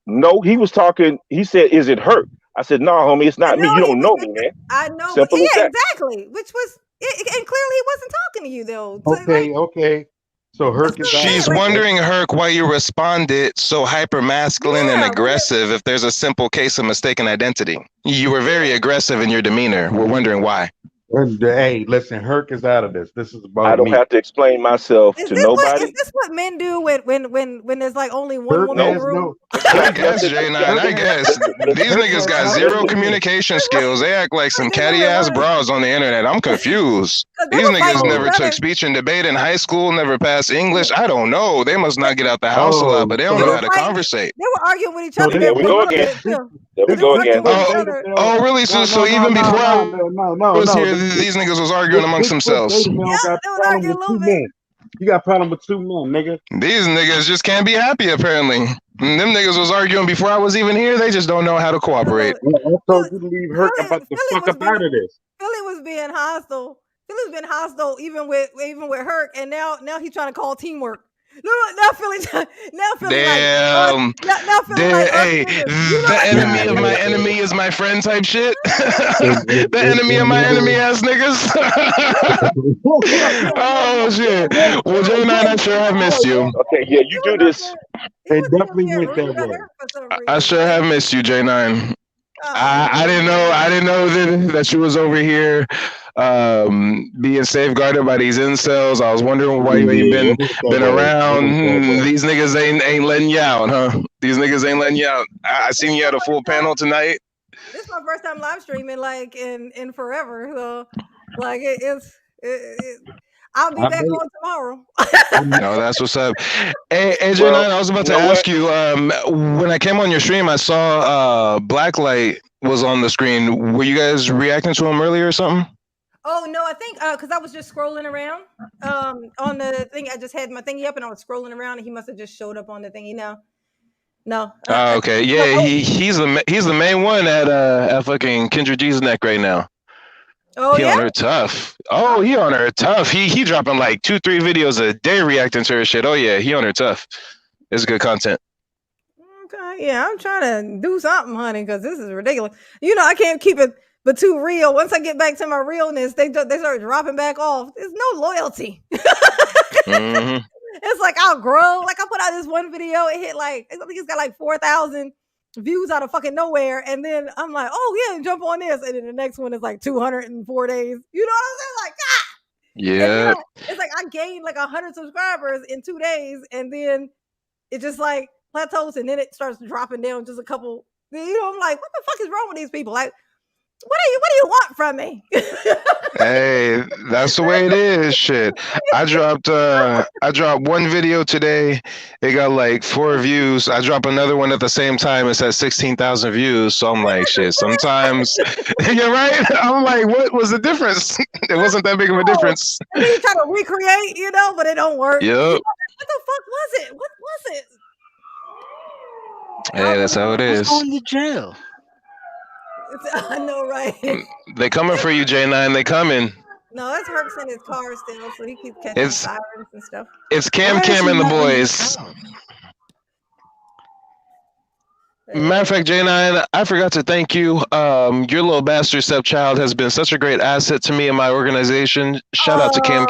No, he was talking. He said, "Is it Hurt?" I said, "No, homie, it's I not me. know You he don't was. know me, man." I know, but Simple as yeah, that. exactly. Which was, and clearly he wasn't talking to you though. So, like, Okay. So Herc is out. She's wondering, Herc, why you responded so hyper masculine and aggressive if there's a simple case of mistaken identity. You were very aggressive in your demeanor. We're wondering why. Hey, listen, Herc is out of this. This is about I don't me. have to explain myself is to this nobody. what men do when there's like only one Herc woman in has the room? I guess, J9, I guess. These niggas got zero communication skills. They act like some catty ass bras on the internet. I'm confused. These niggas never took speech and debate in high school, never passed English. I don't know. They must not get out the house a lot, but they don't know how to conversate. They were arguing with each other. There we go again. There we go again. Oh, really? So even before I was here, these niggas was arguing amongst themselves. You got a problem with two men, nigga. These niggas just can't be happy, apparently. And them niggas was arguing before I was even here. They just don't know how to cooperate. I told you to leave Herc about the fuck up out of this. Philly was being hostile. Philly's been hostile even with Herc, and now he's trying to call teamwork. Now Philly damn. Hey, the enemy of my enemy is my friend type shit. The enemy of my enemy ass niggas. Oh shit. Well, J9, I sure have missed you. Okay, yeah, you do this. It definitely went that way. I sure have missed you, J9. I didn't know that you was over here being safeguarded by these incels. I was wondering why you ain't been around. These niggas ain't letting you out, huh? These niggas ain't letting you out. I seen you at a full panel tonight. This is my first time live streaming like in forever. So like I'll be back on tomorrow. No, that's what's up. Hey, J9, I was about to ask you, when I came on your stream, I saw Blacklight was on the screen. Were you guys reacting to him earlier or something? Oh no, I think because I was just scrolling around on the thing. I just had my thingy up and I was scrolling around, and he must have just showed up on the thingy now. No. Oh, okay. Yeah, he's the main one at fucking Kendra G's neck right now. Oh, he on her tough. Oh, he on her tough. He dropping like 2-3 videos a day reacting to her shit. Oh yeah, he on her tough. It's good content. Okay, yeah, I'm trying to do something, honey, because this is ridiculous. You know, I can't keep it but too real. Once I get back to my realness, they start dropping back off. There's no loyalty. Mm-hmm. It's like I'll grow. Like I put out this one video, it hit like I think it's got like 4,000 views out of fucking nowhere, and then I'm like, oh yeah, jump on this, and then the next one is like 204 days. You know what I'm saying? Like, yeah. It's like I gained like 100 subscribers in 2 days, and then it just like plateaus, and then it starts dropping down just a couple. You know, I'm like, what the fuck is wrong with these people? Like, what do you want from me? Hey, that's the way it is. Shit. I dropped one video today. It got like 4 views. I drop another one at the same time. It's at 16,000 views. So I'm like, shit. Sometimes you're right. I'm like, what was the difference? It wasn't that big of a difference. And then you try to recreate, you know, but it don't work. Yep. You know, what the fuck was it? What was it? Hey, that's how it is. Going to jail. I know, right? They coming for you, J9. They coming. No, that's Herc's in his car still, so he keeps catching sirens and stuff. It's Cam and the boys. Matter of fact, J9, I forgot to thank you. Your little bastard stepchild has been such a great asset to me and my organization. Shout out to Cam.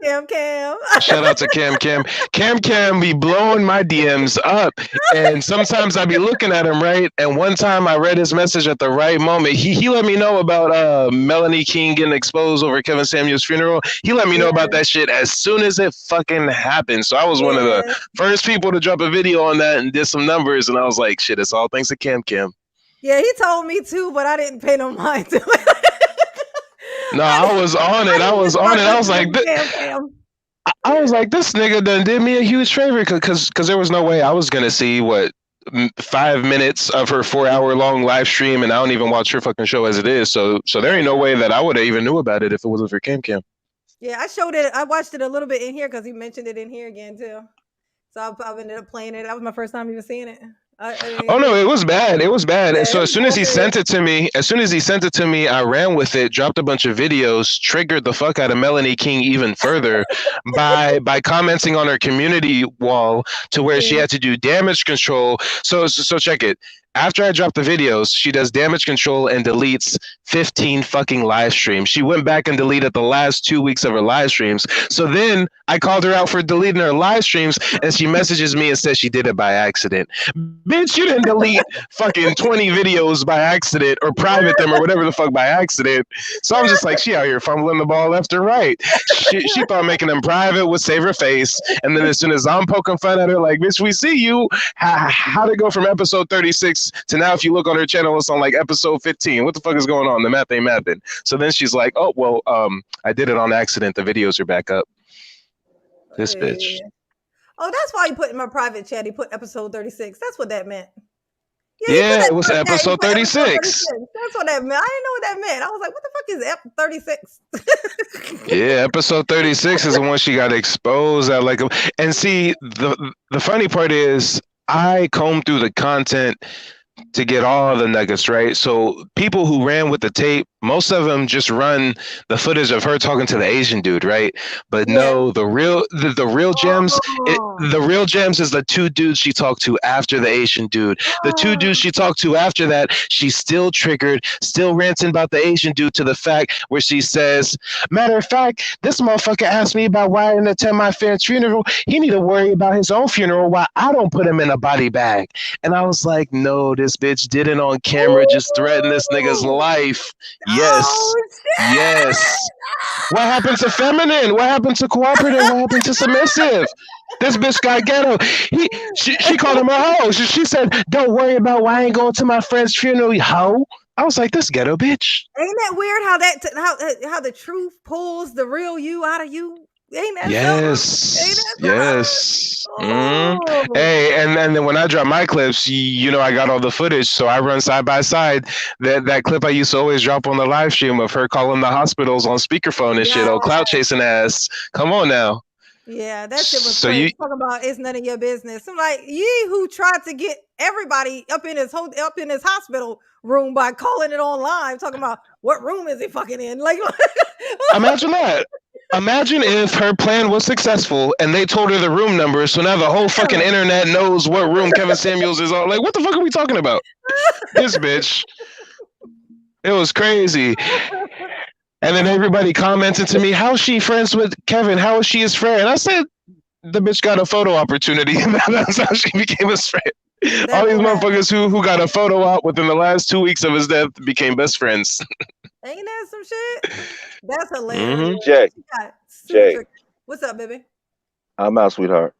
Cam Cam. Shout out to Cam Cam. Cam Cam be blowing my DMs up. And sometimes I be looking at him, right? And one time I read his message at the right moment. He let me know about Melanie King getting exposed over Kevin Samuels' funeral. He let me know about that shit as soon as it fucking happened. So I was one of the first people to drop a video on that and did some numbers. And I was like, shit, it's all thanks to Cam Cam. Yeah, he told me too, but I didn't pay no mind to it. No, I was on it. I was like, I was like, this nigga done did me a huge favor because there was no way I was gonna see 5 minutes of her 4-hour long live stream, and I don't even watch her fucking show as it is. So there ain't no way that I would have even knew about it if it wasn't for Cam Cam. Yeah, I watched it a little bit in here because he mentioned it in here again too. So I ended up playing it. That was my first time even seeing it. Oh no, it was bad. It was bad. Yeah, so as soon as he sent it to me, I ran with it, dropped a bunch of videos, triggered the fuck out of Melanie King even further by commenting on her community wall to where she had to do damage control. So check it. After I dropped the videos, she does damage control and deletes 15 fucking live streams. She went back and deleted the last 2 weeks of her live streams. So then I called her out for deleting her live streams, and she messages me and says she did it by accident. Bitch, you didn't delete fucking 20 videos by accident or private them or whatever the fuck by accident. So I was just like, she out here fumbling the ball left and right. She thought making them private would save her face. And then as soon as I'm poking fun at her, like, bitch, we see you. How'd it go from episode 36 to now if you look on her channel, it's on like episode 15. What the fuck is going on? The math ain't mathing. So then she's like, oh, well, I did it on accident. The videos are back up. This bitch. Oh, that's why he put in my private chat. He put episode 36. That's what that meant. Yeah, it was episode 36. That's what that meant. I didn't know what that meant. I was like, what the fuck is 36? Yeah, episode 36 is the one she got exposed at. Like, and see, the funny part is I combed through the content to get all the nuggets, right? So people who ran with the tape, most of them just run the footage of her talking to the Asian dude, right? But no, the real gems, the real gems is the two dudes she talked to after the Asian dude. The two dudes she talked to after that, she's still triggered, still ranting about the Asian dude to the fact where she says, matter of fact, this motherfucker asked me about why I didn't attend my friend's funeral. He need to worry about his own funeral while I don't put him in a body bag. And I was like, no, this bitch did it on camera, just threaten this nigga's life. Yes. Yes. What happened to feminine? What happened to cooperative? What happened to submissive? This bitch got ghetto. She called him a hoe. She said, don't worry about why I ain't going to my friend's funeral, you hoe. I was like, this ghetto bitch. Ain't that weird how the truth pulls the real you out of you? Ain't that yes. Hey, and then when I drop my clips, you know I got all the footage, so I run side by side that clip I used to always drop on the live stream of her calling the hospitals on speakerphone and shit. Oh, clout chasing ass. Come on now. Yeah, that shit was crazy. You talking about it's none of your business. I'm like, ye who tried to get everybody up in his hospital room by calling it online, talking about what room is he fucking in? Like, imagine that. Imagine if her plan was successful and they told her the room number, so now the whole fucking internet knows what room Kevin Samuels is on. Like, what the fuck are we talking about? This bitch. It was crazy. And then everybody commented to me, how is she friends with Kevin? How is she his friend? And I said, the bitch got a photo opportunity. That's how she became his friend. All these motherfuckers who got a photo op within the last 2 weeks of his death became best friends. Ain't that some shit? That's hilarious. Jay. What's up, baby? I'm out, sweetheart.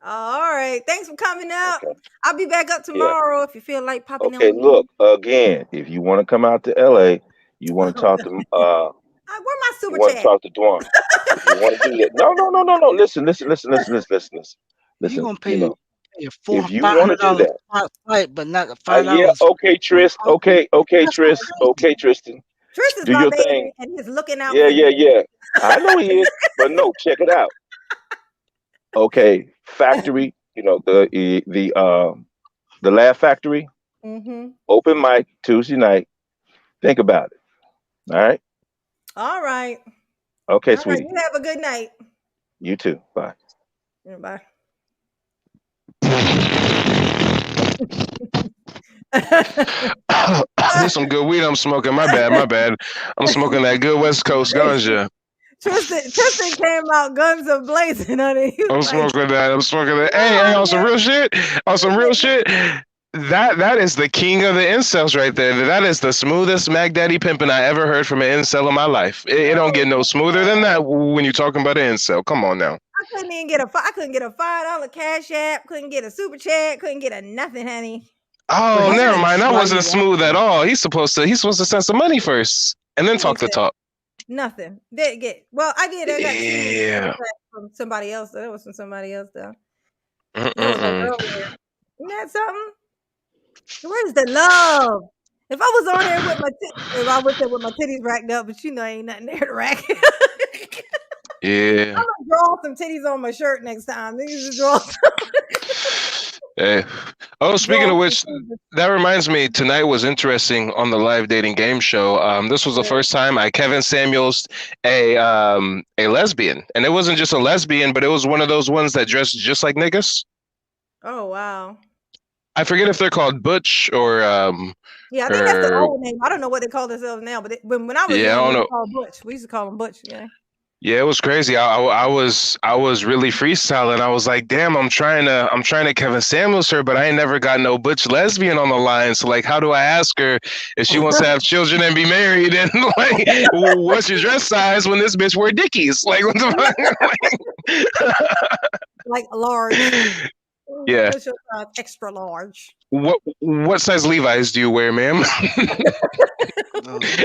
All right. Thanks for coming out. Okay. I'll be back up tomorrow if you feel like popping in. Okay, look, again, if you want to come out to LA, you want to talk to where my super chat? Chat? Talk to Dwan. If you want to do that. No. Listen. You gonna pay if you want to do that, fight, but not $5. Yeah, okay, Tristan. Okay, Tristan. Tristan's do my your baby, thing. and he's looking out. Yeah. I know he is, but no, check it out. Okay, factory. You know the Laugh Factory. Mm-hmm. Open mic Tuesday night. Think about it. All right. Okay, sweetie. Right, you have a good night. You too. Bye. Yeah, bye. There's some good weed I'm smoking. My bad. I'm smoking that good West Coast ganja. Tristan came out guns a blazing, honey. I'm smoking that. I'm smoking that. Hey, on some real shit. On some real shit. That is the king of the incels right there. That is the smoothest Mac Daddy pimping I ever heard from an incel in my life. It don't get no smoother than that when you're talking about an incel. Come on now. I couldn't get a $5 cash app. Couldn't get a super chat. Couldn't get a nothing, honey. Oh, never mind. That wasn't smooth at all. He's supposed to send some money first and then talk the talk. Nothing. Didn't get. Well, I did. I got Yeah. from somebody else. That was from somebody else though. That was like earlier. Isn't that something? Where's the love? If I was on there with I was there with my titties racked up, but ain't nothing there to rack. Yeah. I'm gonna draw some titties on my shirt next time. Niggas just draw. Hey. Oh, speaking of which, that reminds me, tonight was interesting on the live dating game show. This was the first time I Kevin Samuels a lesbian, and it wasn't just a lesbian, but it was one of those ones that dressed just like niggas. Oh wow. I forget if they're called Butch or yeah, I think that's the old name. I don't know what they call themselves now, but when I was young, we called Butch. We used to call them Butch. Yeah. Yeah, it was crazy. I was really freestyling. I was like, damn, I'm trying to Kevin Samuels her, but I ain't never got no Butch lesbian on the line. So like, how do I ask her if she wants to have children and be married? And like, what's your dress size when this bitch wear Dickies? Like, what the fuck? Like large. Yeah. What's your size? Extra large. What size Levi's do you wear, ma'am?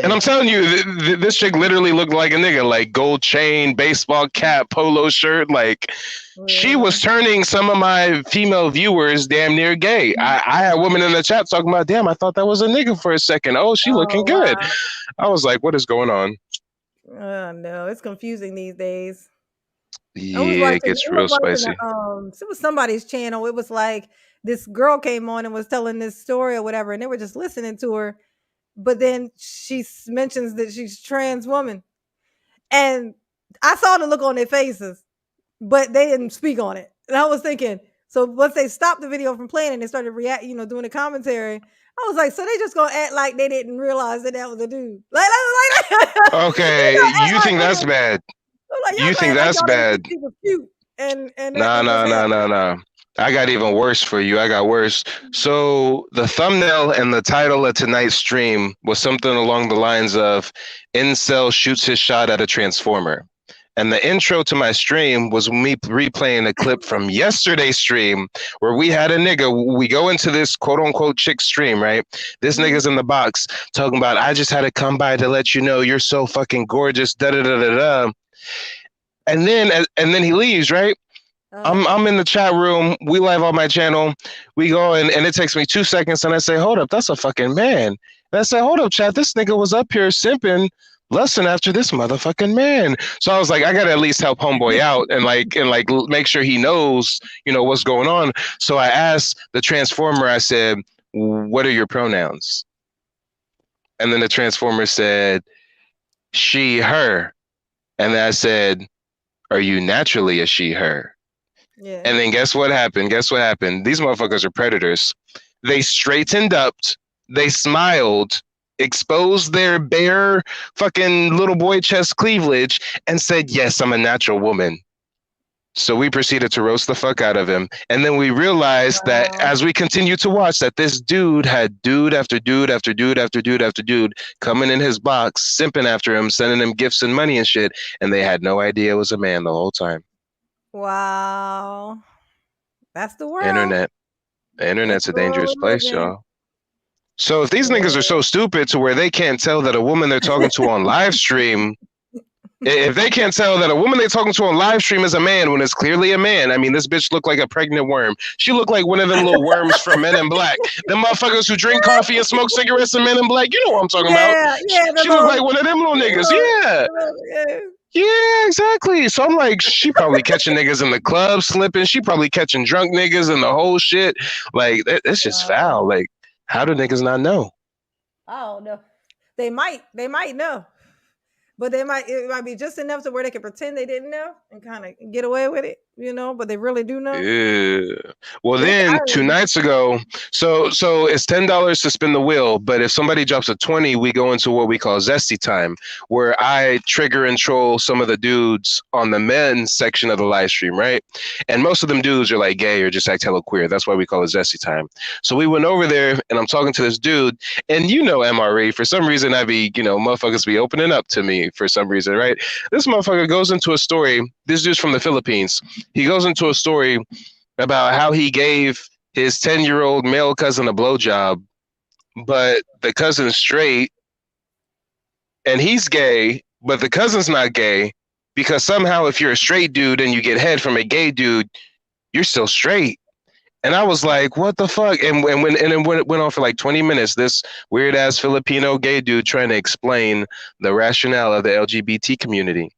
And I'm telling you, this chick literally looked like a nigga, like gold chain, baseball cap, polo shirt. Like she was turning some of my female viewers damn near gay. I had women in the chat talking about, damn, I thought that was a nigga for a second. Oh, she looking good. I was like, what is going on? Oh no, it's confusing these days. Yeah, it gets real spicy. It was somebody's channel. It was like this girl came on and was telling this story or whatever, and they were just listening to her. But then she mentions that she's trans woman, and I saw the look on their faces, but they didn't speak on it. And I was thinking, so once they stopped the video from playing and they started doing the commentary, I was like, so they just gonna act like they didn't realize that was a dude. Okay, you think that's bad? You think that's bad? Nah. I got even worse for you. I got worse. So the thumbnail and the title of tonight's stream was something along the lines of "Incel shoots his shot at a transformer." And the intro to my stream was me replaying a clip from yesterday's stream where we had a nigga. We go into this quote unquote chick stream, right? This nigga's in the box talking about, I just had to come by to let you know you're so fucking gorgeous. Da da da da da. And then he leaves, right? I'm in the chat room. We live on my channel. We go and it takes me 2 seconds, and I say, "Hold up, that's a fucking man." And I say, "Hold up, chat. This nigga was up here simping, lusting after this motherfucking man." So I was like, I gotta at least help homeboy out and make sure he knows, what's going on. So I asked the transformer. I said, "What are your pronouns?" And then the transformer said, "She, her." And then I said, "Are you naturally a she, her?" Yeah. And then guess what happened? These motherfuckers are predators. They straightened up, they smiled, exposed their bare fucking little boy chest cleavage, and said, "Yes, I'm a natural woman." So we proceeded to roast the fuck out of him. And then we realized that as we continued to watch, that this dude had dude after dude after dude after dude after dude coming in his box, simping after him, sending him gifts and money and shit. And they had no idea it was a man the whole time. Wow. That's the world. Internet's a dangerous place, y'all. So if these niggas are so stupid to where they can't tell that a woman they're talking to on live stream, if they can't tell that a woman they're talking to on live stream is a man when it's clearly a man, I mean, this bitch looked like a pregnant worm. She looked like one of them little worms from Men in Black. Them motherfuckers who drink coffee and smoke cigarettes in Men in Black. You know what I'm talking about. She looked like one of them little niggas. Yeah, exactly. So I'm like, she probably catching niggas in the club slipping. She probably catching drunk niggas and the whole shit. Like, it's just foul. Like, how do niggas not know? I don't know. They might know. but it might be just enough to where they can pretend they didn't know and kind of get away with it, but they really do know. Yeah. Well, then 2 nights ago, so it's $10 to spin the wheel, but if somebody drops a 20, we go into what we call zesty time, where I trigger and troll some of the dudes on the men's section of the live stream, right? And most of them dudes are like gay or just act hella queer. That's why we call it zesty time. So we went over there, and I'm talking to this dude, and MRE, for some reason I be, motherfuckers be opening up to me for some reason, right? This motherfucker goes into a story. This dude's from the Philippines. He goes into a story about how he gave his 10-year-old male cousin a blowjob, but the cousin's straight, and he's gay, but the cousin's not gay, because somehow if you're a straight dude and you get head from a gay dude, you're still straight. And I was like, what the fuck? And when it went on for like 20 minutes, this weird ass Filipino gay dude trying to explain the rationale of the LGBT community.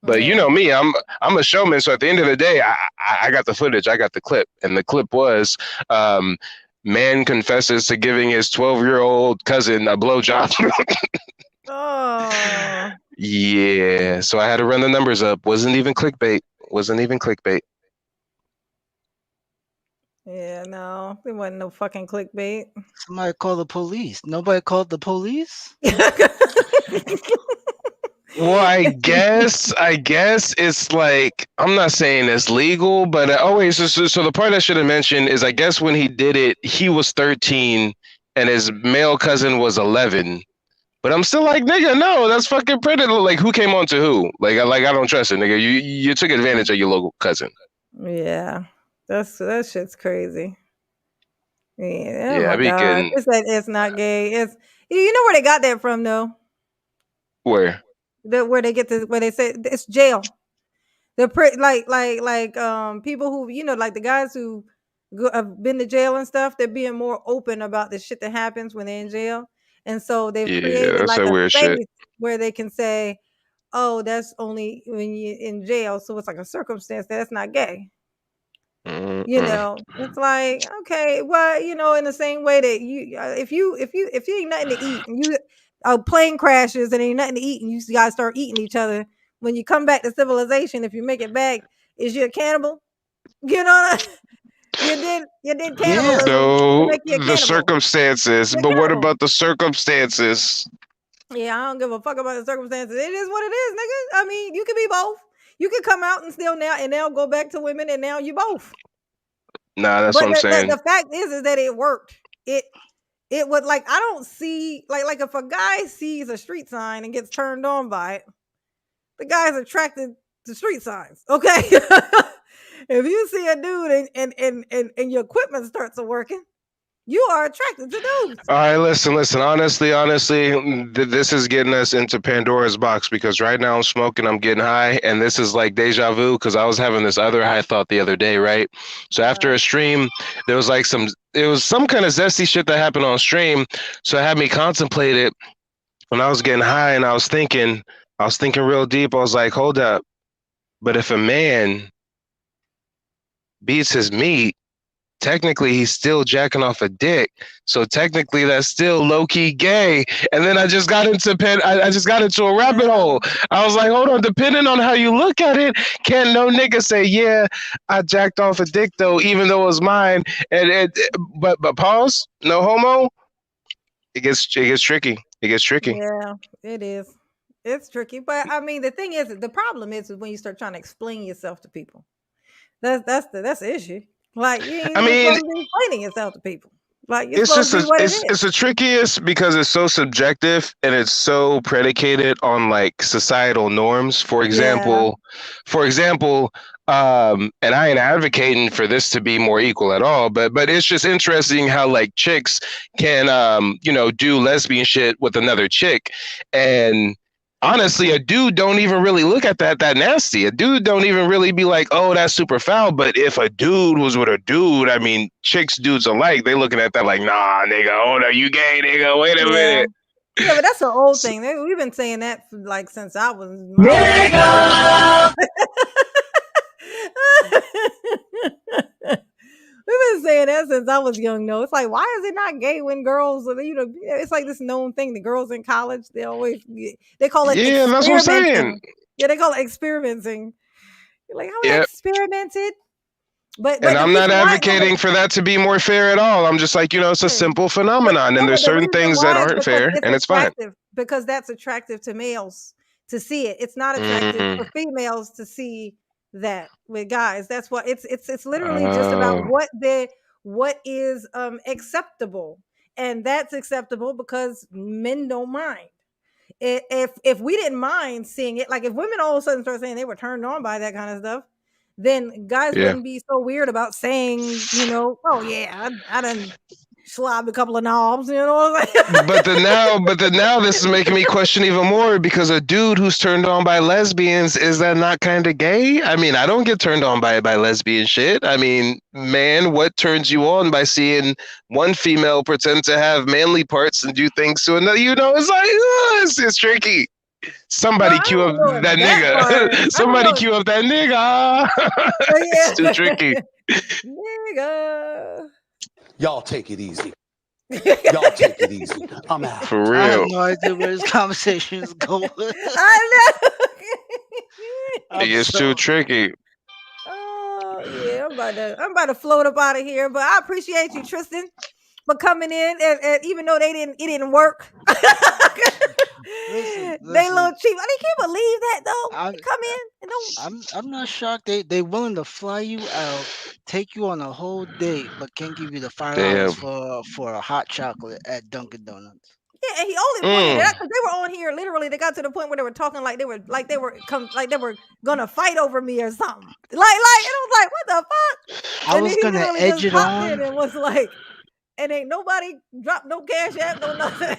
But you know me, I'm a showman. So at the end of the day, I got the footage, I got the clip, and the clip was man confesses to giving his 12-year-old cousin a blowjob. Oh. Yeah. So I had to run the numbers up. Wasn't even clickbait. Yeah, no, there wasn't no fucking clickbait. Somebody call the police. Nobody called the police. Well, I guess it's like, I'm not saying it's legal, but so the part I should have mentioned is, I guess when he did it, he was 13 and his male cousin was 11. But I'm still like, nigga, no, that's fucking predator. Like, who came on to who? Like I don't trust it, nigga. You took advantage of your local cousin. Yeah, that shit's crazy. Yeah, oh my be God. getting... It's not gay. It's, you know where they got that from though? Where? Where they get where they say it's jail. They're people who, like the guys who have been to jail and stuff, they're being more open about the shit that happens when they're in jail. And so they've created like a weird space shit where they can say, oh, that's only when you're in jail. So it's like a circumstance that's not gay. It's like, okay, well, in the same way that you, if you ain't nothing to eat and you plane crashes and ain't nothing to eat and you guys start eating each other, when you come back to civilization, if you make it back, is you a cannibal? You did cannibalism. So the circumstances, but what about the circumstances? Yeah, I don't give a fuck about the circumstances. It is what it is, nigga. I mean, you can be both. You can come out and still now go back to women, and now you both. Nah, that's what I'm saying. The fact is that it worked. It would, like, I don't see like if a guy sees a street sign and gets turned on by it, the guy's attracted to street signs. Okay. If you see a dude and your equipment starts working, you are attracted to dudes. All right, listen. Honestly, this is getting us into Pandora's box, because right now I'm smoking, I'm getting high, and this is like deja vu, because I was having this other high thought the other day, right? So after a stream, there was like some kind of zesty shit that happened on stream, so it had me contemplate it. When I was getting high, and I was thinking real deep. I was like, hold up, but if a man beats his meat, technically he's still jacking off a dick, so technically that's still low-key gay. And then I just got into a rabbit hole. I was like, hold on, depending on how you look at it, can no nigga say, yeah, I jacked off a dick though, even though it was mine? But pause, no homo. It gets tricky. Yeah, it is. It's tricky, but I mean, the thing is, the problem is when you start trying to explain yourself to people. That's the issue. Like, you ain't supposed to be explaining yourself to people. Like, it's the trickiest, because it's so subjective and it's so predicated on like societal norms. For example, and I ain't advocating for this to be more equal at all, but it's just interesting how like chicks can do lesbian shit with another chick, and honestly, a dude don't even really look at that nasty. A dude don't even really be like, oh, that's super foul. But if a dude was with a dude, I mean, chicks, dudes alike, they looking at that like, nah, nigga, hold up, you gay, nigga, wait a minute. Yeah, but that's an old thing. We've been saying that like since I was. We've been saying that since I was young. No, it's like, why is it not gay when girls? It's like this known thing. The girls in college, they call it Yeah, that's what I'm saying. experimenting. Yeah, they call it experimenting. You're like, how Yep. experimented? But And the I'm not reason why, advocating for that to be more fair at all. I'm just like, it's a simple phenomenon, and there's the certain reason things that why is aren't because fair, it's and it's fine. attractive. Because that's attractive to males to see it. It's not attractive for females to see that with guys. That's what it's literally just about what is acceptable, and that's acceptable because men don't mind. If we didn't mind seeing it, like if women all of a sudden start saying they were turned on by that kind of stuff, then guys wouldn't be so weird about saying, oh yeah, I done slobbed a couple of knobs, you know what I'm saying? But now this is making me question even more, because a dude who's turned on by lesbians, is that not kind of gay? I mean, I don't get turned on by lesbian shit. I mean, man, what turns you on by seeing one female pretend to have manly parts and do things to another? It's like, it's tricky. Somebody cue up that nigga. Somebody cue up that nigga. It's too tricky. Nigga. Y'all take it easy. Y'all take it easy. I'm out. For real. I have no idea where this conversation is going. I know. It gets too tricky. Oh yeah, I'm about to float up out of here. But I appreciate you, Tristan, for coming in, and even though it didn't work. Listen. They a little cheap. I can't believe that though. Come in and don't. I'm not shocked. They willing to fly you out, take you on a whole date, but can't give you the $5 for a hot chocolate at Dunkin' Donuts. Yeah, and he only pointed it out because they were on here. Literally, they got to the point where they were talking like they were gonna fight over me or something. Like, and I was like, what the fuck? I was gonna edge it on. And was like, and ain't nobody dropped no cash app, no nothing.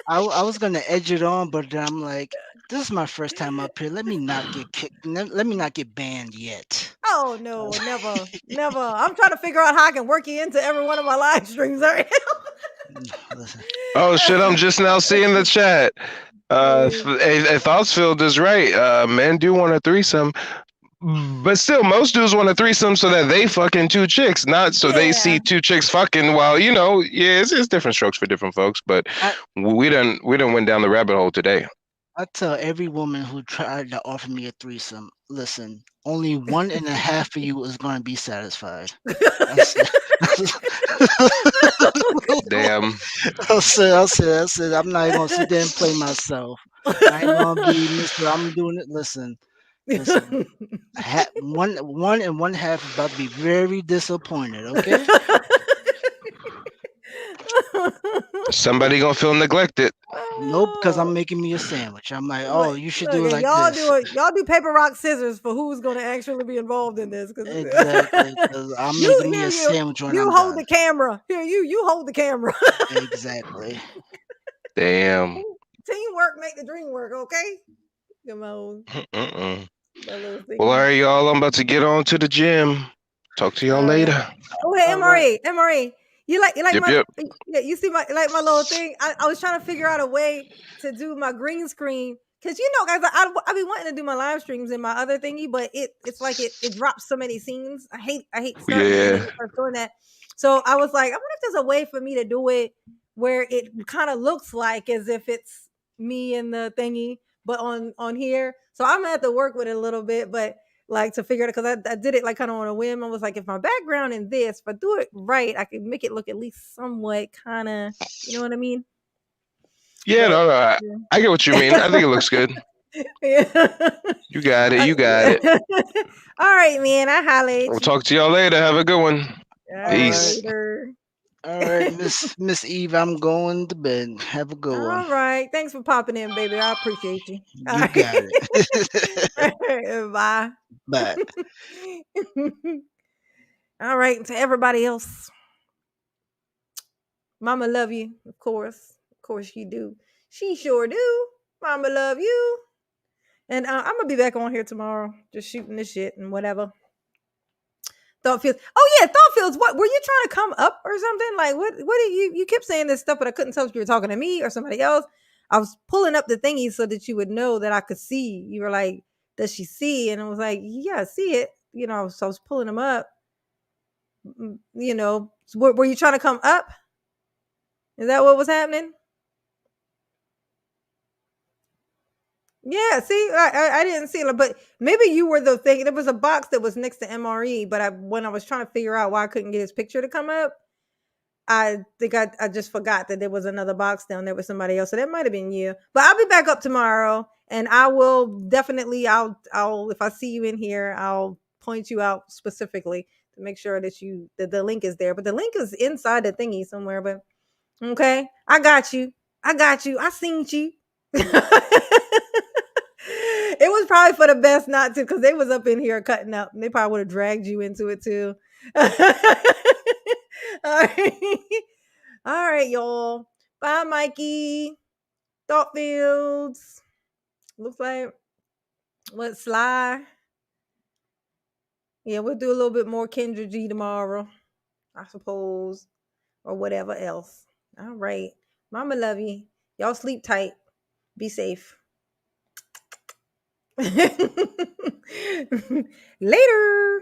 I was gonna edge it on, but then I'm like, this is my first time up here. Let me not get kicked. Let me not get banned yet. Oh no, never. I'm trying to figure out how I can work you into every one of my live streams right now. Oh shit! I'm just now seeing the chat. A Thoughtsfield is right. Men do want a threesome, but still, most dudes want a threesome so that they fucking two chicks, not so they see two chicks fucking. While it's different strokes for different folks. But we done went down the rabbit hole today. I tell every woman who tried to offer me a threesome, listen, only 1.5 of you is going to be satisfied. Damn. I said, I'm not even going to sit there and play myself. I ain't going to be Mr. I'm doing it. Listen. 1.5 is about to be very disappointed, okay? Somebody gonna feel neglected. Nope, because I'm making me a sandwich. I'm like, oh, you should do it like this. Y'all do paper, rock, scissors for who's gonna actually be involved in this. Exactly. I'm making me a sandwich when you I'm hold done. the camera. Here, you hold the camera. Exactly. Damn. Teamwork make the dream work, okay? Come on. Well, all right, y'all. I'm about to get on to the gym. Talk to y'all later. Oh, hey, MRE. You like Yep. Yeah, you see my little thing. I was trying to figure out a way to do my green screen because guys, I be wanting to do my live streams in my other thingy, but it's like it drops so many scenes. I hate starting and start doing that. So I was like, I wonder if there's a way for me to do it where it kind of looks like as if it's me and the thingy, but on here. So I'm gonna have to work with it a little bit, but. Like to figure it out because I did it like kind of on a whim. I was like, if my background in this, if I do it right, I can make it look at least somewhat kind of, you know what I mean? Yeah, I get what you mean. I think it looks good. Yeah. You got it. All right, man. I holla at you. We'll talk to y'all later. Have a good one. Peace. All right, Miss Eve, I'm going to bed. Have a good one. All right. Thanks for popping in, baby. I appreciate you. You got it. Bye. Bye. All right. To everybody else. Mama love you, of course. Of course she do. She sure do. Mama love you. And I'm going to be back on here tomorrow. Just shooting this shit and whatever. Thoughtfields. Oh yeah, Thoughtfields. What were you trying to come up or something? Like what did you kept saying this stuff, but I couldn't tell if you were talking to me or somebody else. I was pulling up the thingy so that you would know that I could see. You were like, does she see? And I was like, yeah, I see it. So I was pulling them up. You know, were you trying to come up? Is that what was happening? Yeah, see, I didn't see it, but maybe you were the thing. There was a box that was next to MRE, but when I was trying to figure out why I couldn't get his picture to come up, I think I just forgot that there was another box down there with somebody else. So that might have been you. But I'll be back up tomorrow, and I will definitely I'll if I see you in here, I'll point you out specifically to make sure that the link is there. But the link is inside the thingy somewhere. But okay, I got you. I seen you. It was probably for the best not to, because they was up in here cutting up, and they probably would have dragged you into it too. All right. All right, y'all. Bye, Mikey. Thought fields. Looks like what Sly. Yeah, we'll do a little bit more Kendra G tomorrow, I suppose, or whatever else. All right. Mama love you. Y'all sleep tight. Be safe. Later.